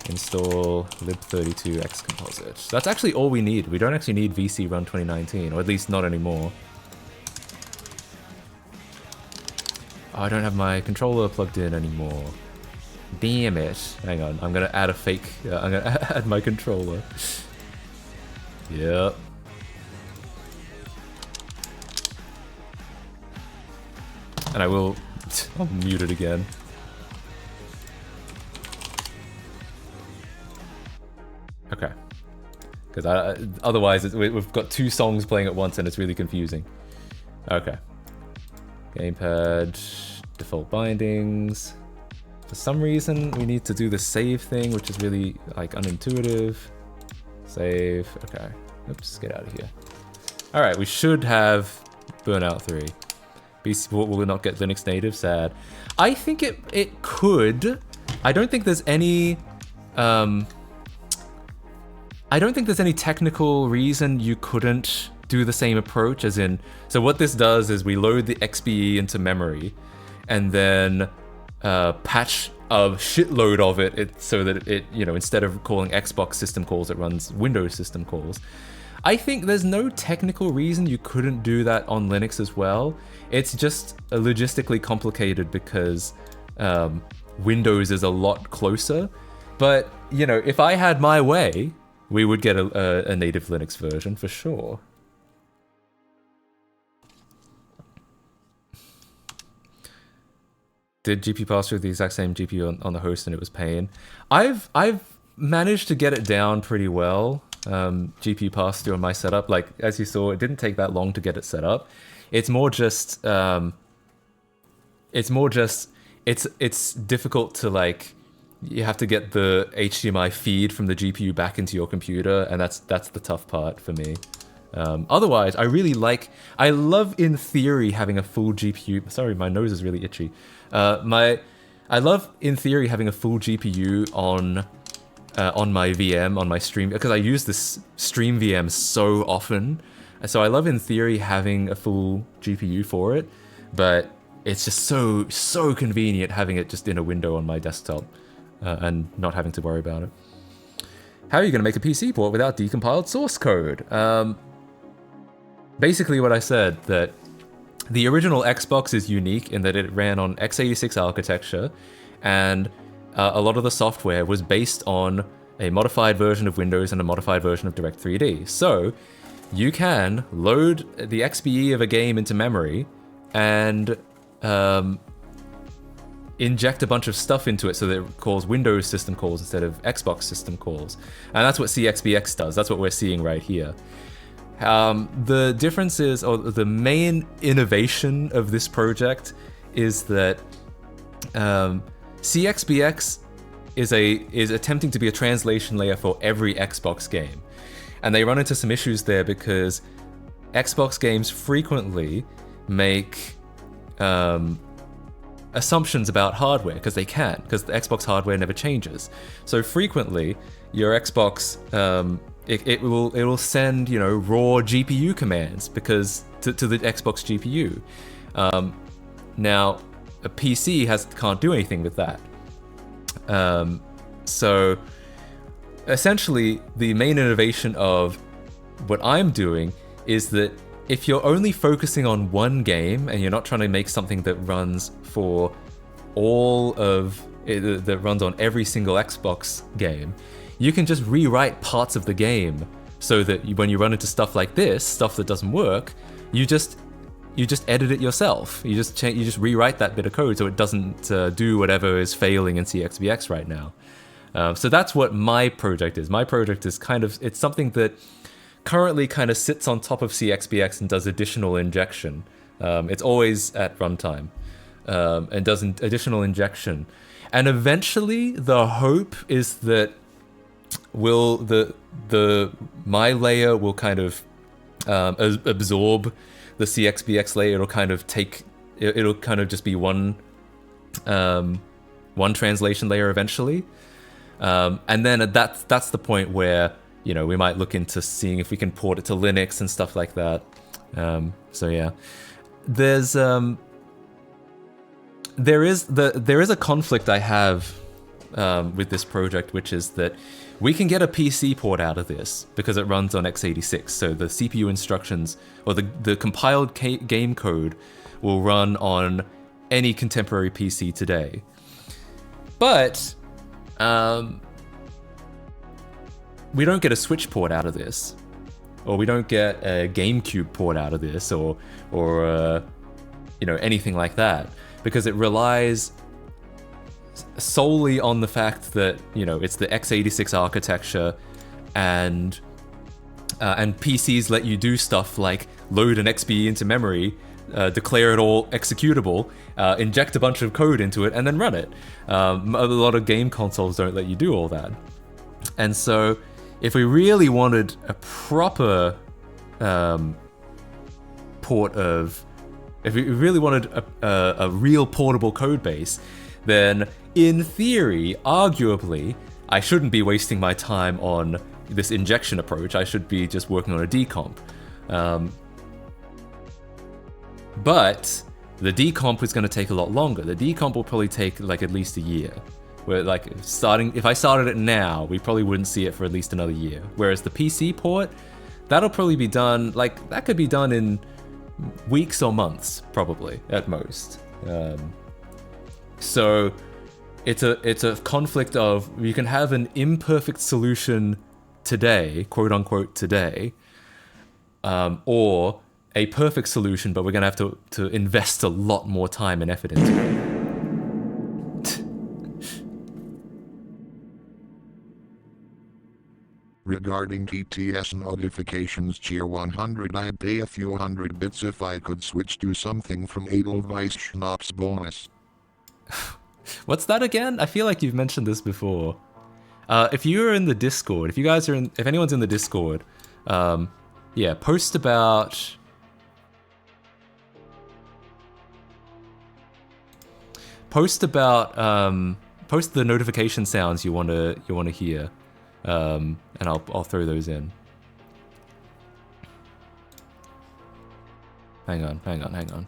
Install lib32 xcomposite. That's actually all we need. We don't actually need VC run 2019, or at least not anymore. Oh, I don't have my controller plugged in anymore. Damn it. Hang on, I'm gonna add a fake, I'm gonna add my controller. Yep. and I will I'll mute it again. Okay. Because otherwise we've got two songs playing at once and it's really confusing. Okay. Gamepad, default bindings. For some reason, we need to do the save thing, which is really, like, unintuitive. Save. Okay. Oops, get out of here. Alright, we should have Burnout 3. BC will not get Linux native, sad. I think it could. I don't think there's any... I don't think there's any technical reason you couldn't do the same approach, as in... So what this does is we load the XBE into memory, and then... patch a shitload of it so that it, you know, instead of calling Xbox system calls, it runs Windows system calls. I think there's no technical reason you couldn't do that on Linux as well. It's just logistically complicated because Windows is a lot closer. But, you know, if I had my way, we would get a native Linux version for sure. Did GPU pass through the exact same GPU on the host and it was pain? I've managed to get it down pretty well. GPU pass through on my setup. Like, as you saw, it didn't take that long to get it set up. It's more just it's difficult to, like, you have to get the HDMI feed from the GPU back into your computer, and that's the tough part for me. Otherwise, I love in theory having a full GPU. Sorry, my nose is really itchy. I love in theory having a full GPU on my VM, on my stream, because I use this stream VM so often. So I love in theory having a full GPU for it, but it's just so convenient having it just in a window on my desktop and not having to worry about it. How are you going to make a PC port without decompiled source code? Basically what I said, that the original Xbox is unique in that it ran on x86 architecture, and a lot of the software was based on a modified version of Windows and a modified version of Direct3D. So you can load the XBE of a game into memory and inject a bunch of stuff into it so that it calls Windows system calls instead of Xbox system calls. And that's what CXBX does. That's what we're seeing right here. The difference is, or the main innovation of this project is that CXBX is attempting to be a translation layer for every Xbox game. And they run into some issues there because Xbox games frequently make assumptions about hardware, because they can, because the Xbox hardware never changes. So frequently, your Xbox it will send, you know, raw GPU commands because to the Xbox GPU. Now, a PC can't do anything with that. So essentially, the main innovation of what I'm doing is that if you're only focusing on one game and you're not trying to make something that runs for all of that runs on every single Xbox game, you can just rewrite parts of the game so that when you run into stuff like this, stuff that doesn't work, you just edit it yourself. You just rewrite that bit of code so it doesn't do whatever is failing in CXBX right now. So that's what my project is. My project is it's something that currently kind of sits on top of CXBX and does additional injection. It's always at runtime and does additional injection. And eventually, the hope is that my layer will kind of absorb the CXBX layer. It'll kind of just be one translation layer eventually, and then that's the point where, you know, we might look into seeing if we can port it to Linux and stuff like that. So yeah, there is a conflict I have with this project, which is that we can get a PC port out of this because it runs on x86. So the CPU instructions or the compiled game code will run on any contemporary PC today. But we don't get a Switch port out of this, or we don't get a GameCube port out of this, or anything like that, because it relies solely on the fact that it's the x86 architecture, and PCs let you do stuff like load an XP into memory, declare it all executable, inject a bunch of code into it, and then run it. A lot of game consoles don't let you do all that. And so if we really wanted a proper if we really wanted a real portable code base, then in theory, arguably, I shouldn't be wasting my time on this injection approach. I should be just working on a decomp. But the decomp is going to take a lot longer. The decomp will probably take like at least a year. Where like if I started it now, we probably wouldn't see it for at least another year. Whereas the PC port, that'll probably be done, like that could be done in weeks or months, probably at most. So it's a conflict of, you can have an imperfect solution today, quote unquote today, or a perfect solution, but we're gonna have to invest a lot more time and effort into it. Regarding TTS notifications tier 100, I'd pay a few hundred bits if I could switch to something from Edelweiss Schnapps bonus. What's that again? I feel like you've mentioned this before. If you're in the Discord, if anyone's in the Discord, yeah, post about... Post the notification sounds you want to hear. And I'll throw those in. Hang on.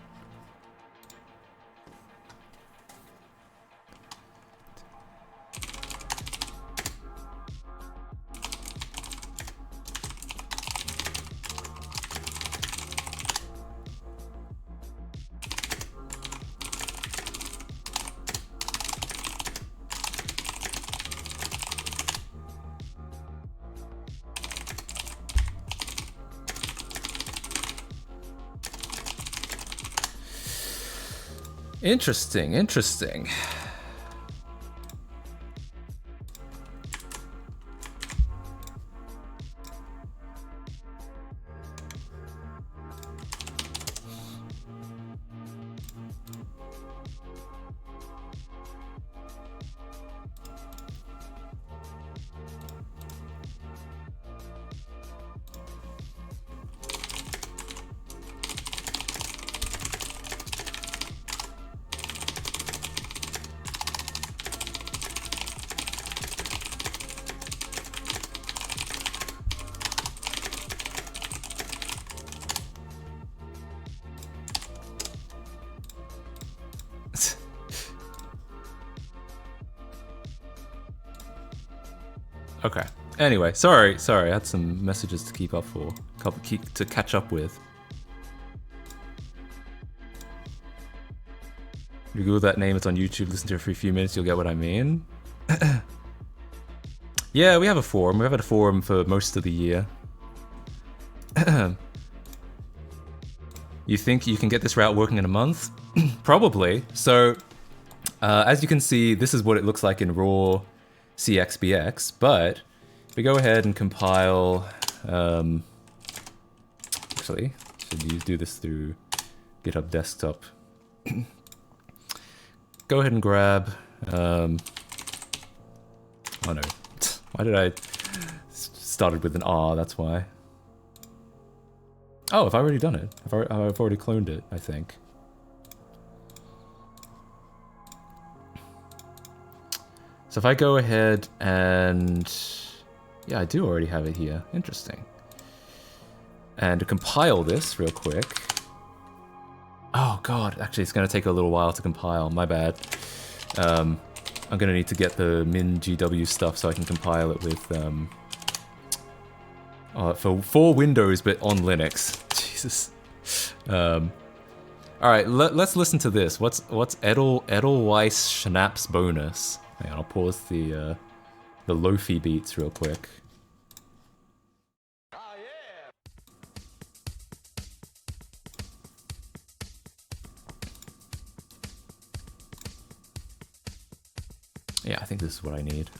Interesting. Okay. Anyway, sorry. I had some messages to to catch up with. You Google that name, it's on YouTube, listen to it for a few minutes, you'll get what I mean. Yeah, we have a forum. We've had a forum for most of the year. You think you can get this route working in a month? Probably. So, as you can see, this is what it looks like in raw CXBX, but if we go ahead and compile, actually, should do this through GitHub Desktop. Go ahead and grab, oh no, why did I started with an R, that's why. Oh, have I already done it? I've already cloned it, I think. So if I go ahead and... Yeah, I do already have it here. Interesting. And to compile this real quick... Oh god, actually it's going to take a little while to compile, my bad. I'm going to need to get the min.gw stuff so I can compile it with... for Windows, but on Linux. Jesus. Alright, let's listen to this. What's Edelweiss Schnapps bonus? Hang on, I'll pause the lo-fi beats real quick. this is what I need.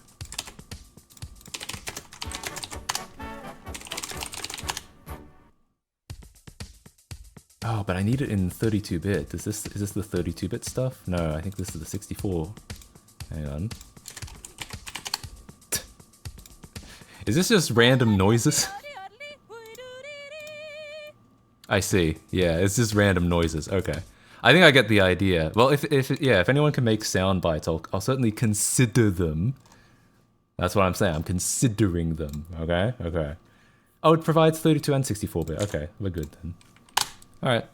Oh, but I need it in 32-bit. Is this the 32-bit stuff? No, I think this is the 64. Hang on. Is this just random noises? I see. Yeah, it's just random noises. Okay. I think I get the idea. Well, if anyone can make sound bites, I'll certainly consider them. That's what I'm saying. I'm considering them. Okay? Okay. Oh, it provides 32 and 64-bit. Okay, we're good then. Alright.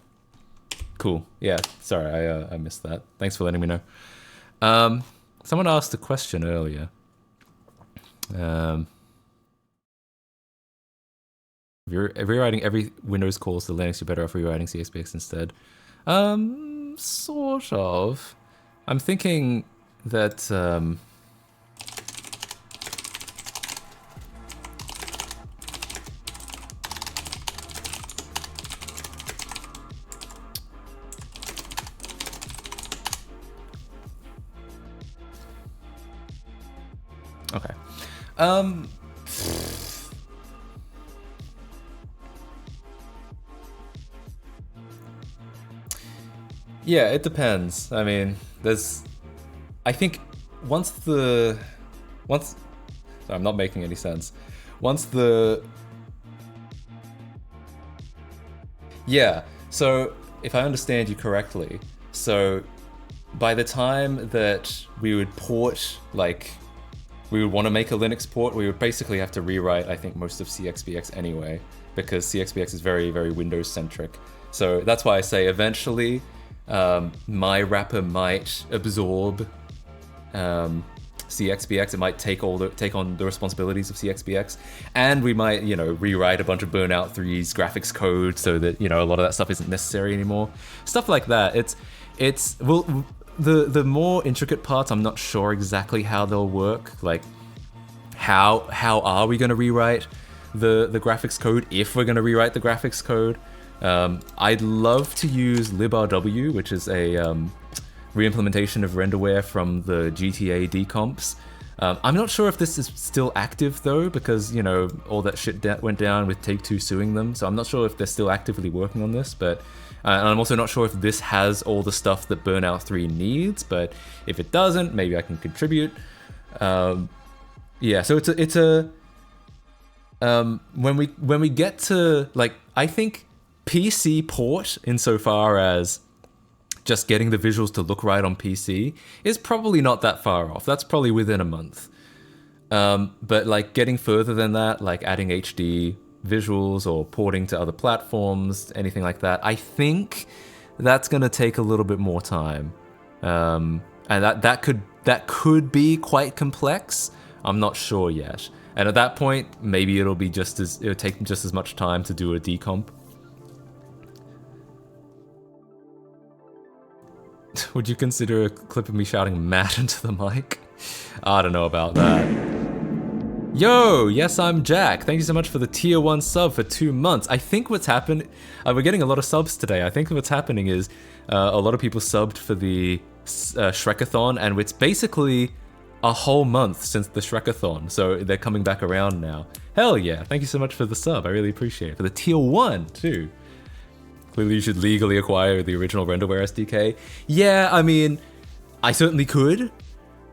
Cool. Yeah, sorry, I missed that. Thanks for letting me know. Someone asked a question earlier. If rewriting every Windows calls to Linux, you're better off rewriting CXPX instead. Sort of. I'm thinking that, okay. Yeah, it depends. I mean, I think sorry, I'm not making any sense. Yeah, so if I understand you correctly, so by the time that we would port, like, we would want to make a Linux port, we would basically have to rewrite, I think, most of CXPX anyway, because CXPX is very, very Windows-centric. So that's why I say eventually, my wrapper might absorb CXPX. It might take on the responsibilities of CXPX, and we might, rewrite a bunch of Burnout 3's graphics code so that a lot of that stuff isn't necessary anymore. Stuff like that. Well, the more intricate parts, I'm not sure exactly how they'll work. Like, how are we going to rewrite the graphics code if we're going to rewrite the graphics code? I'd love to use librw, which is a re-implementation of renderware from the GTA decomps. I'm not sure if this is still active though, because all that shit went down with Take-Two suing them, so I'm not sure if they're still actively working on this, but and I'm also not sure if this has all the stuff that Burnout 3 needs, but if it doesn't, maybe I can contribute. Yeah, so it's a when we get to, like, I think PC port, insofar as just getting the visuals to look right on PC, is probably not that far off. That's probably within a month. But like getting further than that, like adding HD visuals or porting to other platforms, anything like that, I think that's gonna take a little bit more time. And that could be quite complex. I'm not sure yet. And at that point, maybe it'll take just as much time to do a decomp. Would you consider a clip of me shouting Matt into the mic? I don't know about that. Yo, yes, I'm Jack. Thank you so much for the tier 1 sub for 2 months. I think what's happened, we're getting a lot of subs today. I think what's happening is a lot of people subbed for the Shrekathon, and it's basically a whole month since the Shrekathon, so they're coming back around now. Hell yeah, thank you so much for the sub. I really appreciate it. For the tier 1 too. Clearly you should legally acquire the original renderware SDK. Yeah, I mean, I certainly could,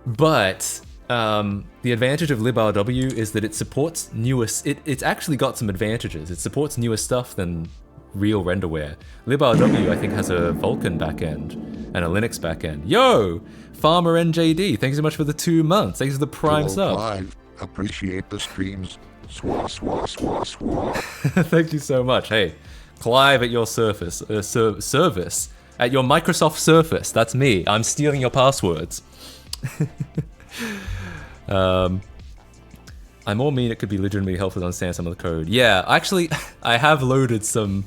but the advantage of librw is that it supports newest. It's actually got some advantages. It supports newer stuff than real renderware. librw, I think, has a Vulkan backend and a Linux backend. Yo, Farmer NJD, thanks so much for the 2 months. Thanks for the prime sub. Clive, appreciate the streams. Swah, swah, swah, swah. Thank you so much. Hey, Clive at your service, at your Microsoft Surface. That's me. I'm stealing your passwords. I more mean it could be legitimately helpful to understand some of the code. Yeah, actually, I have loaded some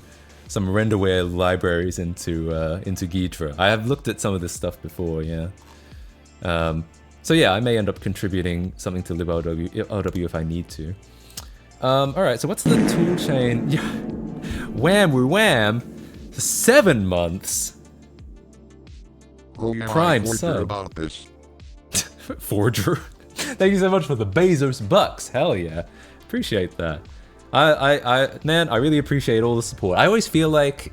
renderware libraries into Ghidra. I have looked at some of this stuff before. Yeah. So yeah, I may end up contributing something to librw if I need to. All right. So what's the toolchain? Wham woo wham, 7 months. Oh yeah, Prime I sub. about this. Forger. Thank you so much for the Bezos bucks. Hell yeah. Appreciate that. Man, I really appreciate all the support. I always feel like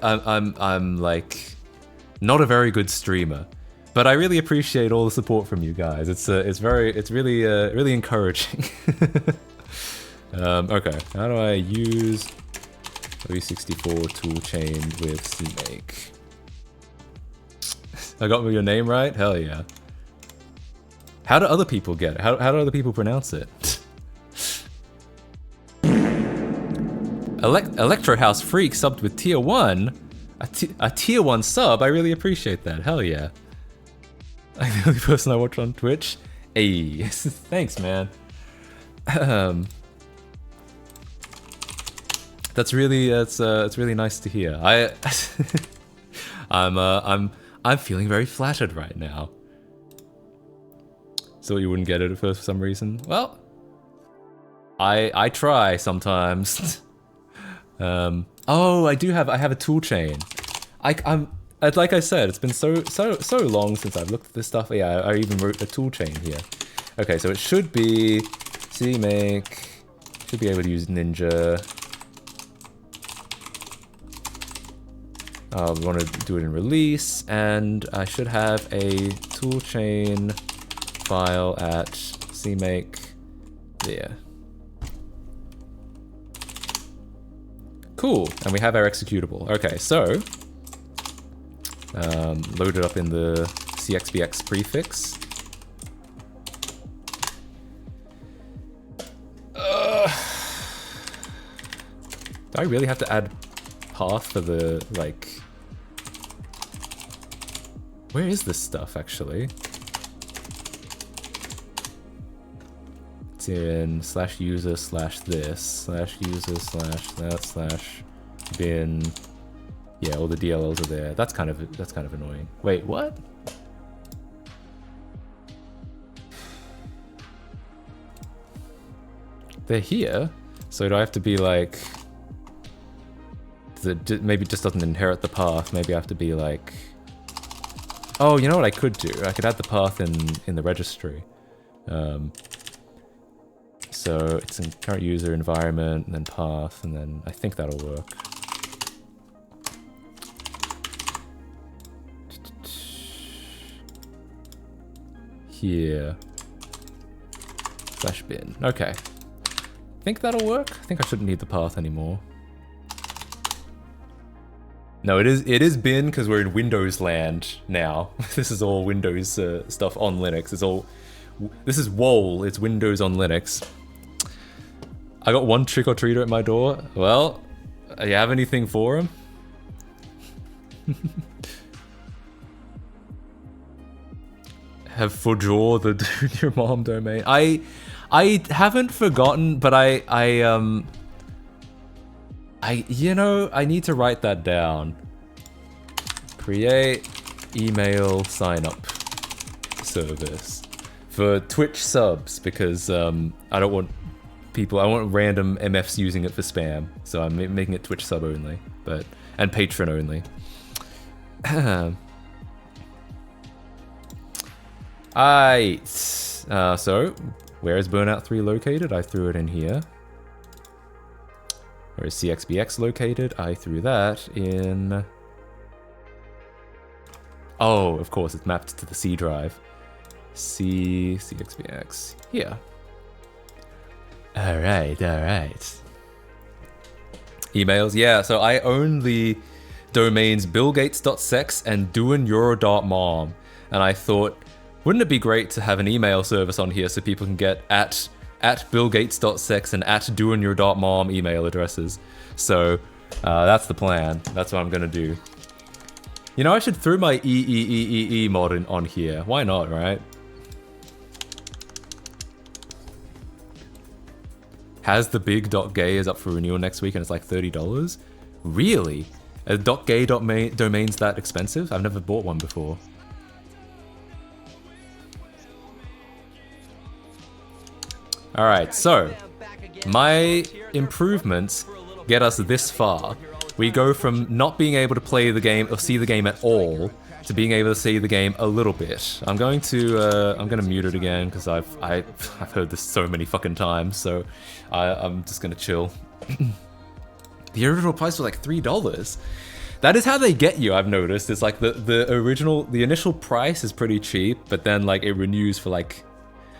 I'm like not a very good streamer, but I really appreciate all the support from you guys. It's really encouraging. Okay, how do I use 364 toolchain with CMake? I got your name right? Hell yeah. How do other people get it? How do other people pronounce it? Electro House Freak subbed with tier 1? A tier 1 sub? I really appreciate that. Hell yeah. I'm the only person I watch on Twitch. Hey, thanks, man. That's really it's really nice to hear. I'm feeling very flattered right now. So you wouldn't get it for some reason? Well, I try sometimes. Oh, I have a tool chain. I'm like I said, it's been so long since I've looked at this stuff. Yeah, I even wrote a tool chain here. Okay, so it should be CMake. Should be able to use Ninja. We want to do it in release, and I should have a toolchain file at CMake. There. Cool, and we have our executable. Okay, so load it up in the cxbx prefix. Do I really have to add path for the, like... Where is this stuff, actually? It's in /user /this /user /that /bin. Yeah, all the DLLs are there. That's kind of annoying. Wait, what? They're here? So do I have to be like... Maybe it just doesn't inherit the path. Maybe I have to be like... Oh, you know what I could do? I could add the path in the registry. So it's in current user environment, and then path, and then I think that'll work. Here. /bin. Okay. Think that'll work? I think I shouldn't need the path anymore. No, it is bin because we're in Windows land now. This is all Windows stuff on Linux. This is WoL. It's Windows on Linux. I got one trick-or-treater at my door. Well, you have anything for him? Have Fujor the dude your mom domain. I haven't forgotten, but you know, I need to write that down. Create email sign up service for Twitch subs, because I don't want people, I want random MFs using it for spam. So I'm making it Twitch sub only, and patron only. Alright. So where is Burnout 3 located? I threw it in here. Where is CXBX located? I threw that in... Oh, of course, it's mapped to the C drive. CXBX. Here. Alright. Emails, yeah, so I own the domains billgates.sex and doin'euro.mom. And I thought, wouldn't it be great to have an email service on here so people can get at billgates.sex and at doin'euro.mom email addresses. So that's the plan. That's what I'm gonna do. You know, I should throw my EEEEE mod on here. Why not, right? Has the big .gay is up for renewal next week and it's like $30? Really? Are .gay domains that expensive? I've never bought one before. Alright, so my improvements get us this far. We go from not being able to play the game or see the game at all to being able to see the game a little bit. I'm gonna mute it again because I've heard this so many fucking times, so I'm just gonna chill. The original price was like $3. That is how they get you, I've noticed. It's like the initial price is pretty cheap, but then like it renews for like,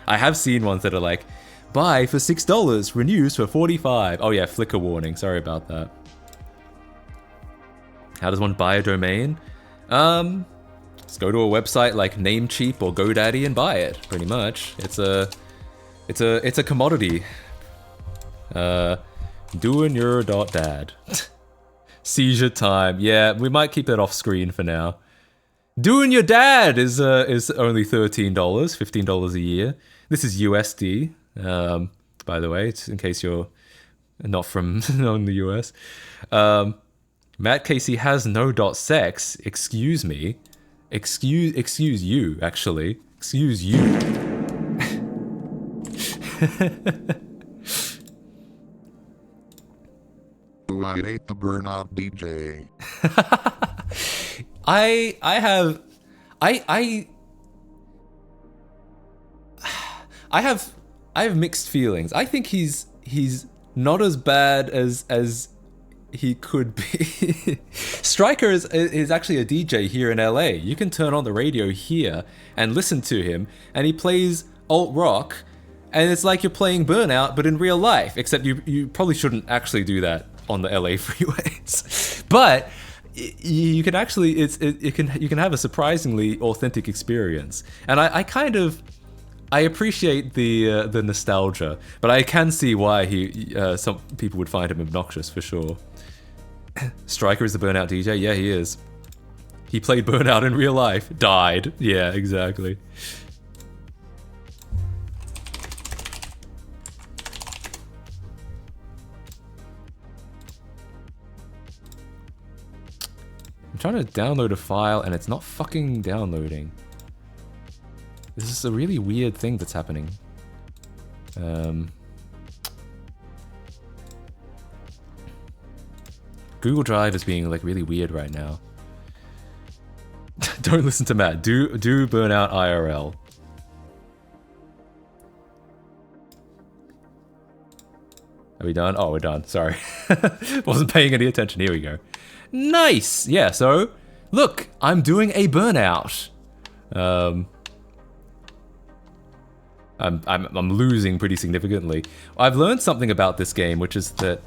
I have seen ones that are like, buy for $6, renews for $45. Oh yeah, flicker warning, sorry about that. How does one buy a domain? Just go to a website like Namecheap or GoDaddy and buy it, pretty much. It's a commodity. Doing your .dad. Seizure time. Yeah, we might keep that off screen for now. Doing your dad is only $13, $15 a year. This is USD, by the way, in case you're not from in the US. Matt Casey has no .sex. Excuse me. Excuse you, actually. Excuse you. I hate the burnout DJ. I have mixed feelings. I think he's not as bad as he could be. Striker is actually a DJ here in LA. You can turn on the radio here and listen to him, and he plays alt rock, and it's like you're playing Burnout, but in real life. Except you probably shouldn't actually do that on the LA freeways. But you can actually you can have a surprisingly authentic experience, and I appreciate the nostalgia, but I can see why some people would find him obnoxious for sure. Striker is the Burnout DJ? Yeah, he is. He played Burnout in real life. Died. Yeah, exactly. I'm trying to download a file and it's not fucking downloading. This is a really weird thing that's happening. Google Drive is being like really weird right now. Don't listen to Matt. Do Burnout IRL. Are we done? Oh, we're done. Sorry. Wasn't paying any attention. Here we go. Nice! Yeah, so, look, I'm doing a Burnout. I'm losing pretty significantly. I've learned something about this game, which is that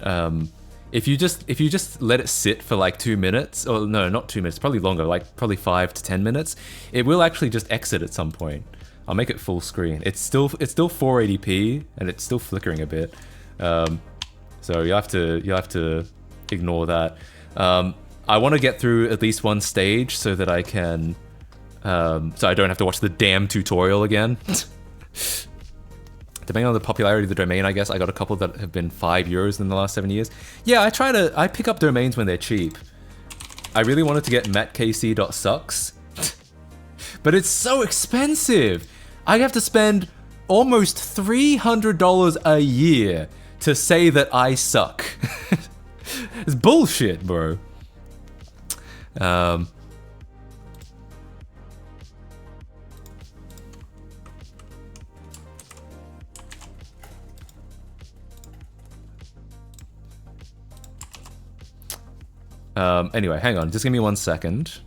if you just let it sit for like 2 minutes, or no, not 2 minutes, probably longer, like probably 5 to 10 minutes, it will actually just exit at some point. I'll make it full screen. It's still 480p and it's still flickering a bit, so you have to ignore that. I want to get through at least one stage so that I can, so I don't have to watch the damn tutorial again. Depending on the popularity of the domain, I guess I got a couple that have been €5 in the last 7 years. Yeah, I pick up domains when they're cheap. I really wanted to get mattkc.sucks, but it's so expensive. I have to spend almost $300 a year to say that I suck. It's bullshit, bro. Anyway, hang on, just give me 1 second.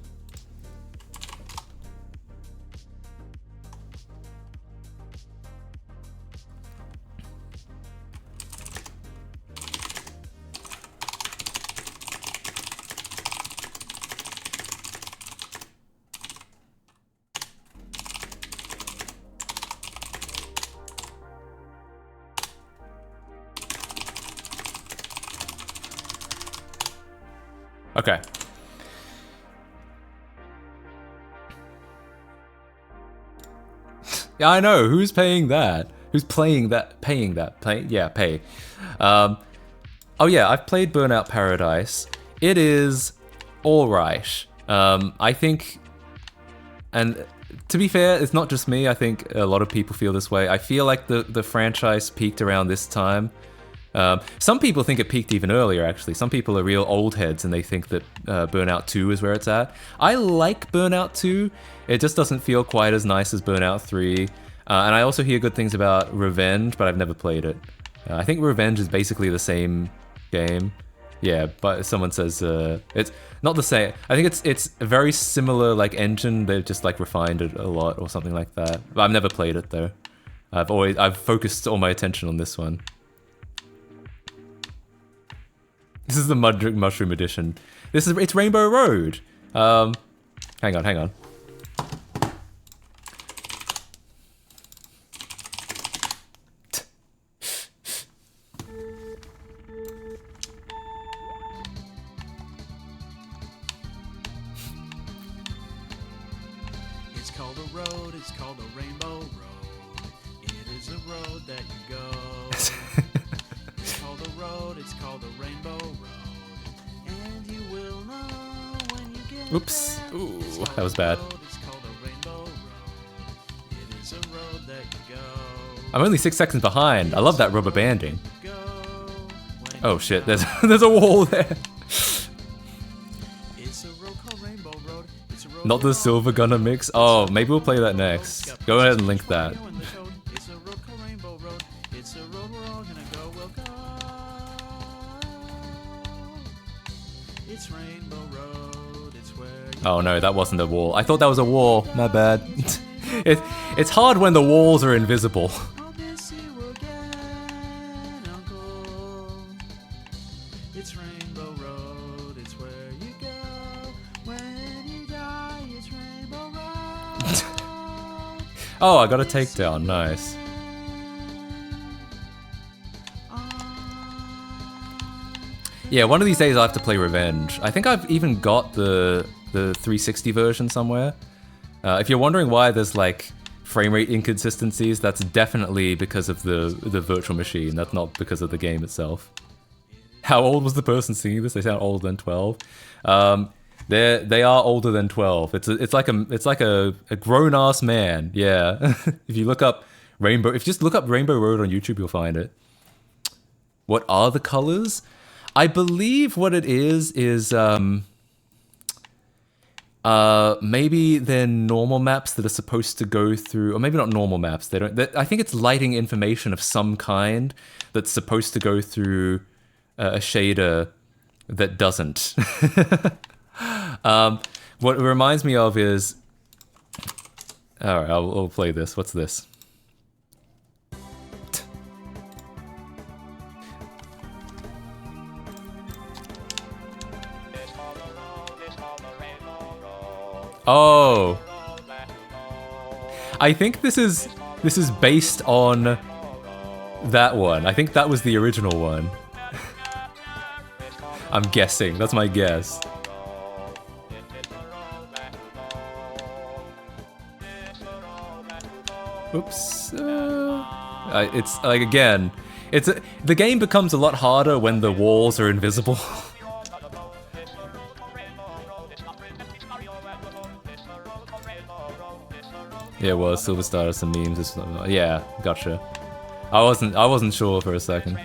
Okay. Yeah, I know. Who's paying that? Who's playing that? Paying that? Yeah, pay. Oh yeah, I've played Burnout Paradise. It is alright. I think, and to be fair, it's not just me. I think a lot of people feel this way. I feel like the franchise peaked around this time. Some people think it peaked even earlier, actually. Some people are real old heads and they think that Burnout 2 is where it's at. I like Burnout 2. It just doesn't feel quite as nice as Burnout 3. And I also hear good things about Revenge, but I've never played it. I think Revenge is basically the same game. Yeah, but someone says it's not the same. I think it's a very similar like engine. They've just like refined it a lot or something like that. But I've never played it though. I've focused all my attention on this one. This is the Mushroom Edition. It's Rainbow Road. Hang on. It's called a road, it's called a rainbow road. It is a road that you go. It's called a road, it's called a rainbow road. And you will know when you get Oops. there. Ooh, It's called that was a bad. road, it's called a rainbow road. It is a road that you go. I'm only 6 seconds behind. I love that rubber banding. Go when Oh you shit, know. there's a wall there. It's a road called Rainbow Road. It's a road Not the we're all Silver Gunner mix. Oh, maybe we'll play that next. Go ahead and link that. It's a road called Rainbow Road. It's a road we're all gonna go. We'll go. It's Rainbow Road. It's where you Oh no, that wasn't a wall. I thought that was a wall. My bad. It's hard when the walls are invisible. I'll miss you again, Uncle. It's Rainbow Road. It's where you go when you die. It's Rainbow Road. Oh, I got a takedown. Nice. Yeah, one of these days I'll have to play Revenge. I think I've even got the 360 version somewhere. If you're wondering why there's like frame rate inconsistencies, that's definitely because of the virtual machine. That's not because of the game itself. How old was the person singing this? They sound older than 12. They are older than 12. It's like a grown ass man. Yeah. If you just look up Rainbow Road on YouTube, you'll find it. What are the colors? I believe what it is maybe they're normal maps that are supposed to go through, or maybe not normal maps. I think it's lighting information of some kind that's supposed to go through a shader that doesn't. What it reminds me of is, all right, I'll play this. What's this? Oh, I think this is based on that one. I think that was the original one. I'm guessing. That's my guess. Oops. It's like, again, the game becomes a lot harder when the walls are invisible. Yeah, well, Silver Star, some memes. Yeah, gotcha. I wasn't sure for a second.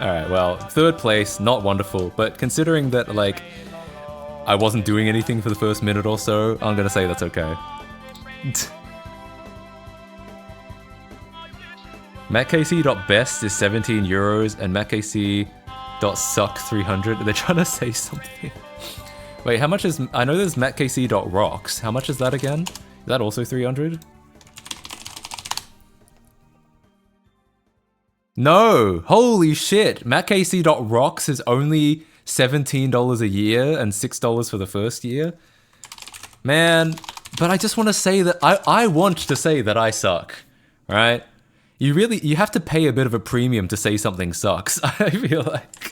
Alright, well, 3rd place, not wonderful, but considering that, like, I wasn't doing anything for the first minute or so, I'm gonna say that's okay. MattKC.best is 17 euros and MattKC.suck 300. They're trying to say something. Wait, how much is... I know there's MattKC.rocks. How much is that again? Is that also 300? No! Holy shit! MattKC.rocks is only $17 a year and $6 for the first year? Man, but I just want to say that... I want to say that I suck. Right? You have to pay a bit of a premium to say something sucks, I feel like.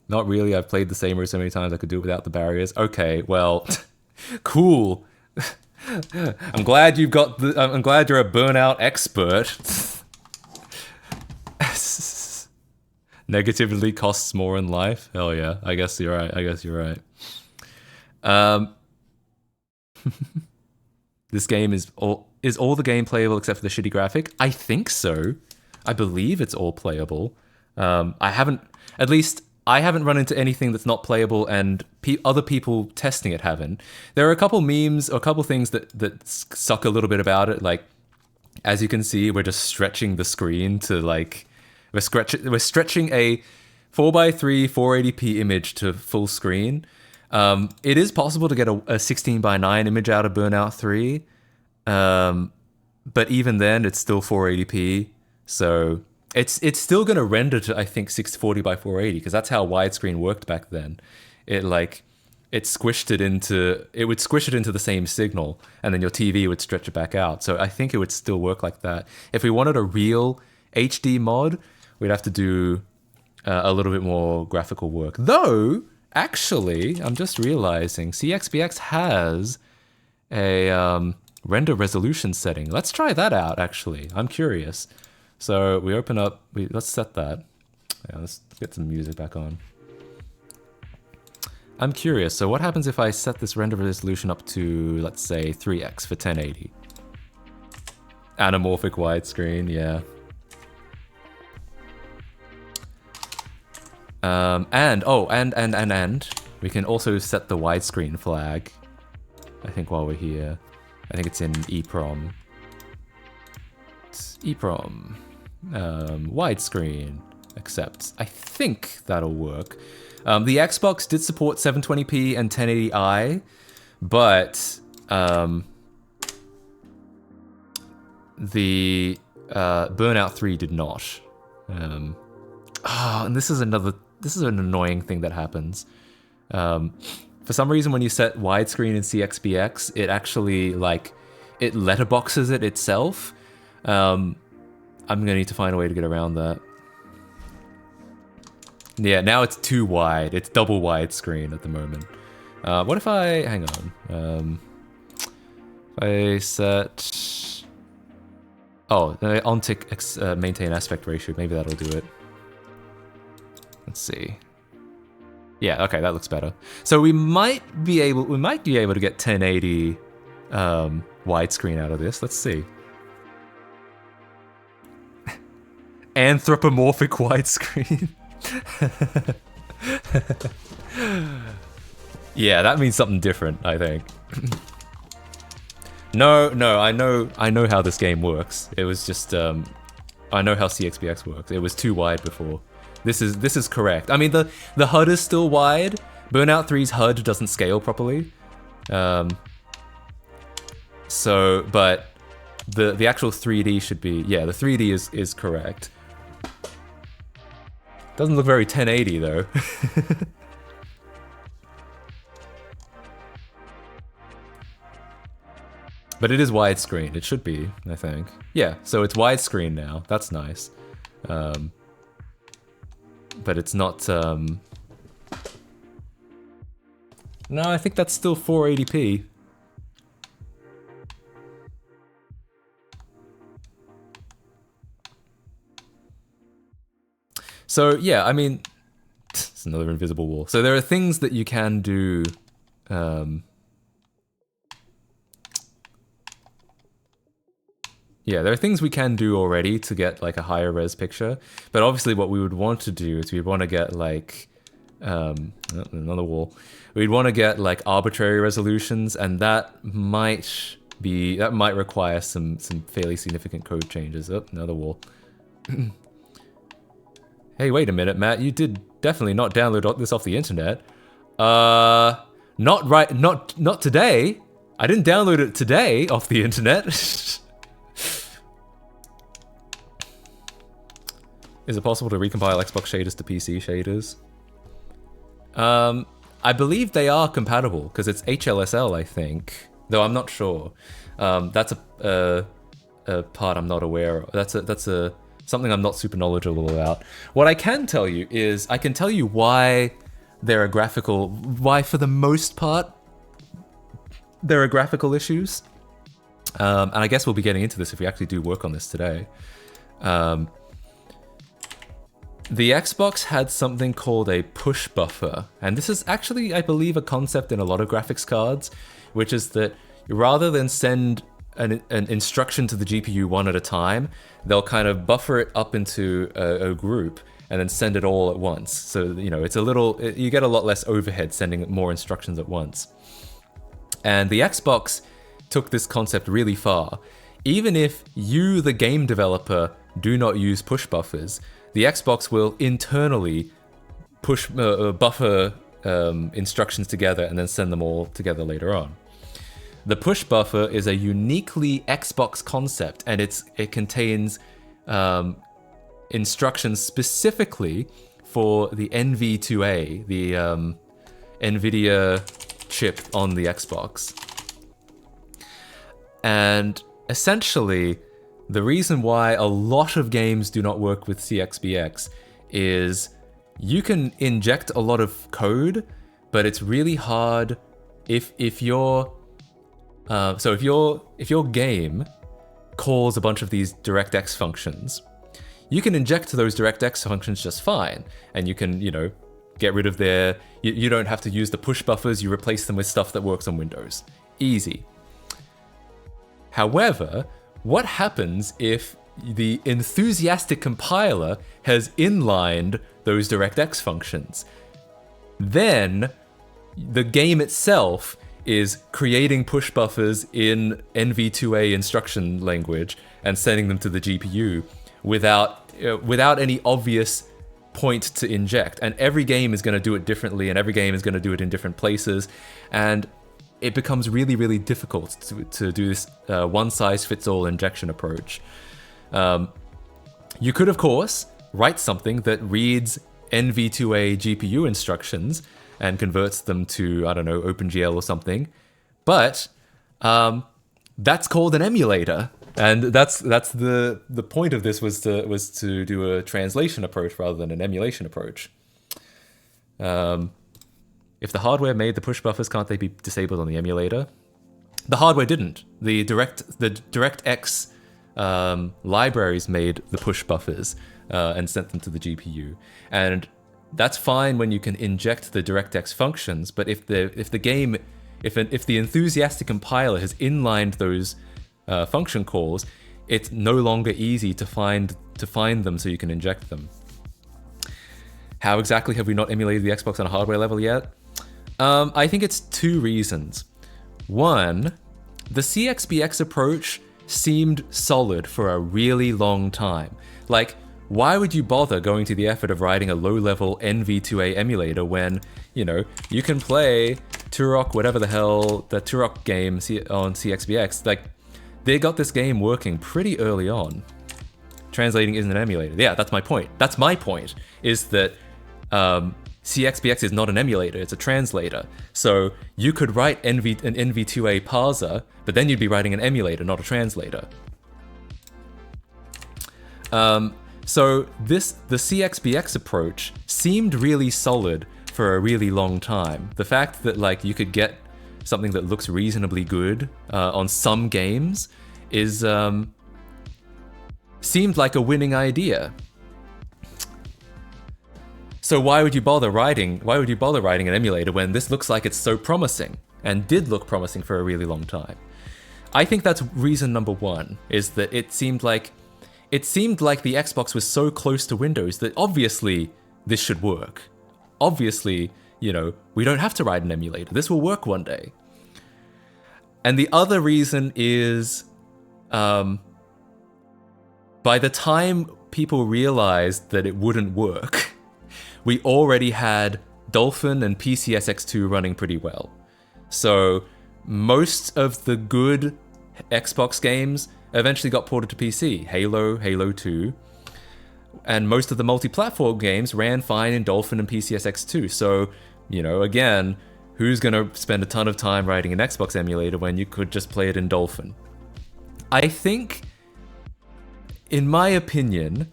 Not really, I've played the same route so many times I could do it without the barriers. Okay, well, cool. I'm glad you're a Burnout expert. Negativity costs more in life. Hell yeah, I guess you're right. This game is all the game playable except for the shitty graphic? I think so. I believe it's all playable. I haven't run into anything that's not playable, and other people testing it haven't. There are a couple memes or a couple things that suck a little bit about it. Like, as you can see, we're just stretching the screen to like we're stretching a 4:3 480p image to full screen. It is possible to get a 16:9 image out of Burnout 3, but even then, it's still 480p. So it's still going to render to, I think, 640 by 480, because that's how widescreen worked back then. It would squish it into the same signal, and then your TV would stretch it back out. So I think it would still work like that. If we wanted a real HD mod, we'd have to do a little bit more graphical work. Though, actually, I'm just realizing CXPX has a render resolution setting. Let's try that out, actually. I'm curious. So we open up, let's set that. Yeah, let's get some music back on. I'm curious, so what happens if I set this render resolution up to, let's say, 3x for 1080? Anamorphic widescreen, yeah. And we can also set the widescreen flag. I think while we're here. I think it's in EEPROM. It's EEPROM. Widescreen. Accept. I think that'll work. The Xbox did support 720p and 1080i, but the Burnout 3 did not. And this is an annoying thing that happens. For some reason, when you set widescreen in CXPX, it actually it letterboxes it itself. I'm gonna need to find a way to get around that. Yeah, now it's too wide. It's double widescreen at the moment. What if I... hang on. If I set... oh, on-tick maintain aspect ratio. Maybe that'll do it. Let's see. Yeah, okay, that looks better. So we might be able to get 1080 widescreen out of this. Let's see. Anthropomorphic widescreen. Yeah, that means something different, I think. No, I know how this game works. It was just I know how CXPX works. It was too wide before. This is correct. I mean, the HUD is still wide. Burnout 3's HUD doesn't scale properly. So, but the actual 3D should be, yeah, the 3D is correct. Doesn't look very 1080 though. But it is widescreen. It should be, I think. Yeah, so it's widescreen now. That's nice. But it's not... No, I think that's still 480p. So, yeah, I mean... It's another invisible wall. So there are things that you can do... Yeah, there are things we can do already to get like a higher res picture, but obviously what we would want to do is we'd want to get like, another wall. We'd want to get like arbitrary resolutions, and that might require some fairly significant code changes. Oh, another wall. Hey, wait a minute, Matt, you did definitely not download this off the internet. Not today. I didn't download it today off the internet. Is it possible to recompile Xbox shaders to PC shaders? I believe they are compatible, because it's HLSL, I think. Though I'm not sure. That's a part I'm not aware of. That's something I'm not super knowledgeable about. What I can tell you is, I can tell you why there are why for the most part, there are graphical issues. And I guess we'll be getting into this if we actually do work on this today. the Xbox had something called a push buffer, and this is actually, I believe, a concept in a lot of graphics cards, which is that rather than send an instruction to the GPU one at a time, they'll kind of buffer it up into a group and then send it all at once. So, you know, you get a lot less overhead sending more instructions at once. And the Xbox took this concept really far. Even if you, the game developer, do not use push buffers, the Xbox will internally buffer instructions together and then send them all together later on. The push buffer is a uniquely Xbox concept, and it contains instructions specifically for the NV2A, the NVIDIA chip on the Xbox. And essentially, the reason why a lot of games do not work with CXBX is you can inject a lot of code, but it's really hard if your game calls a bunch of these DirectX functions. You can inject those DirectX functions just fine, and you can, you know, get rid of you don't have to use the push buffers, you replace them with stuff that works on Windows. Easy. However, what happens if the enthusiastic compiler has inlined those DirectX functions? Then the game itself is creating push buffers in NV2A instruction language and sending them to the GPU without any obvious point to inject. And every game is going to do it differently, and every game is going to do it in different places. And it becomes really, really difficult to do this one-size-fits-all injection approach. You could, of course, write something that reads NV2A GPU instructions and converts them to, I don't know, OpenGL or something. But that's called an emulator. And that's the point of this was to do a translation approach rather than an emulation approach. If the hardware made the push buffers, can't they be disabled on the emulator? The hardware didn't. The DirectX libraries made the push buffers and sent them to the GPU. And that's fine when you can inject the DirectX functions, but if the enthusiastic compiler has inlined those function calls, it's no longer easy to find them so you can inject them. How exactly have we not emulated the Xbox on a hardware level yet? I think it's two reasons. One, the CXBX approach seemed solid for a really long time. Like, why would you bother going to the effort of writing a low-level NV2A emulator when, you know, you can play Turok, whatever the hell, the Turok game on CXBX? Like, they got this game working pretty early on. Translating isn't an emulator. Yeah, that's my point. That's my point, is that CXBX is not an emulator, it's a translator. So you could write an NV2A parser, but then you'd be writing an emulator, not a translator. So the CXBX approach seemed really solid for a really long time. The fact that like you could get something that looks reasonably good on some games is seemed like a winning idea. So why would you bother writing an emulator when this looks like it's so promising and did look promising for a really long time? I think that's reason number one, is that it seemed like the Xbox was so close to Windows that obviously this should work. Obviously, you know, we don't have to write an emulator. This will work one day. And the other reason is, by the time people realized that it wouldn't work, we already had Dolphin and PCSX2 running pretty well. So most of the good Xbox games eventually got ported to PC. Halo, Halo 2, and most of the multi-platform games ran fine in Dolphin and PCSX2. So, you know, again, who's gonna spend a ton of time writing an Xbox emulator when you could just play it in Dolphin? I think, in my opinion,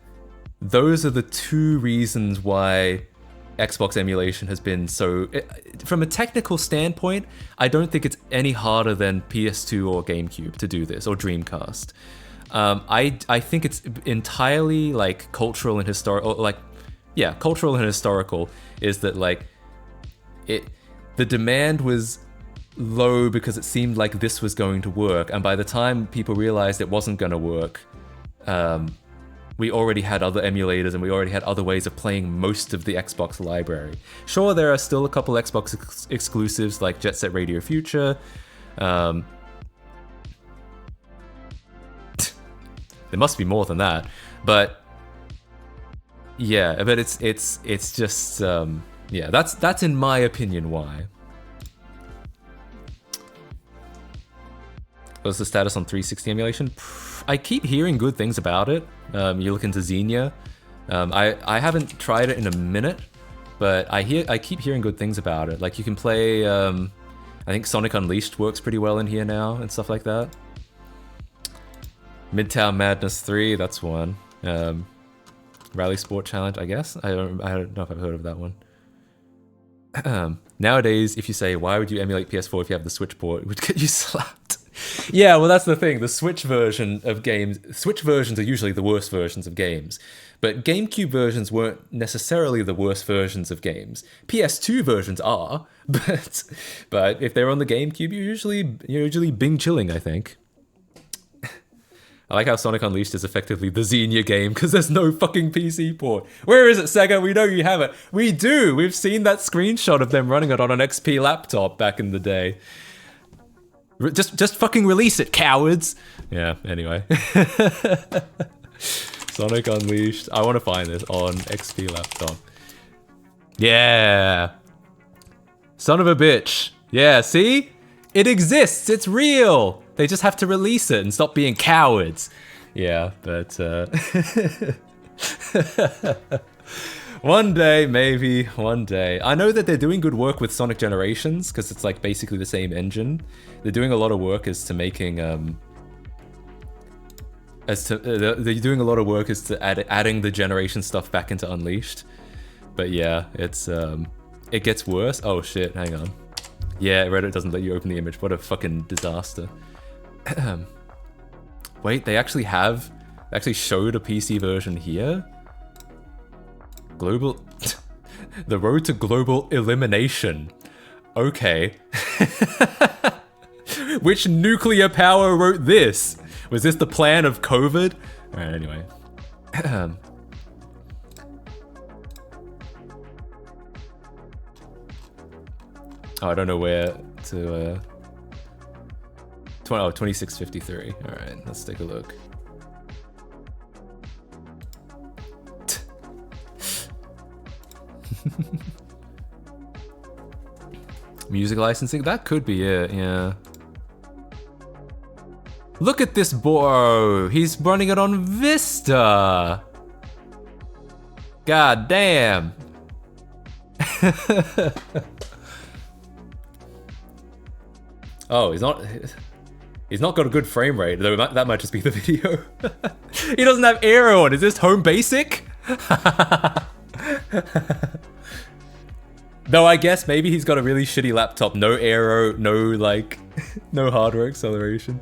those are the two reasons why Xbox emulation has been so... From a technical standpoint, I don't think it's any harder than PS2 or GameCube to do this, or Dreamcast. I think it's entirely like cultural and historical, like yeah, cultural and historical is that like the demand was low because it seemed like this was going to work, and by the time people realized it wasn't going to work, we already had other emulators and we already had other ways of playing most of the Xbox library. Sure, there are still a couple Xbox exclusives like Jet Set Radio Future. There must be more than that, but yeah, but it's just yeah, that's in my opinion why. What's the status on 360 emulation? I keep hearing good things about it. You look into Xenia. I haven't tried it in a minute, but I keep hearing good things about it. Like you can play, I think Sonic Unleashed works pretty well in here now and stuff like that. Midtown Madness 3, that's one. Rally Sport Challenge, I guess. I don't know if I've heard of that one. Nowadays, if you say, why would you emulate PS4 if you have the Switch port, it would get you slapped. Yeah, well, that's the thing. The Switch version of games... Switch versions are usually the worst versions of games. But GameCube versions weren't necessarily the worst versions of games. PS2 versions are, but if they're on the GameCube, you're usually Bing chilling, I think. I like how Sonic Unleashed is effectively the Xenia game because there's no fucking PC port. Where is it, Sega? We know you have it. We do. We've seen that screenshot of them running it on an XP laptop back in the day. Just fucking release it, cowards. Yeah, anyway. Sonic Unleashed. I want to find this on XP laptop. Yeah. Son of a bitch. Yeah, see? It exists. It's real. They just have to release it and stop being cowards. Yeah, but one day, maybe, one day. I know that they're doing good work with Sonic Generations because it's like basically the same engine. They're doing a lot of work as to making they're doing a lot of work as to adding the generation stuff back into Unleashed. But yeah, it's it gets worse. Oh shit, hang on. Yeah, Reddit doesn't let you open the image. What a fucking disaster. Wait, they actually showed a PC version here? Global... The road to global elimination. Okay. Which nuclear power wrote this? Was this the plan of COVID? Alright, anyway. Oh, I don't know where to... 2653. Alright, let's take a look. Music licensing? That could be it, yeah. Look at this boy! He's running it on Vista! God damn! Oh, he's not got a good frame rate, though that might just be the video. He doesn't have aero on. Is this home basic? Though I guess maybe he's got a really shitty laptop. No aero, no no hardware acceleration.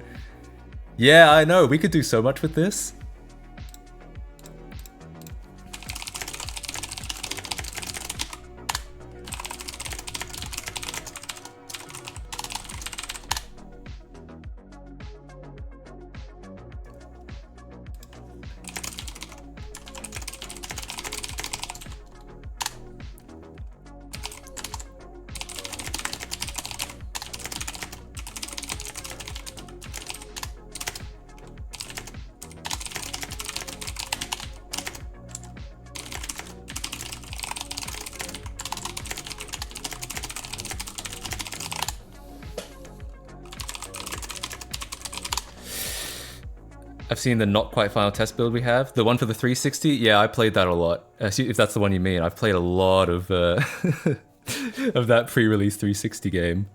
Yeah, I know. We could do so much with this. I've seen the not quite final test build we have. The one for the 360, yeah, I played that a lot. If that's the one you mean, I've played a lot of of that pre-release 360 game.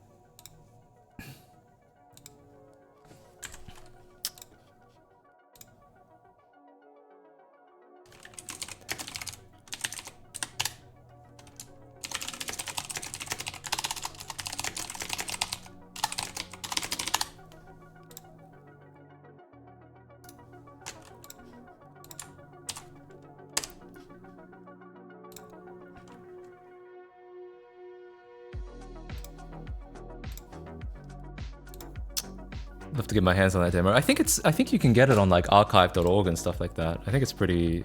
have to get my hands on that demo. I think you can get it on like archive.org and stuff like that. I think it's pretty.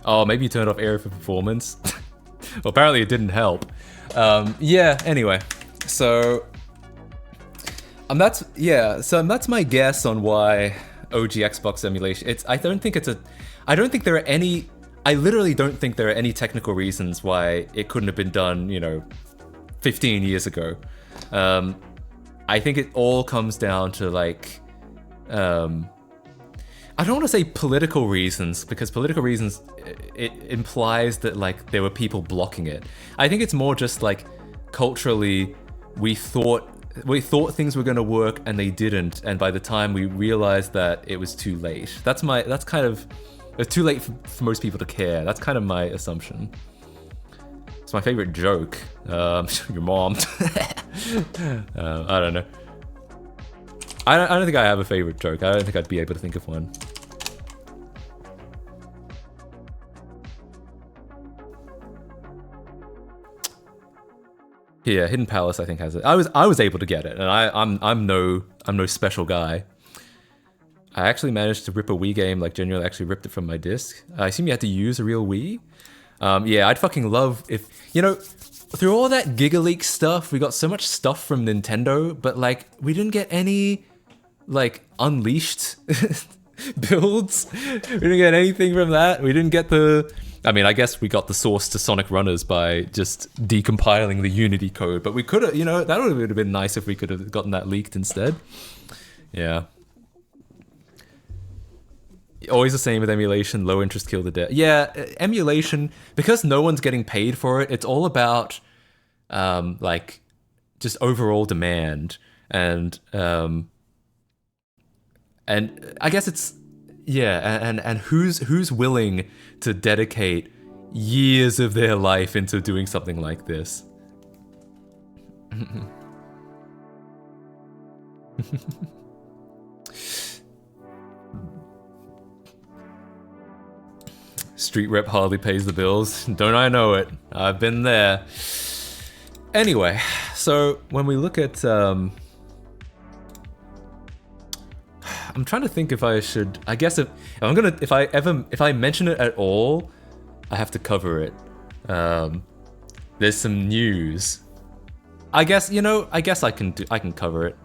Oh, maybe you turned off area for performance. Well, apparently it didn't help. Yeah. Anyway, so that's my guess on why OG Xbox emulation. I don't think there are any. I literally don't think there are any technical reasons why it couldn't have been done, 15 years ago. I think it all comes down to like, I don't want to say political reasons, because political reasons, it implies that like there were people blocking it. I think it's more just like culturally, we thought things were going to work and they didn't, and by the time we realized that, it was too late. It's too late for most people to care. That's kind of my assumption. It's my favorite joke. Your mom. I don't know. I don't think I have a favorite joke. I don't think I'd be able to think of one. Yeah, Hidden Palace I think has it. I was able to get it, and I'm no special guy. I actually managed to rip a Wii game, like genuinely actually ripped it from my disc. I assume you had to use a real Wii. Yeah, I'd fucking love if, through all that GigaLeak stuff, we got so much stuff from Nintendo, but like, we didn't get any, like, Unleashed builds. We didn't get anything from that. We didn't get I guess we got the source to Sonic Runners by just decompiling the Unity code, but we could have, that would have been nice if we could have gotten that leaked instead. Yeah. Always the same with emulation, low interest kill the dev. Yeah, emulation, because no one's getting paid for it, it's all about like just overall demand, and I guess it's and who's willing to dedicate years of their life into doing something like this. Street rep hardly pays the bills. Don't I know it? I've been there. Anyway, so when we look at, I'm trying to think if I should. I guess if I mention it at all, I have to cover it. There's some news. I guess I can cover it.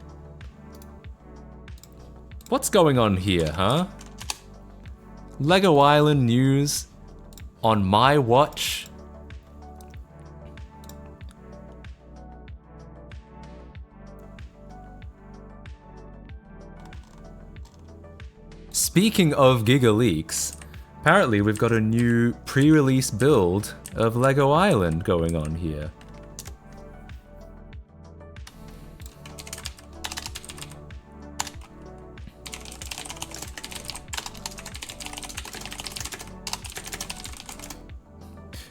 What's going on here, huh? Lego Island news on my watch. Speaking of GigaLeaks, apparently we've got a new pre-release build of Lego Island going on here.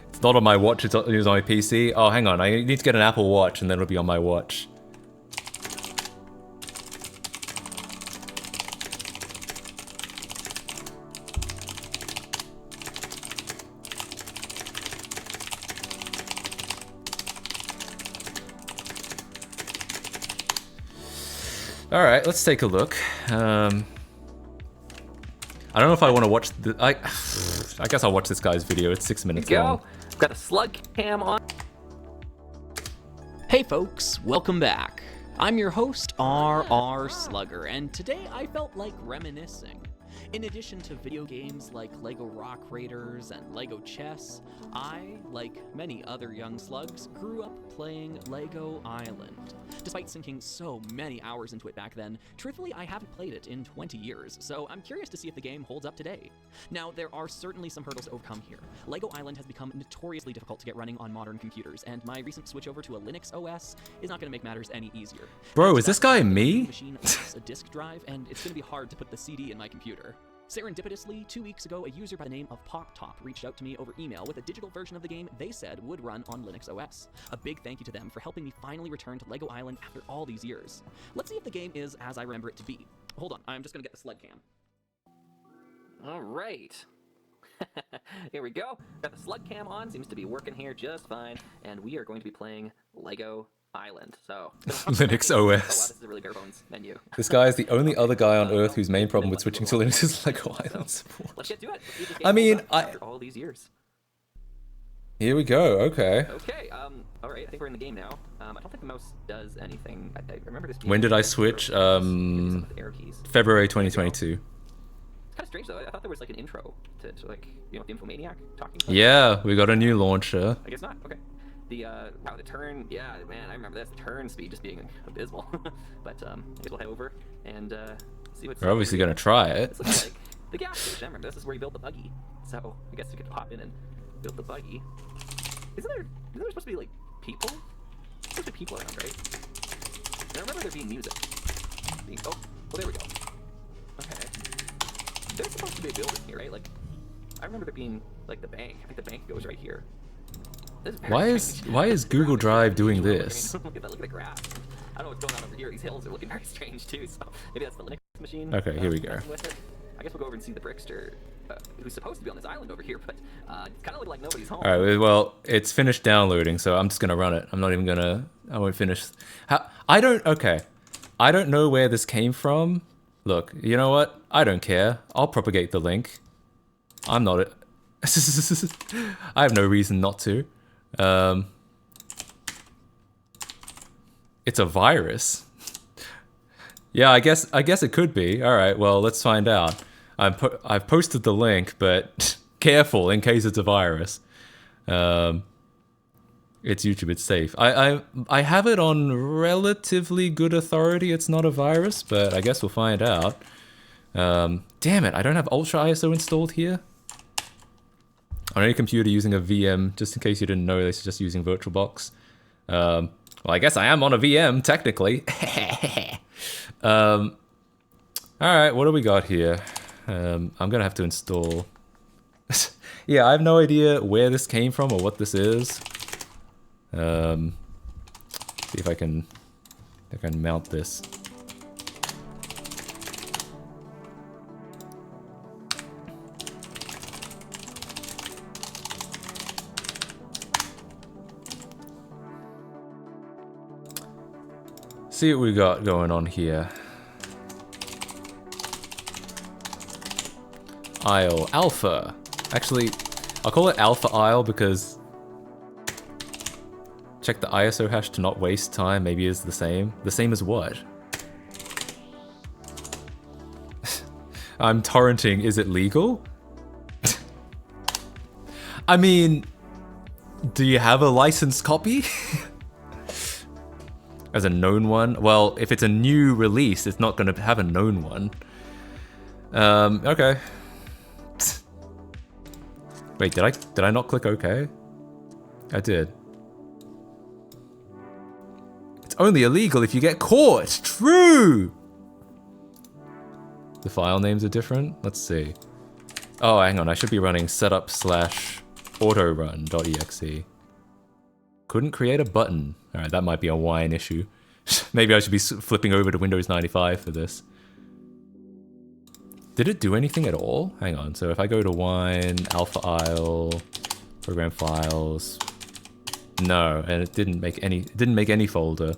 It's not on my watch, it was on my PC. Oh, hang on, I need to get an Apple Watch and then it'll be on my watch. All right, let's take a look. I don't know if I want to watch the. I guess I'll watch this guy's video. It's 6 minutes long. I've got a slug cam on. Hey folks, welcome back. I'm your host, RR Slugger, and today I felt like reminiscing. In addition to video games like LEGO Rock Raiders and LEGO Chess, I, like many other young slugs, grew up playing LEGO Island. Despite sinking so many hours into it back then, truthfully I haven't played it in 20 years, so I'm curious to see if the game holds up today. Now, there are certainly some hurdles to overcome here. LEGO Island has become notoriously difficult to get running on modern computers, and my recent switch over to a Linux OS is not going to make matters any easier. Bro, is this guy me? Machine has a disk drive, and it's going to be hard to put the CD in my computer. Serendipitously, 2 weeks ago, a user by the name of PopTop reached out to me over email with a digital version of the game they said would run on Linux OS. A big thank you to them for helping me finally return to LEGO Island after all these years. Let's see if the game is as I remember it to be. Hold on, I'm just gonna get the slug cam. Alright. Here we go. Got the slug cam on, seems to be working here just fine, and we are going to be playing LEGO Island. So Linux Oh, wow, OS. this is a really bare bones menu. This guy is the only other guy on Earth whose main problem with switching to Linux is Lego Island support. Let's get to it. Let's see if this I game mean, holds up after all these years. Here we go. Okay. Okay. All right. I think we're in the game now. I don't think the mouse does anything. I remember this. When did I switch? Arrow keys. February 2022. It's kind of strange though. I thought there was like an intro to like the Infomaniac talking. Yeah, we got a new launcher. I guess not. Okay. The wow, the turn. Yeah, man, I remember this. The turn speed just being abysmal. But I guess we'll head over and see what's. We're obviously gonna try it. This looks like the gas station. I remember this is where you built the buggy. So I guess you could hop in and build the buggy. Isn't there supposed to be like people? There's supposed to be people around, right? And I remember there being music. Oh, there we go. Okay. There's supposed to be a building here, right? Like, I remember there being like the bank. I think the bank goes right here. Why is Google Drive doing this? Look at the grass. I don't know what's going on over here. These hills are looking very strange too. So maybe that's the Linux machine. Okay, here we go. I guess we'll go over and see the Brickster, who's supposed to be on this island over here, but it's kind of like nobody's home. All right. Well, it's finished downloading, so I'm just gonna run it. I'm not even gonna. I won't finish. I don't. Okay. I don't know where this came from. Look, you know what? I don't care. I'll propagate the link. I'm not it. I have no reason not to. It's a virus. Yeah, I guess it could be. All right, well, let's find out. I've posted the link, but careful in case it's a virus. It's YouTube. It's safe. I have it on relatively good authority. It's not a virus, but I guess we'll find out. Damn it! I don't have Ultra ISO installed here. On any computer using a VM, just in case you didn't know, this is just using VirtualBox. Well, I guess I am on a VM, technically. Alright, what do we got here? I'm gonna have to install... Yeah, I have no idea where this came from or what this is. See if I can mount this. See what we got going on here. Isle Alpha. Actually, I'll call it Alpha Isle because check the ISO hash to not waste time. Maybe it's the same. The same as what? I'm torrenting. Is it legal? I mean, do you have a licensed copy? As a known one? Well, if it's a new release, it's not going to have a known one. Okay. Wait, did I not click OK? I did. It's only illegal if you get caught. True. The file names are different. Let's see. Oh, hang on. I should be running setup/autorun.exe. Couldn't create a button. Alright, that might be a wine issue. Maybe I should be flipping over to Windows 95 for this. Did it do anything at all? Hang on, so if I go to wine, Alpha Isle, program files... No, and it didn't make any folder.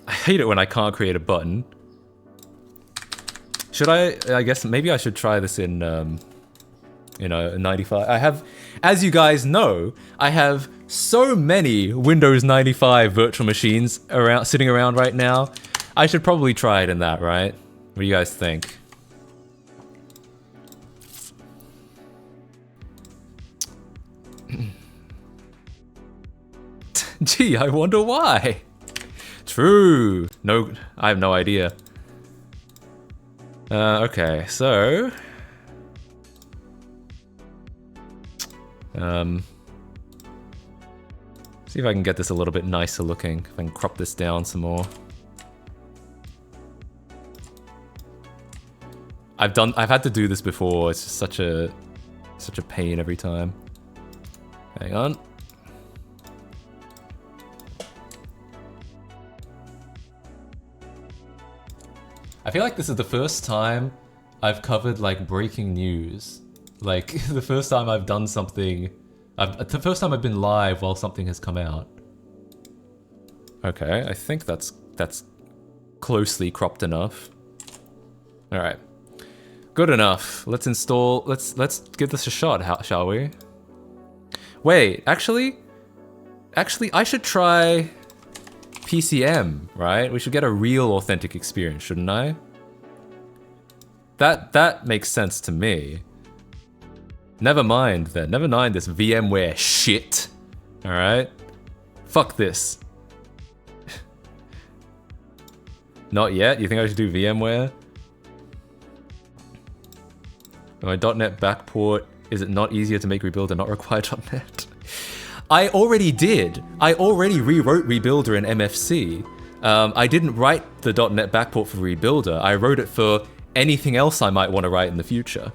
I hate it when I can't create a button. Should I guess maybe I should try this in 95. I have, as you guys know, I have so many Windows 95 virtual machines sitting around right now. I should probably try it in that, right? What do you guys think? Gee, I wonder why. True. No, I have no idea. Okay, so... see if I can get this a little bit nicer looking. If I can crop this down some more. I've had to do this before. It's just such a pain every time. Hang on. I feel like this is the first time I've covered like breaking news Like, the first time I've done something... the first time I've been live while something has come out. Okay, I think that's closely cropped enough. Alright. Good enough. Let's install... Let's give this a shot, shall we? Wait, actually, I should try PCM, right? We should get a real authentic experience, shouldn't I? That makes sense to me. Never mind then. Never mind this VMware shit. Alright? Fuck this. Not yet? You think I should do VMware? My .NET backport, is it not easier to make Rebuilder not require .NET? I already did. I already rewrote Rebuilder in MFC. I didn't write the .NET backport for Rebuilder. I wrote it for anything else I might want to write in the future.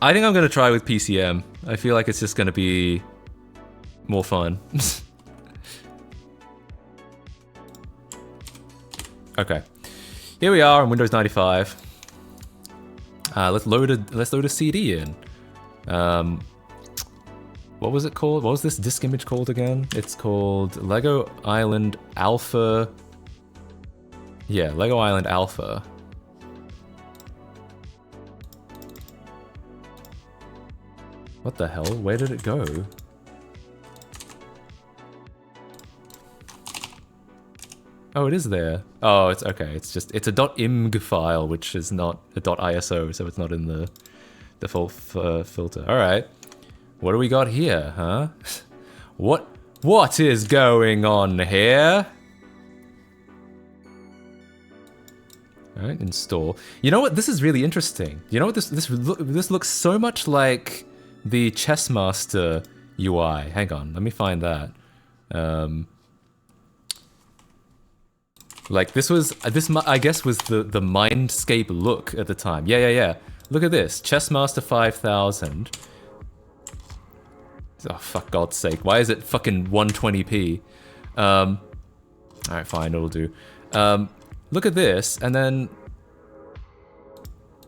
I think I'm going to try with PCM. I feel like it's just going to be more fun. Okay. Here we are on Windows 95. Let's load a CD in. What was it called? What was this disk image called again? It's called Lego Island Alpha. Yeah, Lego Island Alpha. What the hell? Where did it go? Oh, it is there. Oh, it's okay. It's a .img file, which is not a .iso, so it's not in the default filter. All right. What do we got here, huh? What is going on here? All right, install. You know what? This is really interesting. You know what? This looks so much like the Chessmaster UI. Hang on, let me find that. Like this I guess was the Mindscape look at the time. Yeah. Look at this, Chessmaster 5000. Oh, fuck God's sake. Why is it fucking 120p? Alright, fine, it'll do. Look at this, and then...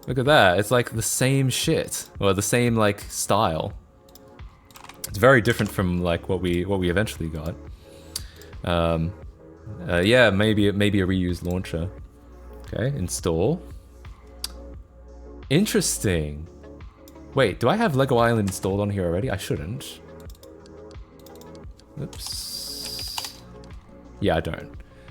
Look at that, it's like the same shit. Or the same, like, style. It's very different from, like, what we eventually got. Yeah, maybe a reused launcher. Okay, install. Interesting. Wait, do I have Lego Island installed on here already? I shouldn't. Oops. Yeah, I don't.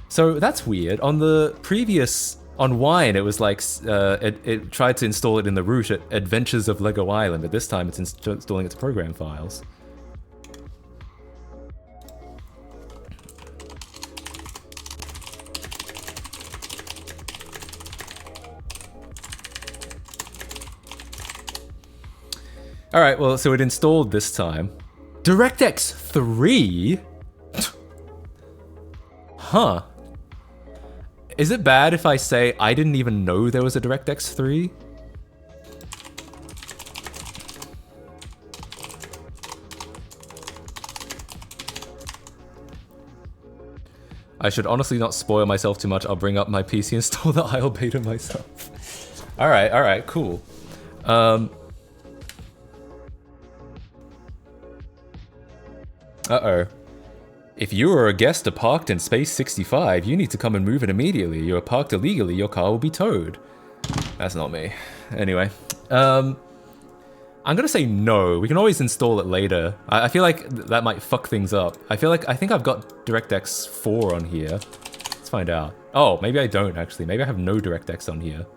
So that's weird. On the previous, on Wine, it was like, it tried to install it in the root at Adventures of Lego Island, but this time it's installing its program files. Alright, well, so it installed this time. DirectX 3? Huh. Is it bad if I say I didn't even know there was a DirectX 3? I should honestly not spoil myself too much. I'll bring up my PC, install the IL beta myself. Alright, cool. Uh-oh. If you are a guest parked in Space 65, you need to come and move it immediately. You are parked illegally, your car will be towed. That's not me. Anyway, I'm gonna say no. We can always install it later. I feel like that might fuck things up. I think I've got DirectX 4 on here. Let's find out. Oh, maybe I don't actually. Maybe I have no DirectX on here.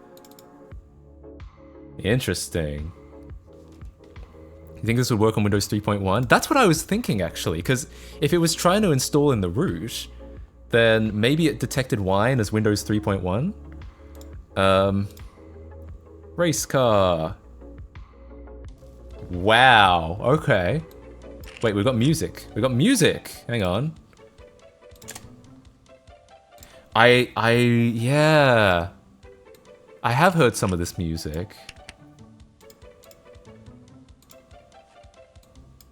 Interesting. You think this would work on Windows 3.1? That's what I was thinking, actually, because if it was trying to install in the root, then maybe it detected Wine as Windows 3.1? Race car. Wow, okay. Wait, we've got music. We've got music! Hang on. Yeah. I have heard some of this music.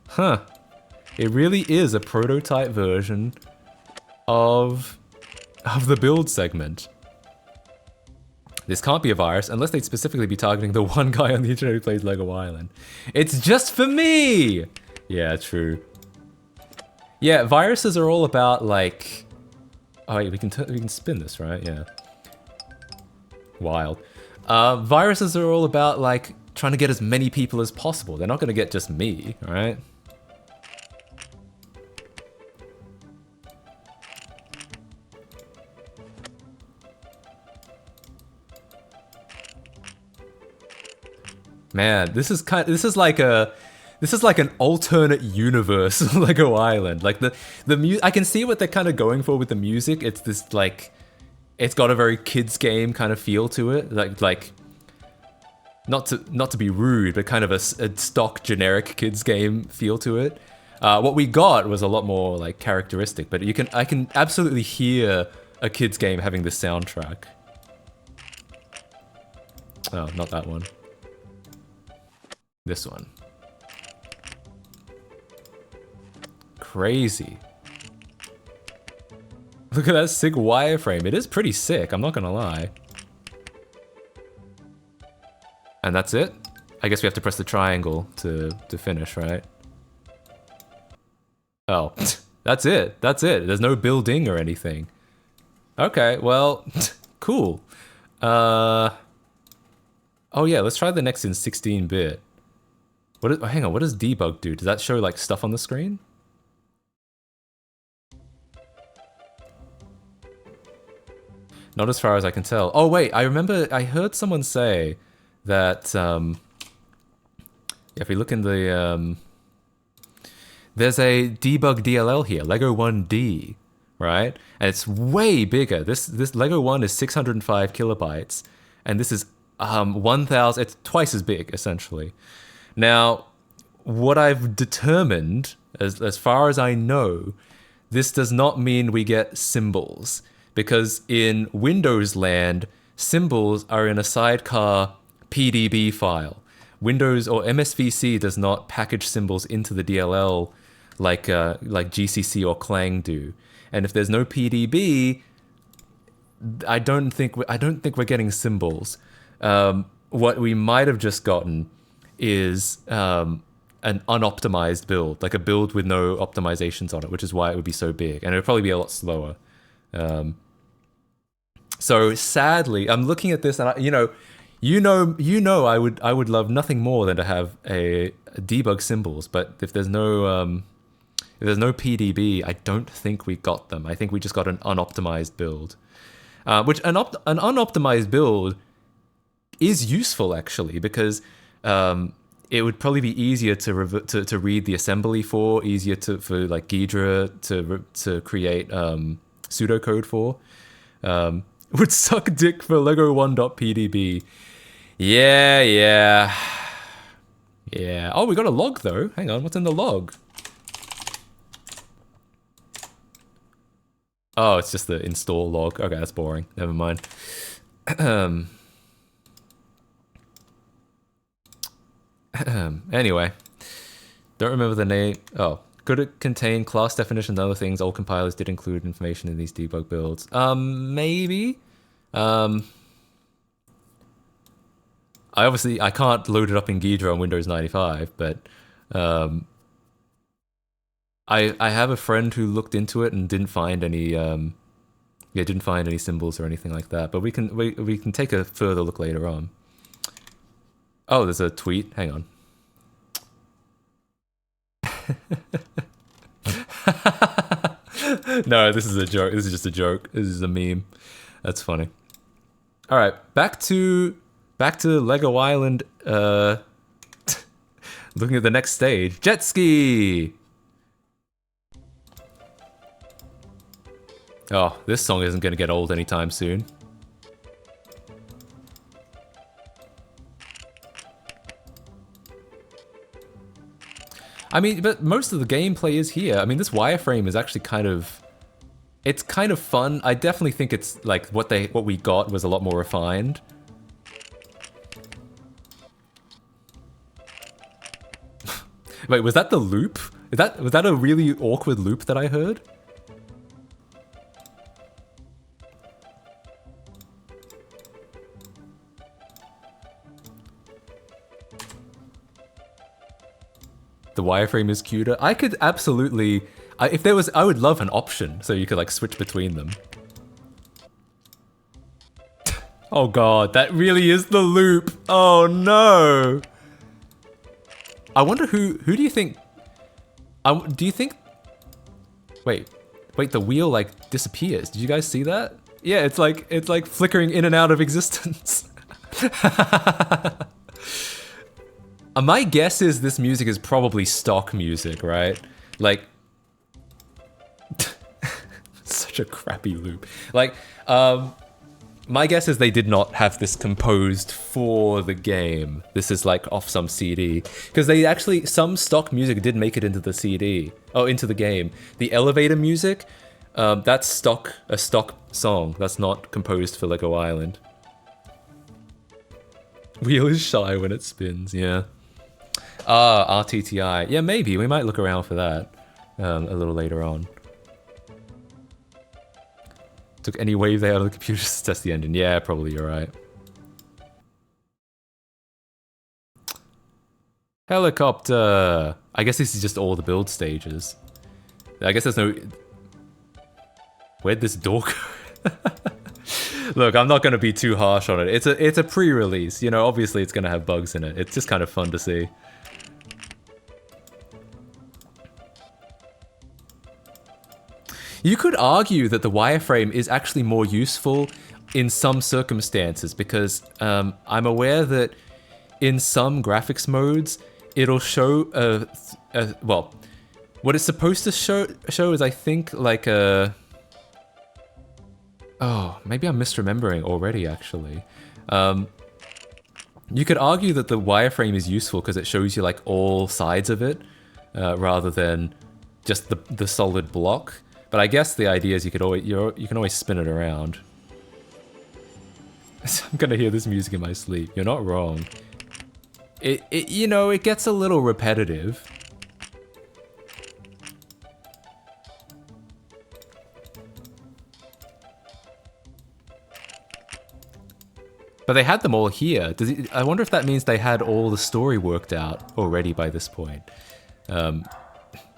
Huh. It really is a prototype version of the build segment. This can't be a virus unless they'd specifically be targeting the one guy on the internet who plays Lego Island. It's just for me! Yeah, true. Yeah, viruses are all about like... Oh wait, we can spin this, right? Yeah. Wild. Viruses are all about like trying to get as many people as possible. They're not going to get just me, alright? Man, this is like an alternate universe Lego Island. Like I can see what they're kind of going for with the music. It's this like, it's got a very kids game kind of feel to it. Like not to be rude, but kind of a stock generic kids game feel to it. What we got was a lot more like characteristic, but I can absolutely hear a kids game having this soundtrack. Oh, not that one. This one. Crazy. Look at that sick wireframe. It is pretty sick, I'm not gonna lie. And that's it? I guess we have to press the triangle to finish, right? Oh, that's it. That's it. There's no building or anything. Okay, well, cool. Oh yeah, let's try the next in 16-bit. Hang on, what does debug do? Does that show like stuff on the screen? Not as far as I can tell. Oh wait, I remember I heard someone say that if we look in the there's a debug DLL here, Lego 1D, right? And it's way bigger. This Lego 1 is 605 kilobytes, and this is 1,000. It's twice as big essentially. Now, what I've determined, as far as I know, this does not mean we get symbols, because in Windows land, symbols are in a sidecar PDB file. Windows or MSVC does not package symbols into the DLL like GCC or Clang do. And if there's no PDB, I don't think we're getting symbols. What we might have just gotten is an unoptimized build, like a build with no optimizations on it, which is why it would be so big, and it would probably be a lot slower. So sadly, I'm looking at this, and I would love nothing more than to have a debug symbols, but if there's no PDB, I don't think we got them. I think we just got an unoptimized build, which an unoptimized build is useful actually, because it would probably be easier to read the assembly for, easier for like Ghidra to create pseudocode for. Would suck dick for Lego1.pdb. Yeah. Oh, we got a log though. Hang on, what's in the log? Oh, it's just the install log. Okay, that's boring. Never mind. Anyway, don't remember the name. Oh, could it contain class definitions and other things? All compilers did include information in these debug builds. Maybe. I can't load it up in Ghidra on Windows 95, but I have a friend who looked into it and didn't find any symbols or anything like that. But we can take a further look later on. Oh, there's a tweet. Hang on. No, this is a joke. This is just a joke. This is a meme. That's funny. All right, back to Lego Island. Looking at the next stage, jet ski. Oh, this song isn't going to get old anytime soon. I mean, but most of the gameplay is here. I mean, this wireframe is actually kind of... It's kind of fun. I definitely think it's like what we got was a lot more refined. Wait, was that the loop? Was that a really awkward loop that I heard? the wireframe is cuter. I could absolutely, if there was, I would love an option so you could like switch between them. Oh god, that really is the loop. Oh no. I wonder who do you think, do you think, wait, the wheel like disappears. Did you guys see that? Yeah, it's like flickering in and out of existence. My guess is this music is probably stock music, right? Like, such a crappy loop. Like, my guess is they did not have this composed for the game. This is like off some CD. Because they actually, some stock music did make it into the CD. Oh, into the game. The elevator music, that's a stock song. That's not composed for Lego Island. Wheel is shy when it spins, yeah. RTTI. Yeah, maybe. We might look around for that a little later on. Took any wave they out of the computer to test the engine. Yeah, probably you're right. Helicopter. I guess this is just all the build stages. I guess there's no... Where'd this door go? Look, I'm not going to be too harsh on it. It's a pre-release. You know, obviously it's going to have bugs in it. It's just kind of fun to see. You could argue that the wireframe is actually more useful in some circumstances because I'm aware that in some graphics modes, it'll show well, what it's supposed to show is I think like a... Oh, maybe I'm misremembering already actually. You could argue that the wireframe is useful because it shows you like all sides of it rather than just the solid block. But I guess the idea is you can always spin it around. I'm gonna hear this music in my sleep. You're not wrong. You know, it gets a little repetitive. But they had them all here. I wonder if that means they had all the story worked out already by this point.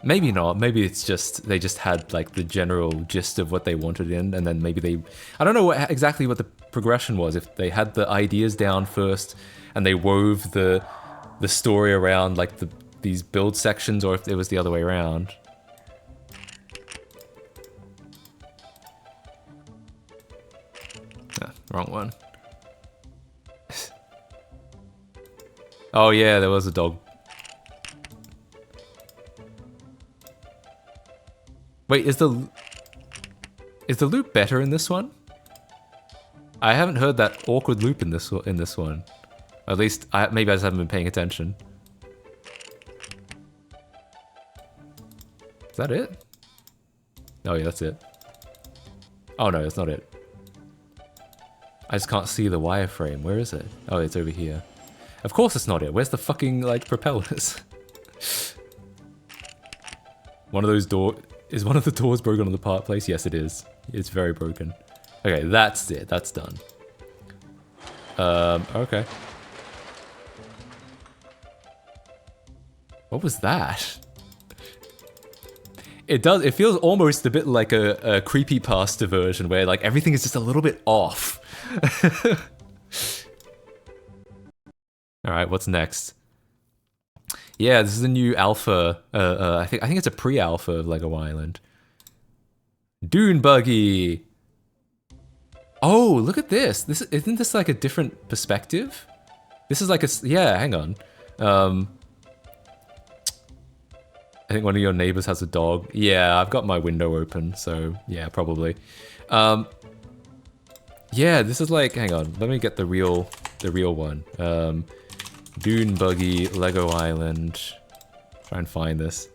Maybe not. Maybe it's just they just had like the general gist of what they wanted in, and then maybe they... I don't know exactly what the progression was. If they had the ideas down first, and they wove the story around like these build sections, or if it was the other way around. Ah, wrong one. Oh yeah, there was a dog. Wait, is the loop better in this one? I haven't heard that awkward loop in this one. At least maybe I just haven't been paying attention. Is that it? Oh yeah, that's it. Oh no, that's not it. I just can't see the wireframe. Where is it? Oh, it's over here. Of course it's not it. Where's the fucking, like, propellers? Is one of the doors broken on the part place? Yes, it is. It's very broken. Okay, that's it. That's done. Okay. What was that? It feels almost a bit like a creepypasta version where, like, everything is just a little bit off. Alright, what's next? Yeah, this is a new alpha. I think it's a pre-alpha of Lego Island. Dune buggy. Oh, look at this. Isn't this like a different perspective? This is like a... Yeah, hang on. I think one of your neighbors has a dog. Yeah, I've got my window open, so yeah, probably. Yeah, this is like... Hang on, let me get the real one. Dune buggy, Lego Island. Try and find this.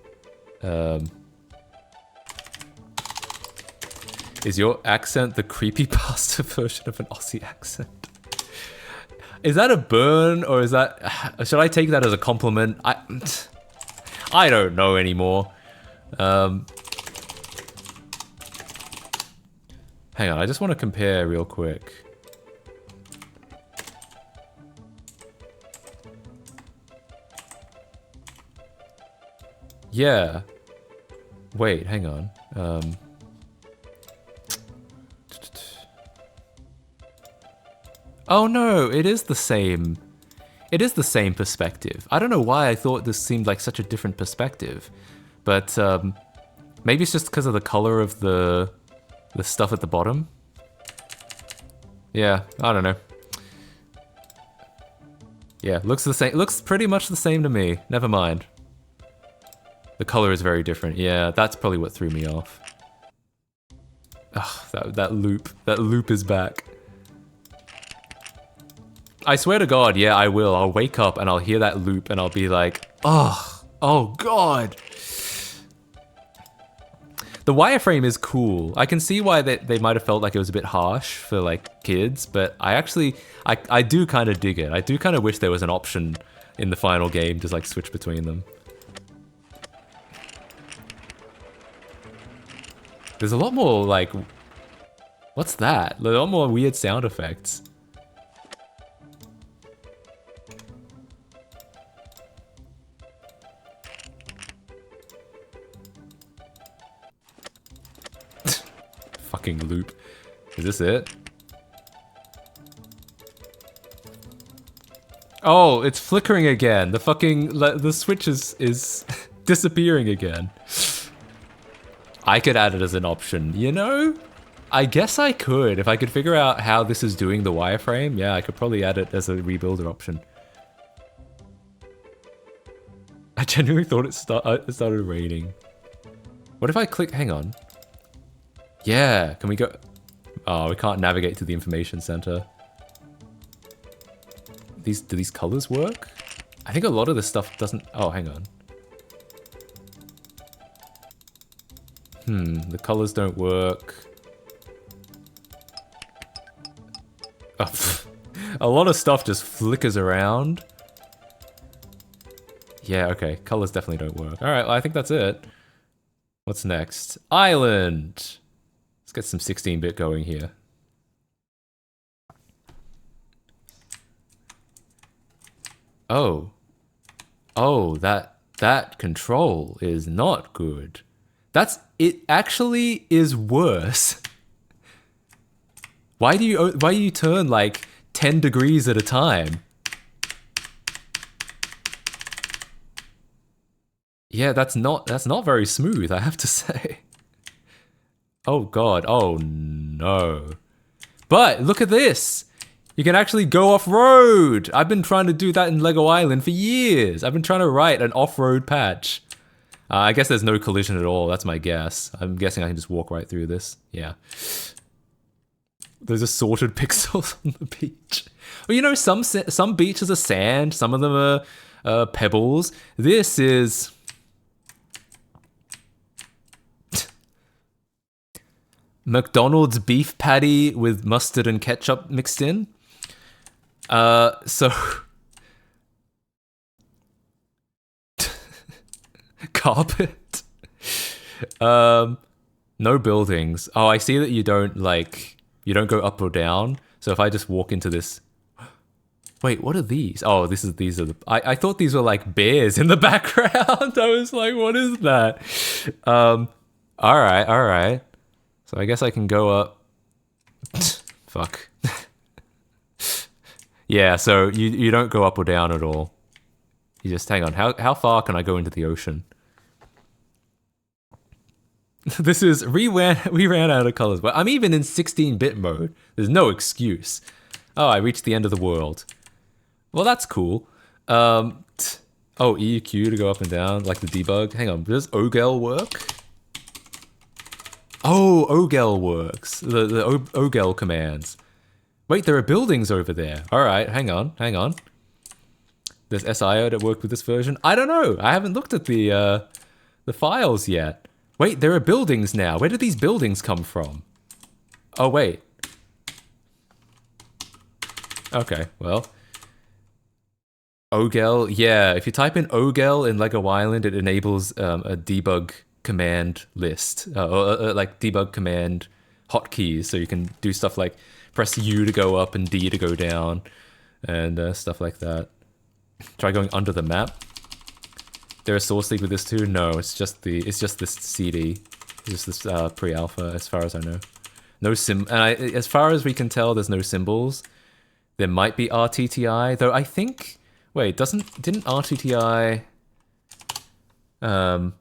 Is your accent the creepypasta version of an Aussie accent? Is that a burn, or is that... Should I take that as a compliment? I don't know anymore. Hang on, I just want to compare real quick. Yeah. Wait, hang on. Oh no, it is the same. It is the same perspective. I don't know why I thought this seemed like such a different perspective. But maybe it's just because of the color of the stuff at the bottom. Yeah, I don't know. Yeah, looks the same. Looks pretty much the same to me. Never mind. The color is very different. Yeah, that's probably what threw me off. Ugh, that loop. That loop is back. I swear to God, yeah, I will. I'll wake up and I'll hear that loop and I'll be like, oh God. The wireframe is cool. I can see why they might have felt like it was a bit harsh for like kids, but I actually, I do kind of dig it. I do kind of wish there was an option in the final game to like switch between them. There's a lot more like, what's that? A lot more weird sound effects. Fucking loop. Is this it? Oh, it's flickering again. The fucking the switch is disappearing again. I could add it as an option, you know? I guess I could. If I could figure out how this is doing the wireframe, yeah, I could probably add it as a rebuilder option. I genuinely thought it started raining. What if I click, hang on. Yeah, can we go? Oh, we can't navigate to the information center. Do these colors work? I think a lot of this stuff doesn't. Oh, hang on. The colors don't work. Oh, a lot of stuff just flickers around. Yeah, okay. Colors definitely don't work. All right, well, I think that's it. What's next? Island. Let's get some 16-bit going here. Oh. Oh, that control is not good. It actually is worse. Why do you turn like 10 degrees at a time? Yeah, that's not very smooth, I have to say. Oh God, oh no. But look at this. You can actually go off-road. I've been trying to do that in Lego Island for years. I've been trying to write an off-road patch. I guess there's no collision at all, that's my guess. I'm guessing I can just walk right through this. Yeah. There's assorted pixels on the beach. Well, you know, some beaches are sand, some of them are pebbles. This is... McDonald's beef patty with mustard and ketchup mixed in. So... Carpet. No buildings. Oh, I see that you don't go up or down. So if I just walk into this... Wait, what are these? Oh, these are the... I thought these were like bears in the background. I was like, what is that? Alright. So I guess I can go up... Fuck. Yeah, so you don't go up or down at all. You just, hang on, how far can I go into the ocean? This is, we ran out of colors. But I'm even in 16-bit mode. There's no excuse. Oh, I reached the end of the world. Well, that's cool. Oh, EQ to go up and down, like the debug. Hang on, does OGL work? Oh, OGL works. The OGL commands. Wait, there are buildings over there. All right, hang on. There's SIO that worked with this version. I don't know. I haven't looked at the files yet. Wait, there are buildings now. Where did these buildings come from? Oh, wait. Okay, well. OGL, yeah. If you type in OGL in Lego Island, it enables a debug command list. Or like debug command hotkeys. So you can do stuff like press U to go up and D to go down. And stuff like that. Try going under the map. there a source leak with this too? No, it's just this CD. It's just this pre-alpha, as far as I know. No as far as we can tell, there's no symbols. There might be RTTI, though I think... Wait, didn't RTTI... I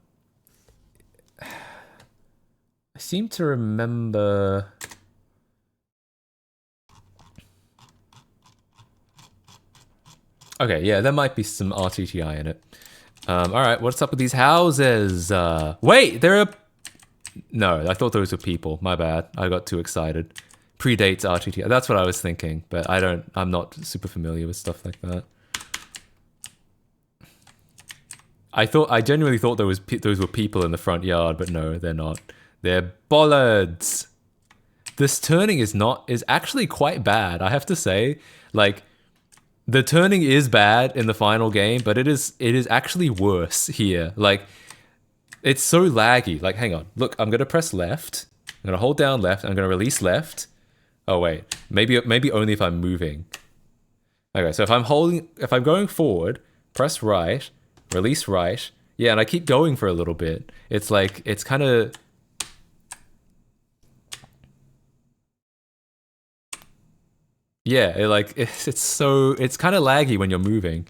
seem to remember... Okay, yeah, there might be some RTTI in it. Alright, what's up with these houses? Wait, there are... No, I thought those were people. My bad. I got too excited. Predates RTTI. That's what I was thinking, but I'm not super familiar with stuff like that. I genuinely thought those were people in the front yard, but no, they're not. They're bollards. This turning is actually quite bad, I have to say. Like, the turning is bad in the final game, but it is actually worse here. Like, it's so laggy. Like, hang on. Look, I'm gonna press left. I'm gonna hold down left. I'm gonna release left. Oh wait, maybe only if I'm moving. Okay, so if I'm going forward, press right, release right. Yeah, and I keep going for a little bit. It's like, it's kind of... Yeah, it's kind of laggy when you're moving.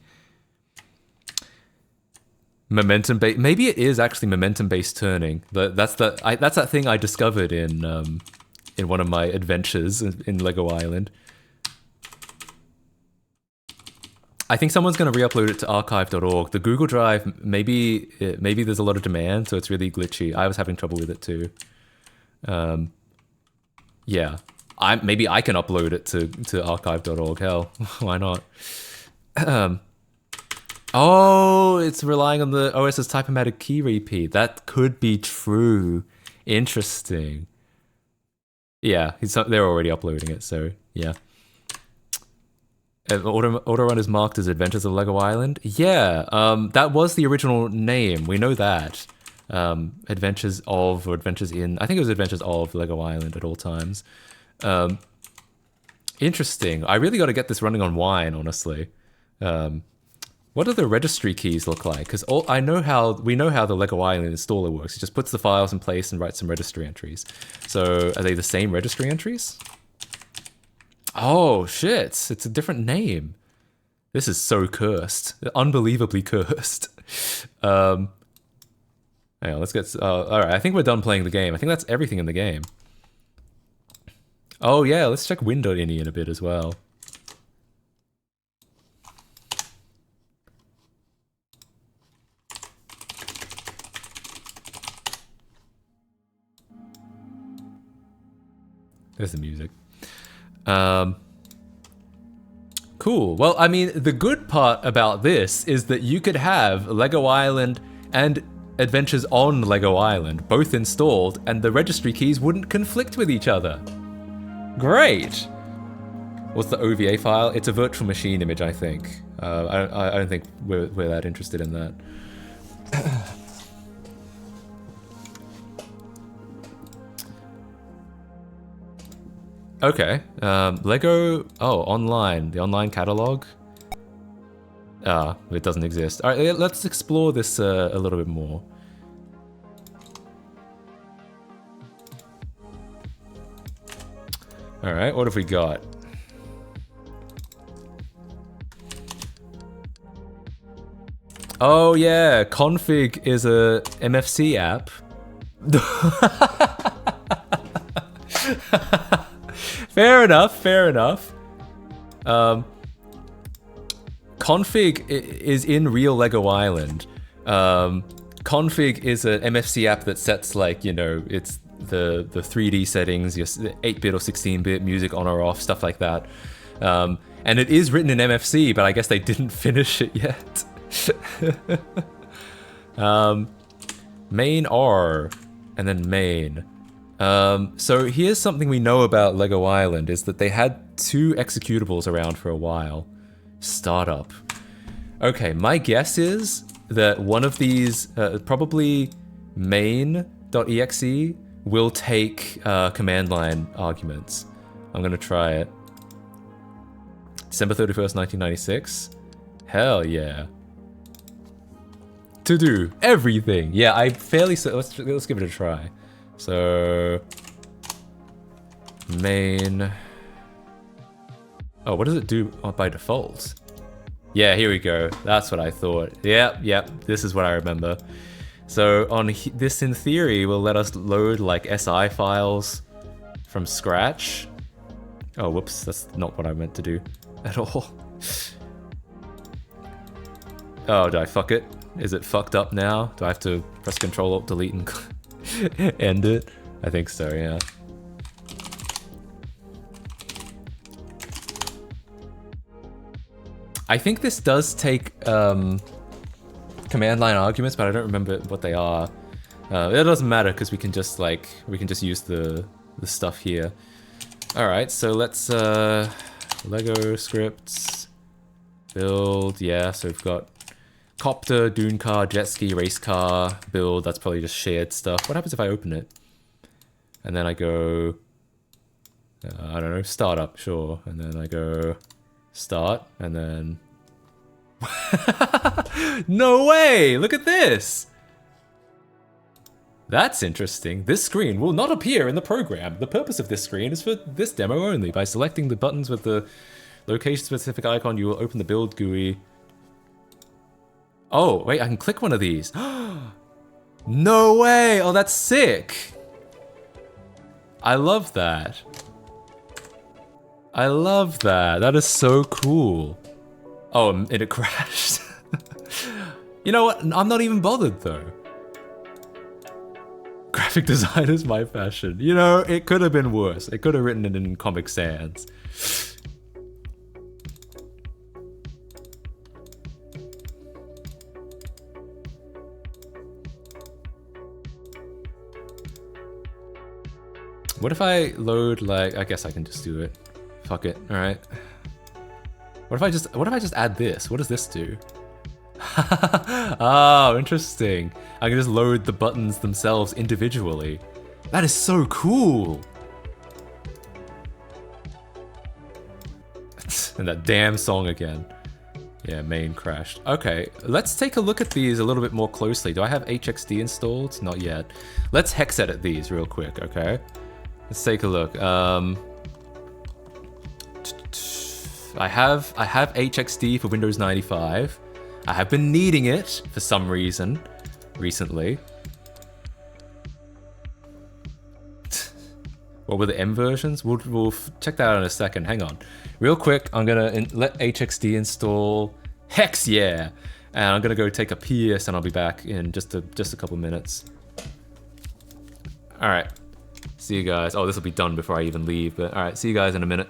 Momentum-based, maybe it is actually momentum-based turning. That's that thing I discovered in one of my adventures in Lego Island. I think someone's going to re-upload it to archive.org. The Google Drive, maybe there's a lot of demand, so it's really glitchy. I was having trouble with it too. Yeah. Maybe I can upload it to archive.org. Hell, why not? Oh, it's relying on the OS's typomatic key repeat. That could be true. Interesting. Yeah, they're already uploading it, so yeah. Autorun is marked as Adventures of Lego Island. Yeah, that was the original name. We know that. Adventures of, or Adventures in... I think it was Adventures of Lego Island at all times. Interesting. I really got to get this running on Wine, honestly. What do the registry keys look like? Because we know how the Lego Island installer works. It just puts the files in place and writes some registry entries. So are they the same registry entries? Oh shit! It's a different name. This is so cursed. Unbelievably cursed. Hang on, let's get... alright, I think we're done playing the game. I think that's everything in the game. Oh yeah, let's check Window.ini in a bit as well. There's the music. Cool. Well, I mean, the good part about this is that you could have Lego Island and Adventures on Lego Island both installed, and the registry keys wouldn't conflict with each other. Great! What's the OVA file? It's a virtual machine image, I think. I don't think we're that interested in that. Okay. Lego... Oh, online. The online catalog? Ah, it doesn't exist. Alright, let's explore this a little bit more. Alright, what have we got? Oh yeah, Config is a MFC app. Fair enough, fair enough. Config is in real Lego Island. Config is an MFC app that sets, like, you know, it's the 3D settings, your 8-bit or 16-bit music on or off, stuff like that. And it is written in MFC, but I guess they didn't finish it yet. Main R, and then main. So here's something we know about Lego Island, is that they had 2 executables around for a while. Startup. Okay, my guess is that one of these, probably main.exe, will take command line arguments. I'm gonna try it. December 31st, 1996. Hell yeah. to do everything. Yeah, I fairly so let's give it a try. So main. Oh, what does it do by default? Yeah, here we go. That's what I thought. Yep, this is what I remember. So on this, in theory, will let us load like SI files from scratch. Oh, whoops, that's not what I meant to do at all. Oh, did I fuck it? Is it fucked up now? Do I have to press Control Alt Delete and end it? I think so, yeah. I think this does take command line arguments, but I don't remember what they are. It doesn't matter because we can just use the stuff here. All right, so let's Lego scripts build. Yeah, so we've got copter, dune car, jet ski, race car build. That's probably just shared stuff. What happens if I open it and then I go? I don't know, startup, sure, and then I go start, and then no way! Look at this! That's interesting. This screen will not appear in the program. The purpose of this screen is for this demo only. By selecting the buttons with the location-specific icon, you will open the build GUI. Oh, wait, I can click one of these. No way! Oh, that's sick! I love that. I love that. That is so cool. Oh, and it crashed. You know what? I'm not even bothered though. Graphic design is my passion. You know, it could have been worse. It could have written it in Comic Sans. What if I load like, I guess I can just do it. Fuck it, alright. What if I just add this? What does this do? Oh, interesting. I can just load the buttons themselves individually. That is so cool! And that damn song again. Yeah, main crashed. Okay, let's take a look at these a little bit more closely. Do I have HXD installed? Not yet. Let's hex edit these real quick, okay? Let's take a look. I have HXD for Windows 95. I have been needing it for some reason recently. What were the M versions? We'll check that out in a second. Hang on. Real quick, I'm gonna let HXD install. Hex yeah! And I'm gonna go take a piss and I'll be back in just a couple minutes. Alright. See you guys. Oh, this will be done before I even leave, but alright, see you guys in a minute.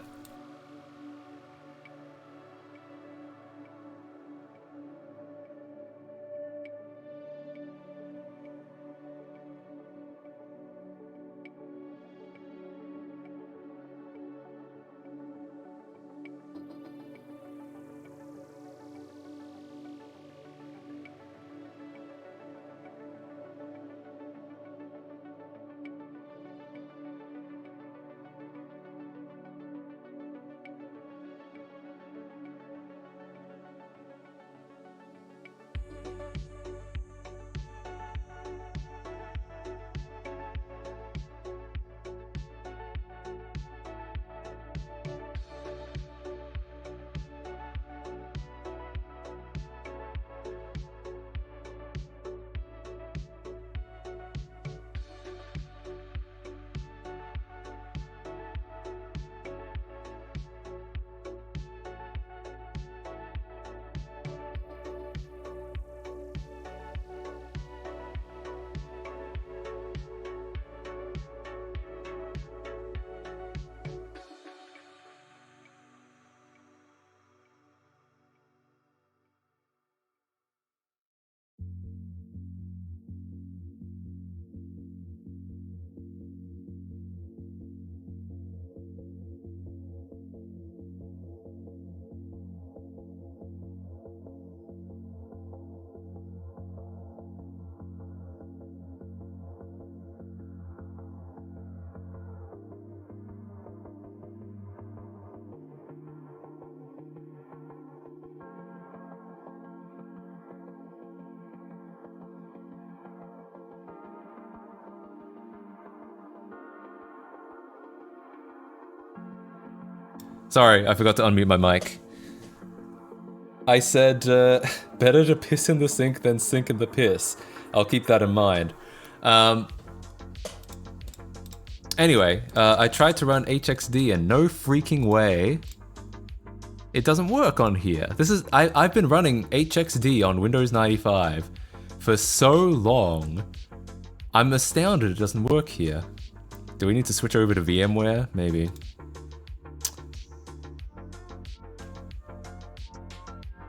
Sorry, I forgot to unmute my mic. I said, better to piss in the sink than sink in the piss. I'll keep that in mind. Anyway, I tried to run HXD and no freaking way it doesn't work on here. I've been running HXD on Windows 95 for so long. I'm astounded it doesn't work here. Do we need to switch over to VMware? Maybe.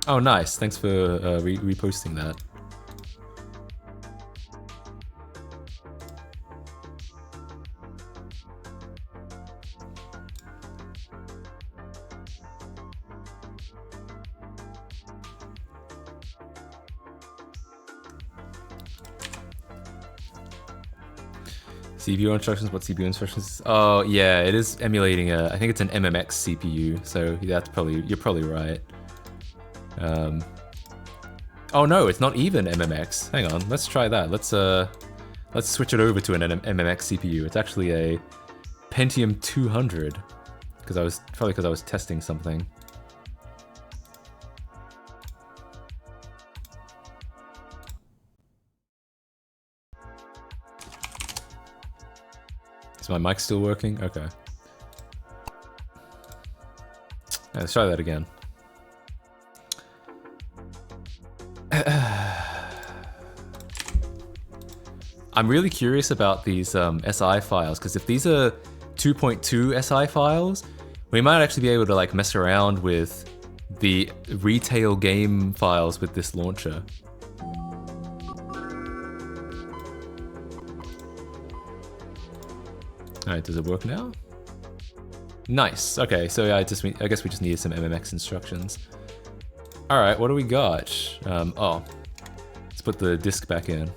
Oh, nice. Thanks for reposting that. CPU instructions, what CPU instructions? Oh yeah, it is emulating I think it's an MMX CPU, so you're probably right. Oh no, it's not even MMX. Hang on, let's try that. Let's switch it over to an MMX CPU. It's actually a Pentium 200, because I was testing something. Is my mic still working? Okay. Let's try that again. I'm really curious about these SI files, because if these are 2.2 SI files, we might actually be able to like mess around with the retail game files with this launcher. Alright, does it work now? Nice. Okay, so yeah, I guess we just needed some MMX instructions. Alright, what do we got? Let's put the disk back in.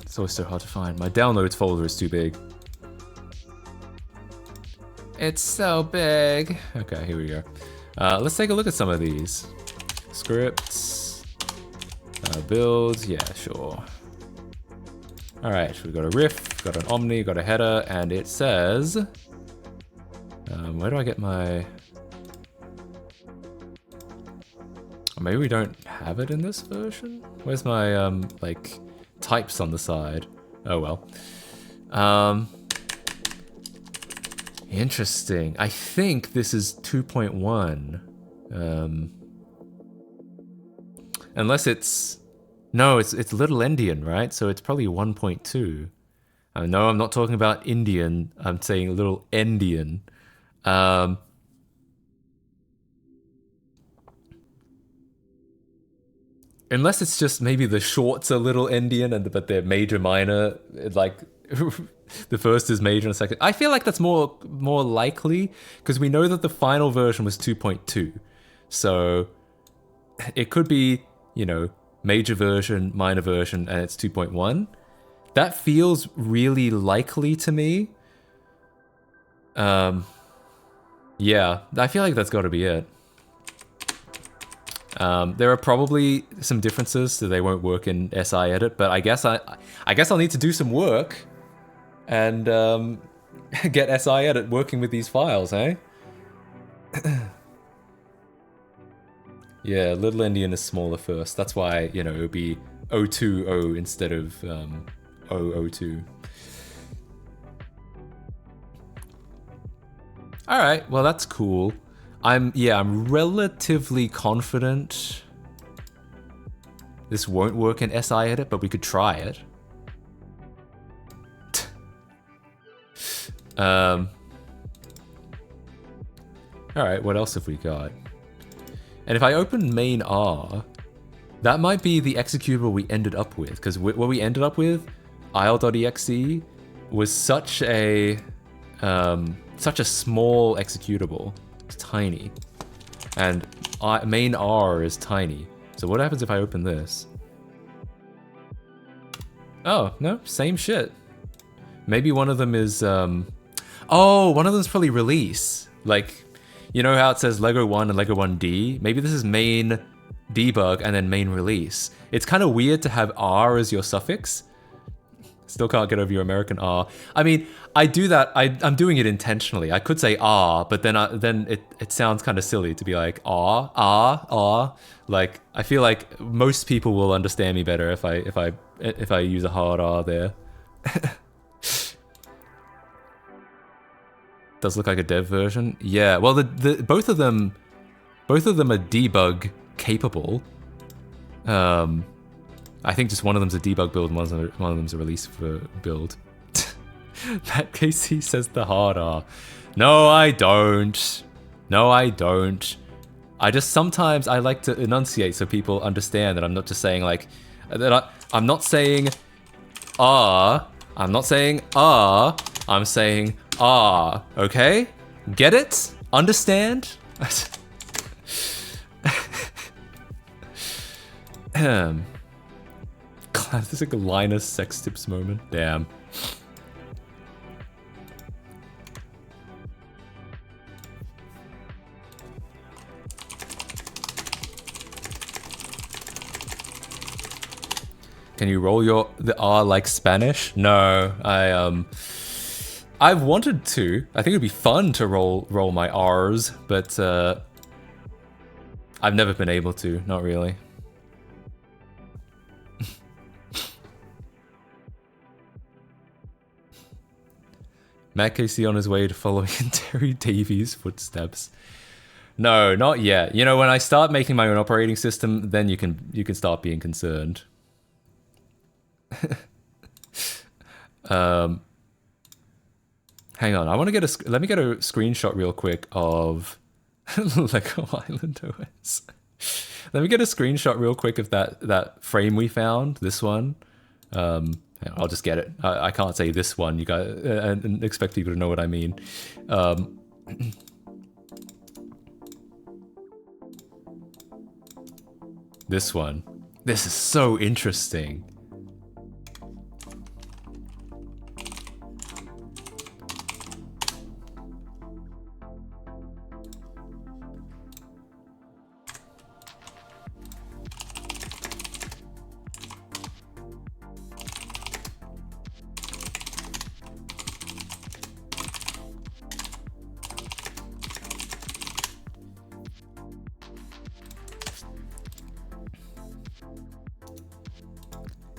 It's always so hard to find. My downloads folder is too big. It's so big. Okay, here we go. Let's take a look at some of these. Scripts. Builds. Yeah, sure. Alright, we've got a riff, got an omni, got a header, and it says... where do I get my... Or maybe we don't have it in this version? Where's my, like... types on the side. Oh well. Interesting. I think this is 2.1. Unless it's... No, it's Little Endian, right? So it's probably 1.2. No, I'm not talking about Indian. I'm saying Little Endian. Unless it's just maybe the shorts are Little Endian, but they're major minor, like the first is major and the second. I feel like that's more likely because we know that the final version was 2.2, so it could be, you know, major version, minor version, and it's 2.1. That feels really likely to me. Yeah, I feel like that's got to be it. There are probably some differences, so they won't work in SI Edit, but I guess I'll need to do some work and get SI Edit working with these files, eh? Yeah, Little Endian is smaller first. That's why, you know, it would be 020 instead of 002. All right, well that's cool. I'm relatively confident this won't work in SI Edit, but we could try it. All right, what else have we got? And if I open main R, that might be the executable we ended up with, because what we ended up with, isle.exe, was such a small executable. It's tiny, and main R is tiny. So what happens if I open this? Oh no, same shit. Maybe one of them is oh, one of them's probably release. Like, you know how it says Lego 1 and Lego 1D? Maybe this is main debug and then main release. It's kind of weird to have R as your suffix. Still can't get over your American R. I mean, I do that. I'm doing it intentionally. I could say R, but then it sounds kind of silly to be like R. Like, I feel like most people will understand me better if I use a hard R there. Does look like a dev version. Yeah. Well, the both of them are debug capable. I think just one of them's a debug build and one of them's a release for build. Matt Casey says the hard R. No, I don't. No, I don't. I just sometimes I like to enunciate so people understand that I'm not just saying like that. I'm not saying ah. I'm not saying ah. I'm saying ah. Okay? Get it? Understand? This is like a Linus sex tips moment. Damn. Can you roll the R like Spanish? No, I've wanted to. I think it'd be fun to roll my R's, but I've never been able to. Not really. Matt Casey on his way to following in Terry Davies' footsteps. No, not yet. You know, when I start making my own operating system, then you can start being concerned. Hang on, let me get a screenshot real quick of Lego Island OS. Let me get a screenshot real quick of that frame we found. This one. I'll just get it. I can't say this one, you guys, and expect people to know what I mean. This one. This is so interesting.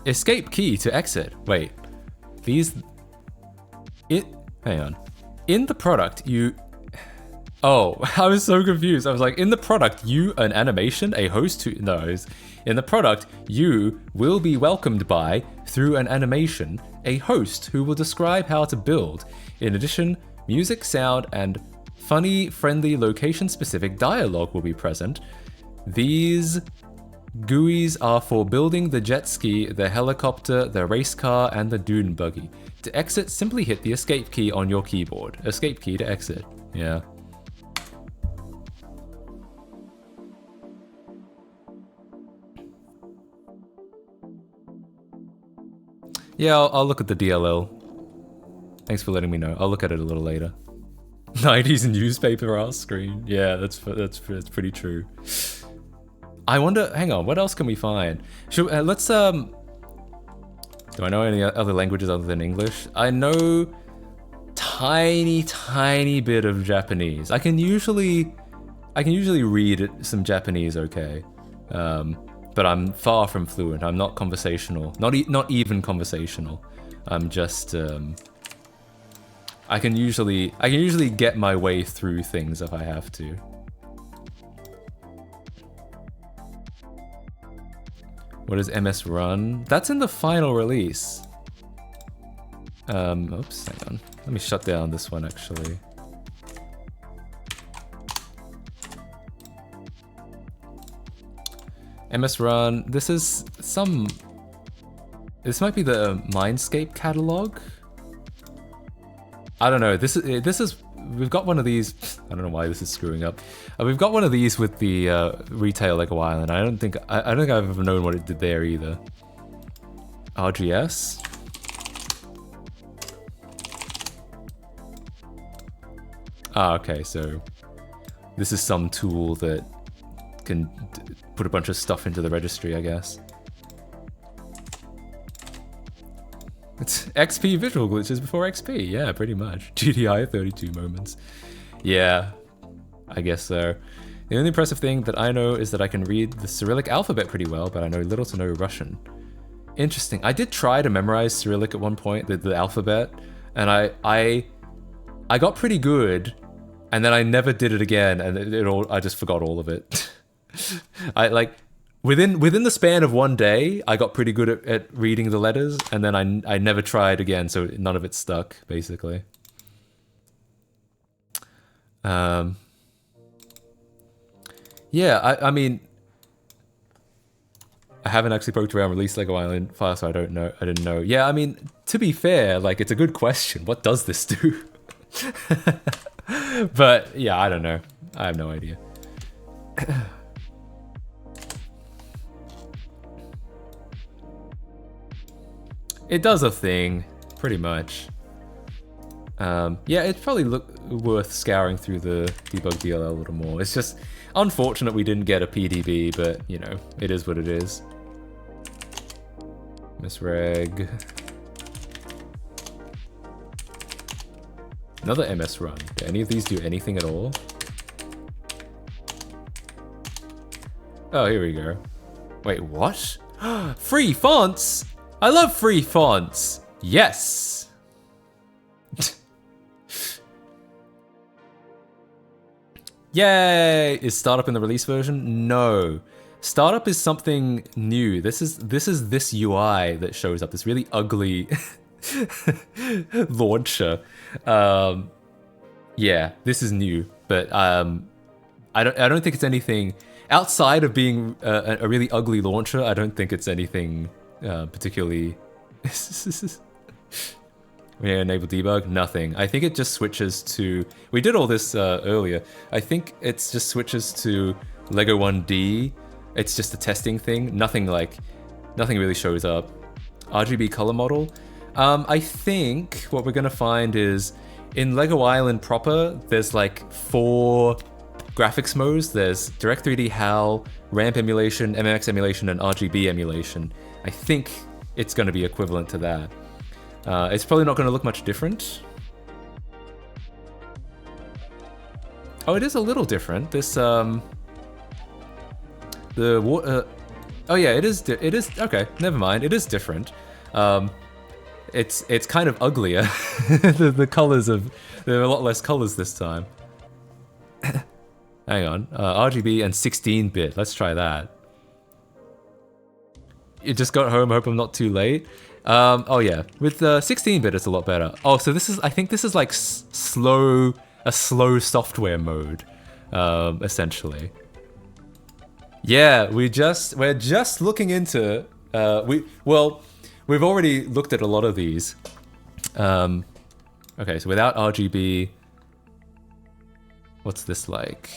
Escape key to exit. Wait. Hang on. In the product, you... Oh, I was so confused. I was like, in the product, an animation, a host who... No, in the product, you will be welcomed by, through an animation, a host who will describe how to build. In addition, music, sound, and funny, friendly, location-specific dialogue will be present. These GUIs are for building the jet ski, the helicopter, the race car, and the dune buggy. To exit, simply hit the escape key on your keyboard. Escape key to exit. Yeah. Yeah, I'll look at the DLL. Thanks for letting me know. I'll look at it a little later. 90s newspaper art screen. Yeah, that's pretty true. I wonder, hang on, what else can we find? Do I know any other languages other than English? I know tiny bit of Japanese. I can usually read some Japanese okay. But I'm far from fluent. I'm not conversational. Not even conversational. I'm just I can usually get my way through things if I have to. What is MS Run? That's in the final release. Oops, hang on. Let me shut down this one actually. MS Run, this might be the Mindscape catalog. I don't know. We've got one of these. I don't know why this is screwing up. We've got one of these with the retail Lego Island. I don't think I've ever known what it did there either. RGS. Ah, okay, so this is some tool that can put a bunch of stuff into the registry, I guess. It's XP visual glitches before XP, yeah, pretty much. GDI 32 moments. Yeah, I guess so. The only impressive thing that I know is that I can read the Cyrillic alphabet pretty well, but I know little to no Russian. Interesting. I did try to memorize Cyrillic at one point, the alphabet, and I got pretty good, and then I never did it again, and I just forgot all of it. I like within the span of one day, I got pretty good at reading the letters, and then I never tried again, so none of it stuck, basically. Yeah, I mean, I haven't actually poked around release Lego Island file, so I didn't know. Yeah, I mean, to be fair, like, it's a good question. What does this do? But yeah, I don't know. I have no idea. It does a thing, pretty much. Yeah, it's probably worth scouring through the debug DLL a little more. It's just unfortunate we didn't get a PDB, but, you know, it is what it is. Miss Reg. Another MS run. Do any of these do anything at all? Oh, here we go. Wait, what? Free fonts! I love free fonts! Yes! Yay! Is Startup in the release version? No. Startup is something new. This is this UI that shows up. This really ugly launcher. Yeah, this is new, but I don't think it's anything outside of being a really ugly launcher. I don't think it's anything particularly. We enable debug, nothing. I think it just switches to. We did all this earlier. I think it's just switches to Lego 1D. It's just a testing thing. Nothing really shows up. RGB color model. I think what we're gonna find is in Lego Island proper, there's like 4 graphics modes. There's Direct 3D HAL, ramp emulation, MMX emulation, and RGB emulation. I think it's gonna be equivalent to that. It's probably not gonna look much different. Oh, it is a little different. This oh yeah, it is. Okay. Never mind. It is different. It's kind of uglier. the colors there are a lot less colors this time. Hang on. RGB and 16-bit. Let's try that. You just got home. Hope I'm not too late. Oh yeah, with 16-bit it's a lot better. Oh, so I think this is like a slow software mode, essentially. Yeah, we're just looking into we've already looked at a lot of these. Okay, so without RGB, what's this like?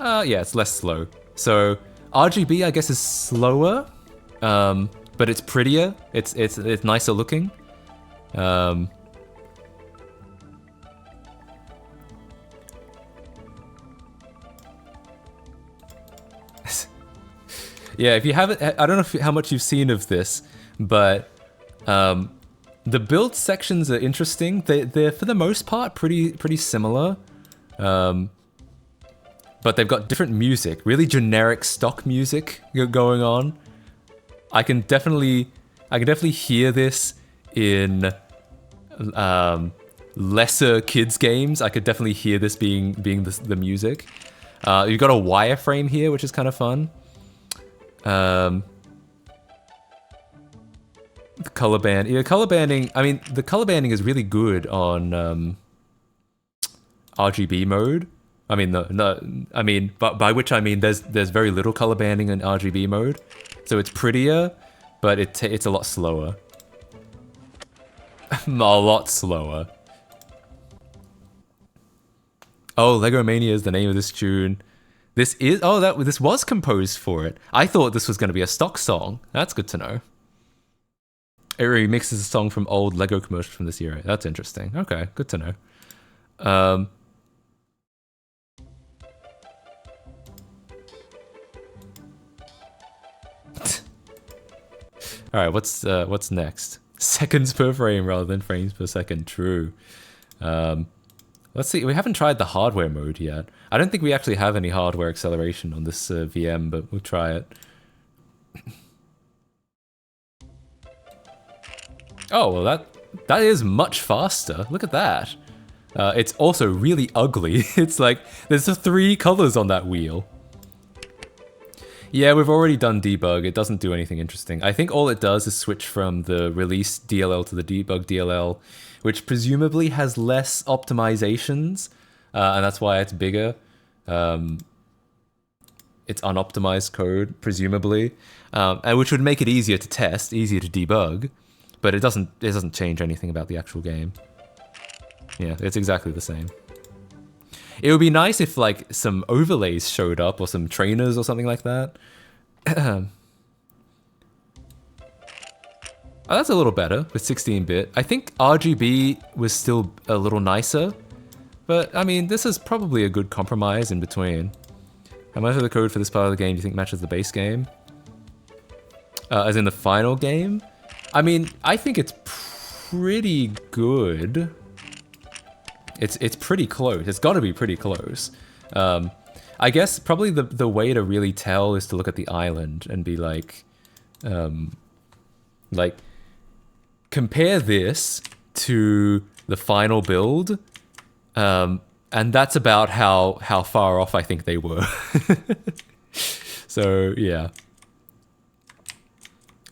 Yeah, it's less slow. So RGB I guess is slower, but it's prettier. It's nicer looking. Yeah, if you haven't, I don't know how much you've seen of this, but the build sections are interesting. They're for the most part pretty similar, but they've got different music, really generic stock music going on. I can definitely hear this in lesser kids games. I could definitely hear this being the music. You've got a wireframe here, which is kind of fun. The color band, yeah, color banding. I mean, the color banding is really good on RGB mode. I mean, I mean, but by which I mean there's very little color banding in RGB mode, so it's prettier, but it's a lot slower. A lot slower. Oh, Lego Mania is the name of this tune. This was composed for it. I thought this was going to be a stock song. That's good to know. It remixes a song from old Lego commercials from this era. That's interesting. Okay, good to know. All right, what's next? Seconds per frame rather than frames per second. True. Let's see. We haven't tried the hardware mode yet. I don't think we actually have any hardware acceleration on this VM, but we'll try it. Oh, well, that is much faster. Look at that. It's also really ugly. It's like, there's 3 colors on that wheel. Yeah, we've already done debug. It doesn't do anything interesting. I think all it does is switch from the release DLL to the debug DLL, which presumably has less optimizations, and that's why it's bigger. It's unoptimized code, presumably, and which would make it easier to test, easier to debug, but it doesn't change anything about the actual game. Yeah, it's exactly the same. It would be nice if like some overlays showed up or some trainers or something like that. Oh, that's a little better with 16-bit. I think RGB was still a little nicer, but I mean, this is probably a good compromise in between. How much of the code for this part of the game do you think matches the base game? As in the final game? I mean, I think it's pretty good. It's pretty close. It's got to be pretty close. I guess probably the way to really tell is to look at the island and be like compare this to the final build, and that's about how far off I think they were. So yeah.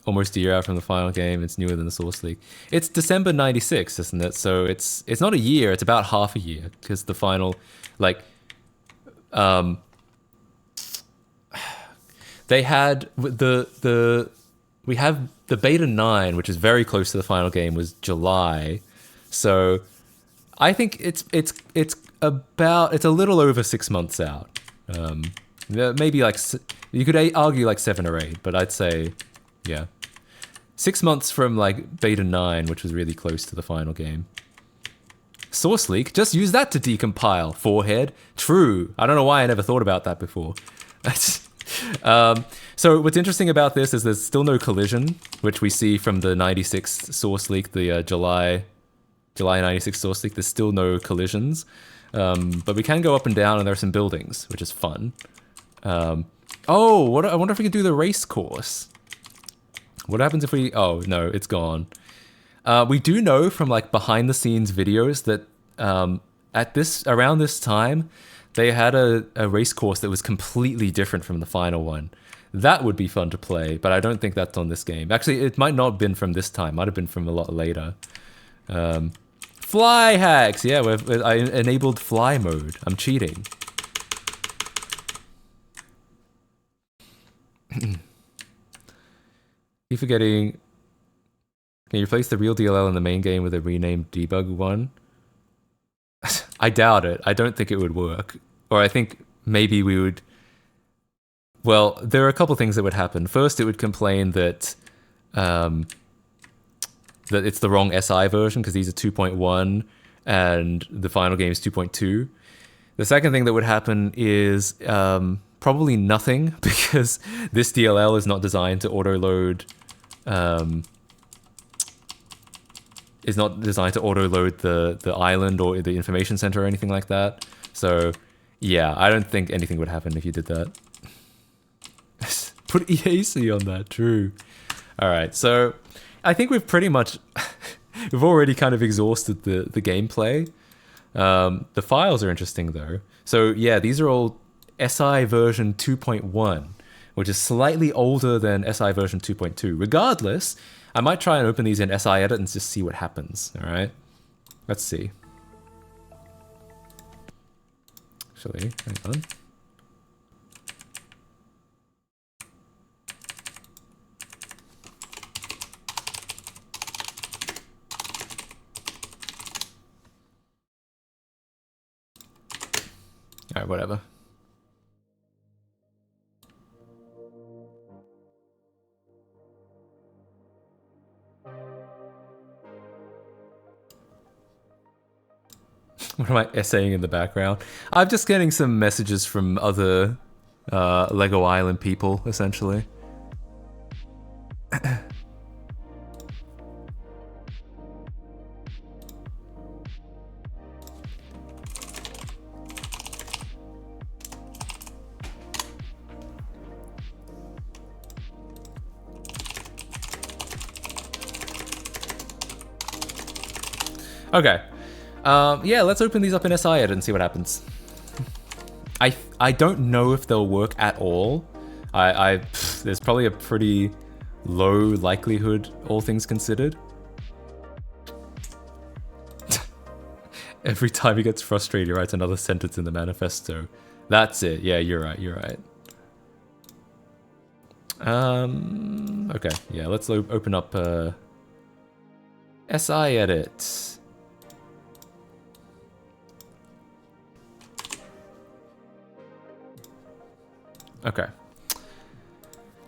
Almost a year out from the final game, it's newer than the Source Leak. It's December 96, isn't it? So it's not a year, it's about half a year, because the final, like, they had we have the beta 9, which is very close to the final game, was July. So I think it's a little over 6 months out. Maybe like, you could argue like 7 or 8, but I'd say, yeah. 6 months from like beta 9, which was really close to the final game. Source leak, just use that to decompile, forehead. True. I don't know why I never thought about that before. So what's interesting about this is there's still no collision, which we see from the 96 source leak, the July 96 source leak. There's still no collisions, but we can go up and down, and there are some buildings, which is fun. I wonder if we can do the race course. What happens if we... Oh, no, it's gone. We do know from like behind the scenes videos that around this time, they had a race course that was completely different from the final one. That would be fun to play, but I don't think that's on this game. Actually, it might not have been from this time. Might have been from a lot later. Fly hacks! Yeah, I enabled fly mode. I'm cheating. Keep forgetting... Can you replace the real DLL in the main game with a renamed debug one? I doubt it. I don't think it would work. Or I think maybe we would... Well, there are a couple things that would happen. First, it would complain that that it's the wrong SI version because these are 2.1 and the final game is 2.2. The second thing that would happen is probably nothing because this DLL is not designed to auto-load the island or the information center or anything like that. So yeah, I don't think anything would happen if you did that. Put EAC on that, true. Alright, so I think we've pretty much... we've already kind of exhausted the gameplay. The files are interesting though. So yeah, these are all SI version 2.1, which is slightly older than SI version 2.2. Regardless, I might try and open these in SI edit and just see what happens, alright? Let's see. Actually, hang on. Alright, whatever. What am I essaying in the background? I'm just getting some messages from other Lego Island people, essentially. Okay. Yeah, let's open these up in SI Edit and see what happens. I don't know if they'll work at all. There's probably a pretty low likelihood, all things considered. Every time he gets frustrated, he writes another sentence in the manifesto. That's it. Yeah, you're right. You're right. Okay. Yeah, let's open up SI Edit. Okay.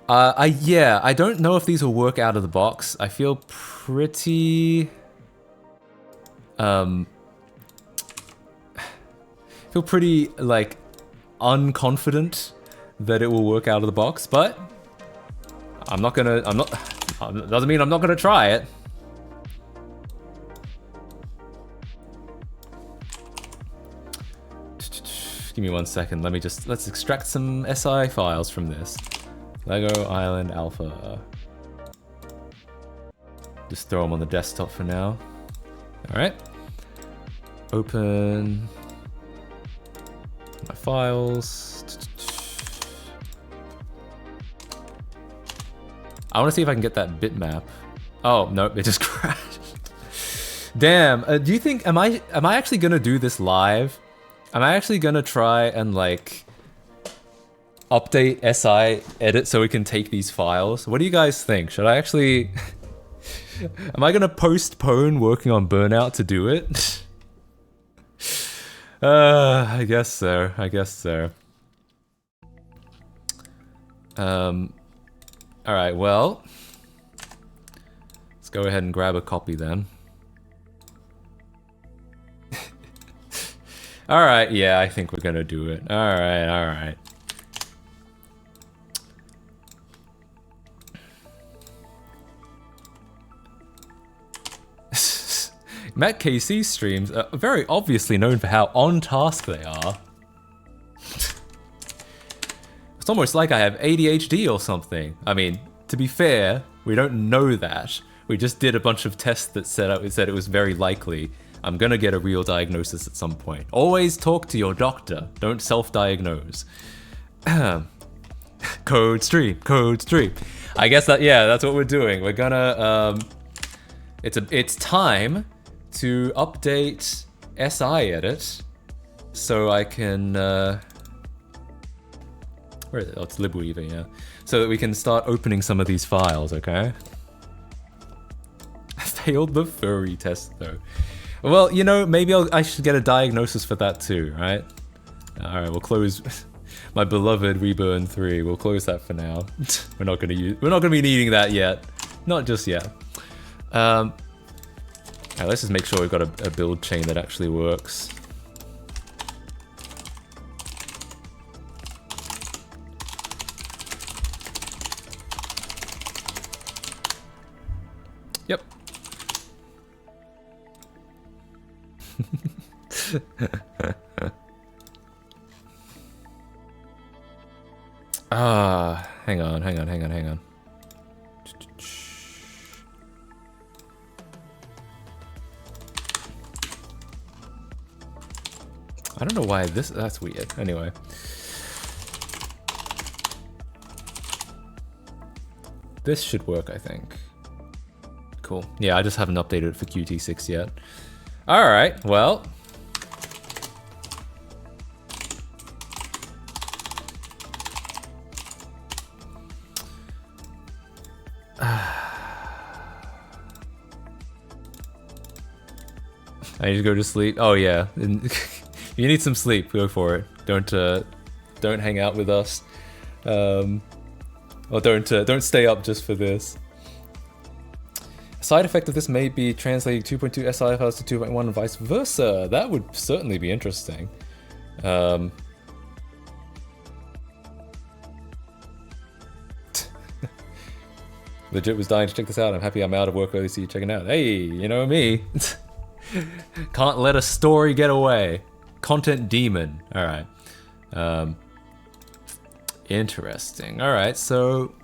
Yeah, I don't know if these will work out of the box. I feel pretty... like, unconfident that it will work out of the box, but... doesn't mean I'm not gonna try it. Give me 1 second, let's extract some SI files from this. Lego Island Alpha. Just throw them on the desktop for now. Alright. Open my files. I want to see if I can get that bitmap. Oh, no, it just crashed. Damn, do you think, am I actually gonna do this live? Am I actually gonna try and like update SI Edit so we can take these files? What do you guys think? Should I actually... Am I gonna postpone working on Burnout to do it? I guess so. I guess so. Alright, well... Let's go ahead and grab a copy then. Alright, yeah, I think we're gonna do it. Alright, alright. Matt KC streams are very obviously known for how on task they are. It's almost like I have ADHD or something. I mean, to be fair, we don't know that. We just did a bunch of tests that said it was very likely. I'm gonna get a real diagnosis at some point. Always talk to your doctor. Don't self-diagnose. Code stream, code stream. I guess that's what we're doing. We're gonna, it's time to update SI Edit so I can, where is it? Oh, it's libweaver, yeah. So that we can start opening some of these files, okay? I failed the furry test though. Well, you know, maybe I should get a diagnosis for that too, right? Alright, we'll close my beloved Reburn 3. We'll close that for now. We're not gonna be needing that yet. Not just yet. Alright, let's just make sure we've got a build chain that actually works. Yep. Hang on. I don't know why that's weird. Anyway. This should work, I think. Cool. Yeah, I just haven't updated it for Qt6 yet. Alright, well. I need to go to sleep. Oh yeah. You need some sleep, go for it. Don't hang out with us. Or don't stay up just for this. A side effect of this may be translating 2.2 SI files to 2.1 and vice versa. That would certainly be interesting. Legit was dying to check this out. I'm happy I'm out of work early, so you checking out. Hey, you know me. Can't let a story get away. Content demon. Alright. Interesting. Alright, so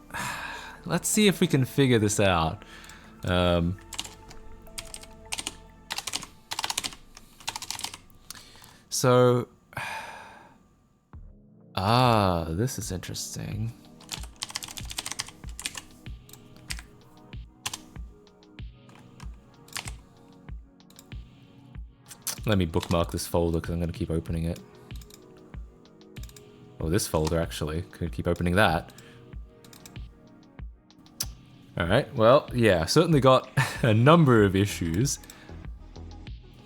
let's see if we can figure this out. So... Ah, this is interesting. Let me bookmark this folder because I'm going to keep opening it. Oh, this folder actually. Could keep opening that. Alright, well, yeah, certainly got a number of issues.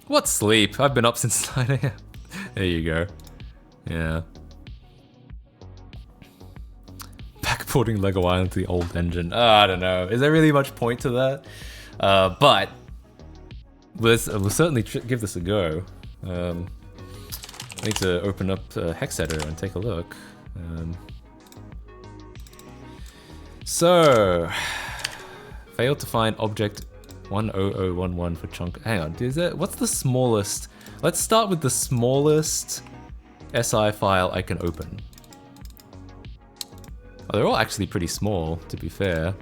What sleep? I've been up since 9 AM. There you go. Yeah. Backporting Lego Island to the old engine. I don't know. Is there really much point to that? But we'll certainly give this a go. I need to open up Hex Editor and take a look. So, failed to find object 10011 for chunk. Hang on, what's the smallest? Let's start with the smallest SI file I can open. Oh, they're all actually pretty small, to be fair.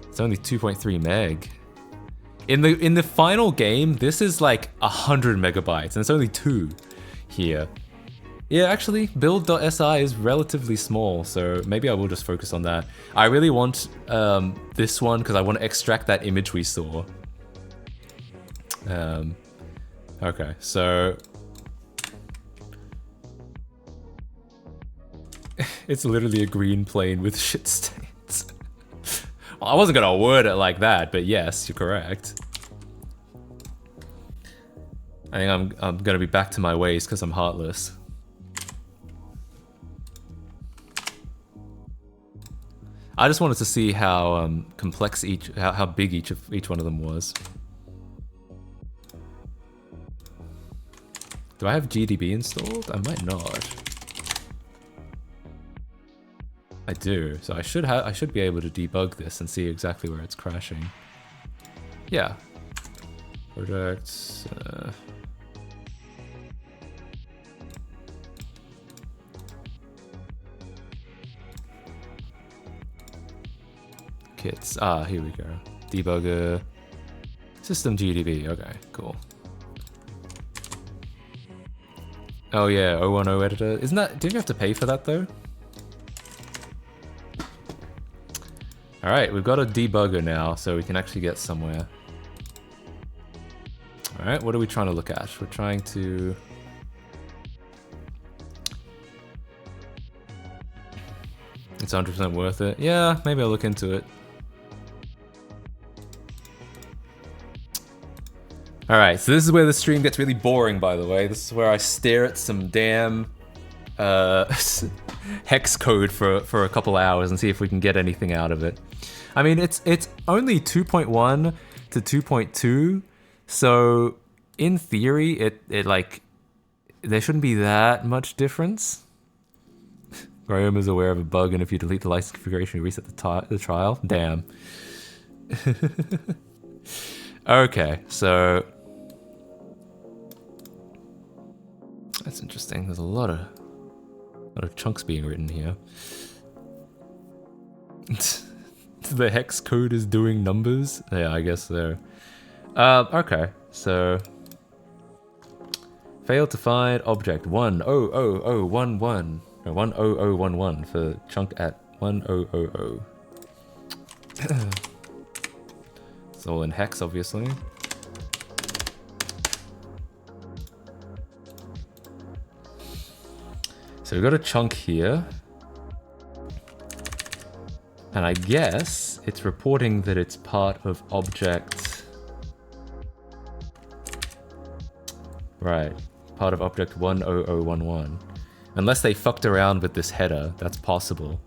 It's only 2.3 meg. In the final game, this is like 100 megabytes, and it's only 2 here. Yeah, actually, build.si is relatively small, so maybe I will just focus on that. I really want this one because I want to extract that image we saw. Okay, so... It's literally a green plane with shit stains. Well, I wasn't gonna word it like that, but yes, you're correct. I think I'm gonna be back to my ways because I'm heartless. I just wanted to see how complex how big each one of them was. Do I have GDB installed? I might not. I do, so I should be able to debug this and see exactly where it's crashing. Yeah. Projects. Kits. Ah, here we go. Debugger. System GDB. Okay, cool. Oh yeah, 010 editor. Isn't that? Did you have to pay for that though? Alright, we've got a debugger now, so we can actually get somewhere. Alright, what are we trying to look at? We're trying to... It's 100% worth it. Yeah, maybe I'll look into it. Alright, so this is where the stream gets really boring, by the way. This is where I stare at some damn... hex code for a couple hours and see if we can get anything out of it. I mean, it's only 2.1 to 2.2, so in theory, it like there shouldn't be that much difference. Graham is aware of a bug, and if you delete the license configuration, you reset the trial. Damn. Okay, so that's interesting. There's a lot of chunks being written here. The hex code is doing numbers? Yeah, I guess so. Okay, so... Failed to find object 10011. No, 10011 for chunk at 1000. It's all in hex, obviously. So we've got a chunk here. And I guess it's reporting that it's part of object... Right, part of object 10011. Unless they fucked around with this header, that's possible.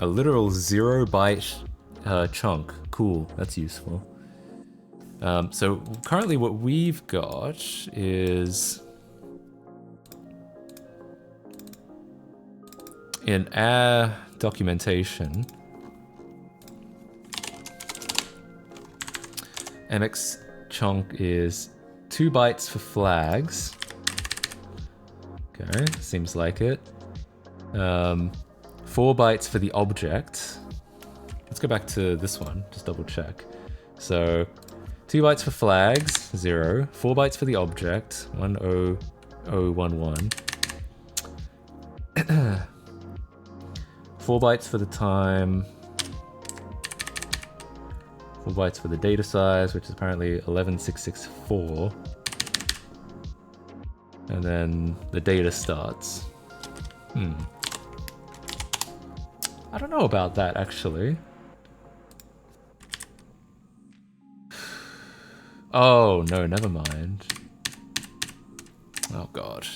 A literal 0 byte chunk. Cool, that's useful. So currently what we've got is in our documentation, MX chunk is 2 bytes for flags. Okay, seems like it. 4 bytes for the object. let's go back to this one, just double check. So 2 bytes for flags, 0. 4 bytes for the object, 10011. 4 bytes for the time. 4 bytes for the data size, which is apparently 11664. And then the data starts. I don't know about that, actually. Oh, no, never mind. Oh, God.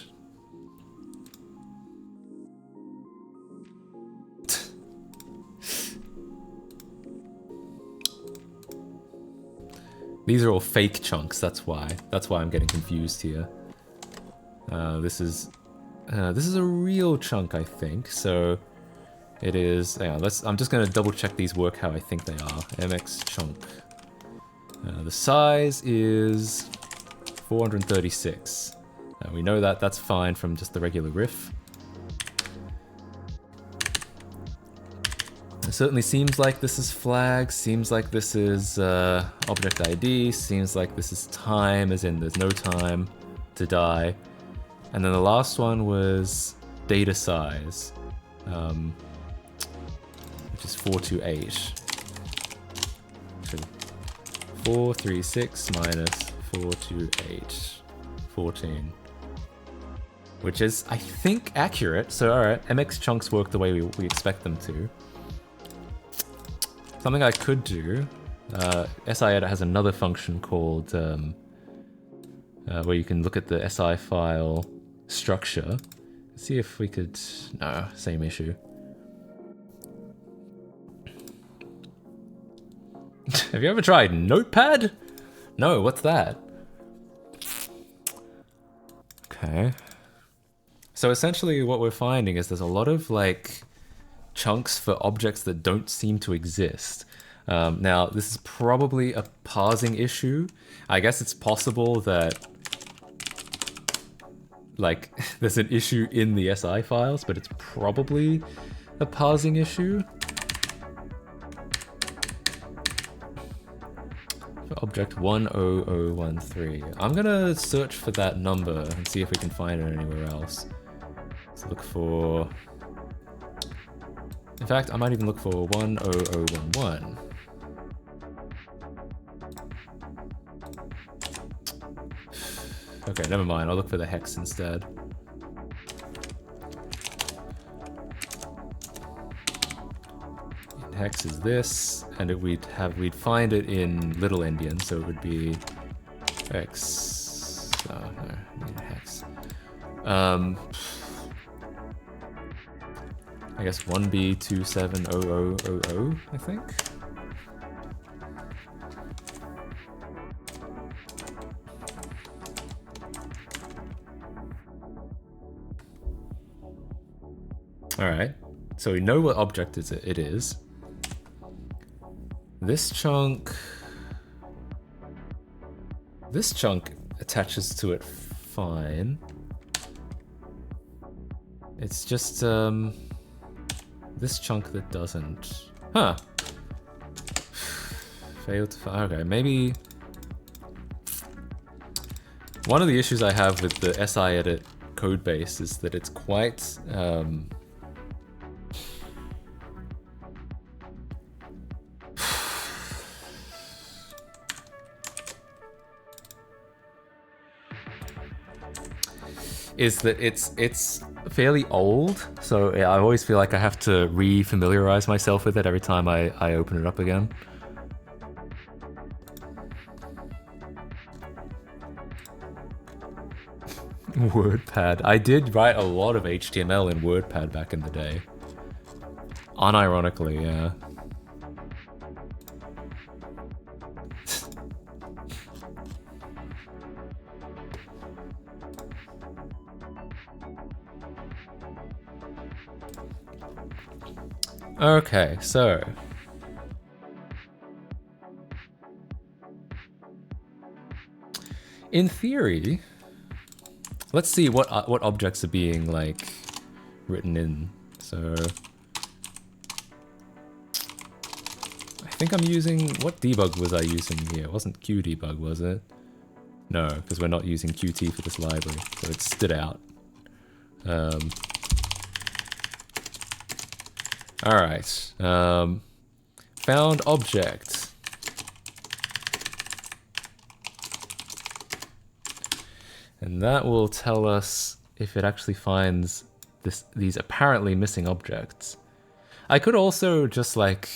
These are all fake chunks, that's why. That's why I'm getting confused here. This is a real chunk, I think, so... It is, hang on, I'm just gonna double check these work how I think they are. MX chunk. The size is 436. We know that, that's fine from just the regular riff. It certainly seems like this is flag, seems like this is object ID, seems like this is time, as in there's no time to die. And then the last one was data size. Which is 428. 436 minus 428. 14. Which is, I think, accurate. So, alright, MX chunks work the way we expect them to. Something I could do, SI-edit has another function called, where you can look at the SI file structure. See if we could, no, same issue. Have you ever tried Notepad? No, what's that? Okay. So essentially what we're finding is there's a lot of like chunks for objects that don't seem to exist. Now this is probably a parsing issue. I guess it's possible that like there's an issue in the SI files, but it's probably a parsing issue. Object 10013. I'm gonna search for that number and see if we can find it anywhere else. Let's look for... In fact, I might even look for 10011. Okay, never mind. I'll look for the hex instead. Hex is this, and we'd find it in little endian, so it would be X. Oh no, I need a hex. I guess 1B270000, I think. All right, so we know what object it is. This chunk attaches to it fine. It's just this chunk that doesn't. Huh. Failed to find. Okay, maybe one of the issues I have with the SI-edit codebase is that it's quite is that it's fairly old, so I always feel like I have to re-familiarize myself with it every time I open it up again. WordPad. I did write a lot of HTML in WordPad back in the day. Unironically, yeah. Okay, so in theory, let's see what objects are being like written in. So think I'm using... What debug was I using here? It wasn't QDebug, was it? No, because we're not using Qt for this library, so it stood out. Alright. Found object. And that will tell us if it actually finds these apparently missing objects. I could also just like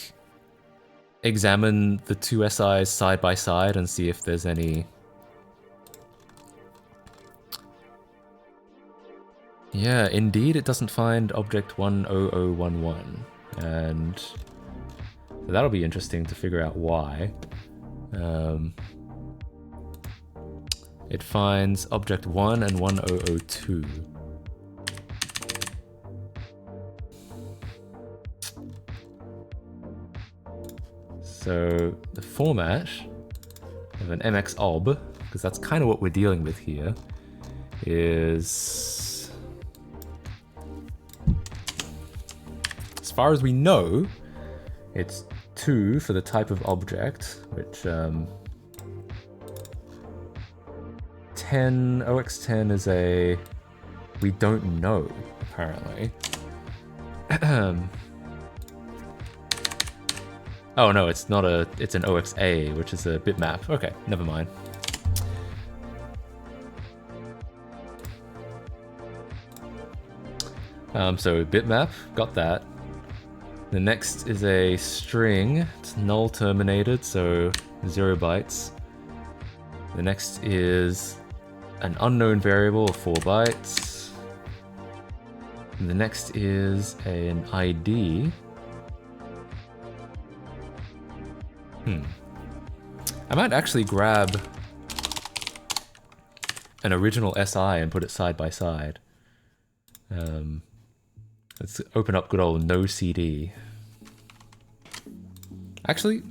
examine the two SIs side by side and see if there's any... Yeah, indeed it doesn't find object 10011, and that'll be interesting to figure out why. It finds object 1 and 1002. So the format of an MXOB, because that's kind of what we're dealing with here, is, as far as we know, it's 2 for the type of object, which 10, OX10 is a, we don't know, apparently. Oh no, it's not a, it's an OXA, which is a bitmap. Okay, never mind. So bitmap, got that. The next is a string, it's null terminated, so 0 bytes. The next is an unknown variable of 4 bytes. And the next is an ID. I might actually grab an original SI and put it side by side. Let's open up good old no CD. Actually,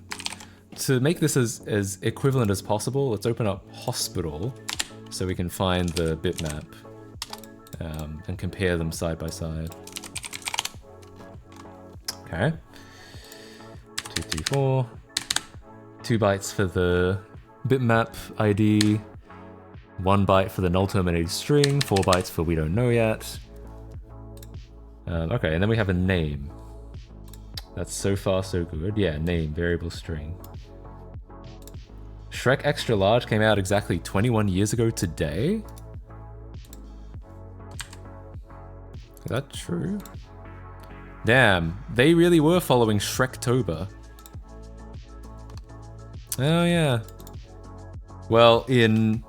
to make this as equivalent as possible, let's open up hospital so we can find the bitmap and compare them side by side. Okay. 234. 2 bytes for the bitmap ID, 1 byte for the null terminated string, 4 bytes for we don't know yet. Okay, and then we have a name. That's so far so good. Yeah, name, variable string. Shrek Extra Large came out exactly 21 years ago today? Is that true? Damn, they really were following Shrektober. Oh yeah. Well, in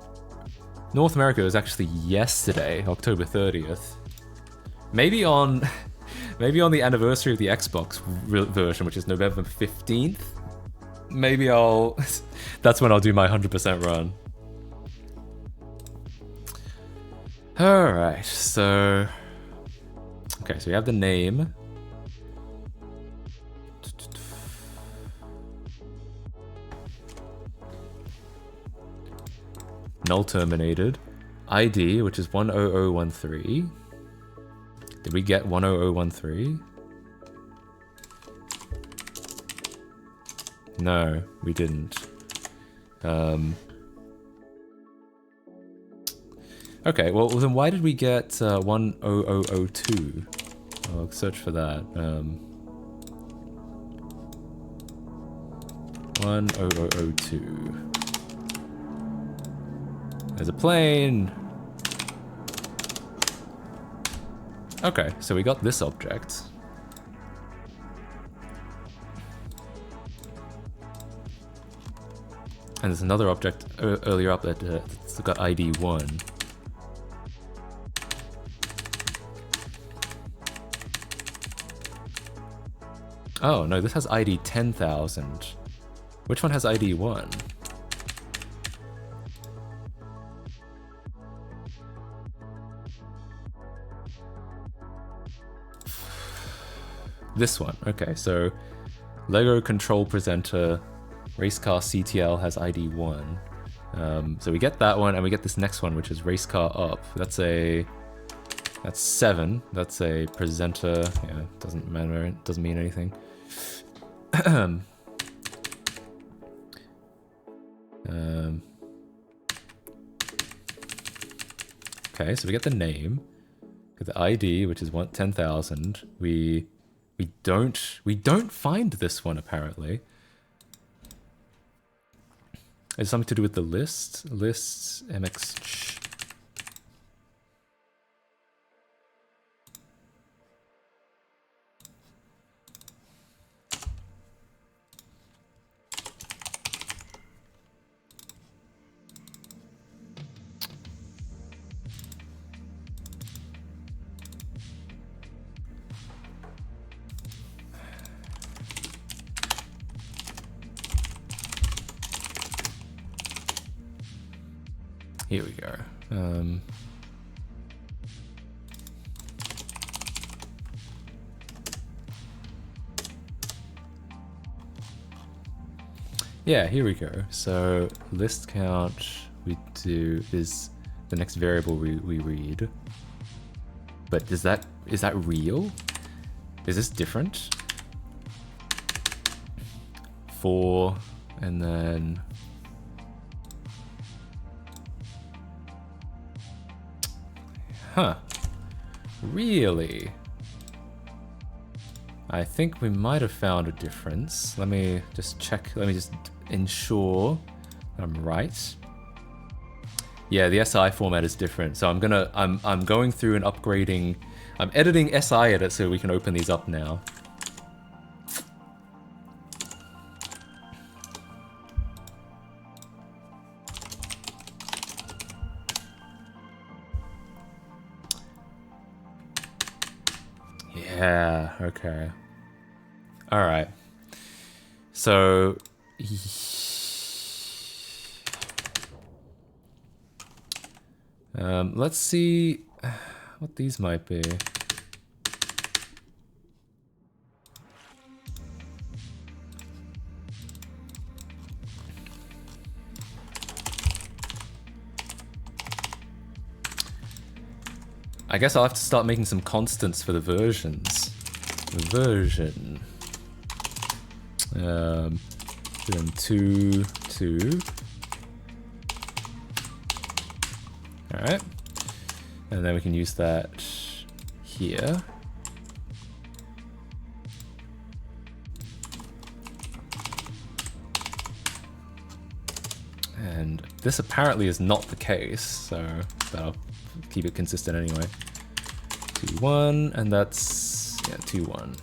North America it was actually yesterday, October 30th. Maybe on the anniversary of the Xbox version, which is November 15th. Maybe I'll... that's when I'll do my 100% run. Alright, so... Okay, so we have the name. Null terminated. ID, which is 10013. Did we get 10013? No, we didn't. Okay, well then why did we get 10002? I'll search for that. 10002. There's a plane. Okay, so we got this object. And there's another object earlier up that's got ID 1. Oh, no, this has ID 10,000. Which one has ID 1? This one, okay, so Lego Control Presenter Race Car CTL has ID 1. So we get that one, and we get this next one, which is Race Car Up. That's 7. That's a presenter. Yeah, doesn't matter. It doesn't mean anything. Okay, so we get the name, get the ID, which is 10,000. We don't find this one apparently. Is it something to do with the list? Lists MX. Here we go. Yeah, here we go. So list count we do is the next variable we read. But is that real? Is this different? 4 and then huh. Really? I think we might have found a difference. Let me just check. Let me just ensure I'm right. Yeah, the SI format is different. So I'm going through and upgrading. I'm editing SI edit so we can open these up now. Yeah, okay. Alright. So... let's see what these might be. I guess I'll have to start making some constants for the versions. Version. Then 2, 2. Alright. And then we can use that here. And this apparently is not the case, so that'll keep it consistent anyway. 2, 1, and that's, yeah, 2, 1.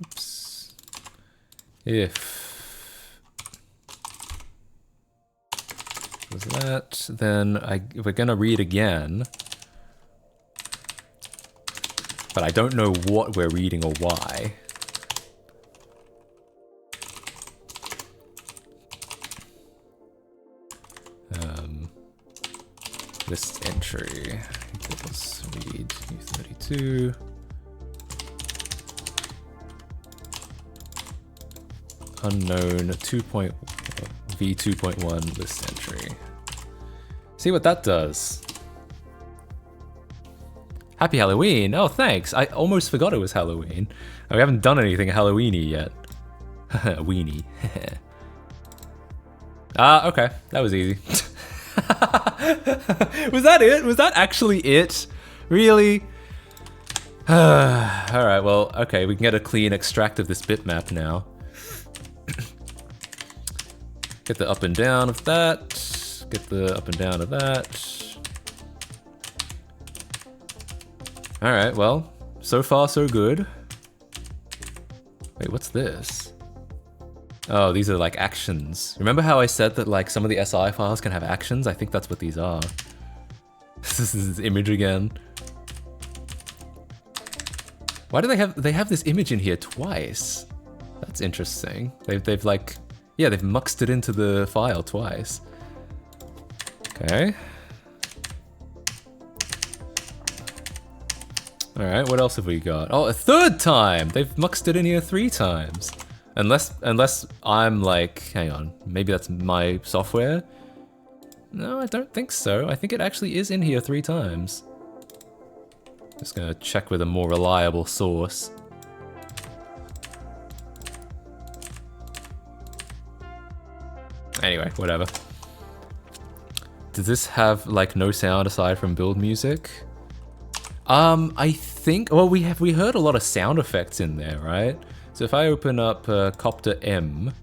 Oops. If was that, then we're gonna read again, but I don't know what we're reading or why. List entry equals read U32. Unknown v2.1 list entry. See what that does. Happy Halloween! Oh, thanks. I almost forgot it was Halloween. We haven't done anything Halloweeny yet. Weenie. Ah, okay. That was easy. Was that it? Was that actually it? Really? Alright, well, okay, we can get a clean extract of this bitmap now. Get the up and down of that. Get the up and down of that. Alright, well, so far so good. Wait, what's this? Oh, these are like actions. Remember how I said that like some of the SI files can have actions? I think that's what these are. This is this image again. Why do they have this image in here twice? That's interesting. They've like, yeah, they've muxed it into the file twice. Okay. Alright, what else have we got? Oh, a third time! They've muxed it in here 3 times. Unless I'm like, hang on, maybe that's my software? No, I don't think so. I think it actually is in here 3 times. Just gonna check with a more reliable source. Anyway, whatever. Does this have like no sound aside from build music? I think, well, we heard a lot of sound effects in there, right? So if I open up Copter M,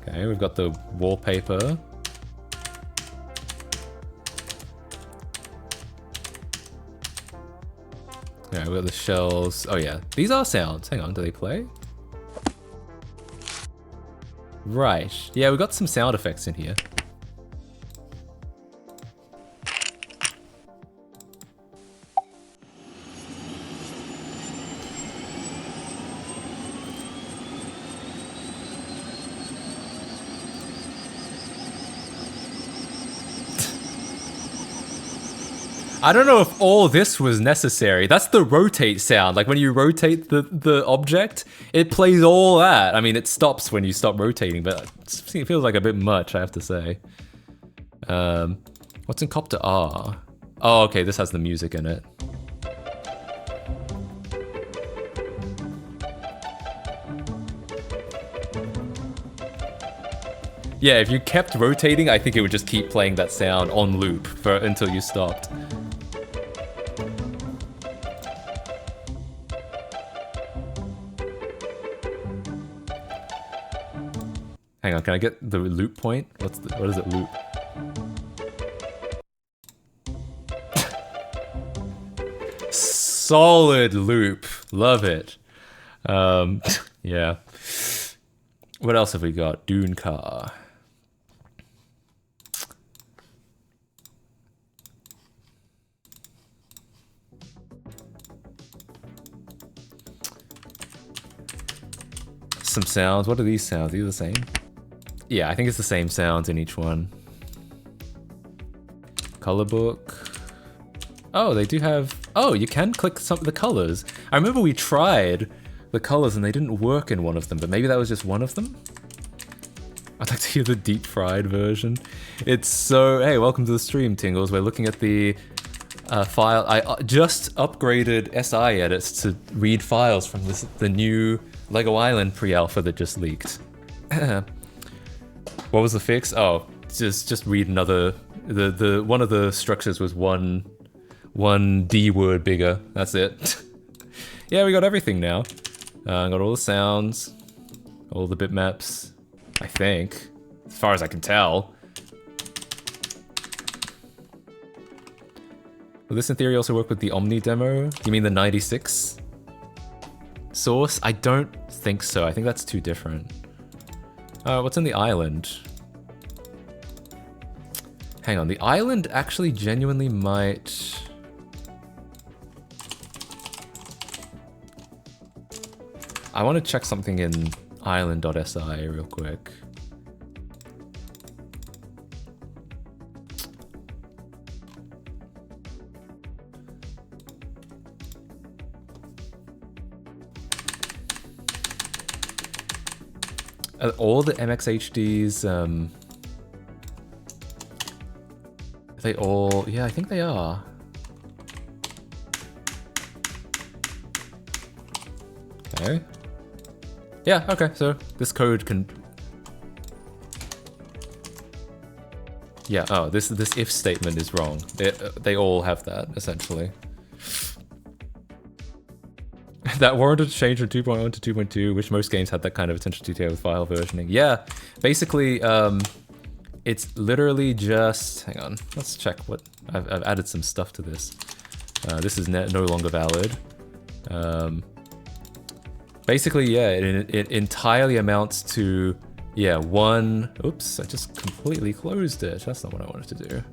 okay, we've got the wallpaper. Yeah, we've got the shells. Oh yeah, these are sounds. Hang on, do they play? Right, yeah, we've got some sound effects in here. I don't know if all this was necessary. That's the rotate sound. Like when you rotate the object, it plays all that. I mean, it stops when you stop rotating, but it feels like a bit much, I have to say. What's in Copter R? Oh, okay, this has the music in it. Yeah, if you kept rotating, I think it would just keep playing that sound on loop until you stopped. Hang on, can I get the loop point? What does it loop? Solid loop. Love it. Yeah. What else have we got? Dune car. Some sounds. What are these sounds? Are these the same? Yeah, I think it's the same sounds in each one. Color book. Oh, they do have... Oh, you can click some of the colors. I remember we tried the colors and they didn't work in one of them, but maybe that was just one of them? I'd like to hear the deep fried version. It's so... Hey, welcome to the stream, Tingles. We're looking at the file. I just upgraded SI edits to read files from the new Lego Island pre-alpha that just leaked. What was the fix? Oh, just read another... The one of the structures was one D word bigger. That's it. Yeah, we got everything now. Got all the sounds, all the bitmaps, I think, as far as I can tell. Will this in theory also work with the Omni demo? You mean the 96 source? I don't think so. I think that's too different. What's in the island? Hang on, the island actually genuinely might... I want to check something in island.si real quick. All the MXHDs, they all... Yeah, I think they are. Okay. Yeah, okay, so this code can... Yeah, oh, this if statement is wrong. They all have that, essentially. That warranted change from 2.1 to 2.2, which most games had that kind of attention to detail with file versioning. Yeah, basically, it's literally just... Hang on, let's check what... I've added some stuff to this. This is no longer valid. Basically, yeah, it entirely amounts to, yeah, one... Oops, I just completely closed it. That's not what I wanted to do.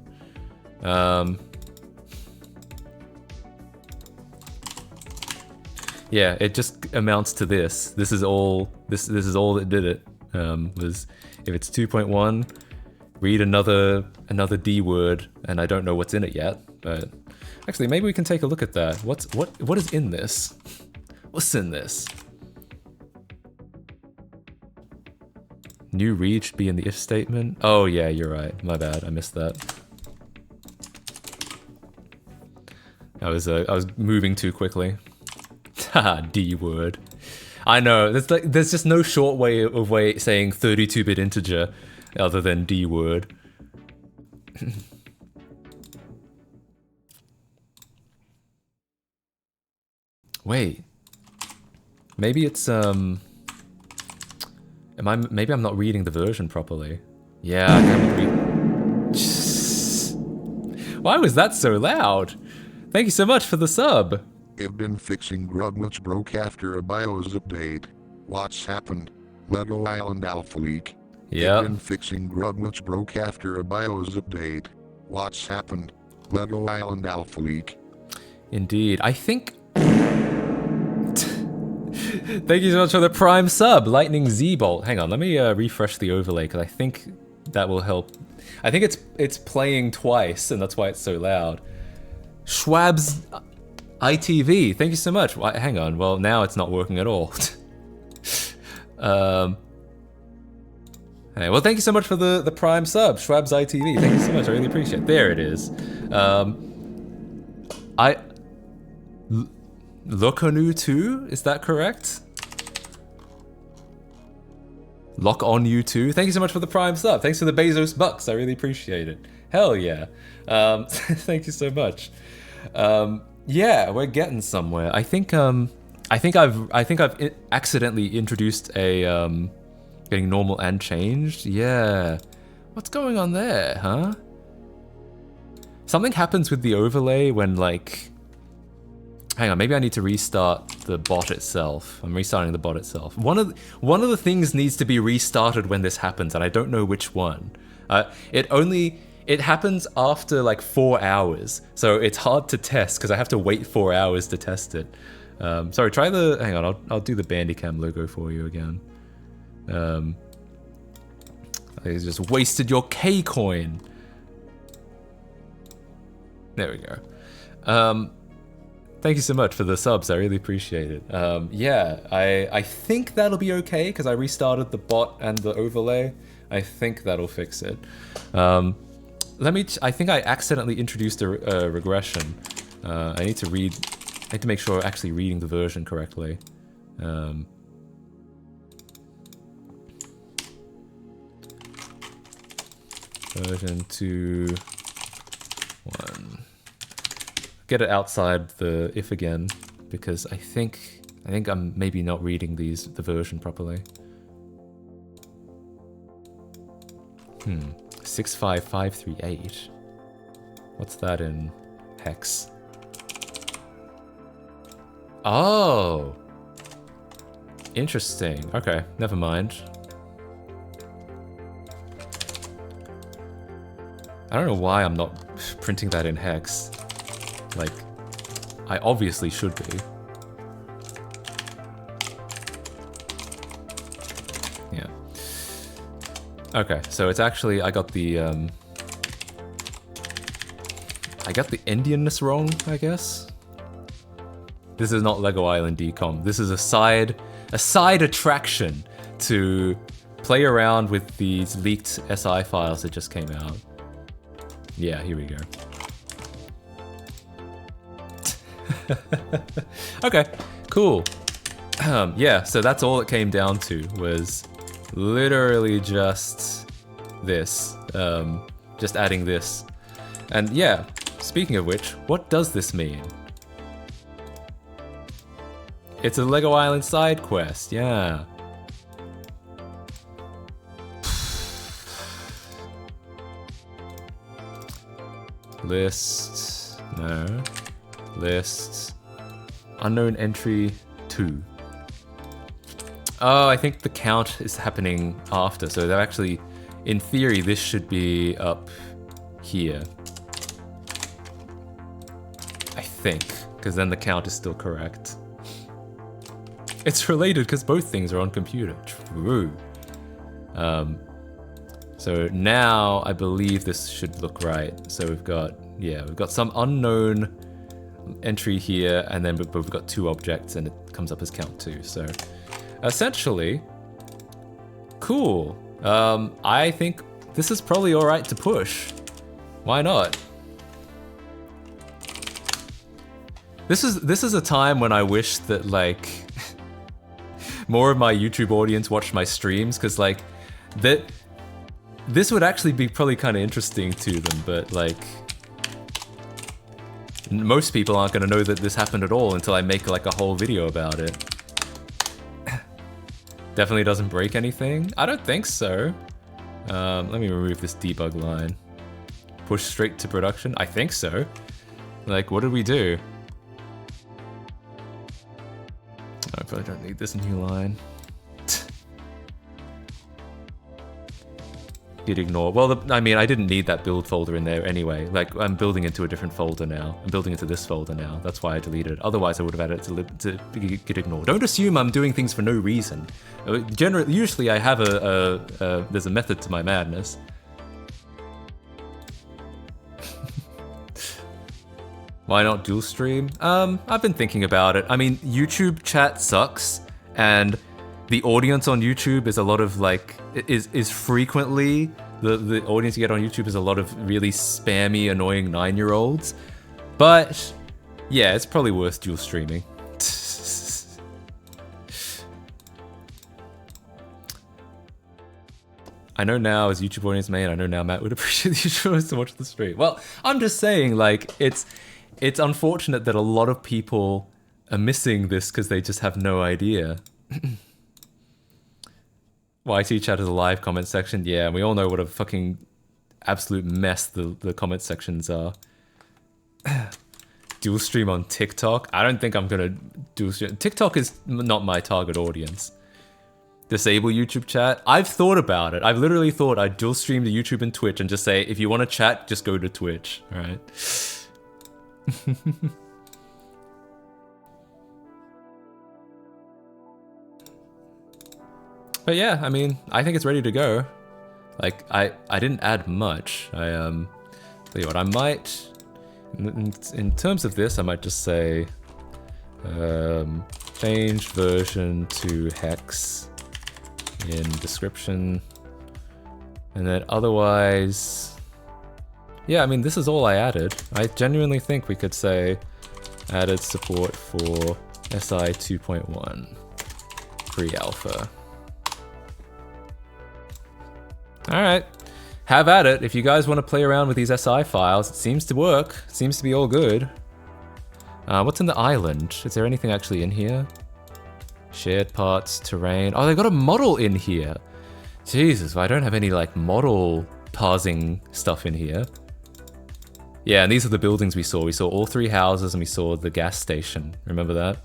Yeah, it just amounts to this. This is all. This is all that did it. Was if it's 2.1, read another D word, and I don't know what's in it yet. But actually, maybe we can take a look at that. What is in this? What's in this? New read should be in the if statement. Oh yeah, you're right. My bad. I missed that. I was moving too quickly. Haha, D word. I know. There's just no short way of saying 32-bit integer other than D word. Wait. Maybe it's maybe I'm not reading the version properly. Yeah, I can't read. Why was that so loud? Thank you so much for the sub. I've been fixing grub which broke after a BIOS update. What's happened? Lego Island Alpha Leak. Yeah. I've been fixing grub which broke after a BIOS update. What's happened? Lego Island Alpha Leak. Indeed. I think... Thank you so much for the Prime sub, Lightning Z-Bolt. Hang on, let me refresh the overlay, because I think that will help. I think it's playing twice, and that's why it's so loud. Schwab's ITV, thank you so much. Hang on, well, now it's not working at all. Hey, well, thank you so much for the Prime sub, Schwab's ITV. Thank you so much, I really appreciate it. There it is. Lokonu 2, is that correct? Lock on you too. Thank you so much for the Prime sub. Thanks for the Bezos bucks. I really appreciate it. Hell yeah. Thank you so much. Yeah, we're getting somewhere. I think I've accidentally introduced a getting normal and changed. Yeah. What's going on there, huh? Something happens with the overlay when like... Hang on, maybe I need to restart the bot itself. I'm restarting the bot itself. One of the things needs to be restarted when this happens, and I don't know which one. It happens after like 4 hours, so it's hard to test because I have to wait 4 hours to test it. Sorry, try the. Hang on, I'll do the Bandicam logo for you again. I just wasted your K coin. There we go. Thank you so much for the subs, I really appreciate it. Yeah, I think that'll be okay, because I restarted the bot and the overlay. I think that'll fix it. I think I accidentally introduced a regression. I need to make sure I'm actually reading the version correctly. Version 2.1. Get it outside the if again, because I think I'm maybe not reading the version properly. 65538. What's that in hex? Oh, interesting. Okay, never mind. I don't know why I'm not printing that in hex. Like, I obviously should be. Yeah. Okay, so it's actually, I got the Indianness wrong, I guess. This is not Lego Island decom. This is a side attraction to play around with these leaked SI files that just came out. Yeah, here we go. Okay, cool. Yeah, so that's all it came down to, was literally just this. Just adding this. And yeah, speaking of which, what does this mean? It's a Lego Island side quest, yeah. List, no. List, unknown entry 2. Oh, I think the count is happening after, so they're actually, in theory, this should be up here. I think, because then the count is still correct. It's related because both things are on computer. True. So now I believe this should look right. So we've got some unknown entry here, and then but we've got 2 objects, and it comes up as count 2. So essentially, cool. I think this is probably all right to push. Why not? This is a time when I wish that like more of my YouTube audience watched my streams, because like this would actually be probably kind of interesting to them, but like most people aren't going to know that this happened at all until I make like a whole video about it. Definitely doesn't break anything? I don't think so. Let me remove this debug line. Push straight to production? I think so. Like, what did we do? I probably don't need this new line. Git ignore. Well, I mean, I didn't need that build folder in there anyway. Like, I'm building into a different folder now. I'm building into this folder now. That's why I deleted it. Otherwise, I would have added it to git ignore. Don't assume I'm doing things for no reason. Usually I have there's a method to my madness. Why not dual stream? I've been thinking about it. I mean, YouTube chat sucks, and the audience on YouTube is a lot of like is frequently the audience you get on YouTube is a lot of really spammy, annoying 9-year-olds. But yeah, it's probably worth dual streaming. I know now, as YouTube audience main, I know now Matt would appreciate the choice to watch the stream. Well, I'm just saying, like, it's unfortunate that a lot of people are missing this because they just have no idea. YT chat is a live comment section. Yeah, we all know what a fucking absolute mess the comment sections are. Dual stream on TikTok? I don't think I'm gonna dual stream. TikTok is not my target audience. Disable YouTube chat? I've thought about it. I've literally thought I'd dual stream to YouTube and Twitch and just say, if you want to chat, just go to Twitch. Alright. But yeah, I mean, I think it's ready to go. Like, I didn't add much. Tell you what, I might, in terms of this, I might just say, change version to hex in description. And then otherwise, yeah, I mean, this is all I added. I genuinely think we could say added support for SI 2.1 pre-alpha. Alright, have at it. If you guys want to play around with these SI files, it seems to work. It seems to be all good. What's in the island? Is there anything actually in here? Shared parts, terrain. Oh, they got a model in here. Jesus, I don't have any like model parsing stuff in here. Yeah, and these are the buildings we saw. We saw all 3 houses and we saw the gas station. Remember that?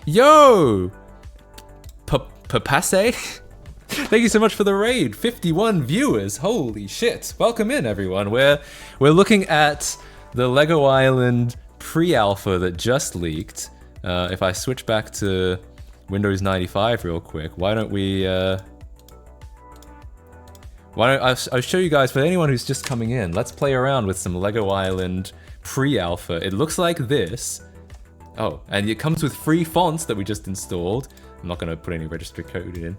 Yo! Papasse? Thank you so much for the raid. 51 viewers. Holy shit. Welcome in, everyone. We're looking at the Lego Island pre-alpha that just leaked. If I switch back to Windows 95 real quick, why don't I'll show you guys, for anyone who's just coming in, let's play around with some Lego Island pre-alpha. It looks like this. Oh, and it comes with free fonts that we just installed. I'm not going to put any registry code in.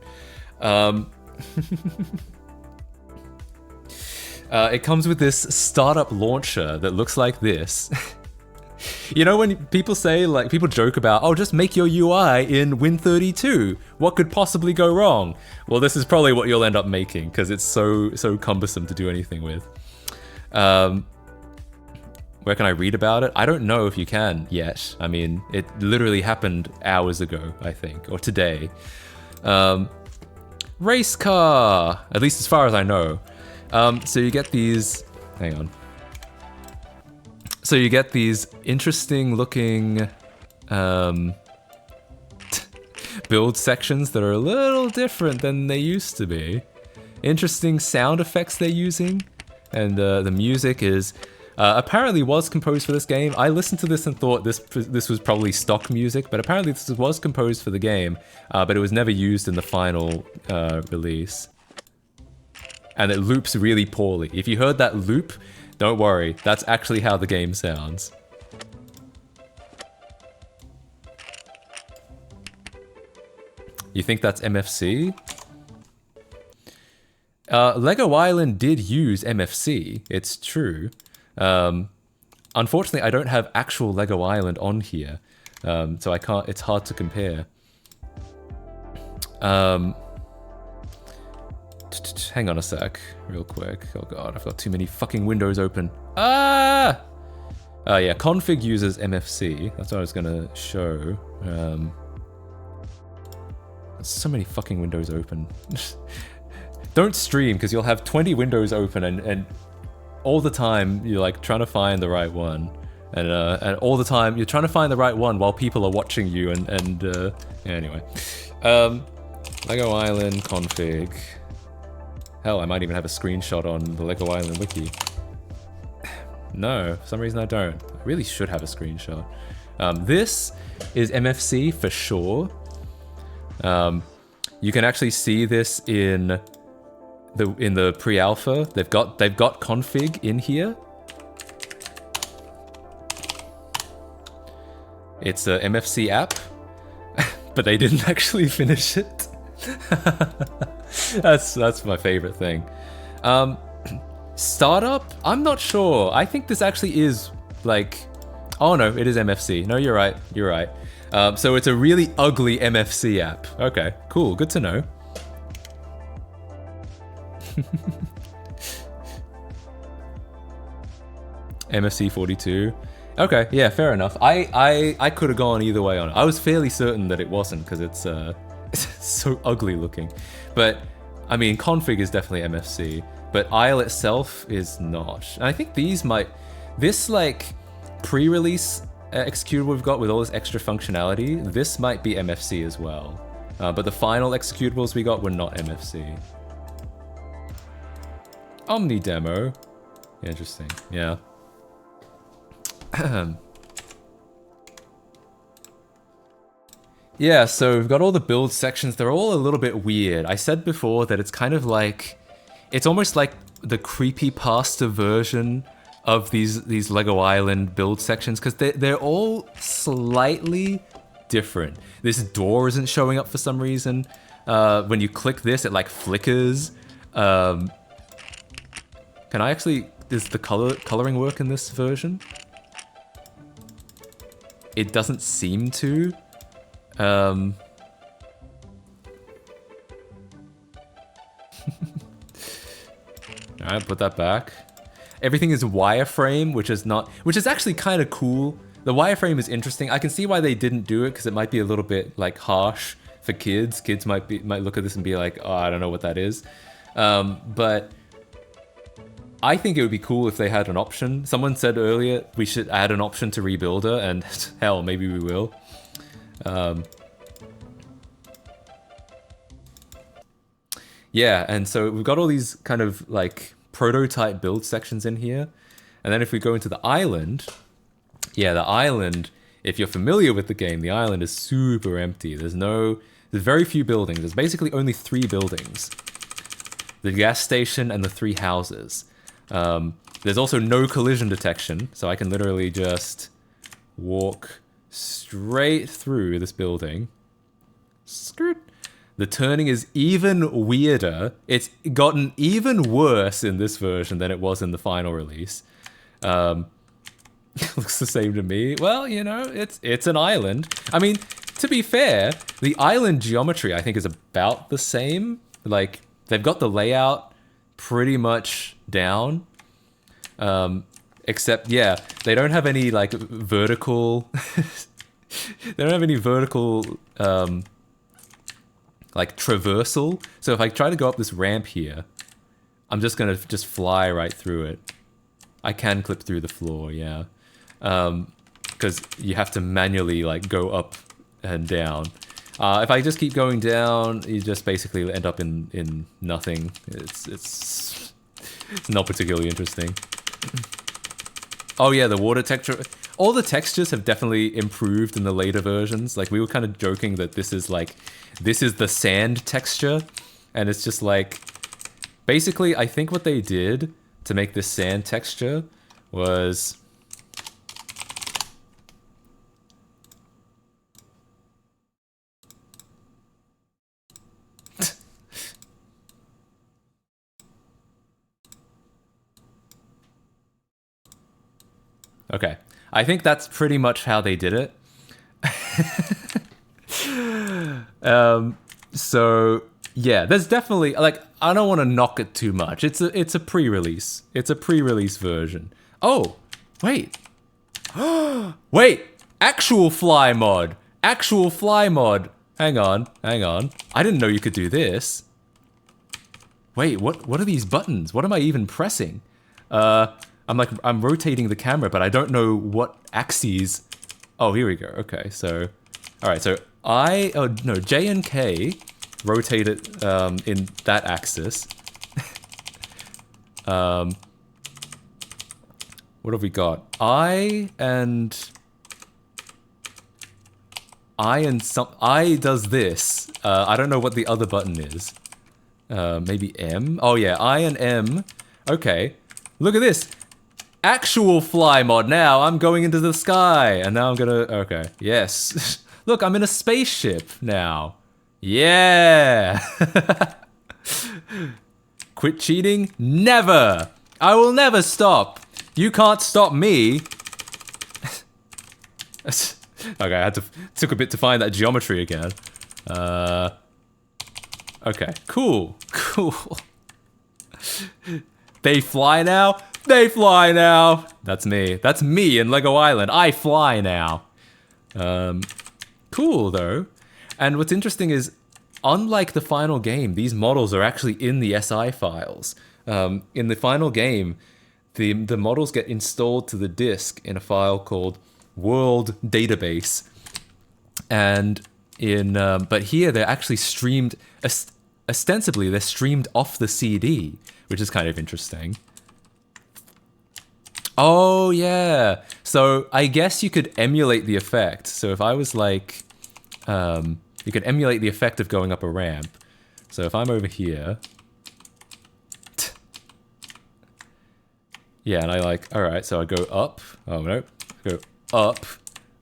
It comes with this startup launcher that looks like this. You know when people say, like, people joke about, oh, just make your UI in Win32. What could possibly go wrong? Well, this is probably what you'll end up making because it's so cumbersome to do anything with. Where can I read about it? I don't know if you can yet. I mean, it literally happened hours ago, I think, or today. Race car, at least as far as I know. So you get these, hang on. So you get these interesting looking build sections that are a little different than they used to be. Interesting sound effects they're using. And the music is, apparently was composed for this game. I listened to this and thought this was probably stock music, but apparently this was composed for the game, but it was never used in the final release. and it loops really poorly. If you heard that loop, don't worry, that's actually how the game sounds. You think that's MFC? Lego Island did use MFC, it's true. Unfortunately, I don't have actual Lego Island on here, so I can't, it's hard to compare. Hang on a sec, real quick. Oh god, I've got too many fucking windows open. Ah! Yeah, config uses MFC. That's what I was gonna show. So many fucking windows open. Don't stream, because you'll have 20 windows open and all the time you're like trying to find the right one. And all the time you're trying to find the right one while people are watching you and yeah, anyway. Lego Island config. Hell, I might even have a screenshot on the Lego Island wiki. No, for some reason I don't. I really should have a screenshot. This is MFC for sure. You can actually see this in the pre-alpha. They've got config in here. It's a MFC app, but they didn't actually finish it. That's my favorite thing. Startup? I'm not sure. I think this actually is like... Oh no, it is MFC. No, you're right. You're right. So it's a really ugly MFC app. Okay, cool. Good to know. MFC 42. Okay, yeah, fair enough. I could have gone either way on it. I was fairly certain that it wasn't because it's so ugly looking. But I mean, config is definitely MFC, but Isle itself is not. And I think this like pre-release executable we've got with all this extra functionality, this might be MFC as well. But the final executables we got were not MFC. Omni demo. Interesting, yeah. Yeah, so we've got all the build sections. They're all a little bit weird. I said before that it's kind of like, it's almost like the creepypasta version of these Lego Island build sections, because they're all slightly different. This door isn't showing up for some reason. When you click this, it like flickers. Can I actually, does the coloring work in this version? It doesn't seem to. Alright, put that back. Everything is wireframe, which is actually kind of cool. The wireframe is interesting. I can see why they didn't do it, because it might be a little bit like harsh for kids. Kids might look at this and be like, oh, I don't know what that is. But I think it would be cool if they had an option. Someone said earlier we should add an option to Rebuilder, and hell, maybe we will. Yeah, and so we've got all these kind of like prototype build sections in here. And then if we go into the island, yeah, the island, if you're familiar with the game, the island is super empty. There's very few buildings. There's basically only 3 buildings. The gas station and the 3 houses. There's also no collision detection, so I can literally just walk straight through this building. Skirt. The turning is even weirder. It's gotten even worse in this version than it was in the final release. Looks the same to me. Well, you know, it's an island. I mean, to be fair, the island geometry I think is about the same. Like, they've got the layout pretty much down. Except, yeah, they don't have any like vertical... they don't have any vertical... like traversal. So if I try to go up this ramp here, I'm just gonna fly right through it. I can clip through the floor, yeah. Because you have to manually like go up and down. If I just keep going down, you just basically end up in nothing. It's not particularly interesting. Oh yeah, the water texture. All the textures have definitely improved in the later versions. Like we were kind of joking that this is the sand texture, and it's just like Basically, I think what they did to make this sand texture was... Okay, I think that's pretty much how they did it. So yeah, there's definitely, like, I don't want to knock it too much. It's a pre-release. It's a pre-release version. Oh, wait. Wait, actual fly mod. Actual fly mod. Hang on. I didn't know you could do this. Wait, what are these buttons? What am I even pressing? I'm rotating the camera, but I don't know what axes. Oh, here we go. Okay, so, all right, so J and K rotate it in that axis. What have we got? I does this. I don't know what the other button is. Maybe M? Oh yeah, I and M. Okay, look at this. Actual fly mod now. I'm going into the sky. And now I'm gonna... Okay, yes. Look, I'm in a spaceship now. Yeah! Quit cheating? Never! I will never stop. You can't stop me. Okay, took a bit to find that geometry again. Okay, cool. They fly now? They fly now! That's me. That's me in Lego Island. I fly now. Cool, though. And what's interesting is, unlike the final game, these models are actually in the SI files. In the final game, the models get installed to the disk in a file called World Database. And but here they're actually streamed, ostensibly they're streamed off the CD, which is kind of interesting. Oh, yeah. So I guess you could emulate the effect. So if I was like, you could emulate the effect of going up a ramp. So if I'm over here. Yeah, and I like, all right, so I go up. Oh, no. Go up.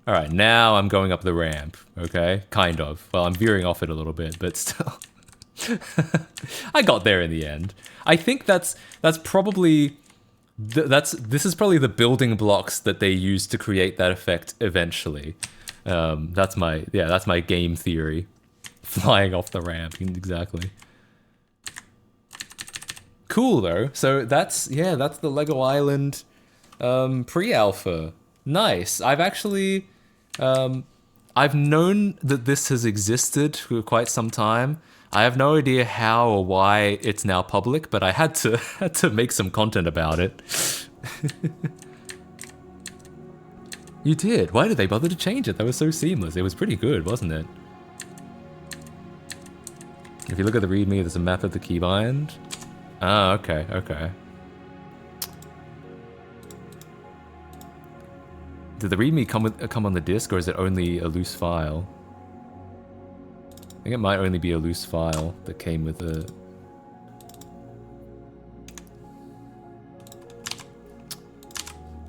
All right, now I'm going up the ramp. Okay, kind of. Well, I'm veering off it a little bit, but still. I got there in the end. I think that's probably... This is probably the building blocks that they use to create that effect eventually. That's my game theory. Flying off the ramp, exactly. Cool though. So that's the Lego Island pre-alpha. Nice. I've actually I've known that this has existed for quite some time. I have no idea how or why it's now public, but I had to make some content about it. You did? Why did they bother to change it? That was so seamless. It was pretty good, wasn't it? If you look at the README, there's a map of the keybind. Ah, okay. Did the README come on the disk, or is it only a loose file? I think it might only be a loose file that came with the...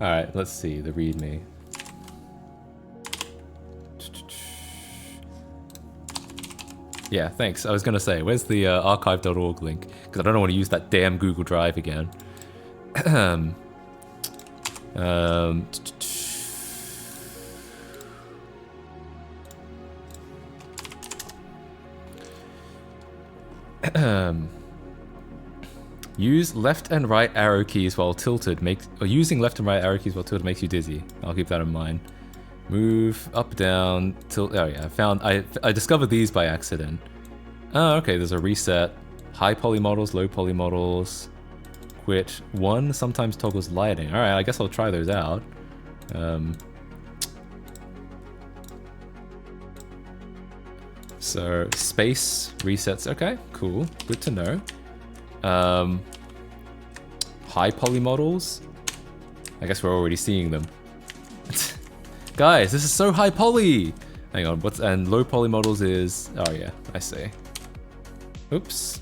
Alright, let's see, the README. Yeah, thanks. I was gonna say, where's the archive.org link? Because I don't want to use that damn Google Drive again. Use left and right arrow keys while tilted using left and right arrow keys while tilted makes you dizzy. I'll keep that in mind. Move up, down, tilt. Oh yeah, I discovered these by accident. Oh, okay. There's a reset. High poly models, low poly models. Quit. 1 sometimes toggles lighting. All right, I guess I'll try those out. So space resets. Okay, cool. Good to know. High poly models. I guess we're already seeing them. Guys, this is so high poly. Hang on, and low poly models is... Oh yeah, I see. Oops.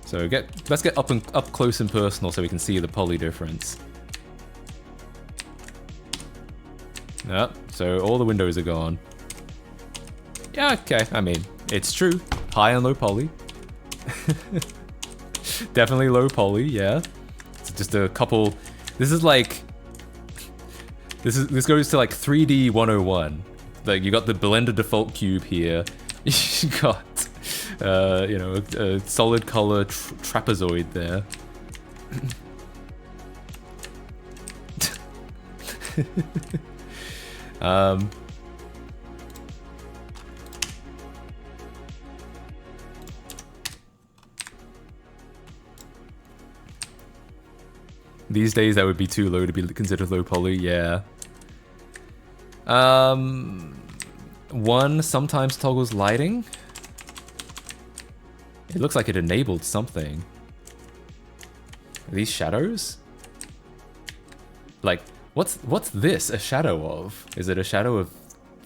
So let's get up close and personal so we can see the poly difference. Yep, so all the windows are gone. Yeah, okay, I mean, it's true. High and low poly. Definitely low poly, yeah. It's just a couple... This is like... This goes to like 3D 101. Like, you got the Blender default cube here. You got, you know, a solid color trapezoid there. These days that would be too low to be considered low poly, yeah. One sometimes toggles lighting. It looks like it enabled something. Are these shadows? Like, what's this a shadow of? Is it a shadow of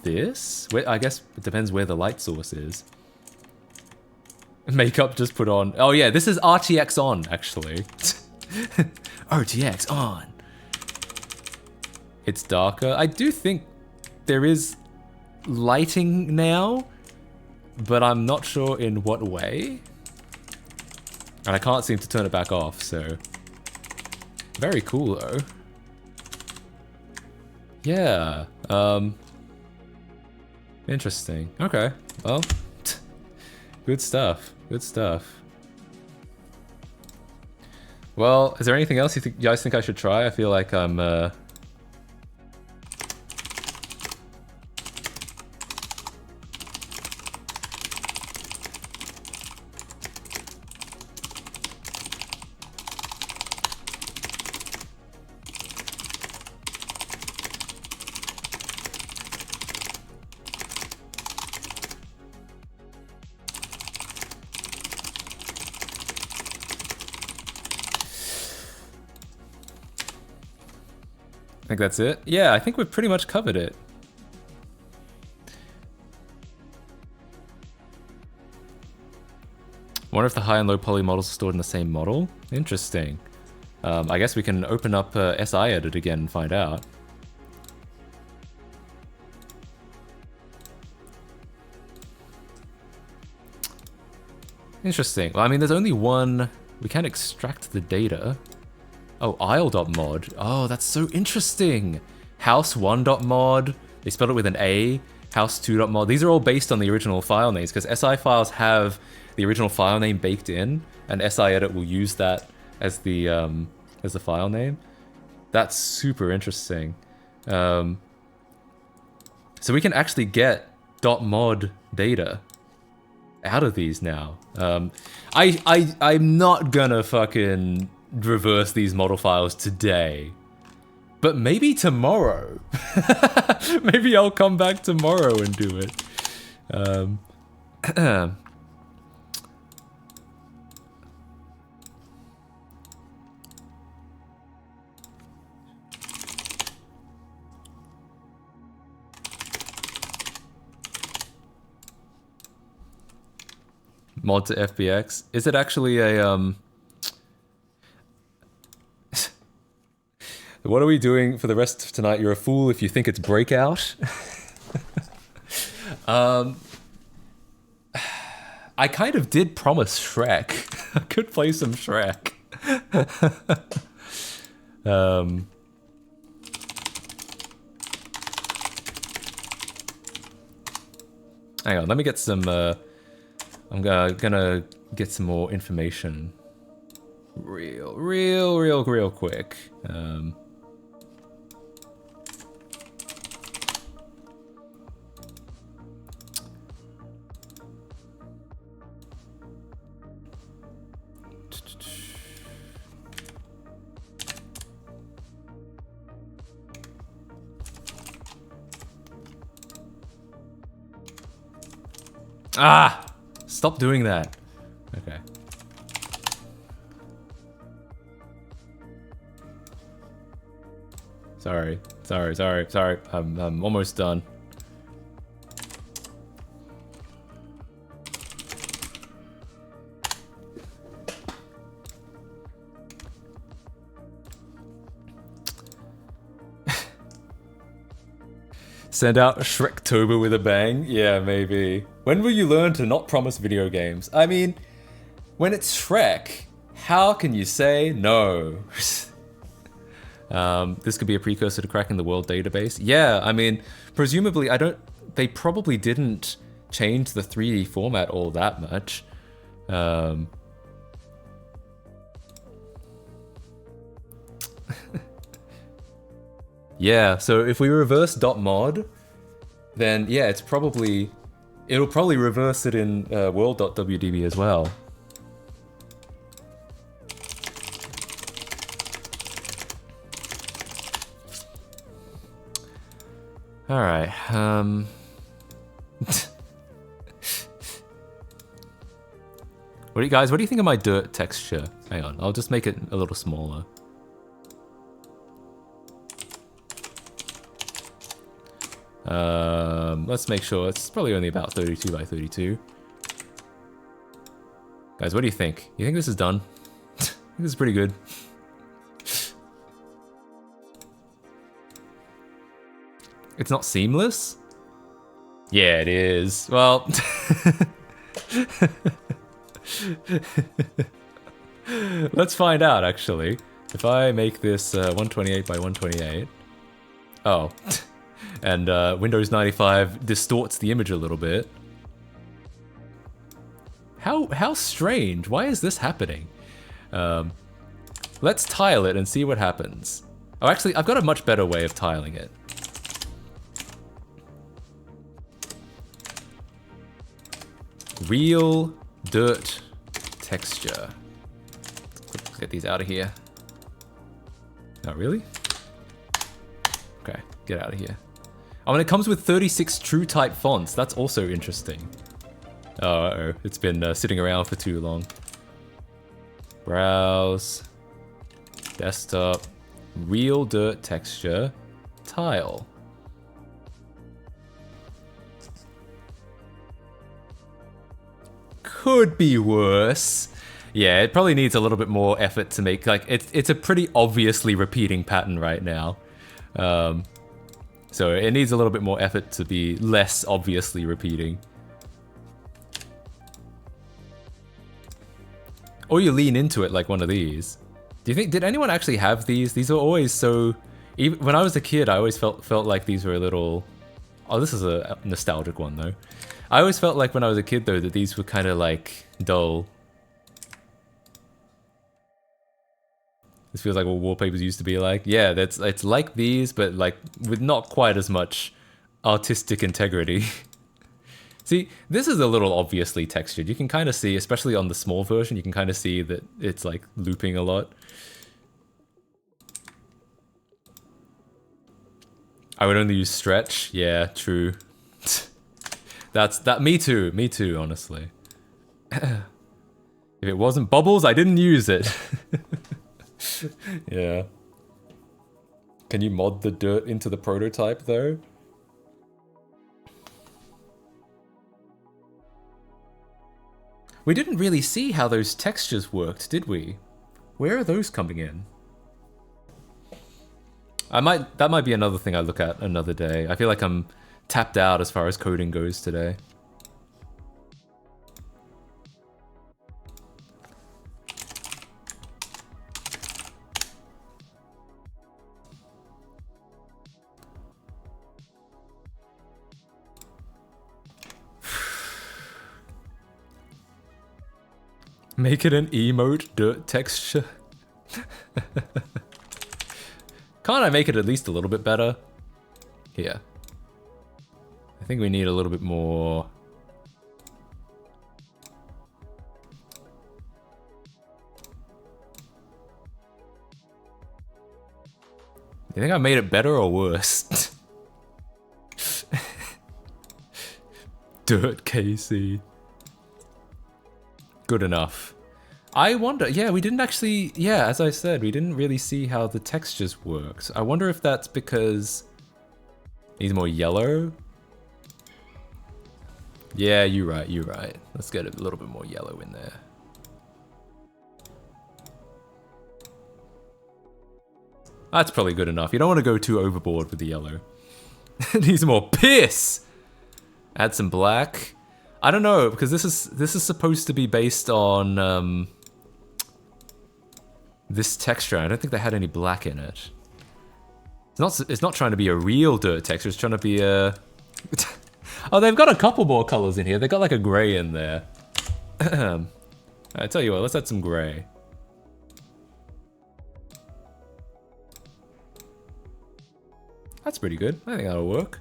this? I guess it depends where the light source is. Makeup just put on. Oh yeah, this is RTX on, actually. RTX on. It's darker. I do think there is lighting now, but I'm not sure in what way. And I can't seem to turn it back off, so... Very cool, though. Yeah, interesting. Okay, well, good stuff, good stuff. Well, is there anything else you guys think I should try? I feel like I'm, I think that's it. Yeah, I think we've pretty much covered it. Wonder if the high and low poly models are stored in the same model? Interesting. I guess we can open up SI Edit again and find out. Interesting. Well, I mean, there's only one... We can't extract the data. Oh, isle.mod. Oh, that's so interesting. House1.mod. They spelled it with an A. House2.mod. These are all based on the original file names because SI files have the original file name baked in, and SI Edit will use that as the file name. That's super interesting. So we can actually get .mod data out of these now. I'm not gonna fucking reverse these model files today, but maybe tomorrow. Maybe I'll come back tomorrow and do it. Mod to FBX. Is it actually a What are we doing for the rest of tonight? You're a fool if you think it's Breakout. I kind of did promise Shrek. I could play some Shrek. Hang on, let me get some... I'm gonna get some more information. Real quick. Ah! Stop doing that. Okay. Sorry. I'm almost done. Send out Shrektober with a bang? Yeah, maybe. When will you learn to not promise video games? I mean, when it's Shrek, how can you say no? This could be a precursor to cracking the world database. Yeah, I mean, presumably, they probably didn't change the 3D format all that much. Yeah, so if we reverse .mod, then yeah, it'll probably reverse it in world.wdb as well. All right. What do you think of my dirt texture? Hang on, I'll just make it a little smaller. Let's make sure it's probably only about 32 by 32. Guys, what do you think? You think this is done? I think this is pretty good. It's not seamless? Yeah, it is. Well, let's find out, actually. If I make this 128 by 128. Oh. And Windows 95 distorts the image a little bit. How strange. Why is this happening? Let's tile it and see what happens. Oh, actually, I've got a much better way of tiling it. Real dirt texture. Let's get these out of here. Oh, really? Okay, get out of here. Oh, and it comes with 36 true type fonts. That's also interesting. Oh, uh-oh. It's been sitting around for too long. Browse. Desktop. Real dirt texture. Tile. Could be worse. Yeah, it probably needs a little bit more effort to make, like, it's a pretty obviously repeating pattern right now. So it needs a little bit more effort to be less obviously repeating. Or you lean into it like one of these. Do you think, did anyone actually have these? These were always so, even when I was a kid, I always felt like these were a little, oh, this is a nostalgic one though. I always felt like when I was a kid though, that these were kind of like dull. This feels like what wallpapers used to be like. Yeah, it's like these, but like with not quite as much artistic integrity. See, this is a little obviously textured. You can kind of see, especially on the small version, you can kind of see that it's like looping a lot. I would only use stretch. Yeah, true. Me too, honestly. If it wasn't bubbles, I didn't use it. Yeah. Can you mod the dirt into the prototype though? We didn't really see how those textures worked, did we? Where are those coming in? That might be another thing I look at another day. I feel like I'm tapped out as far as coding goes today. Make it an emote dirt texture. Can't I make it at least a little bit better? Here. I think we need a little bit more. You think I made it better or worse? Dirt KC. Good enough. I wonder, yeah, we didn't actually, yeah, as I said, we didn't really see how the textures worked. I wonder if that's because he's more yellow. Yeah, you're right. Let's get a little bit more yellow in there. That's probably good enough. You don't want to go too overboard with the yellow. Needs more piss. Add some black. I don't know, because this is supposed to be based on this texture. I don't think they had any black in it. It's not trying to be a real dirt texture. It's trying to be a. Oh, they've got a couple more colors in here. They got like a gray in there. I tell you what, let's add some gray. That's pretty good. I think that'll work.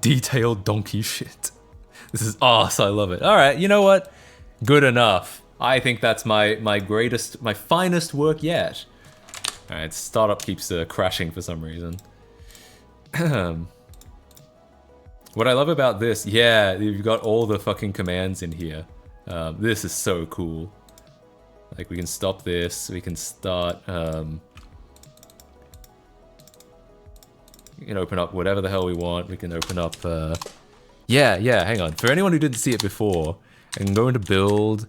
Detailed donkey shit. This is awesome. I love it. All right, you know what? Good enough. I think that's my finest work yet. All right, startup keeps crashing for some reason. What I love about this, yeah, you've got all the fucking commands in here. This is so cool. Like, we can stop this, we can start, we can open up whatever the hell we want, we can open up, yeah, hang on. For anyone who didn't see it before, I can go into build,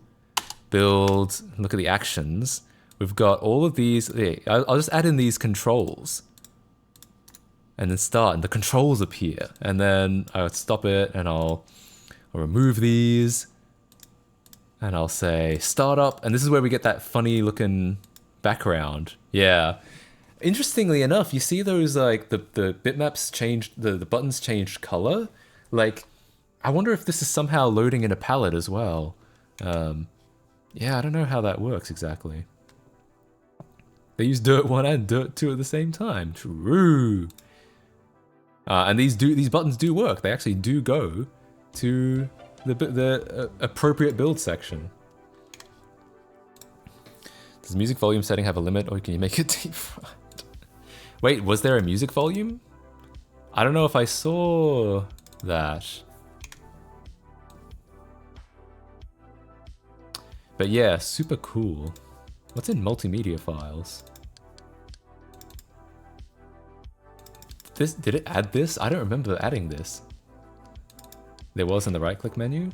look at the actions. We've got all of these, I'll just add in these controls. And then start, and the controls appear. And then I'll stop it, and I'll remove these. And I'll say start up, and this is where we get that funny looking background. Yeah. Interestingly enough, you see those, like, the bitmaps changed, the buttons changed color? Like, I wonder if this is somehow loading in a palette as well. Yeah, I don't know how that works exactly. They use Dirt 1 and Dirt 2 at the same time. True. And these buttons do work. They actually do go to the appropriate build section. Does music volume setting have a limit, or can you make it deep fried? Wait, was there a music volume? I don't know if I saw that. But yeah, super cool. What's in multimedia files? Did it add this? I don't remember adding this. There was in the right-click menu?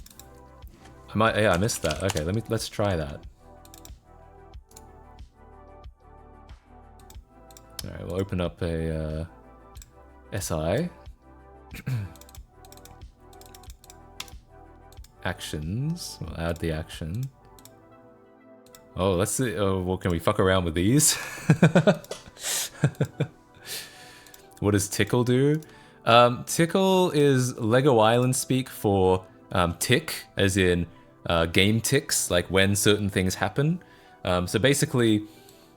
I missed that. Okay, let's try that. Alright, we'll open up a SI. Actions. We'll add the action. Oh, let's see. Oh, well, can we fuck around with these? What does tickle do? Tickle is Lego Island speak for tick, as in game ticks, like when certain things happen. So basically,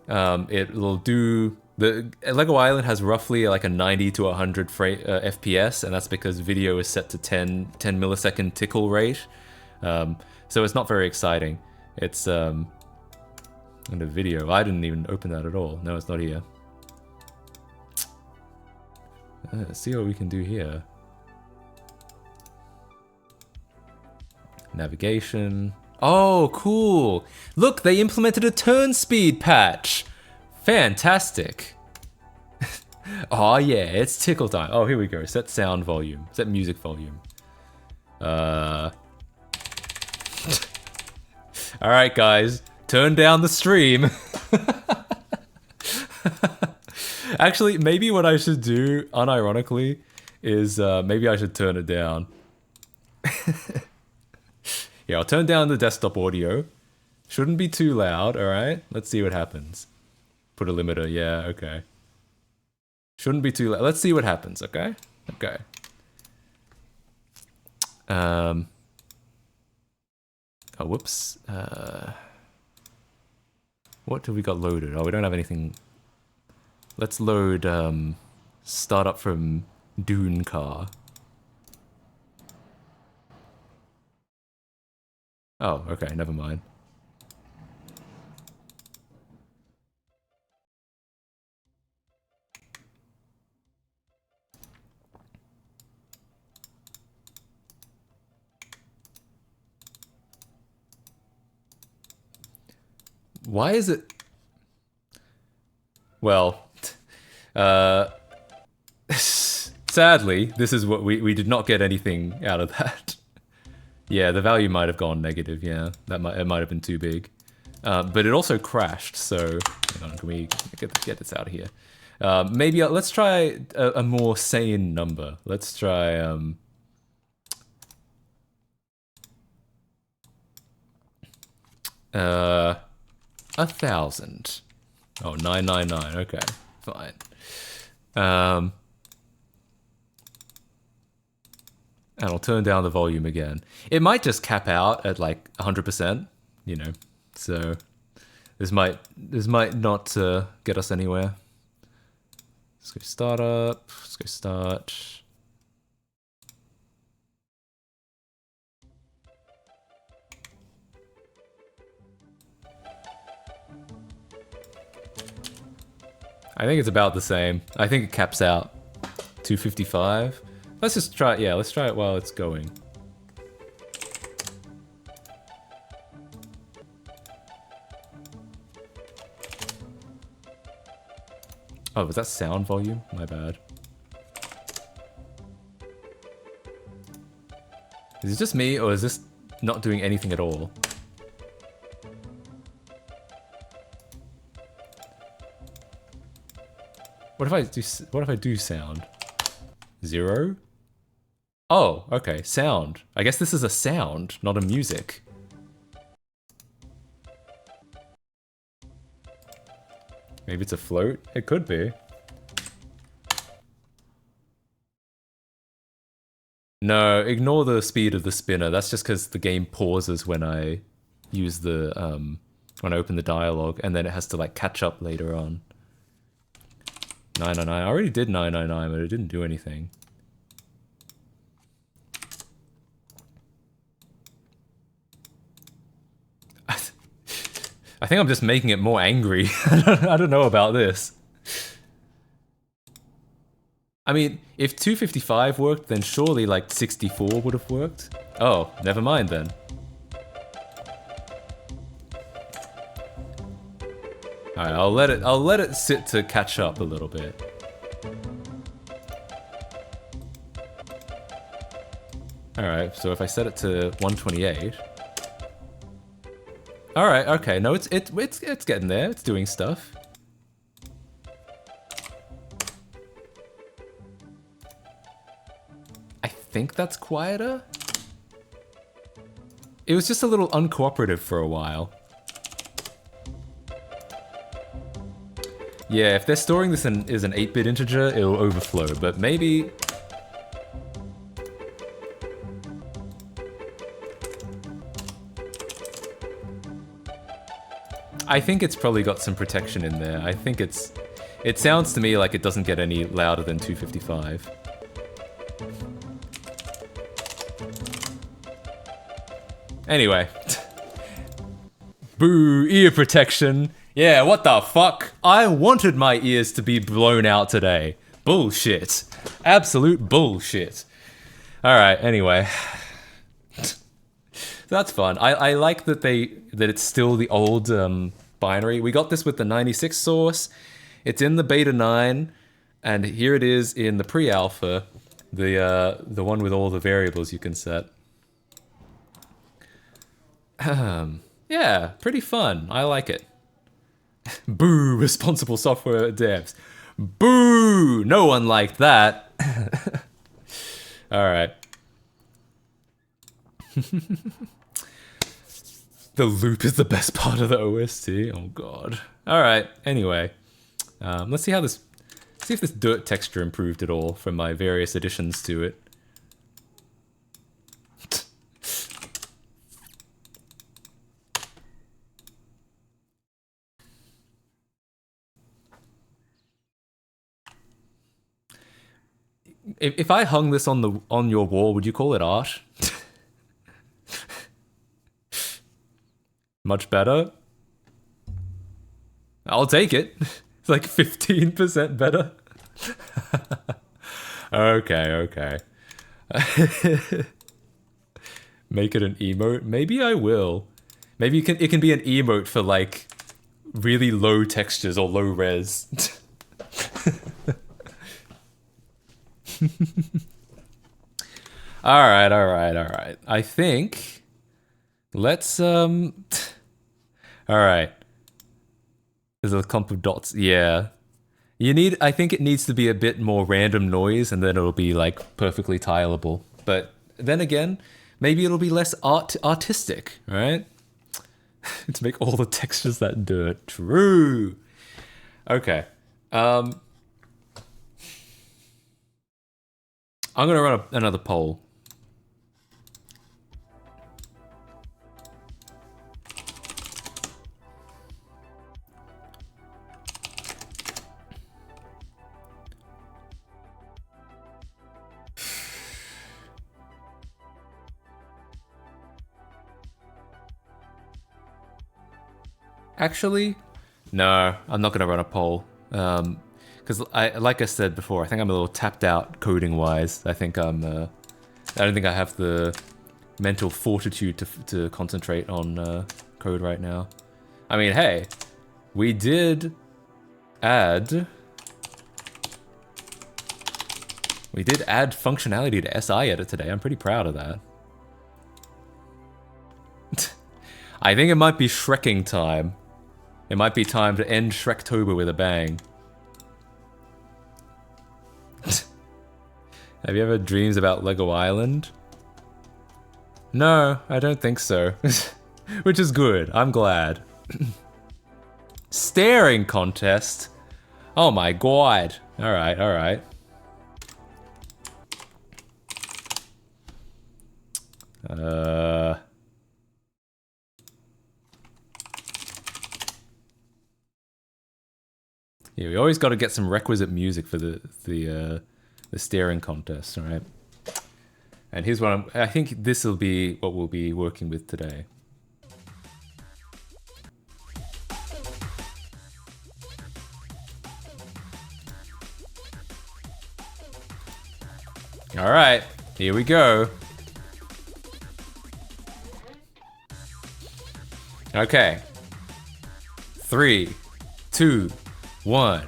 it'll do... The Lego Island has roughly like a 90 to 100 FPS, and that's because video is set to 10 millisecond tickle rate. So it's not very exciting. It's in the video. I didn't even open that at all. No, it's not here. Let's see what we can do here. Navigation. Oh, cool! Look, they implemented a turn speed patch! Fantastic! Oh yeah, it's tickle time. Oh, here we go. Set sound volume. Set music volume. Alright guys, turn down the stream. Actually, maybe what I should do, unironically, is maybe I should turn it down. Yeah, I'll turn down the desktop audio. Shouldn't be too loud, alright? Let's see what happens. Put a limiter, yeah, okay. Shouldn't be too loud. Let's see what happens, okay? Okay. Oh, whoops. What have we got loaded? Oh, we don't have anything... Let's load, start up from Dune Car. Oh, okay, never mind. Why is it... Well... sadly, this is what we did not get anything out of that. Yeah, the value might have gone negative, yeah. It might have been too big. But it also crashed, so... Hang on, can we get this out of here? Maybe let's try a more sane number. Let's try... 1,000. Oh, 999, okay. Fine. And I'll turn down the volume again. It might just cap out at like 100%, you know. So this might not get us anywhere. Let's go start up. Let's go start. I think it's about the same. I think it caps out 255. Let's just try it. Yeah, let's try it while it's going. Oh, was that sound volume? My bad. Is it just me, or is this not doing anything at all? What if I do sound? 0? Oh, okay, sound. I guess this is a sound, not a music. Maybe it's a float? It could be. No, ignore the speed of the spinner. That's just because the game pauses when I use the, when I open the dialogue, and then it has to like catch up later on. 999. I already did 999, but it didn't do anything. I think I'm just making it more angry. I don't know about this. I mean, if 255 worked, then surely like 64 would have worked. Oh, never mind then. Alright, I'll let it sit to catch up a little bit. Alright, so if I set it to 128. Alright, okay, no, it's getting there, it's doing stuff. I think that's quieter? It was just a little uncooperative for a while. Yeah, if they're storing this as an 8-bit integer, it'll overflow, but maybe... I think it's probably got some protection in there. I think it's... It sounds to me like it doesn't get any louder than 255. Anyway. Boo, ear protection. Yeah, what the fuck? I wanted my ears to be blown out today. Bullshit. Absolute bullshit. Alright, anyway. That's fun. I like that that it's still the old binary. We got this with the 96 source. It's in the beta 9, and here it is in the pre-alpha, the one with all the variables you can set. Yeah, pretty fun. I like it. Boo, responsible software devs. Boo! No one liked that. Alright. The loop is the best part of the OST. Oh god. Alright, anyway. Let's see if this dirt texture improved at all from my various additions to it. If I hung this on your wall, would you call it art? Much better? I'll take it. It's like 15% better. Okay. Make it an emote? Maybe I will. Maybe it can be an emote for like really low textures or low res. Alright, alright, alright. I think... Let's, Alright. There's a clump of dots. Yeah. I think it needs to be a bit more random noise, and then it'll be, like, perfectly tileable. But then again, maybe it'll be less artistic, right? To make all the textures that dirt. True. Okay. I'm gonna run another poll. Actually, no, I'm not gonna run a poll. Because like I said before, I think I'm a little tapped out coding wise. I think I don't think I have the mental fortitude to concentrate on code right now. I mean, hey, we did add functionality to SI Edit today. I'm pretty proud of that. I think it might be Shrekking time. It might be time to end Shrektober with a bang. Have you ever dreams about Lego Island? No, I don't think so. Which is good, I'm glad. Staring contest? Oh my god. Alright, alright. Yeah, we always got to get some requisite music for the staring contest, all right? And here's what I think this will be what we'll be working with today. All right, here we go. Okay. 3, 2, 1.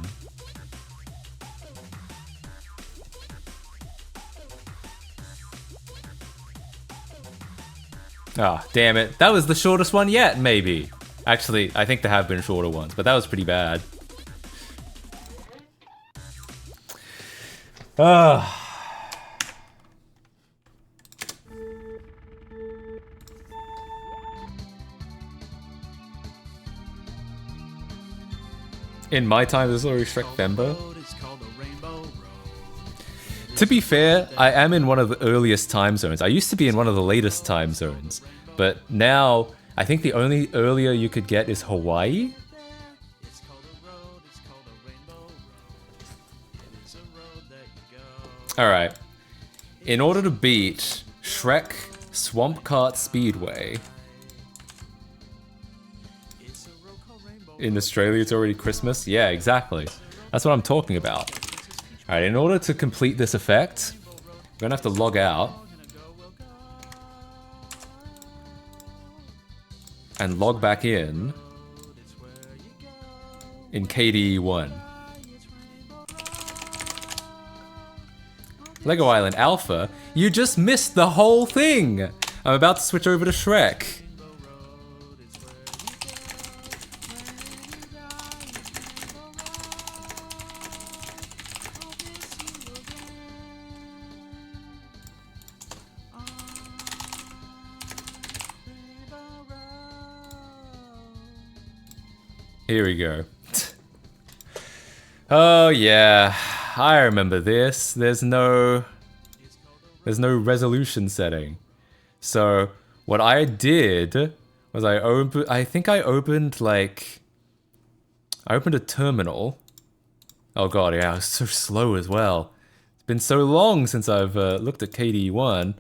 Ah, oh, damn it. That was the shortest one yet, maybe. Actually, I think there have been shorter ones, but that was pretty bad. Ah. In my time, there's already Shrek Fember. To be fair, I am in one of the earliest time zones. I used to be in one of the latest time zones. But now, I think the only earlier you could get is Hawaii? Alright. In order to beat Shrek Swamp Kart Speedway... In Australia, it's already Christmas? Yeah, exactly. That's what I'm talking about. Alright, in order to complete this effect, we're gonna have to log out. And log back in KDE1. Lego Island Alpha? You just missed the whole thing! I'm about to switch over to Shrek. Here we go. Oh yeah, I remember this. There's no resolution setting. So what I did was I opened a terminal. Oh god, yeah, I was so slow as well. It's been so long since I've looked at KDE1.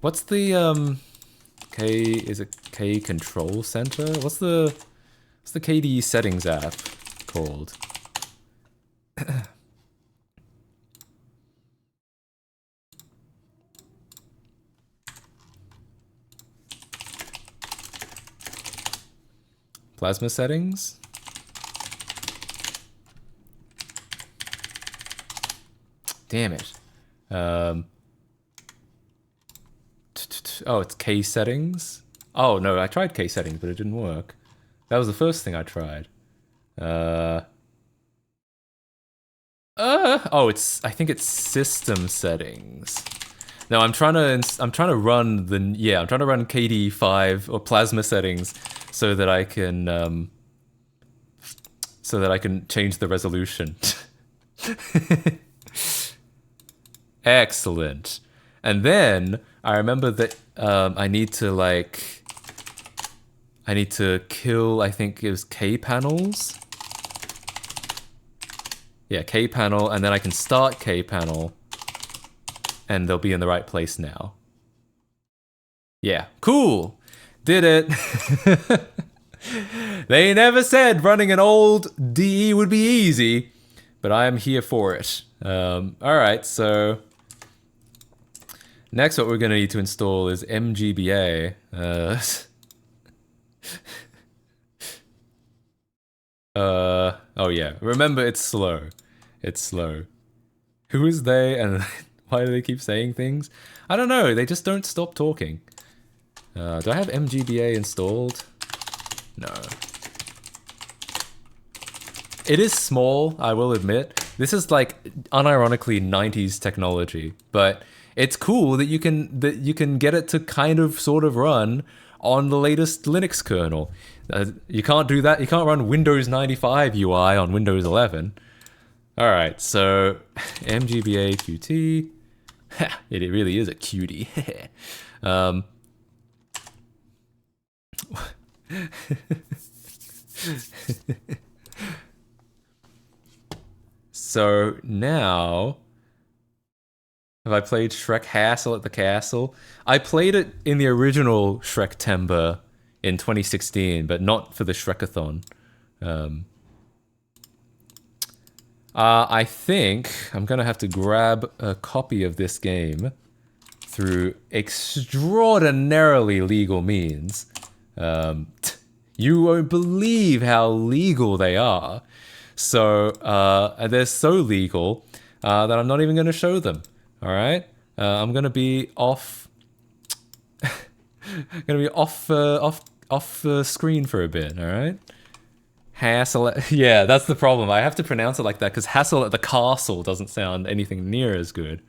What's the is it K Control Center? What's the KDE settings app called? Plasma settings? Damn it. Oh, it's K settings. Oh no, I tried K settings, but it didn't work. That was the first thing I tried. Oh, I think it's system settings. No, I'm trying to run I'm trying to run KD5 or plasma settings so that I can change the resolution. Excellent. And then I remember that I need to kill, I think it was K panels. Yeah, K panel, and then I can start K panel, and they'll be in the right place now. Yeah, cool. Did it. They never said running an old DE would be easy, but I am here for it. Alright, so next what we're going to need to install is MGBA. Oh yeah, remember it's slow. It's slow. Who is they and why do they keep saying things? I don't know, they just don't stop talking. Do I have MGBA installed? No. It is small, I will admit. This is like unironically 90s technology, but it's cool that you can get it to kind of sort of run on the latest Linux kernel. You can't do that. You can't run Windows 95 UI on Windows 11. All right, so MGBA Qt. It really is a cutie. So now, have I played Shrek Hassle at the Castle? I played it in the original Shrek Timber in 2016, but not for the Shrekathon. I think I'm gonna have to grab a copy of this game through extraordinarily legal means. You won't believe how legal they are. So they're so legal that I'm not even going to show them. All right, I'm going to be off. off screen for a bit. All right. Hassle. Yeah, that's the problem. I have to pronounce it like that because Hassle at the Castle doesn't sound anything near as good.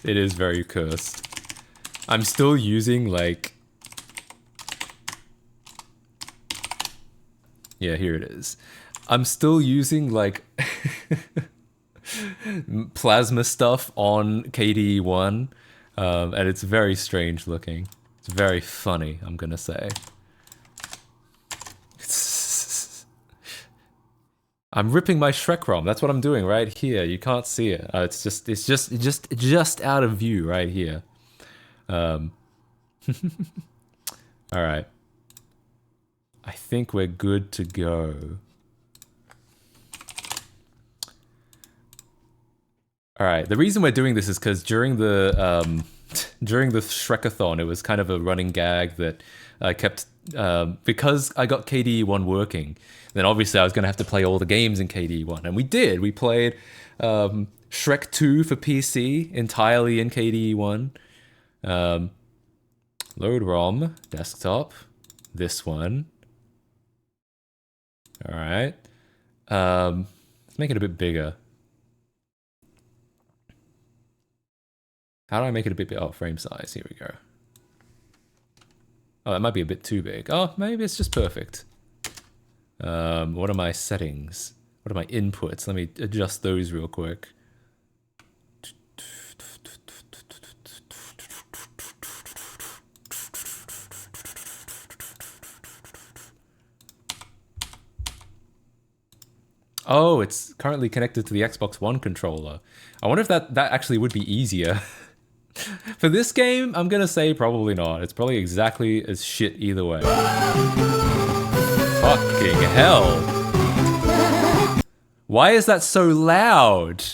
It is very cursed. I'm still using like... Yeah, here it is. I'm still using like plasma stuff on KDE1, and it's very strange looking. It's very funny, I'm gonna say. I'm ripping my Shrek ROM. That's what I'm doing right here. You can't see it. It's just out of view right here. All right. I think we're good to go. All right. The reason we're doing this is because during the Shrekathon, it was kind of a running gag that I kept because I got KDE1 working. Then obviously I was going to have to play all the games in KDE1, and we did. We played Shrek 2 for PC entirely in KDE1. Load ROM, desktop, this one. All right. Let's make it a bit bigger. How do I make it a bit bigger? Oh, frame size. Here we go. Oh, that might be a bit too big. Oh, maybe it's just perfect. What are my settings? What are my inputs? Let me adjust those real quick. Oh, it's currently connected to the Xbox One controller. I wonder if that actually would be easier. For this game, I'm gonna say probably not. It's probably exactly as shit either way. Fucking hell. Why is that so loud?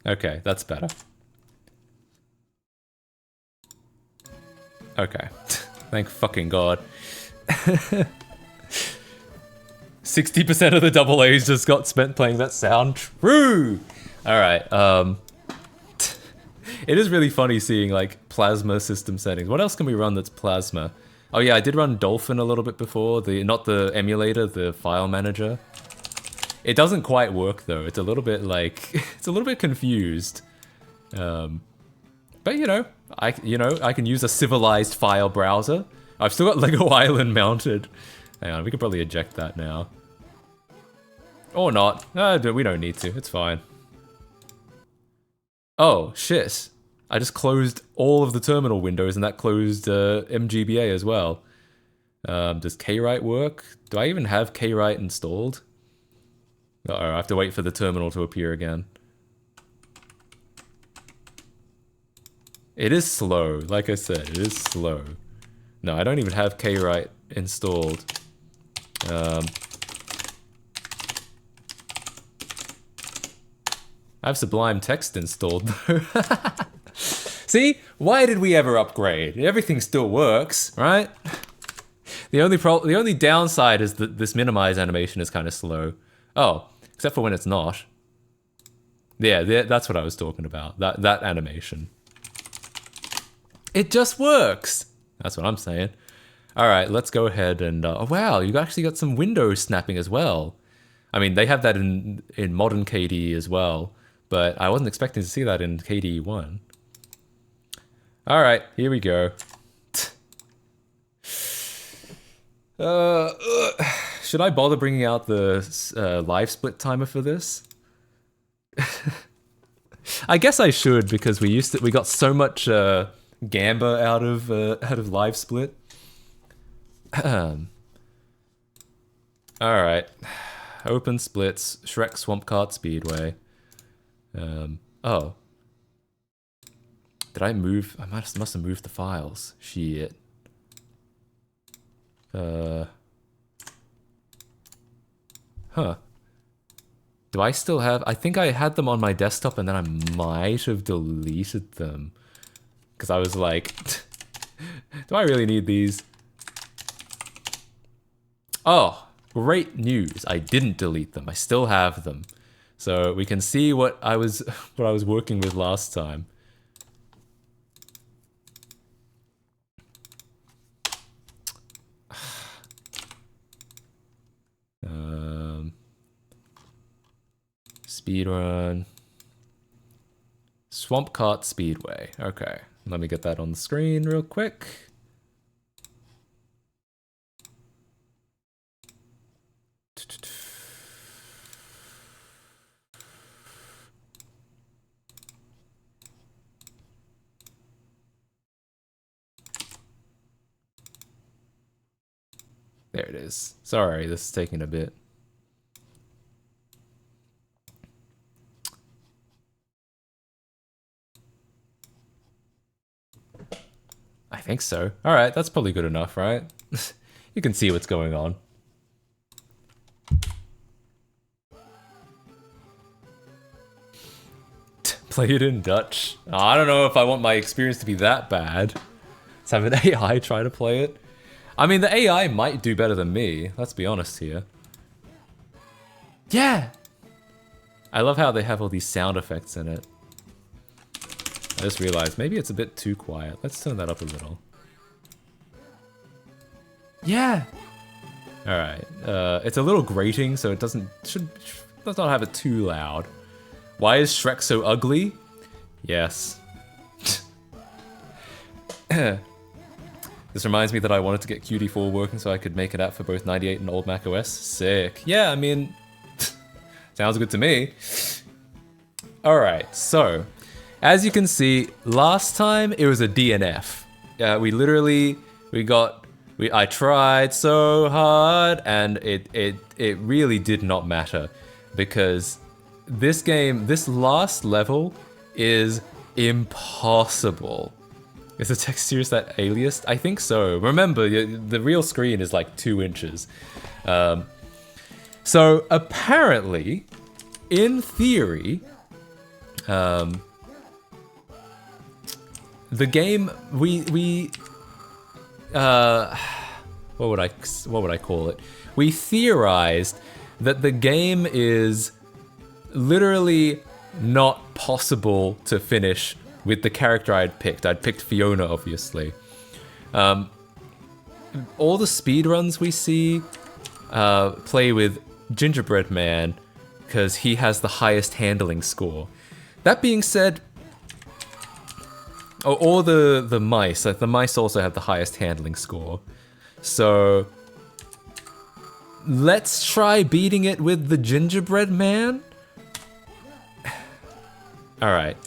Okay, that's better. Okay. Thank fucking God. 60% of the double A's just got spent playing that sound. True! Alright, it is really funny seeing, like, plasma system settings. What else can we run that's plasma? Oh yeah, I did run Dolphin a little bit before. Not the emulator, the file manager. It doesn't quite work, though. It's a little bit, like... it's a little bit confused. But, you know, I can use a civilized file browser. I've still got Lego Island mounted. Hang on, we could probably eject that now. Or not. We don't need to. It's fine. Oh, shit. I just closed all of the terminal windows and that closed MGBA as well. Does Kwrite work? Do I even have Kwrite installed? Uh-oh, I have to wait for the terminal to appear again. It is slow. Like I said, it is slow. No, I don't even have Kwrite installed. I have Sublime Text installed though. See? Why did we ever upgrade? Everything still works, right? The only downside is that this minimize animation is kind of slow. Oh, except for when it's not. Yeah, that's what I was talking about. That animation. It just works. That's what I'm saying. All right, let's go ahead and... oh, wow, you actually got some window snapping as well. I mean, they have that in modern KDE as well, but I wasn't expecting to see that in KDE 1. All right, here we go. Should I bother bringing out the live split timer for this? I guess I should, because we got so much Gamba out of live split. All right, open splits, Shrek, Swamp Kart, Speedway. Oh, did I move? I must have moved the files. Shit. Huh. Do I still have... I think I had them on my desktop and then I might have deleted them. Because I was like, do I really need these? Oh, great news. I didn't delete them. I still have them. So we can see what I was working with last time. Speedrun. Swamp Kart Speedway. Okay, let me get that on the screen real quick. There it is. Sorry, this is taking a bit. I think so. Alright, that's probably good enough, right? You can see what's going on. Play it in Dutch. Oh, I don't know if I want my experience to be that bad. Let's have an AI try to play it. I mean, the AI might do better than me. Let's be honest here. Yeah! I love how they have all these sound effects in it. I just realized maybe it's a bit too quiet. Let's turn that up a little. Yeah! Alright. It's a little grating, so it let's not have it too loud. Why is Shrek so ugly? Yes. This reminds me that I wanted to get QD4 working so I could make it out for both 98 and old Mac OS. Sick. Yeah, I mean, sounds good to me. Alright, so, as you can see, last time it was a DNF. I tried so hard and it really did not matter because this last level is impossible. Is the text series that aliased? I think so. Remember, the real screen is like 2 inches. So apparently, in theory, The game what would I call it? We theorized that the game is literally not possible to finish with the character I'd picked. I'd picked Fiona, obviously. All the speedruns we see play with Gingerbread Man because he has the highest handling score. That being said, or the mice. Like the mice also have the highest handling score. So let's try beating it with the Gingerbread Man. Alright.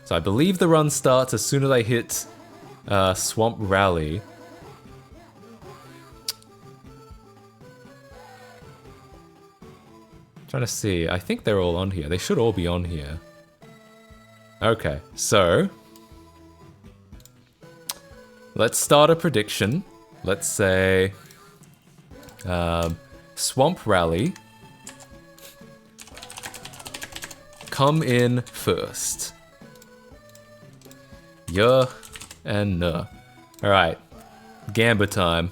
So I believe the run starts as soon as I hit Swamp Rally. Trying to see. I think they're all on here. They should all be on here. Okay, so let's start a prediction. Let's say Swamp Rally. Come in first. Yeah and no. Alright. Gamba time.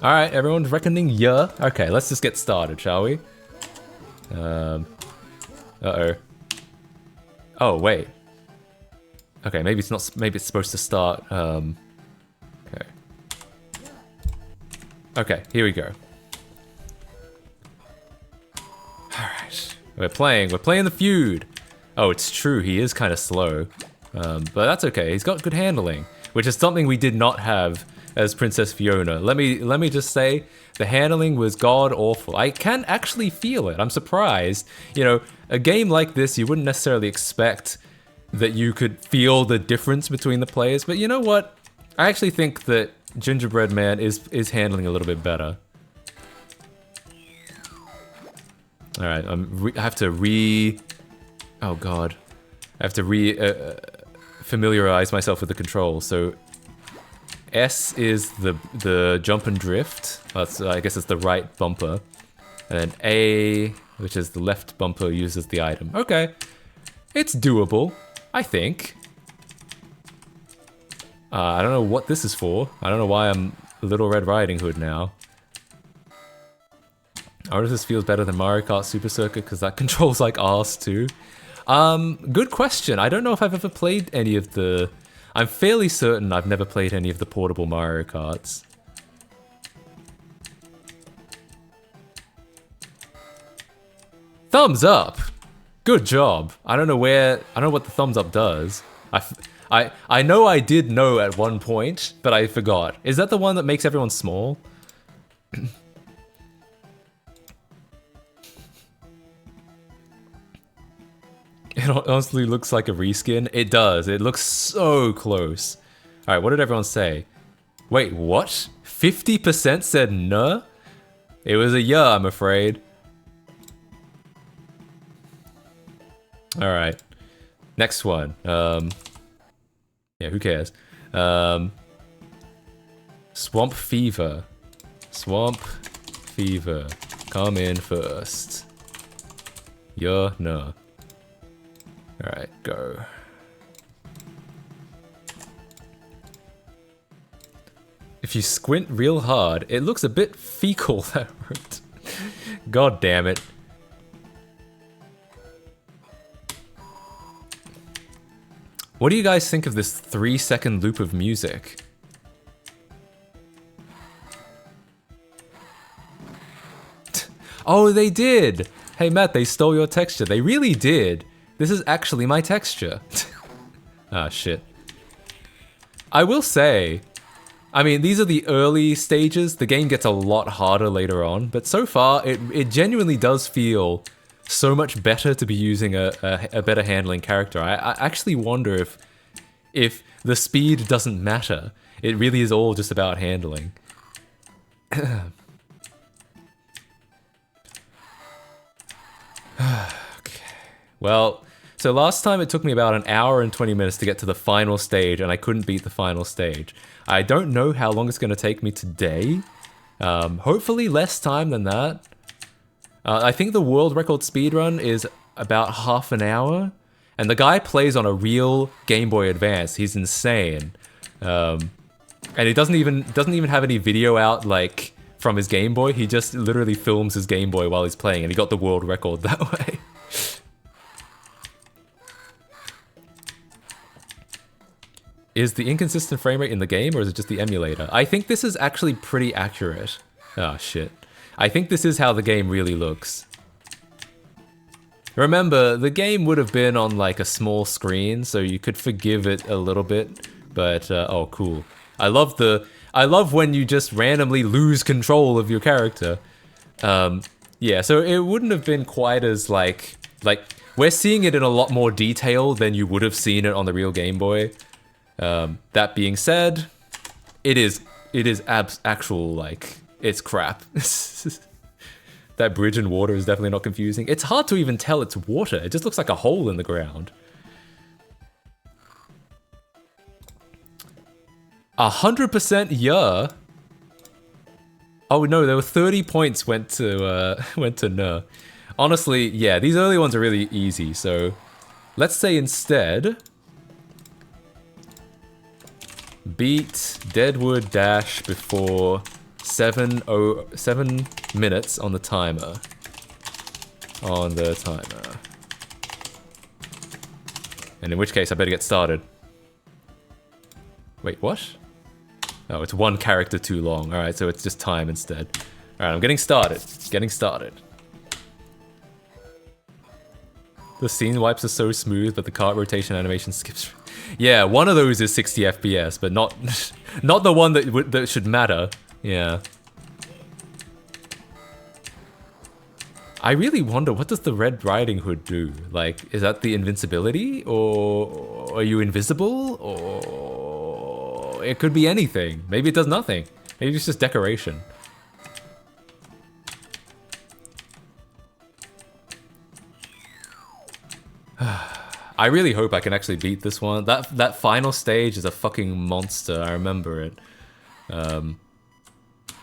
Alright, everyone's reckoning yeah. Okay, let's just get started, shall we? Uh-oh. Oh, wait. Okay, maybe it's not. Maybe it's supposed to start. Okay. Okay, here we go. Alright. We're playing the feud. Oh, it's true, he is kind of slow. But that's okay, he's got good handling. Which is something we did not have as Princess Fiona. Let me just say, the handling was god awful. I can actually feel it. I'm surprised. You know, a game like this, you wouldn't necessarily expect that you could feel the difference between the players, but you know what? I actually think that Gingerbread Man is handling a little bit better. All right, I have to oh god, I have to familiarize myself with the controls. So S is the jump and drift. That's, I guess it's the right bumper. And then A, which is the left bumper, uses the item. Okay. It's doable, I think. I don't know what this is for. I don't know why I'm Little Red Riding Hood now. I wonder if this feels better than Mario Kart Super Circuit, because that controls like arse too. Good question. I don't know if I've ever played any of the... I'm fairly certain I've never played any of the portable Mario Karts. Thumbs up! Good job. I don't know what the thumbs up does. I know I did know at one point, but I forgot. Is that the one that makes everyone small? It honestly looks like a reskin. It does. It looks so close. Alright, what did everyone say? Wait, what? 50% said no? It was a yeah, I'm afraid. Alright. Next one. Yeah, who cares? Swamp Fever. Swamp Fever. Come in first. Yeah, no. Alright, go. If you squint real hard, it looks a bit fecal, that route. God damn it. What do you guys think of this 3-second loop of music? Oh, they did! Hey Matt, they stole your texture. They really did. This is actually my texture. Ah, shit. I will say, I mean, these are the early stages. The game gets a lot harder later on, but so far, it genuinely does feel so much better to be using a better handling character. I actually wonder if the speed doesn't matter. It really is all just about handling. Well, so last time it took me about an hour and 20 minutes to get to the final stage, and I couldn't beat the final stage. I don't know how long it's going to take me today. Hopefully less time than that. I think the world record speedrun is about half an hour, and the guy plays on a real Game Boy Advance. He's insane. And he doesn't even have any video out, like, from his Game Boy. He just literally films his Game Boy while he's playing, and he got the world record that way. Is the inconsistent frame rate in the game, or is it just the emulator? I think this is actually pretty accurate. Oh, shit. I think this is how the game really looks. Remember, the game would have been on, like, a small screen, so you could forgive it a little bit. But, oh, cool. I love when you just randomly lose control of your character. Yeah, so it wouldn't have been quite as, like, we're seeing it in a lot more detail than you would have seen it on the real Game Boy. That being said, it is actual, like, it's crap. That bridge in water is definitely not confusing. It's hard to even tell it's water. It just looks like a hole in the ground. 100% yeah. Oh no, there were 30 points went to no. Honestly, yeah, these early ones are really easy. So let's say instead, beat Deadwood Dash before 7 minutes on the timer. And in which case, I better get started. Wait, what? Oh, it's one character too long. Alright, so it's just time instead. Alright, I'm getting started. The scene wipes are so smooth, but the cart rotation animation skips. Yeah, one of those is 60 FPS, but not not the one that should matter. Yeah. I really wonder, what does the Red Riding Hood do? Like, is that the invincibility? Or are you invisible? Or it could be anything. Maybe it does nothing. Maybe it's just decoration. I really hope I can actually beat this one. That final stage is a fucking monster. I remember it.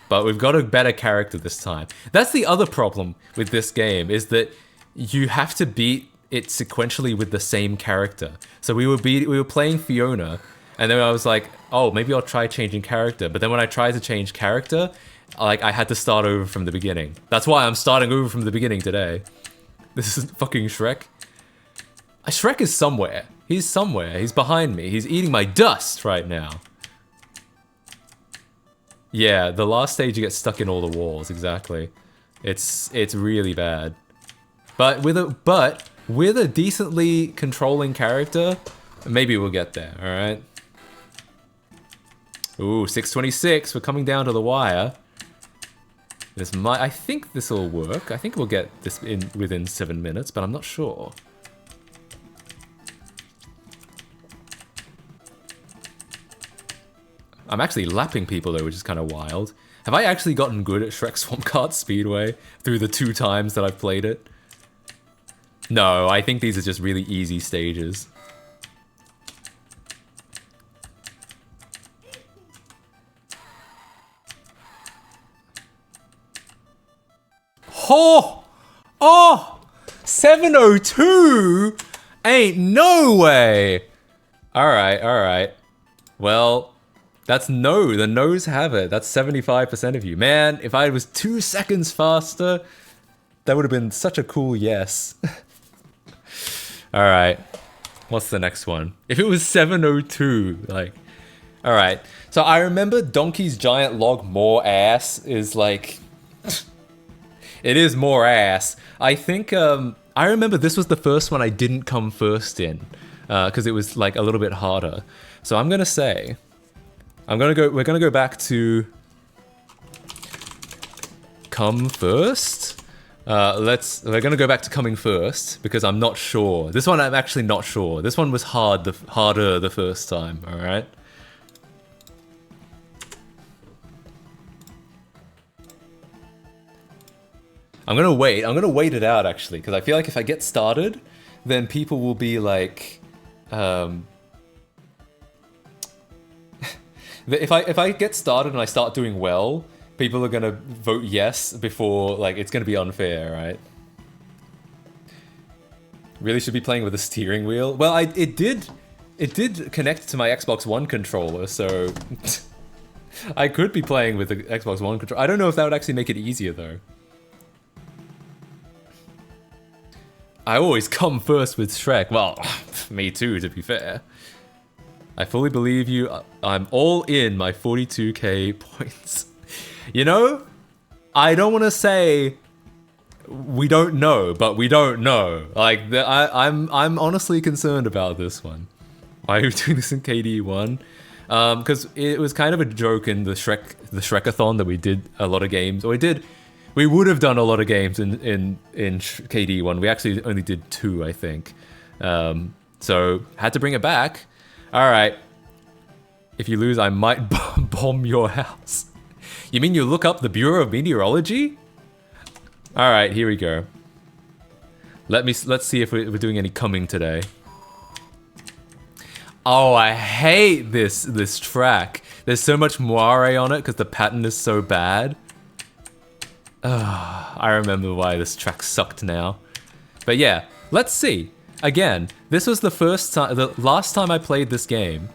But we've got a better character this time. That's the other problem with this game, is that you have to beat it sequentially with the same character. So we were playing Fiona, and then I was like, oh, maybe I'll try changing character. But then when I tried to change character, like, I had to start over from the beginning. That's why I'm starting over from the beginning today. This is fucking Shrek. Shrek is somewhere. He's somewhere. He's behind me. He's eating my dust right now. Yeah, the last stage you get stuck in all the walls, exactly. It's really bad. But with a decently controlling character, maybe we'll get there, alright? Ooh, 626, we're coming down to the wire. I think this will work. I think we'll get this within 7 minutes, but I'm not sure. I'm actually lapping people though, which is kind of wild. Have I actually gotten good at Shrek Swamp Kart Speedway through the 2 times that I've played it? No, I think these are just really easy stages. Oh! Oh! 702? Ain't no way! Alright, alright. Well, that's no. The no's have it. That's 75% of you. Man, if I was 2 seconds faster, that would have been such a cool yes. Alright. What's the next one? If it was 702, like... Alright. So I remember Donkey's Giant Log More Ass is like... It is more ass. I think, I remember this was the first one I didn't come first in. Because it was like a little bit harder. So I'm gonna say... we're gonna go back to... Come first? We're gonna go back to coming first, because I'm not sure. This one I'm actually not sure. This one was harder the first time, alright? I'm gonna wait. I'm gonna wait it out actually, because I feel like if I get started, then people will be like, if I get started and I start doing well, people are gonna vote yes before, like, it's gonna be unfair, right? Really should be playing with a steering wheel. Well, it did connect to my Xbox One controller, so I could be playing with the Xbox One controller. I don't know if that would actually make it easier though. I always come first with Shrek. Well, me too, to be fair. I fully believe you. I'm all in my 42k points. You know, I don't want to say we don't know, but we don't know. Like, I'm honestly concerned about this one. Why are we doing this in KD1? Because it was kind of a joke in the Shrekathon that we did a lot of games, or we would have done a lot of games in KD1. We actually only did 2, I think. So had to bring it back. All right. If you lose, I might bomb your house. You mean you look up the Bureau of Meteorology? All right, here we go. Let's see if we're doing any coming today. Oh, I hate this track. There's so much moire on it because the pattern is so bad. I remember why this track sucked now. But yeah, let's see. Again, this was the last time I played this game.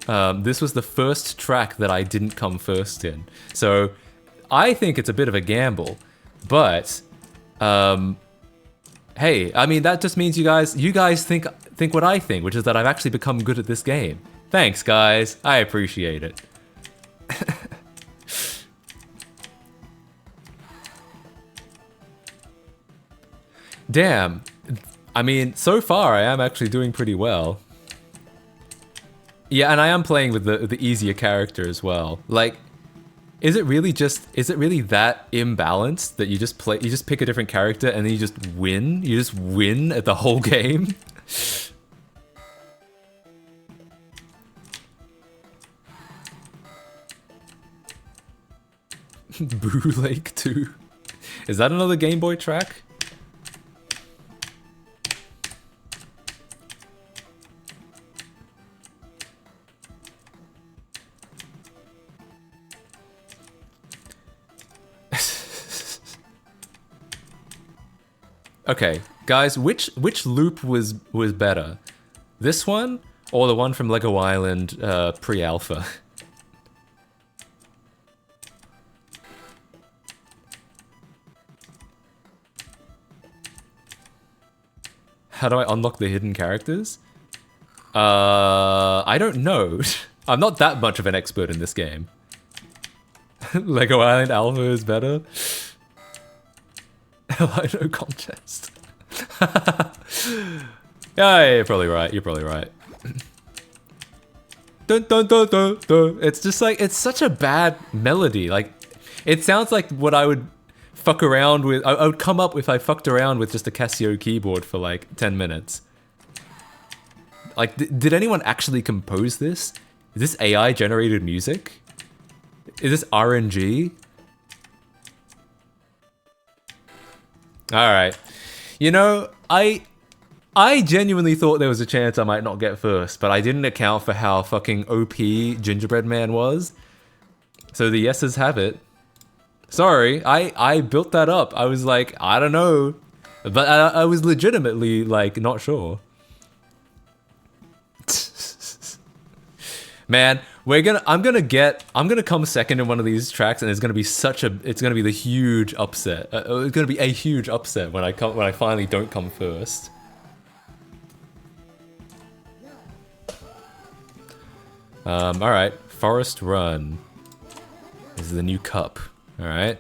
This was the first track that I didn't come first in. So I think it's a bit of a gamble. But hey, I mean, that just means you guys think what I think, which is that I've actually become good at this game. Thanks, guys. I appreciate it. Damn. I mean, so far I am actually doing pretty well. Yeah, and I am playing with the easier character as well. Like, is it really that imbalanced that you just pick a different character and then you just win? You just win at the whole game? Boo Lake 2. Is that another Game Boy track? Okay, guys, which loop was better? This one or the one from Lego Island pre-alpha? How do I unlock the hidden characters? I don't know. I'm not that much of an expert in this game. Lego Island Alpha is better. No contest. Yeah, you're probably right. You're probably right. Dun, dun, dun, dun, dun. It's just like, it's such a bad melody. Like, it sounds like what I would fuck around with. I would come up if I fucked around with just a Casio keyboard for like 10 minutes. Like, did anyone actually compose this? Is this AI generated music? Is this RNG? Alright. You know, I genuinely thought there was a chance I might not get first, but I didn't account for how fucking OP Gingerbread Man was. So the yeses have it. Sorry, I built that up. I was like, I don't know. But I was legitimately, like, not sure. Man, I'm gonna come second in one of these tracks, and it's gonna be the huge upset. It's gonna be a huge upset when I finally don't come first. All right, Forest Run. This is the new cup. All right.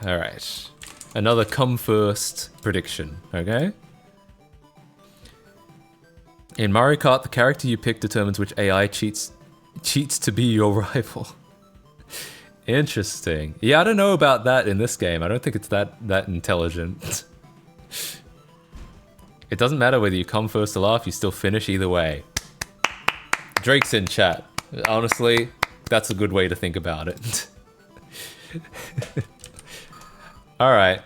Alright. Another come first prediction, okay? In Mario Kart, the character you pick determines which AI cheats to be your rival. Interesting. Yeah, I don't know about that in this game. I don't think it's that intelligent. It doesn't matter whether you come first or last, you still finish either way. Drake's in chat. Honestly, that's a good way to think about it. Alright.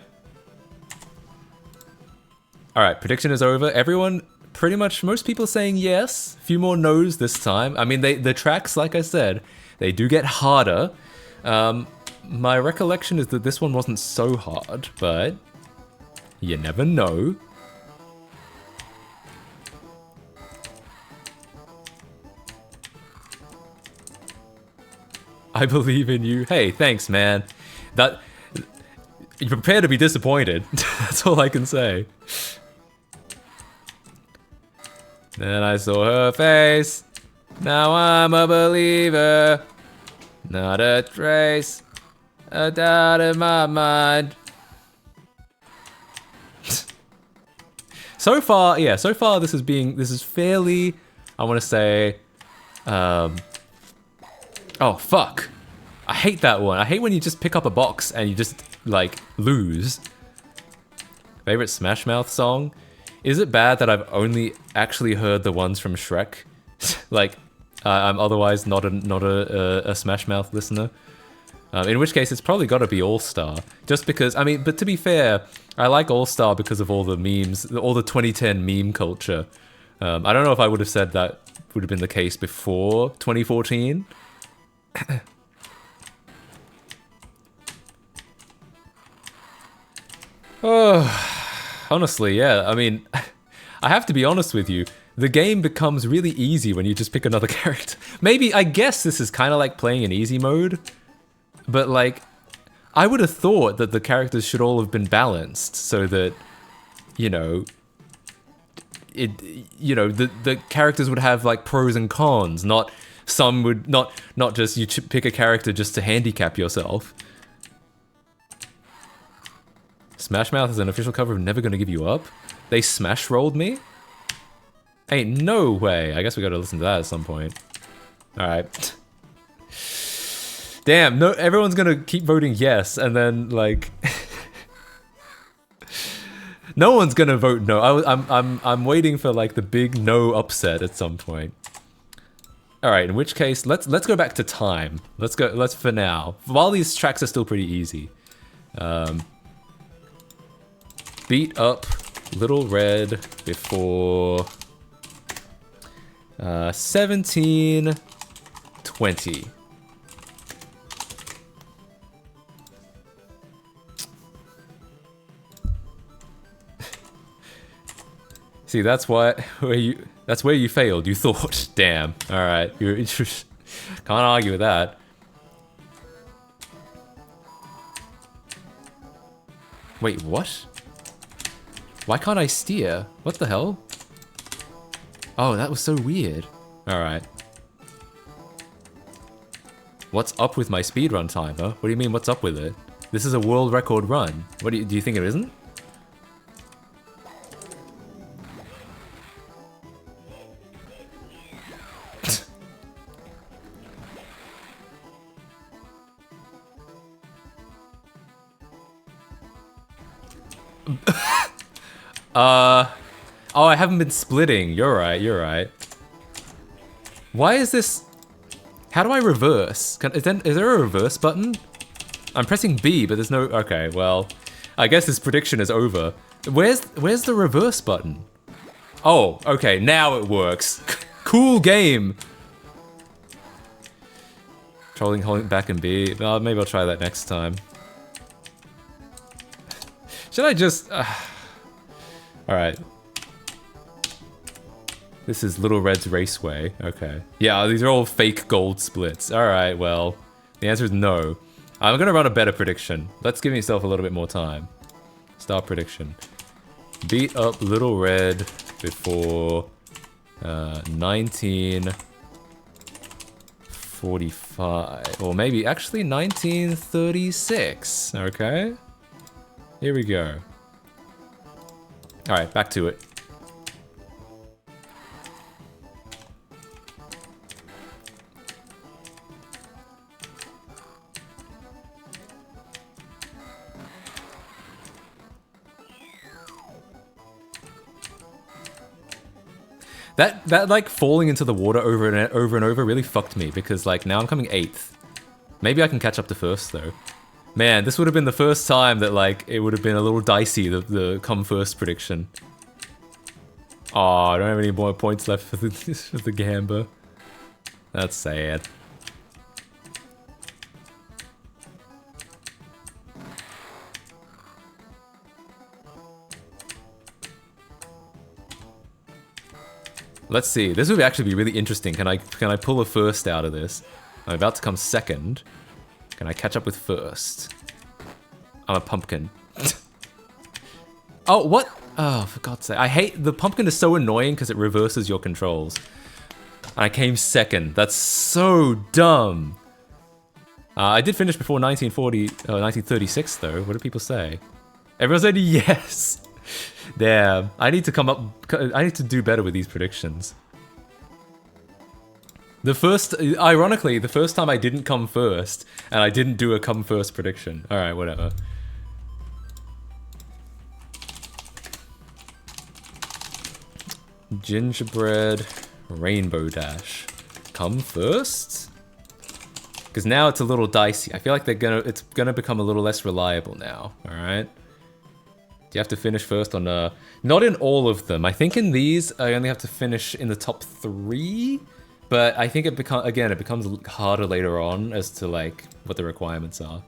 Alright, prediction is over. Everyone, pretty much, most people saying yes. A few more no's this time. I mean, the tracks, like I said, they do get harder. My recollection is that this one wasn't so hard, but you never know. I believe in you. Hey, thanks, man. That you prepare to be disappointed. That's all I can say. Then I saw her face. Now I'm a believer. Not a trace, a doubt in my mind. So far, yeah. So far, this is fairly. I want to say. Oh, fuck. I hate that one. I hate when you just pick up a box and you just, like, lose. Favorite Smash Mouth song? Is it bad that I've only actually heard the ones from Shrek? Like, I'm otherwise not a Smash Mouth listener. In which case, it's probably gotta be All-Star. Just because, I mean, but to be fair, I like All-Star because of all the memes, all the 2010 meme culture. I don't know if I would have said that would have been the case before 2014. Oh, honestly, yeah. I mean, I have to be honest with you. The game becomes really easy when you just pick another character. Maybe, I guess this is kind of like playing in easy mode. But like, I would have thought that the characters should all have been balanced so that, you know, the characters would have like pros and cons, not some would not just you pick a character just to handicap yourself. Smash Mouth is an official cover of Never Gonna Give You Up. They smash rolled me? Ain't no way. I guess we gotta listen to that at some point. Alright. Damn, no, everyone's gonna keep voting yes, and then like no one's gonna vote no. I'm waiting for like the big no upset at some point. All right, in which case, let's go back to time. Let's for now. While these tracks are still pretty easy. Beat up Little Red before 1720. See, that's where you failed. You thought, damn. All right, you can't argue with that. Wait, what? Why can't I steer? What the hell? Oh, that was so weird. All right. What's up with my speedrun timer? What do you mean, what's up with it? This is a world record run. What do you think it isn't? Oh, I haven't been splitting. You're right, you're right. Why is this... How do I reverse? Is there a reverse button? I'm pressing B, but there's no... Okay, well... I guess this prediction is over. Where's the reverse button? Oh, okay, now it works. Cool game! Holding back and B. Oh, maybe I'll try that next time. Should I just... Alright. This is Little Red's Raceway. Okay. Yeah, these are all fake gold splits. Alright, well, the answer is no. I'm gonna run a better prediction. Let's give myself a little bit more time. Start prediction. Beat up Little Red before 1945. Or maybe actually 1936. Okay. Here we go. Alright, back to it. That like falling into the water over and over really fucked me because like now I'm coming 8th. Maybe I can catch up to first though. Man, this would have been the first time that like it would have been a little dicey, the come first prediction. Oh, I don't have any more points left for the Gamba. That's sad. Let's see. This would actually be really interesting. Can I pull a first out of this? I'm about to come second. Can I catch up with first? I'm a pumpkin. Oh, what? Oh, for God's sake. I hate... The pumpkin is so annoying because it reverses your controls. I came second. That's so dumb. I did finish before 1936 though. What do people say? Everyone said yes. Damn. I need to do better with these predictions. Ironically, the first time I didn't come first, and I didn't do a come first prediction. Alright, whatever. Gingerbread Rainbow Dash. Come first? Because now it's a little dicey. I feel like it's gonna become a little less reliable now, alright? Do you have to finish first on not in all of them. I think in these, I only have to finish in the top 3. But I think it becomes harder later on as to like what the requirements are.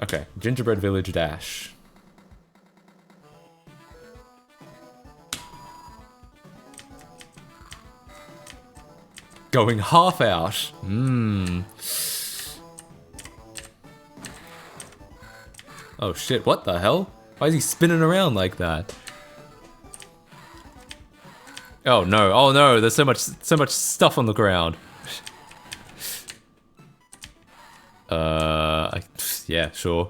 Okay, Gingerbread Village Dash. Going half out. Oh shit, what the hell? Why is he spinning around like that? Oh no, there's so much stuff on the ground. Yeah, sure.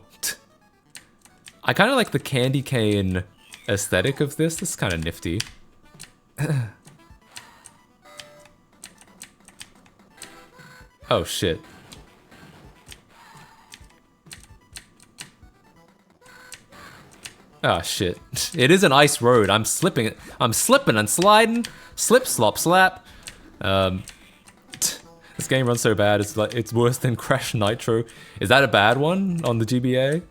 I kind of like the candy cane aesthetic of this. This is kind of nifty. Oh shit. Ah, shit. It is an ice road. I'm slipping and sliding. Slip, slop, slap. This game runs so bad, it's worse than Crash Nitro. Is that a bad one on the GBA?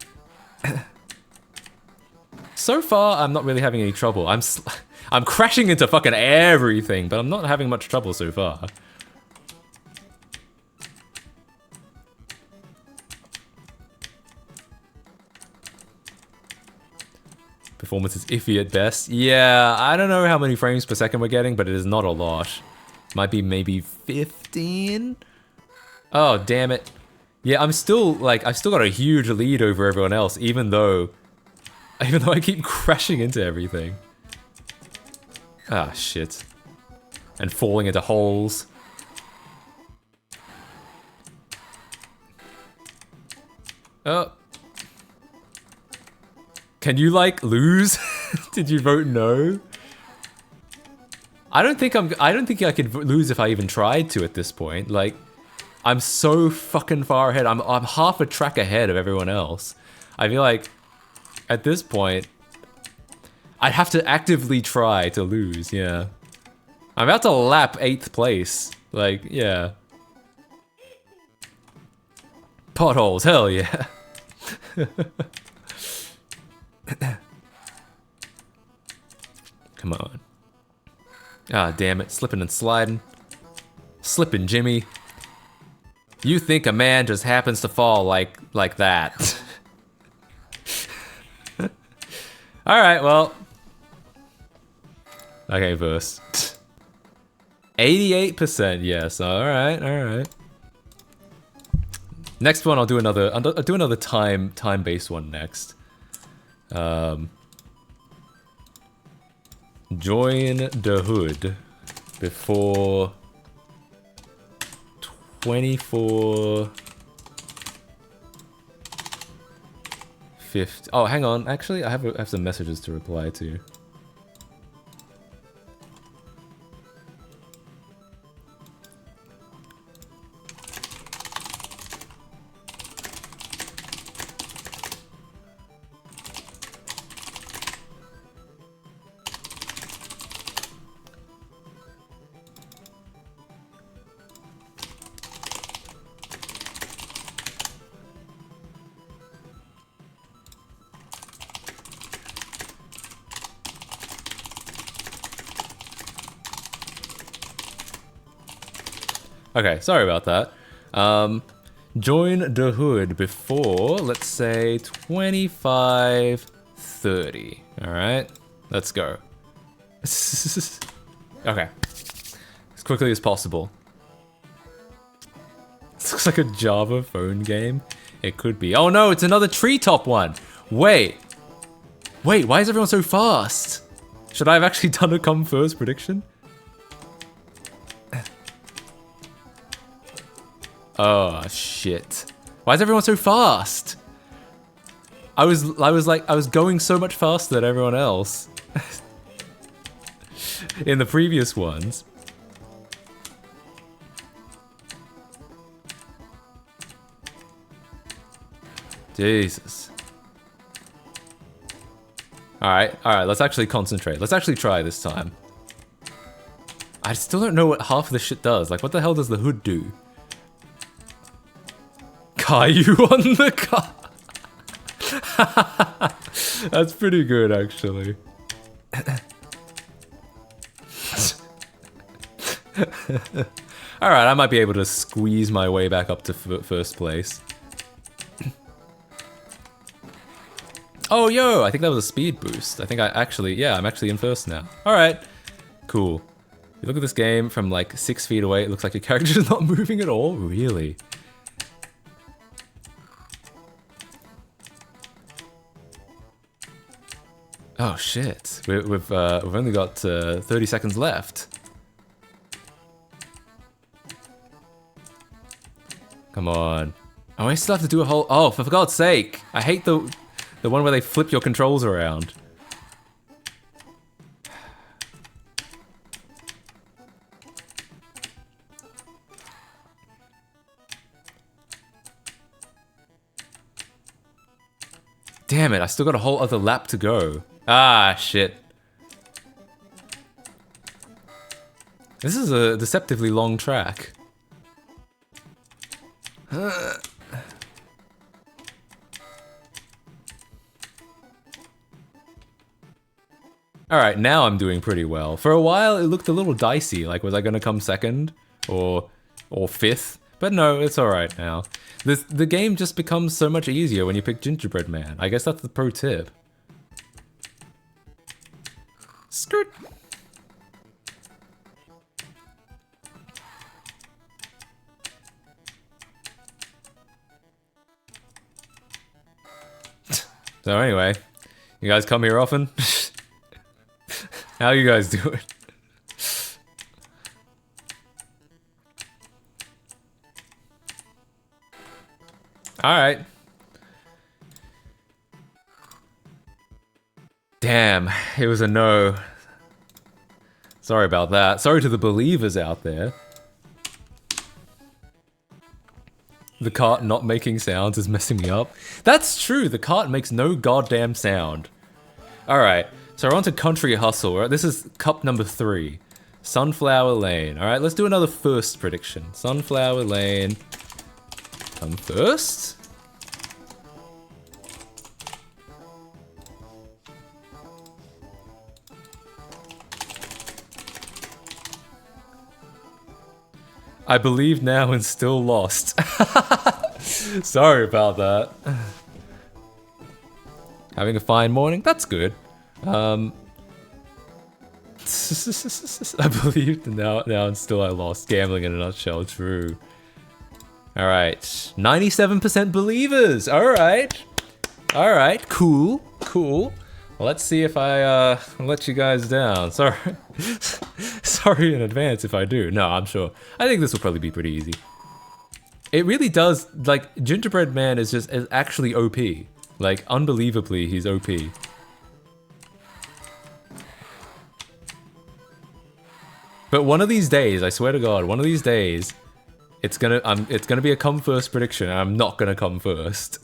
So far, I'm not really having any trouble. I'm crashing into fucking everything, but I'm not having much trouble so far. Performance is iffy at best. Yeah, I don't know how many frames per second we're getting, but it is not a lot. Might be maybe 15? Oh, damn it. Yeah, I've still got a huge lead over everyone else, even though I keep crashing into everything. Ah, shit. And falling into holes. Oh. Can you, like, lose? Did you vote no? I don't think I could lose if I even tried to at this point. Like, I'm so fucking far ahead. I'm half a track ahead of everyone else. I feel like, at this point, I'd have to actively try to lose, yeah. I'm about to lap 8th place. Like, yeah. Potholes, hell yeah. Come on. Ah, damn it. Slipping and sliding. Slipping Jimmy. You think a man just happens to fall like that. Alright, well. Okay, verse. 88%, yes. Alright, alright. Next one, I'll do another time-based one next. Join the hood before 24:50. Oh, hang on. Actually, I have some messages to reply to. Okay, sorry about that. Join the hood before, let's say, 25:30. Alright, let's go. Okay. As quickly as possible. This looks like a Java phone game. It could be. Oh no, it's another treetop one! Wait! Wait, why is everyone so fast? Should I have actually done a come first prediction? Oh shit. Why is everyone so fast? I was going so much faster than everyone else. In the previous ones. Jesus. Alright, let's actually concentrate. Let's actually try this time. I still don't know what half of this shit does. Like, what the hell does the hood do? Caillou on the car. That's pretty good, actually. Alright, I might be able to squeeze my way back up to first place. Oh, yo, I think that was a speed boost. I think I'm actually in first now. Alright, cool. You look at this game from like 6 feet away, it looks like your character's not moving at all. Really? Oh shit, we've only got 30 seconds left. Come on. Oh, I still have to do a whole... Oh, for God's sake! I hate the one where they flip your controls around. Damn it, I still got a whole other lap to go. Ah, shit. This is a deceptively long track. Alright, now I'm doing pretty well. For a while, it looked a little dicey, like was I gonna come second? Or fifth? But no, it's alright now. The game just becomes so much easier when you pick Gingerbread Man. I guess that's the pro tip. Skirt! So anyway, you guys come here often? How you guys doing? Alright. Damn, it was a no. Sorry about that. Sorry to the believers out there. The cart not making sounds is messing me up. That's true, the cart makes no goddamn sound. Alright, so we're on to Country Hustle. Right? This is cup number 3. Sunflower Lane. Alright, let's do another first prediction. Sunflower Lane. Come first? I believe now and still lost. Sorry about that. Having a fine morning? That's good. I believed now and still I lost. Gambling in a nutshell, true. Alright. 97% believers! Alright. Alright, cool. Cool. Well, let's see if I let you guys down. Sorry. Sorry in advance if I do. No, I'm sure. I think this will probably be pretty easy. It really does, like, Gingerbread Man is actually OP. Like, unbelievably, he's OP. But one of these days, I swear to God, one of these days, it's gonna be a come first prediction, and I'm not gonna come first.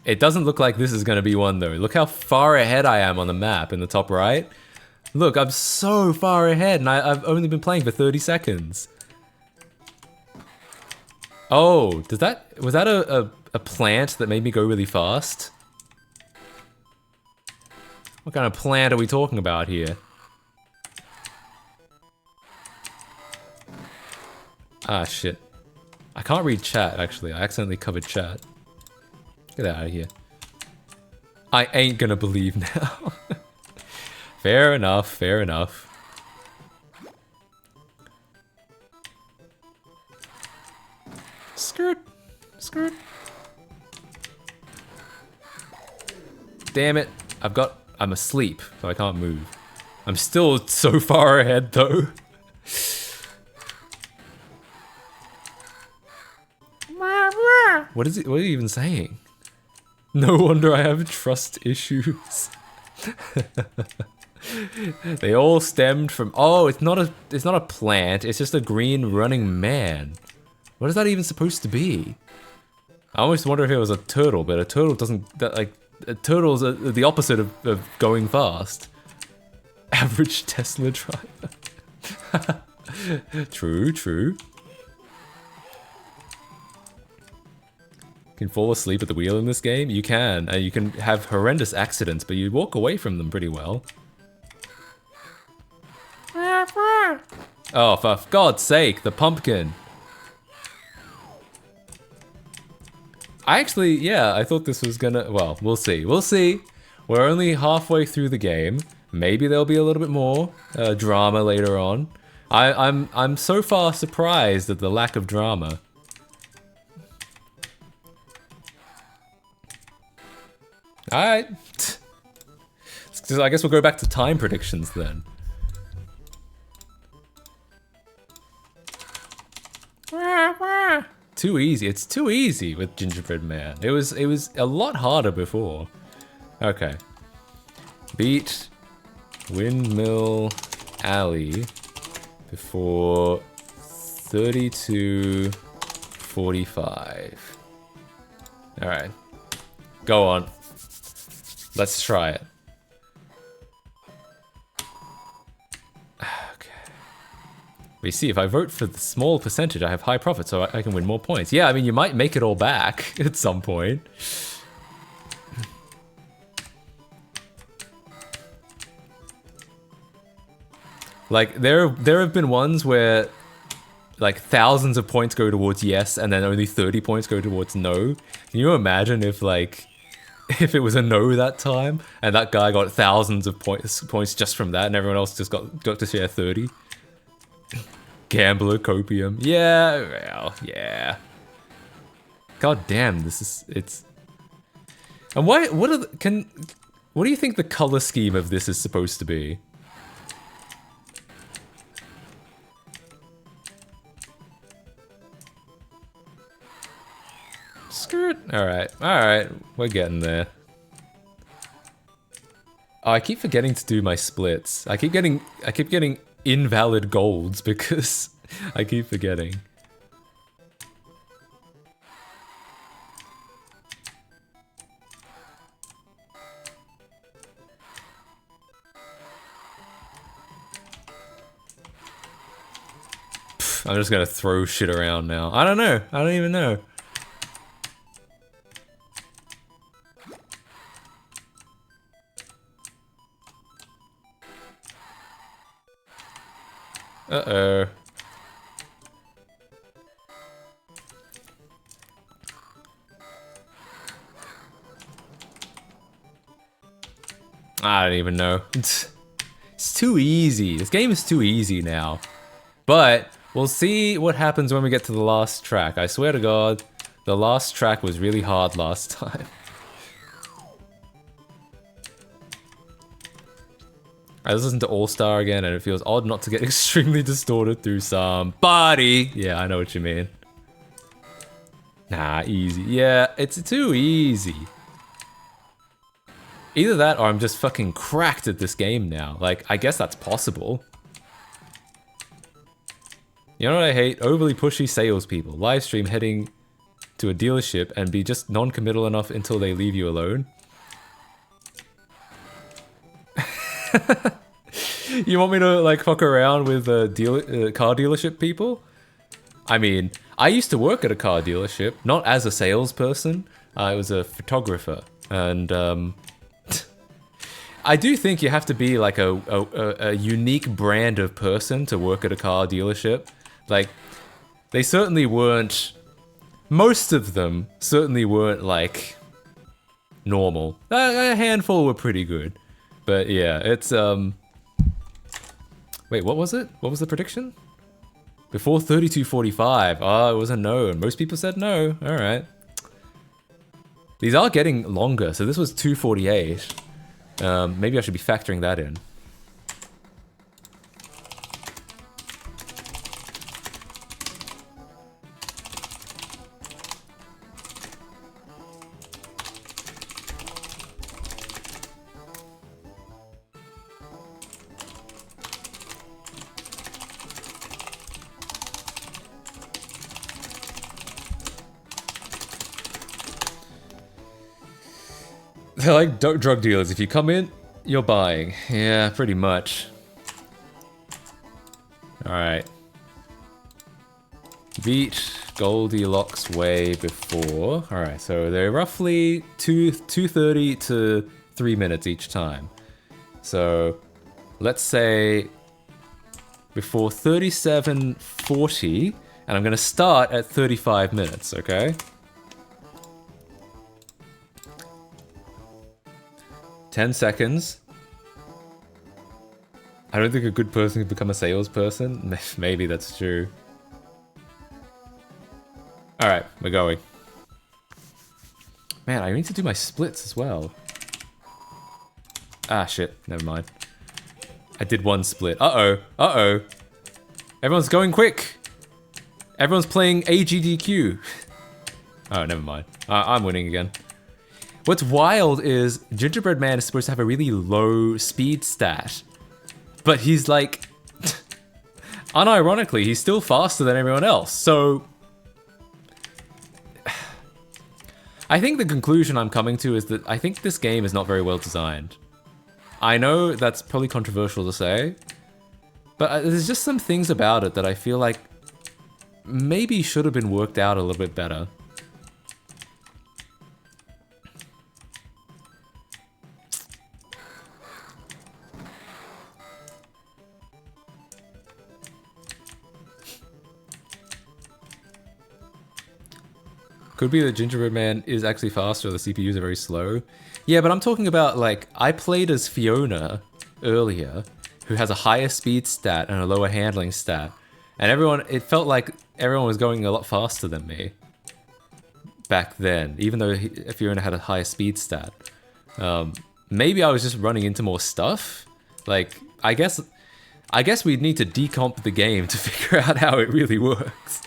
It doesn't look like this is gonna be one though. Look how far ahead I am on the map in the top right. Look, I'm so far ahead, and I've only been playing for 30 seconds. Oh, was that a plant that made me go really fast? What kind of plant are we talking about here? Ah, shit. I can't read chat, actually. I accidentally covered chat. Get out of here. I ain't gonna believe now. Fair enough, fair enough. Skirt. Skirt. Damn it. I'm asleep, so I can't move. I'm still so far ahead, though. What are you even saying? No wonder I have trust issues. They all stemmed from... Oh, it's not a plant, it's just a green running man. What is that even supposed to be? I almost wonder if it was a turtle, but a turtle doesn't... turtles are the opposite of going fast. Average Tesla driver. True, true. Can fall asleep at the wheel in this game? You can. You can have horrendous accidents, but you walk away from them pretty well. Oh, for God's sake, the pumpkin. I thought this was gonna... Well, we'll see. We'll see. We're only halfway through the game. Maybe there'll be a little bit more drama later on. I'm so far surprised at the lack of drama. Alright. I guess we'll go back to time predictions then. Too easy. It's too easy with Gingerbread Man. It was a lot harder before. Okay. Beat Windmill Alley before 32:45. Alright. Go on. Let's try it. Okay. We see, if I vote for the small percentage, I have high profit, so I can win more points. Yeah, I mean, you might make it all back at some point. Like, there have been ones where, like, thousands of points go towards yes, and then only 30 points go towards no. Can you imagine if, like... If it was a no that time, and that guy got thousands of points just from that, and everyone else just got to share 30. Gambler copium. Yeah, well, yeah. God damn, it's... And what do you think the color scheme of this is supposed to be? Skirt. Alright, we're getting there. Oh, I keep forgetting to do my splits. I keep getting invalid golds because I keep forgetting. Pfft, I'm just gonna throw shit around now. I don't know. I don't even know. Uh-oh. I don't even know. It's too easy. This game is too easy now. But we'll see what happens when we get to the last track. I swear to God, the last track was really hard last time. I just listened to All Star again, and it feels odd not to get extremely distorted through somebody. Yeah, I know what you mean. Nah, easy. Yeah, it's too easy. Either that, or I'm just fucking cracked at this game now. Like, I guess that's possible. You know what I hate? Overly pushy salespeople. Livestream heading to a dealership and be just non-committal enough until they leave you alone. You want me to, like, fuck around with car dealership people? I mean, I used to work at a car dealership, not as a salesperson. I was a photographer, and I do think you have to be like a unique brand of person to work at a car dealership. Like, they certainly weren't, most of them certainly weren't like normal. A handful were pretty good. But yeah, it's, wait, what was it? What was the prediction? Before 32:45. Oh, it was a no, and most people said no. Alright. These are getting longer, so this was 2:48. Maybe I should be factoring that in. They're like drug dealers. If you come in, you're buying. Yeah, pretty much. Alright. Beat Goldilocks way before. Alright, so they're roughly 2:30 to 3 minutes each time. So let's say before 37:40, and I'm gonna start at 35 minutes, okay? 10 seconds. I don't think a good person can become a salesperson. Maybe that's true. Alright, we're going. Man, I need to do my splits as well. Ah, shit. Never mind. I did one split. Uh-oh. Uh-oh. Everyone's going quick. Everyone's playing AGDQ. Oh, never mind. I'm winning again. What's wild is Gingerbread Man is supposed to have a really low speed stat, but he's like, unironically, he's still faster than everyone else. So I think the conclusion I'm coming to is that I think this game is not very well designed. I know that's probably controversial to say, but there's just some things about it that I feel like maybe should have been worked out a little bit better. Could be that Gingerbread Man is actually faster, the CPUs are very slow. Yeah, but I'm talking about, like, I played as Fiona earlier, who has a higher speed stat and a lower handling stat. And it felt like everyone was going a lot faster than me back then, even though Fiona had a higher speed stat. Maybe I was just running into more stuff. Like, I guess we'd need to decomp the game to figure out how it really works.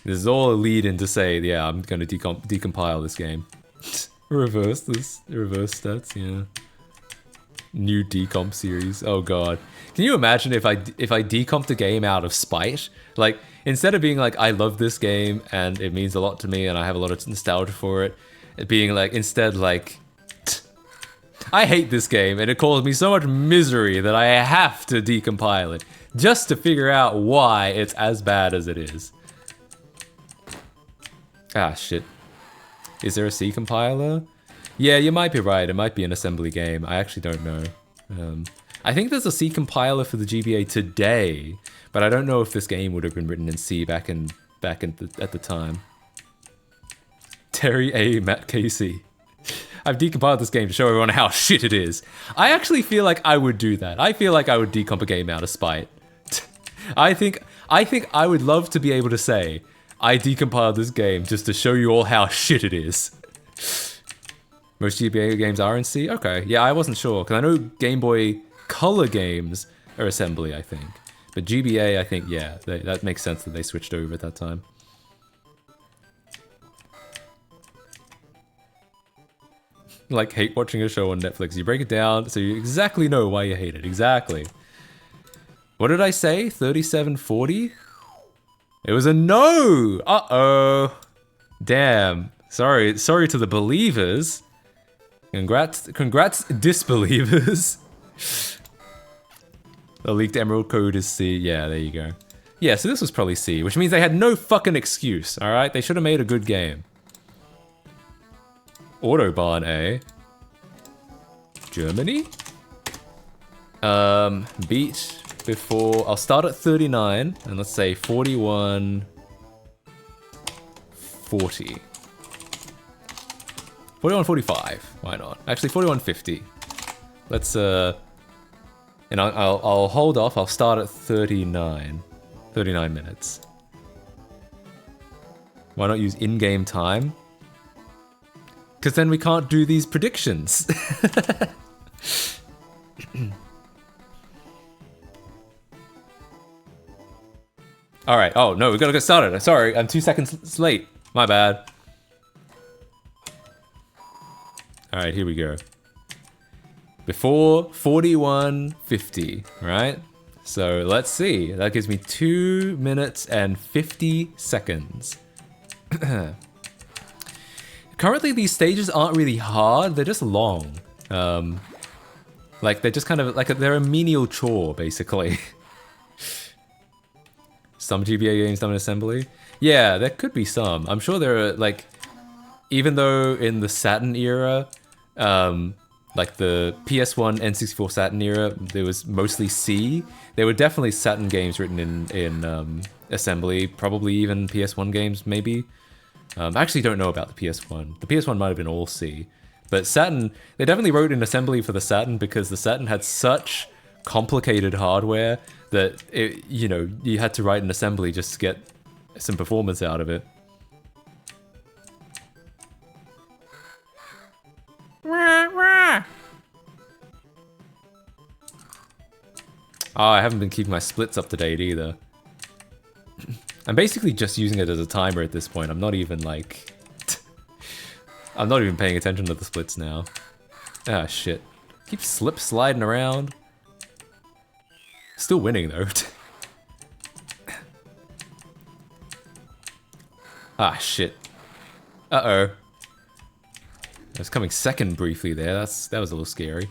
This is all a lead in to say, yeah, I'm gonna decompile this game. Reverse stats, yeah. New decomp series, oh god. Can you imagine if I decomped a game out of spite? Like, instead of being like, I love this game and it means a lot to me and I have a lot of nostalgia for it, being like, instead like, I hate this game and it caused me so much misery that I have to decompile it. Just to figure out why it's as bad as it is. Ah, shit. Is there a C compiler? Yeah, you might be right. It might be an assembly game. I actually don't know. I think there's a C compiler for the GBA today, but I don't know if this game would have been written in C at the time. Terry A. Matt Casey. I've decompiled this game to show everyone how shit it is. I actually feel like I would do that. I feel like I would decomp a game out of spite. I think I would love to be able to say, I decompiled this game just to show you all how shit it is. Most GBA games are in C? Okay, yeah, I wasn't sure, because I know Game Boy Color games are assembly, I think. But GBA, I think, yeah, that makes sense that they switched over at that time. Like, hate watching a show on Netflix. You break it down so you exactly know why you hate it. Exactly. What did I say? 37:40? It was a no! Uh-oh. Damn. Sorry to the believers. Congrats disbelievers. The leaked emerald code is C. Yeah, there you go. Yeah, so this was probably C, which means they had no fucking excuse, alright? They should have made a good game. Autobahn, eh? Germany? Beat before... I'll start at 39, and let's say 41... 40. 41.45. Why not? Actually, 41.50. Let's, and I'll hold off. I'll start at 39. 39 minutes. Why not use in-game time? Because then we can't do these predictions. Alright, oh no, we gotta get started. Sorry, I'm 2 seconds late. My bad. Alright, here we go. Before 41.50, right? So let's see. That gives me 2 minutes and 50 seconds. Currently, these stages aren't really hard. They're just long. Like, they're just kind of like they're a menial chore, basically. Some GBA games done in assembly? Yeah, there could be some. I'm sure there are, like, even though in the Saturn era, like the PS1, N64 Saturn era, there was mostly C. There were definitely Saturn games written in assembly, probably even PS1 games, maybe. I actually don't know about the PS1. The PS1 might have been all C. But Saturn, they definitely wrote in assembly for the Saturn because the Saturn had such complicated hardware that, you know, you had to write an assembly just to get some performance out of it. Oh, I haven't been keeping my splits up to date either. I'm basically just using it as a timer at this point. I'm not even like... I'm not even paying attention to the splits now. Ah, shit. Keep slip sliding around. Still winning though. Ah, shit. Uh-oh. I was coming second briefly there. That was a little scary.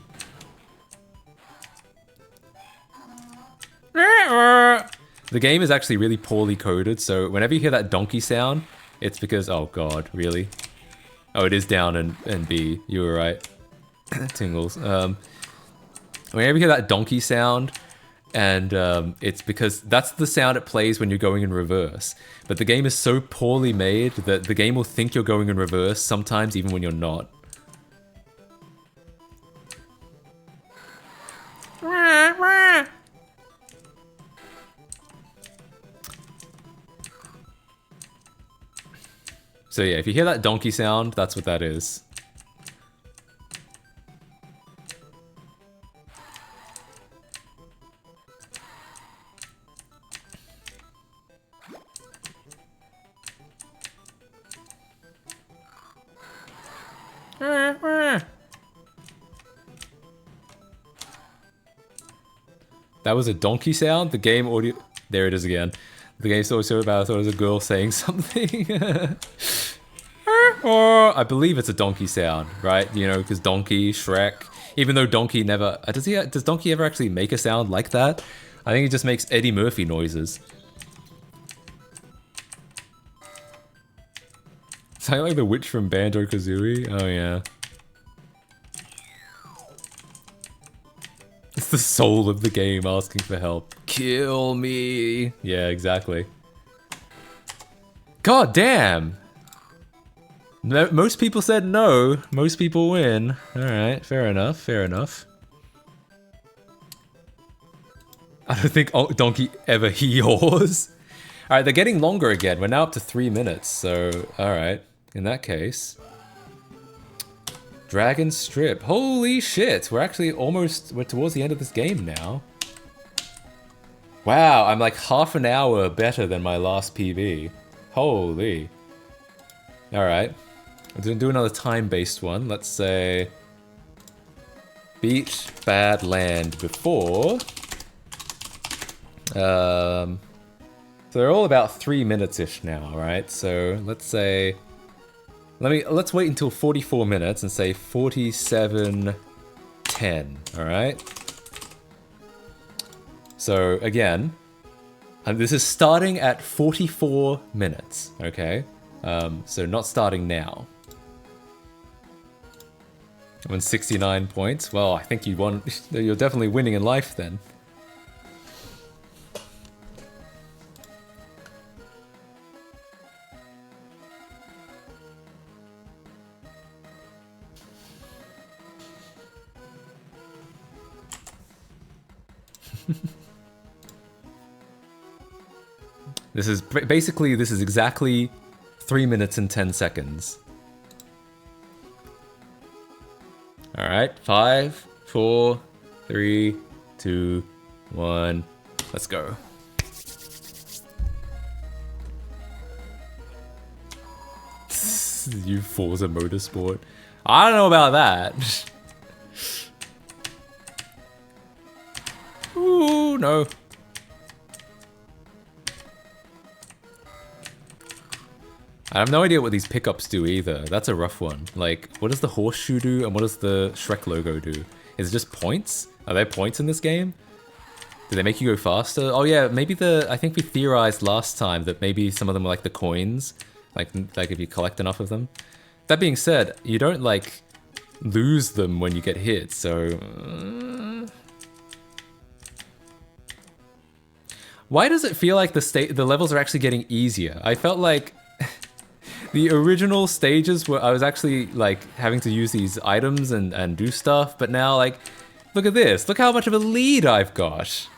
The game is actually really poorly coded, so whenever you hear that donkey sound, it's because... Oh god, really? Oh, it is down and B. You were right. Tingles. Whenever you hear that donkey sound, and it's because that's the sound it plays when you're going in reverse. But the game is so poorly made that the game will think you're going in reverse sometimes even when you're not. So yeah, if you hear that donkey sound, that's what that is. That was a donkey sound? The game audio... There it is again. The game's always so bad, I thought it was a girl saying something. I believe it's a donkey sound, right? You know, because Donkey, Shrek... Even though Donkey never... Does Donkey ever actually make a sound like that? I think he just makes Eddie Murphy noises. Sound like the witch from Banjo-Kazooie? Oh yeah. It's the soul of the game asking for help. Kill me! Yeah, exactly. God damn! Most people said no. Most people win. Alright, fair enough, fair enough. I don't think Donkey ever he-haws. Alright, they're getting longer again. We're now up to 3 minutes, so... Alright, in that case... Dragon Strip. Holy shit! We're actually we're towards the end of this game now. Wow, I'm like half an hour better than my last PB. Holy. Alright. I'm gonna do another time-based one. Let's say... Beat Bad Land before... So they're all about 3 minutes-ish now, right? So let's say... Let's wait until 44 minutes and say 47:10, alright? So again, this is starting at 44 minutes, okay? So not starting now. Won 69 points. Well, I think you won. You're definitely winning in life then. This is basically, this is exactly 3 minutes and 10 seconds. Alright, 5, 4, 3, 2, 1, let's go. You Forza Motorsport. I don't know about that. Ooh, no. I have no idea what these pickups do either. That's a rough one. Like, what does the horseshoe do and what does the Shrek logo do? Is it just points? Are there points in this game? Do they make you go faster? Oh yeah, maybe I think we theorized last time that maybe some of them are like the coins. Like if you collect enough of them. That being said, you don't like lose them when you get hit, so... Why does it feel like the levels are actually getting easier? I felt like the original stages where I was actually like having to use these items and do stuff, but now like, look at this. Look how much of a lead I've got.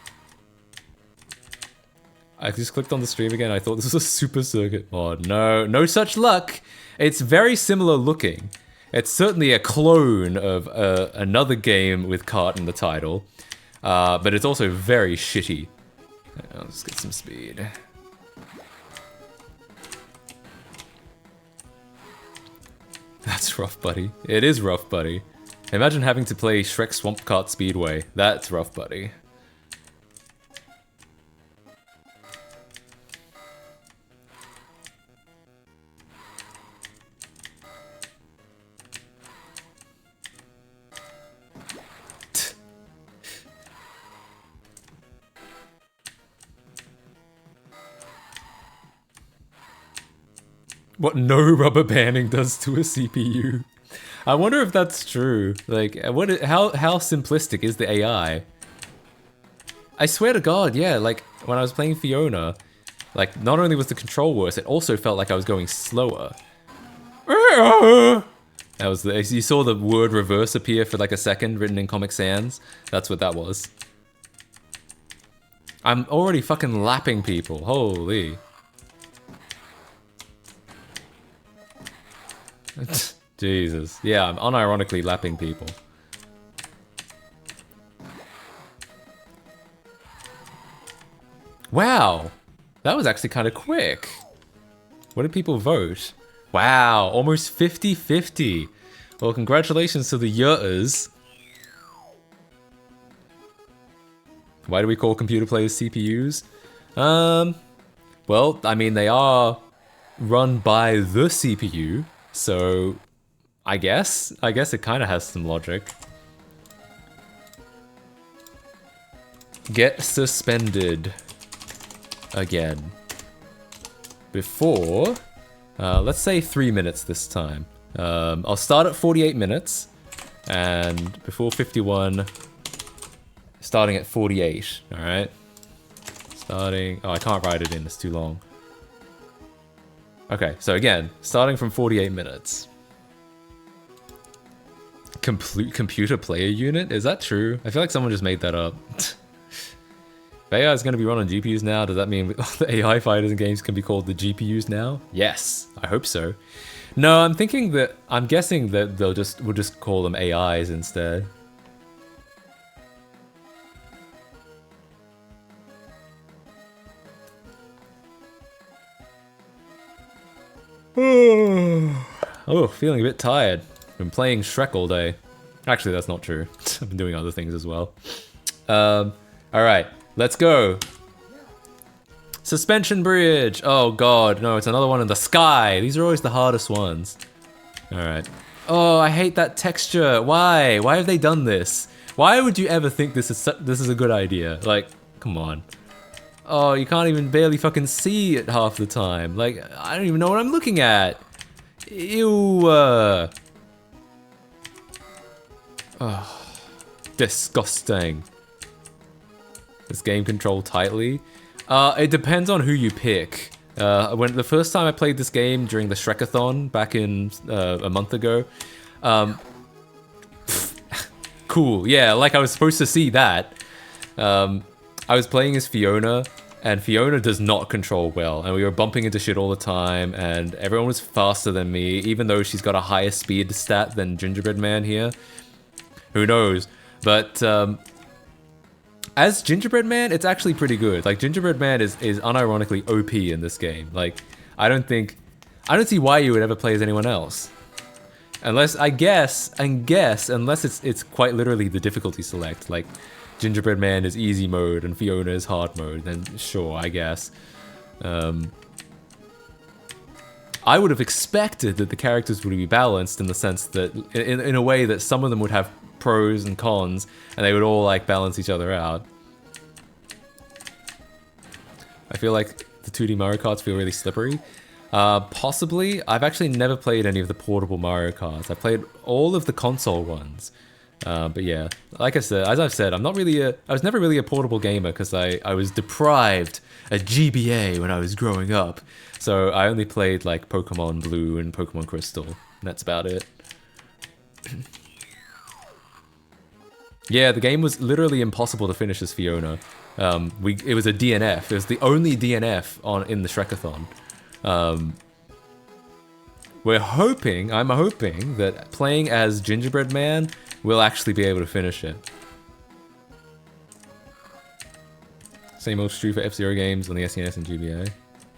I just clicked on the stream again. I thought this was a super circuit mod. No, no such luck. It's very similar looking. It's certainly a clone of another game with Kart in the title, but it's also very shitty. I'll just get some speed. That's rough, buddy. It is rough, buddy. Imagine having to play Shrek Swamp Kart Speedway. That's rough, buddy. What no rubber banding does to a CPU. I wonder if that's true. Like, how simplistic is the AI? I swear to God, yeah, like, when I was playing Fiona, like, not only was the control worse, it also felt like I was going slower. That was you saw the word reverse appear for like a second, written in Comic Sans? That's what that was. I'm already fucking lapping people, holy. Jesus. Yeah, I'm unironically lapping people. Wow! That was actually kind of quick. What did people vote? Wow, almost 50-50. Well, congratulations to the Yurters. Why do we call computer players CPUs? Well, I mean, they are run by the CPU. So, I guess it kind of has some logic. Get suspended again. Before, let's say 3 minutes this time. I'll start at 48 minutes, and before 51, starting at 48, alright? Starting, oh, I can't write it in, it's too long. Okay, so again, starting from 48 minutes. Computer player unit? Is that true? I feel like someone just made that up. If AI is going to be run on GPUs now, does that mean the AI fighters in games can be called the GPUs now? Yes, I hope so. No, I'm guessing that we'll just call them AIs instead. Oh, feeling a bit tired. Been playing Shrek all day. Actually, that's not true. I've been doing other things as well. Alright, let's go. Suspension bridge! Oh god, no, it's another one in the sky! These are always the hardest ones. Alright. Oh, I hate that texture. Why? Why have they done this? Why would you ever think this is a good idea? Like, come on. Oh, you can't even barely fucking see it half the time. Like, I don't even know what I'm looking at. Ew. Disgusting. This game controlled tightly. It depends on who you pick. When the first time I played this game during the Shrekathon back in a month ago, cool. Yeah, like I was supposed to see that. I was playing as Fiona, and Fiona does not control well, and we were bumping into shit all the time, and everyone was faster than me, even though she's got a higher speed stat than Gingerbread Man here. Who knows? But as Gingerbread Man, it's actually pretty good. Like, Gingerbread Man is unironically OP in this game. Like, I don't see why you would ever play as anyone else. Unless, unless it's quite literally the difficulty select. Like, Gingerbread Man is easy mode and Fiona is hard mode, then sure, I guess. I would have expected that the characters would be balanced in the sense that, in a way that some of them would have pros and cons, and they would all like balance each other out. I feel like the 2D Mario Karts feel really slippery. Possibly. I've actually never played any of the portable Mario Karts. I played all of the console ones. But yeah, like I said, as I've said, I was never really a portable gamer because I was deprived a GBA when I was growing up. So I only played like Pokemon Blue and Pokemon Crystal, and that's about it. Yeah, the game was literally impossible to finish as Fiona. It was a DNF. It was the only DNF in the Shrekathon. I'm hoping that playing as Gingerbread Man, we'll actually be able to finish it. Same old true for F-Zero games on the SNES and GBA.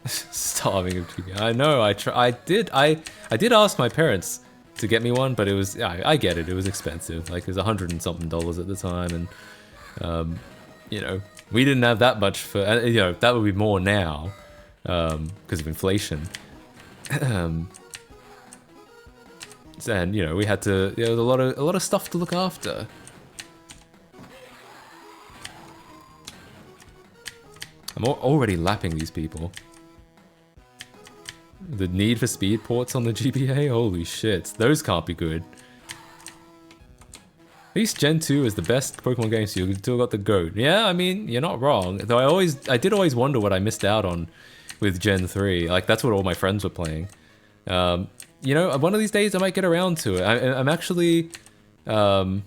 Starving of GBA. I know, I did ask my parents to get me one, but it was, I get it, it was expensive. Like, it was $100 and something at the time, and, you know, we didn't have that much for, you know, that would be more now, because of inflation. And, you know, we had to, there was a lot of stuff to look after. I'm already lapping these people. The need for speed ports on the GBA? Holy shit, those can't be good. At least Gen 2 is the best Pokemon game, so you still got the GOAT. Yeah, I mean, you're not wrong. Though I did always wonder what I missed out on with Gen 3. Like, that's what all my friends were playing. You know, one of these days I might get around to it. I'm actually, I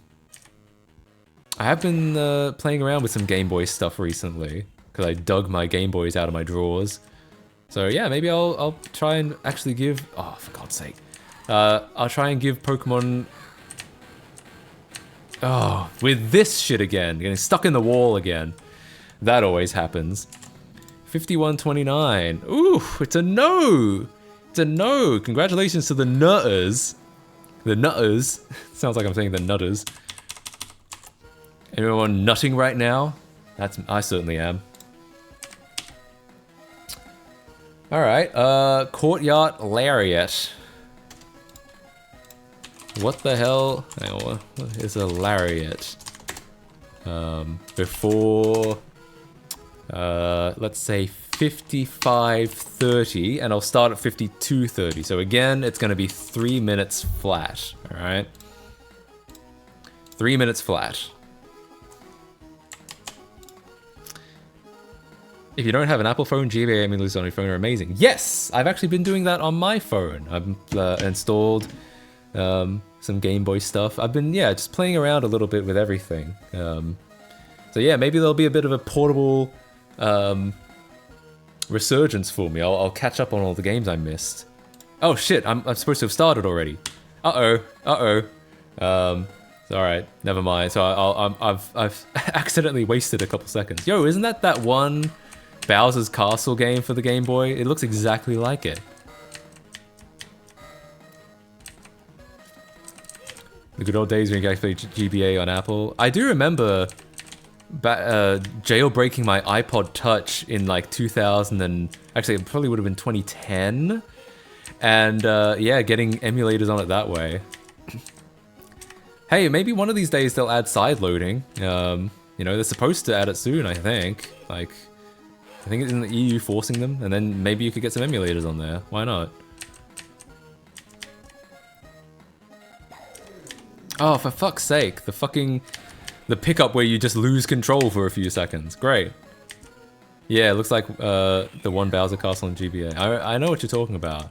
have been playing around with some Game Boy stuff recently, because I dug my Game Boys out of my drawers. So yeah, maybe I'll try and actually give, oh, for God's sake. I'll try and give Pokemon, oh, with this shit again, getting stuck in the wall again. That always happens. 5129, ooh, it's a no! It's a no! Congratulations to the Nutters. The Nutters. Sounds like I'm saying the Nutters. Anyone nutting right now? I certainly am. Alright, Courtyard Lariat. What the hell? Hang on, what is a lariat? Before, let's say 55:30, and I'll start at 52:30. So again, it's going to be 3 minutes flat, alright? 3 minutes flat. If you don't have an Apple phone, GBA emulators on your phone are amazing. Yes! I've actually been doing that on my phone. I've installed some Game Boy stuff. I've been, yeah, just playing around a little bit with everything. So yeah, maybe there'll be a bit of a portable resurgence for me. I'll catch up on all the games I missed. Oh shit, I'm supposed to have started already. Alright, never mind. So I've accidentally wasted a couple seconds. Yo, isn't that one Bowser's Castle game for the Game Boy? It looks exactly like it. The good old days when you guys played GBA on Apple. I do remember jailbreaking my iPod Touch in like 2000 and actually it probably would have been 2010. And yeah, getting emulators on it that way. Hey, maybe one of these days they'll add side loading. You know, they're supposed to add it soon, I think. Like, I think it's in the EU forcing them, and then maybe you could get some emulators on there. Why not? Oh, for fuck's sake. The pickup where you just lose control for a few seconds. Great. Yeah, it looks like the one Bowser Castle in GBA. I know what you're talking about.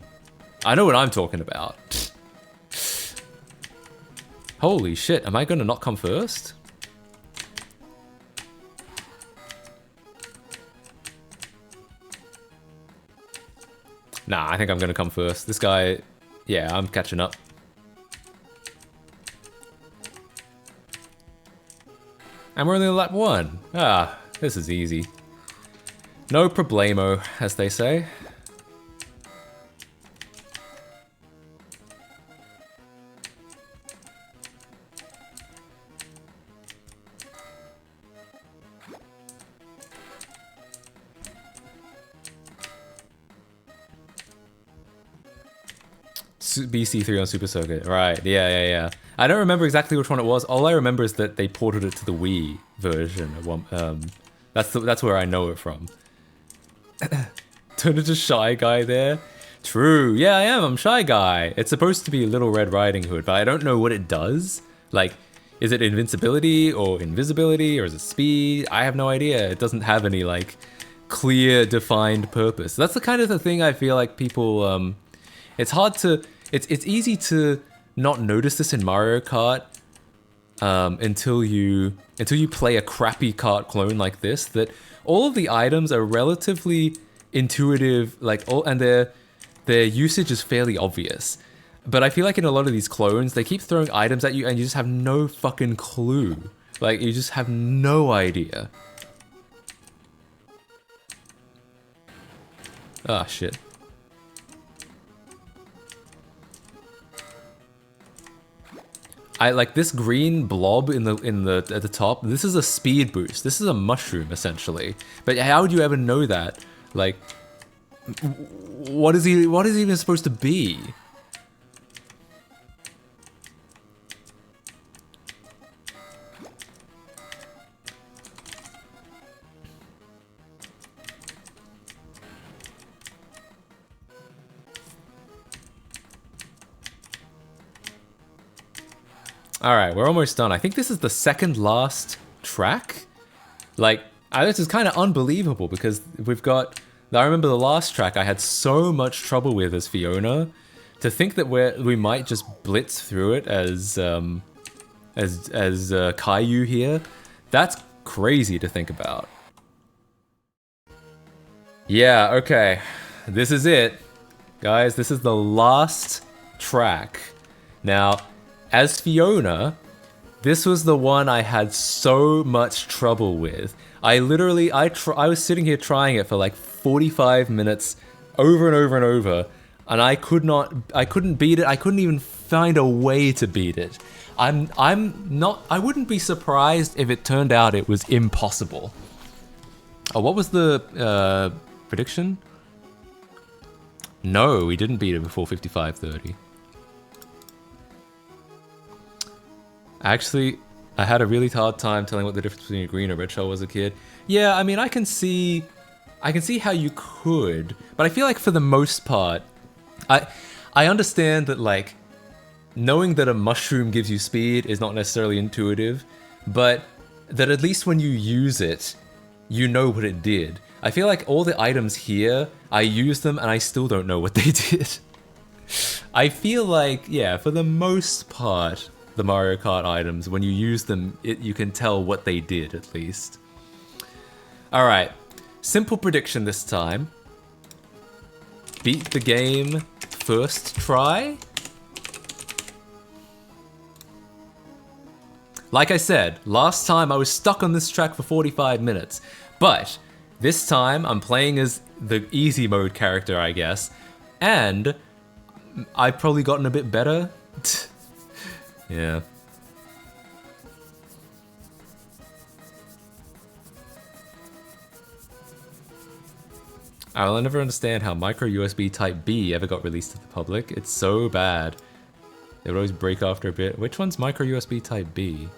I know what I'm talking about. Holy shit, am I gonna not come first? Nah, I think I'm gonna come first. This guy, yeah, I'm catching up. And we're only on lap 1. Ah, this is easy. No problemo, as they say. BC3 on Super Circuit, right? Yeah. I don't remember exactly which one it was. All I remember is that they ported it to the Wii version. That's where I know it from. Turn into Shy Guy there. True. Yeah, I am. I'm Shy Guy. It's supposed to be Little Red Riding Hood, but I don't know what it does. Like, is it invincibility or invisibility or is it speed? I have no idea. It doesn't have any like clear defined purpose. That's the kind of the thing I feel like people. It's hard to. It's easy to not notice this in Mario Kart until you play a crappy kart clone like this. That all of the items are relatively intuitive, and their usage is fairly obvious. But I feel like in a lot of these clones, they keep throwing items at you and you just have no fucking clue. Like, you just have no idea. Ah, shit. I like this green blob at the top. This is a speed boost. This is a mushroom essentially. But how would you ever know that? Like, what is he even supposed to be? Alright, we're almost done. I think this is the second last track. Like, this is kind of unbelievable because we've got... I remember the last track I had so much trouble with as Fiona. To think that we might just blitz through it as Caillou here, that's crazy to think about. Yeah, okay. This is it. Guys, this is the last track. Now... as Fiona, this was the one I had so much trouble with. I was sitting here trying it for like 45 minutes over and over and over, and I couldn't beat it. I couldn't even find a way to beat it. I wouldn't be surprised if it turned out it was impossible. Oh, what was the prediction? No, we didn't beat it before 55:30. Actually, I had a really hard time telling what the difference between a green and red shell was as a kid. Yeah, I mean, I can see how you could, but I feel like for the most part, I understand that like knowing that a mushroom gives you speed is not necessarily intuitive, but that at least when you use it, you know what it did. I feel like all the items here, I use them and I still don't know what they did. I feel like, yeah, for the most part, the Mario Kart items, when you use them, you can tell what they did, at least. Alright, simple prediction this time. Beat the game first try? Like I said, last time I was stuck on this track for 45 minutes, but this time I'm playing as the easy mode character, I guess, and I've probably gotten a bit better. Yeah. I'll never understand how micro USB Type B ever got released to the public. It's so bad. They would always break after a bit. Which one's micro USB Type B?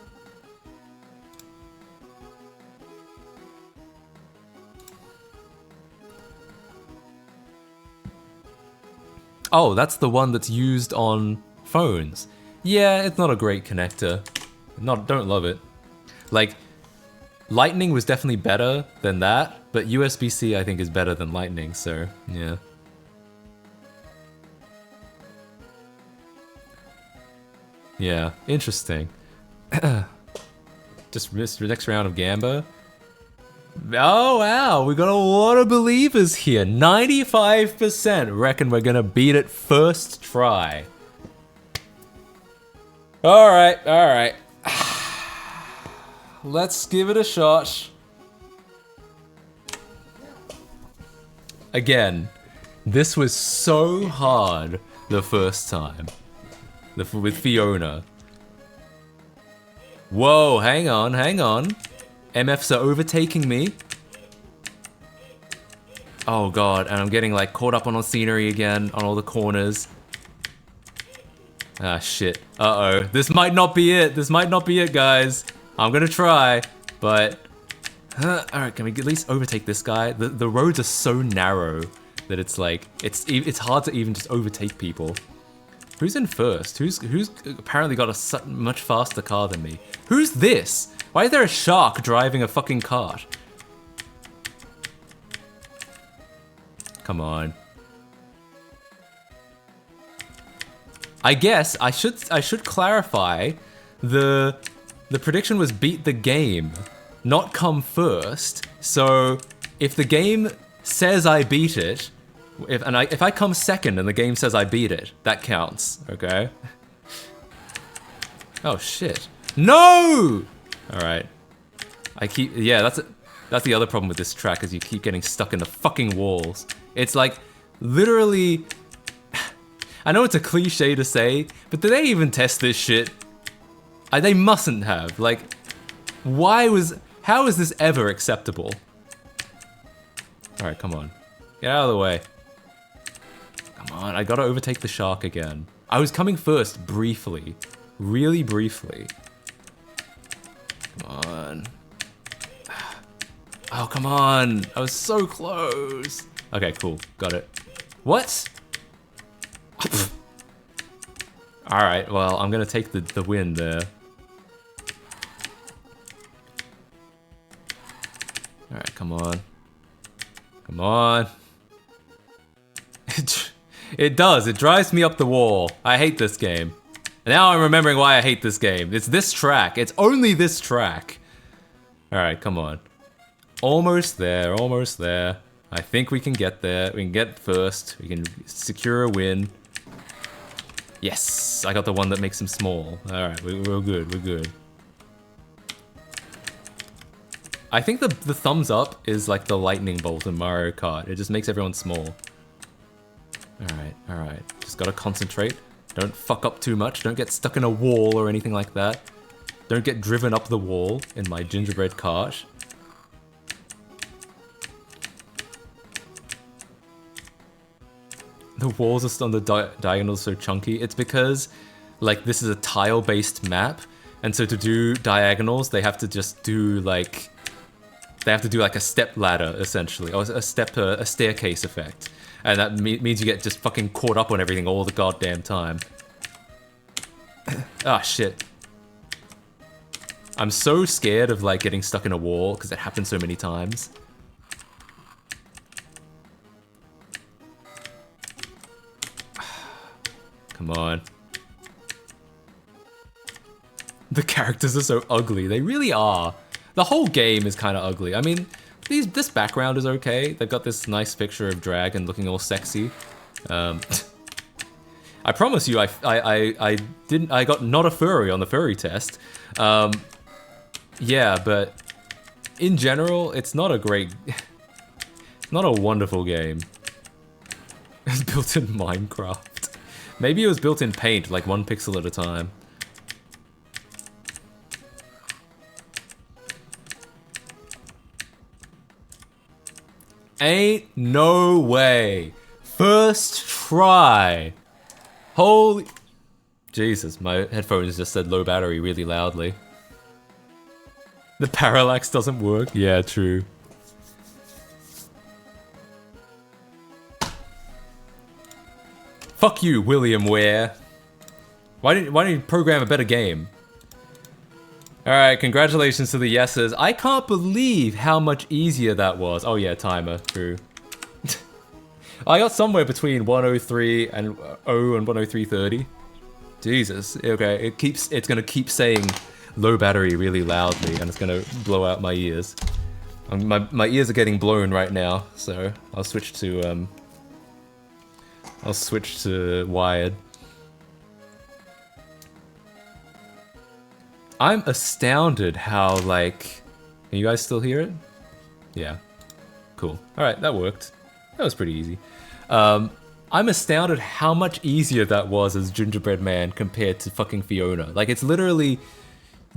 Oh, that's the one that's used on phones. Yeah, it's not a great connector. Don't love it. Like, Lightning was definitely better than that, but USB-C I think is better than Lightning, so yeah. Yeah, interesting. Just missed the next round of Gamba. Oh wow, we got a lot of believers here. 95% reckon we're gonna beat it first try. Alright, alright. Let's give it a shot. Again, this was so hard the first time. With Fiona. Whoa, hang on, hang on. MFs are overtaking me. Oh god, and I'm getting like caught up on all scenery again, on all the corners. Ah shit. Uh-oh. This might not be it. This might not be it, guys. I'm gonna try, but... Alright, can we at least overtake this guy? The roads are so narrow that it's like... It's hard to even just overtake people. Who's in first? Who's apparently got a much faster car than me? Who's this? Why is there a shark driving a fucking cart? Come on. I guess I should clarify the prediction was beat the game, not come first. So if the game says I beat it, if I come second and the game says I beat it, that counts, okay? Oh shit. No! Alright. Yeah, that's the other problem with this track, is you keep getting stuck in the fucking walls. It's like, literally... I know it's a cliche to say, but did they even test this shit? They mustn't have. Like, how is this ever acceptable? Alright, come on. Get out of the way. Come on, I gotta overtake the shark again. I was coming first, briefly. Really briefly. Come on. Oh, come on. I was so close. Okay, cool. Got it. What? Alright, well, I'm gonna take the win there. Alright, come on. Come on. It does. It drives me up the wall. I hate this game. Now I'm remembering why I hate this game. It's this track. It's only this track. Alright, come on. Almost there. Almost there. I think we can get there. We can get first. We can secure a win. Yes! I got the one that makes him small. Alright, we're good. We're good. I think the thumbs up is like the lightning bolt in Mario Kart. It just makes everyone small. Alright, alright. Just gotta concentrate. Don't fuck up too much. Don't get stuck in a wall or anything like that. Don't get driven up the wall in my gingerbread cart. The walls are on the diagonals so chunky. It's because, like, this is a tile-based map, and so to do diagonals, they have to just do, like... They have to do, like, a step ladder, essentially. Or a staircase effect. And that means you get just fucking caught up on everything all the goddamn time. Ah, shit. I'm so scared of, like, getting stuck in a wall, because it happens so many times. Come on. The characters are so ugly. They really are. The whole game is kind of ugly. I mean, this background is okay. They've got this nice picture of Dragon looking all sexy. I promise you, I got not a furry on the furry test. Yeah, but in general, it's not a great, not a wonderful game. It's built in Minecraft. Maybe it was built in Paint, like 1 pixel at a time. Ain't no way. First try. Holy... Jesus, my headphones just said low battery really loudly. The parallax doesn't work? Yeah, true. Fuck you, William Ware. Why didn't you program a better game? Alright, congratulations to the yeses. I can't believe how much easier that was. Oh yeah, timer, true. I got somewhere between 103 and 0 and 103.30. Jesus, okay, it's gonna keep saying low battery really loudly and it's gonna blow out my ears. My ears are getting blown right now, so I'll switch to wired. I'm astounded how, like... Can you guys still hear it? Yeah. Cool. Alright, that worked. That was pretty easy. I'm astounded how much easier that was as Gingerbread Man compared to fucking Fiona. Like, it's literally...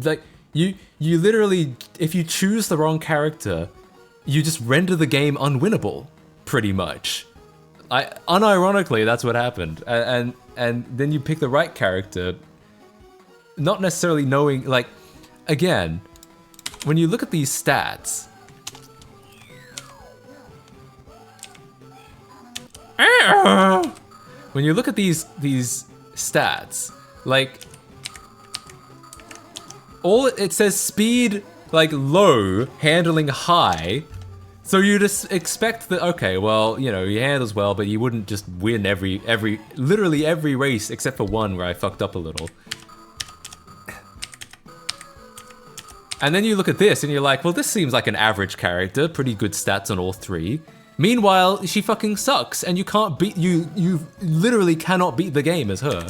Like, you literally... If you choose the wrong character, you just render the game unwinnable, pretty much. Unironically, that's what happened. And then you pick the right character... Not necessarily knowing, like, again, when you look at these stats, when you look at these stats, like, all it says speed, like, low, handling high, so you just expect that, okay, well, you know, he handles well, but you wouldn't just win literally every race except for one where I fucked up a little. And then you look at this and you're like, well, this seems like an average character, pretty good stats on all three. Meanwhile, she fucking sucks and you can't beat, you literally cannot beat the game as her.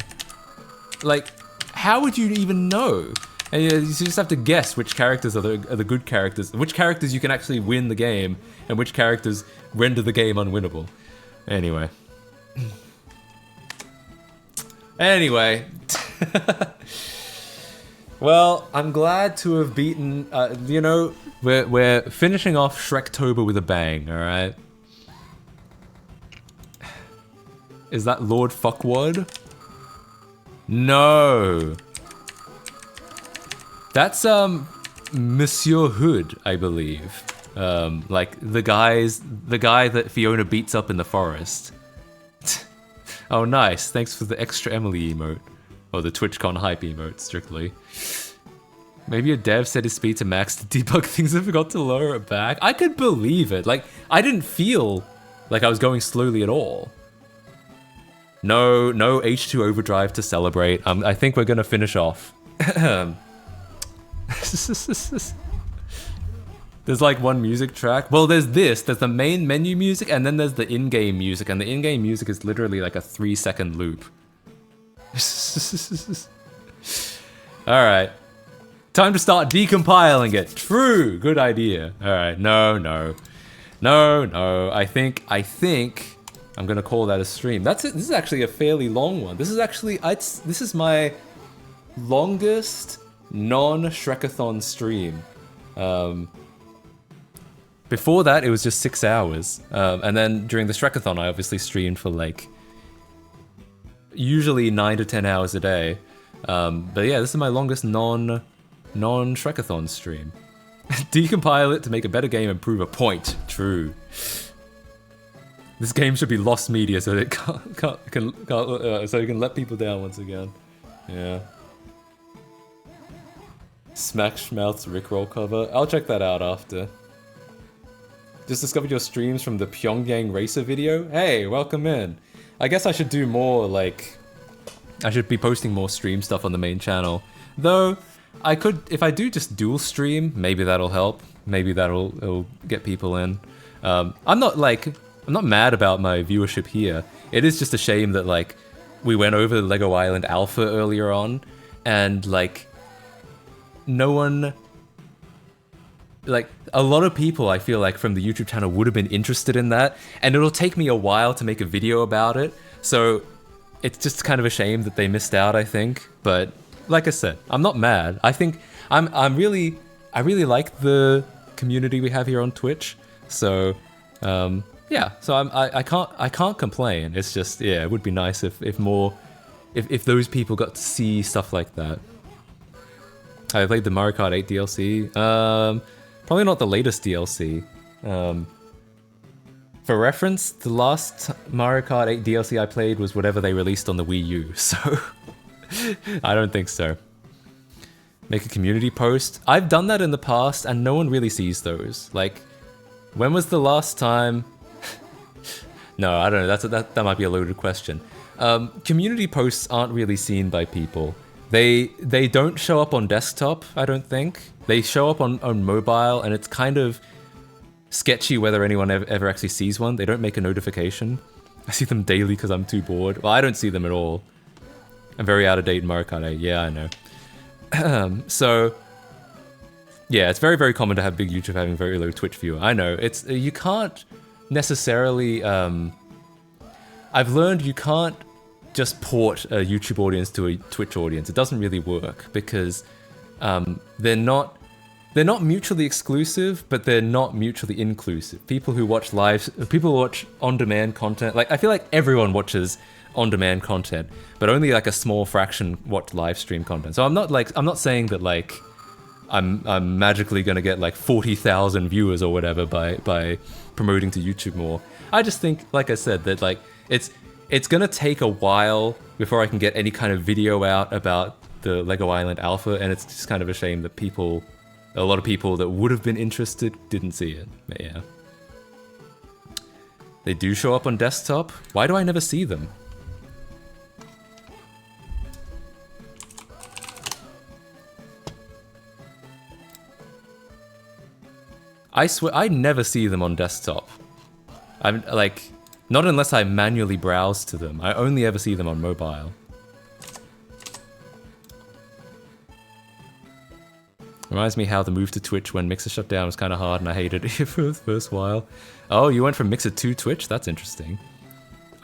Like, how would you even know? And you just have to guess which characters are the good characters, which characters you can actually win the game, and which characters render the game unwinnable. Anyway. Anyway. Well, I'm glad to have beaten, you know, we're finishing off Shrektober with a bang, alright? Is that Lord Fuckwad? No! That's, Monsieur Hood, I believe. Like, the guy that Fiona beats up in the forest. Oh, nice. Thanks for the extra Emily emote. Or the TwitchCon hype emote, strictly. Maybe a dev set his speed to max to debug things and forgot to lower it back. I could believe it. Like, I didn't feel like I was going slowly at all. No H2 overdrive to celebrate. I think we're gonna finish off. There's like one music track. Well, there's the main menu music, and then there's the in-game music, and the in-game music is literally like a 3-second loop. Alright. Time to start decompiling it. True. Good idea. Alright. No. I think I'm gonna call that a stream. That's it. This is actually a fairly long one. This is my longest non-Shrekathon stream. Before that, it was just 6 hours. And then during the Shrekathon, I obviously streamed for like usually 9 to 10 hours a day. But yeah, this is my longest non-Shrekathon stream. Decompile it to make a better game and prove a point. True. This game should be lost media so that it so you can let people down once again. Yeah. Smash Mouth's Rickroll cover. I'll check that out after. Just discovered your streams from the Pyongyang Racer video. Hey, welcome in. I guess I should do more, like... I should be posting more stream stuff on the main channel. Though, I could... If I do just dual stream, maybe that'll help. Maybe it'll get people in. I'm not mad about my viewership here. It is just a shame that, like, we went over the Lego Island Alpha earlier on, and, like, no one... Like, a lot of people, I feel like, from the YouTube channel would have been interested in that, and it'll take me a while to make a video about it, so it's just kind of a shame that they missed out, I think. But, like I said, I'm not mad. I think I really like the community we have here on Twitch, so, yeah, so I can't complain. It's just, yeah, it would be nice if those people got to see stuff like that. I played the Mario Kart 8 DLC. Probably not the latest DLC. For reference, the last Mario Kart 8 DLC I played was whatever they released on the Wii U, so I don't think so. Make a community post. I've done that in the past and no one really sees those. Like, when was the last time... No, I don't know. That might be a loaded question. Community posts aren't really seen by people. They don't show up on desktop, I don't think. They show up on mobile, and it's kind of sketchy whether anyone ever actually sees one. They don't make a notification. I see them daily because I'm too bored. Well, I don't see them at all. I'm very out of date in Mario Kart 8. Yeah, I know. So, yeah, it's very, very common to have big YouTube having very low Twitch viewer. I know. It's you can't necessarily... I've learned you can't just port a YouTube audience to a Twitch audience. It doesn't really work because they're not mutually exclusive, but they're not mutually inclusive. People who watch on-demand content, like I feel like everyone watches on-demand content, but only like a small fraction watch live stream content. So I'm not saying that like I'm magically gonna get like 40,000 viewers or whatever by promoting to YouTube more. I just think, like I said, that like it's gonna take a while before I can get any kind of video out about the Lego Island Alpha, and it's just kind of a shame that a lot of people that would have been interested didn't see it. But yeah. They do show up on desktop. Why do I never see them? I swear, I never see them on desktop. I'm like, not unless I manually browse to them. I only ever see them on mobile. Reminds me how the move to Twitch when Mixer shut down was kind of hard and I hated it for the first while. Oh, you went from Mixer to Twitch? That's interesting.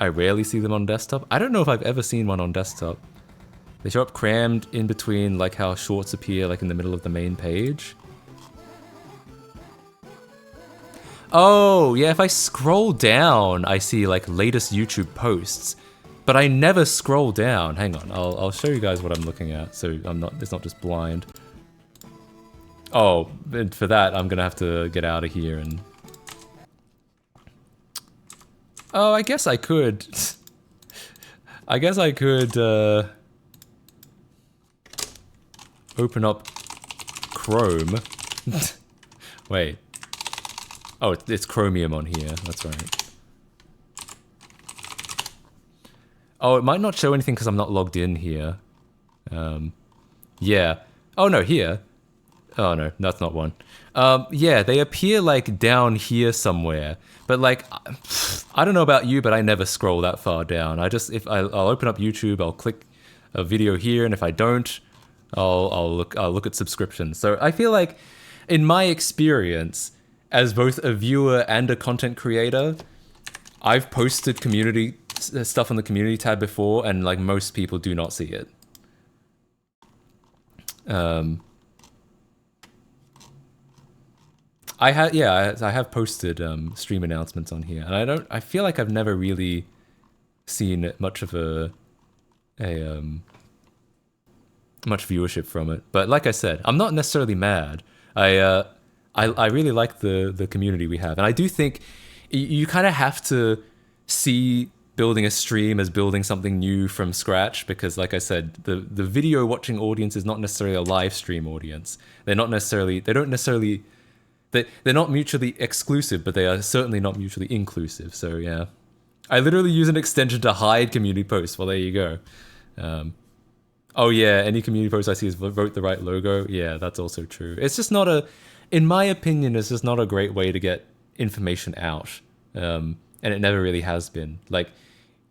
I rarely see them on desktop. I don't know if I've ever seen one on desktop. They show up crammed in between, like how shorts appear like in the middle of the main page. Oh, yeah, if I scroll down, I see like latest YouTube posts, but I never scroll down. Hang on, I'll show you guys what I'm looking at, so it's not just blind. Oh, and for that, I'm gonna have to get out of here and... Oh, I guess I could... I guess I could, open up Chrome. Wait. Oh, it's Chromium on here, that's right. Oh, it might not show anything because I'm not logged in here. Yeah. Oh no, here. Oh no, that's not one. Yeah, they appear like down here somewhere. But like, I don't know about you, but I never scroll that far down. I'll open up YouTube, I'll click a video here, and if I don't, I'll look at subscriptions. So I feel like, in my experience, as both a viewer and a content creator, I've posted community stuff on the community tab before, and like most people do not see it. I have posted stream announcements on here, and I feel like I've never really seen much of much viewership from it. But like I said, I'm not necessarily mad. I really like the community we have, and I do think you kind of have to see building a stream as building something new from scratch, because like I said, the video watching audience is not necessarily a live stream audience. They're not mutually exclusive, but they are certainly not mutually inclusive. So yeah, I literally use an extension to hide community posts. Well, there you go. Oh yeah, any community post I see is vote the right logo. Yeah, that's also true. It's just not in my opinion, it's just not a great way to get information out. And it never really has been. Like,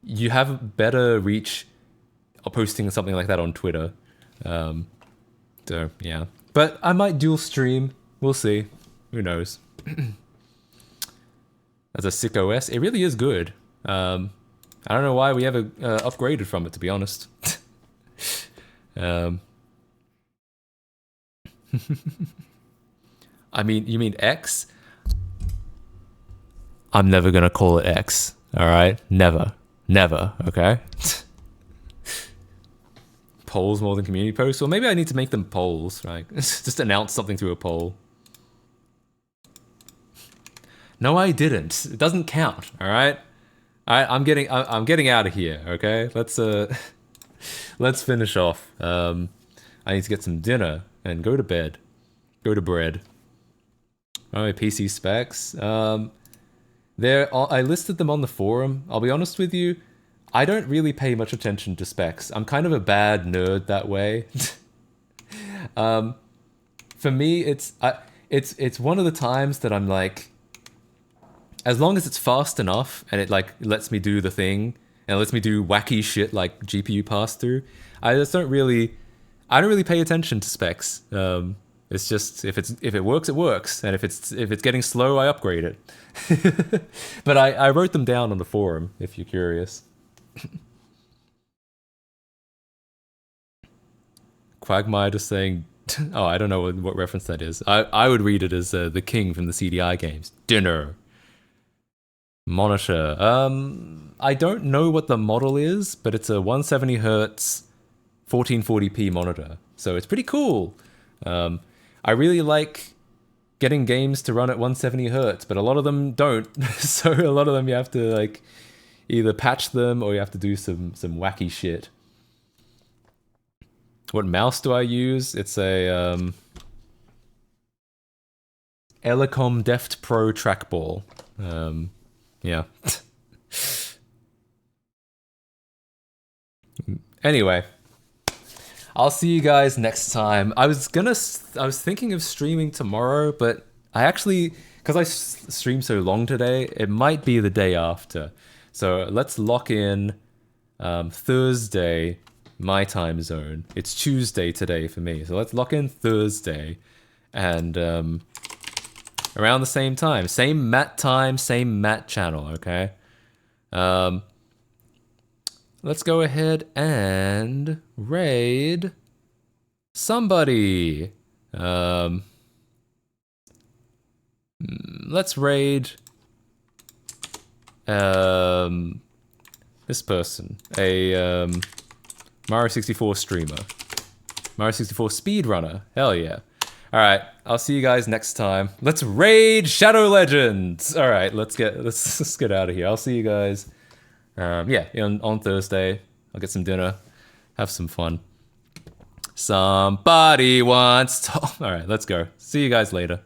you have better reach posting something like that on Twitter. So yeah, but I might dual stream. We'll see. Who knows? As a sick OS, it really is good. I don't know why we ever upgraded from it, to be honest. I mean, you mean X? I'm never gonna call it X, alright? Never. Never, okay? Polls more than community posts? Well, maybe I need to make them polls, right? Just announce something through a poll. No, I didn't. It doesn't count, alright? I'm getting out of here, okay? Let's, let's finish off. I need to get some dinner and go to bed. Go to bread. Oh, PC specs. I listed them on the forum. I'll be honest with you, I don't really pay much attention to specs. I'm kind of a bad nerd that way. For me, it's one of the times that I'm like, as long as it's fast enough and it like lets me do the thing and it lets me do wacky shit like GPU pass through, I don't really pay attention to specs. It's just if it works, it works, and if it's getting slow, I upgrade it. But I wrote them down on the forum if you're curious. Quagmire just saying, oh, I don't know what reference that is. I would read it as the king from the CDI games. Dinner. Monitor. I don't know what the model is, but it's a 170 Hz 1440p monitor, so it's pretty cool. I really like getting games to run at 170 Hz, but a lot of them don't. So a lot of them you have to like either patch them or you have to do some wacky shit. What mouse do I use? It's a Elecom Deft Pro trackball. Yeah. Anyway, I'll see you guys next time. I was thinking of streaming tomorrow, but I actually, because I streamed so long today, it might be the day after. So let's lock in Thursday, my time zone. It's Tuesday today for me, so let's lock in Thursday, and around the same time, same Matt time, same Matt channel. Okay. Let's go ahead and raid somebody. Let's raid this person, a Mario 64 streamer, Mario 64 speedrunner. Hell yeah! All right, I'll see you guys next time. Let's raid Shadow Legends. All right, let's get out of here. I'll see you guys. On Thursday. I'll get some dinner, have some fun. Somebody wants to... All right, let's go. See you guys later.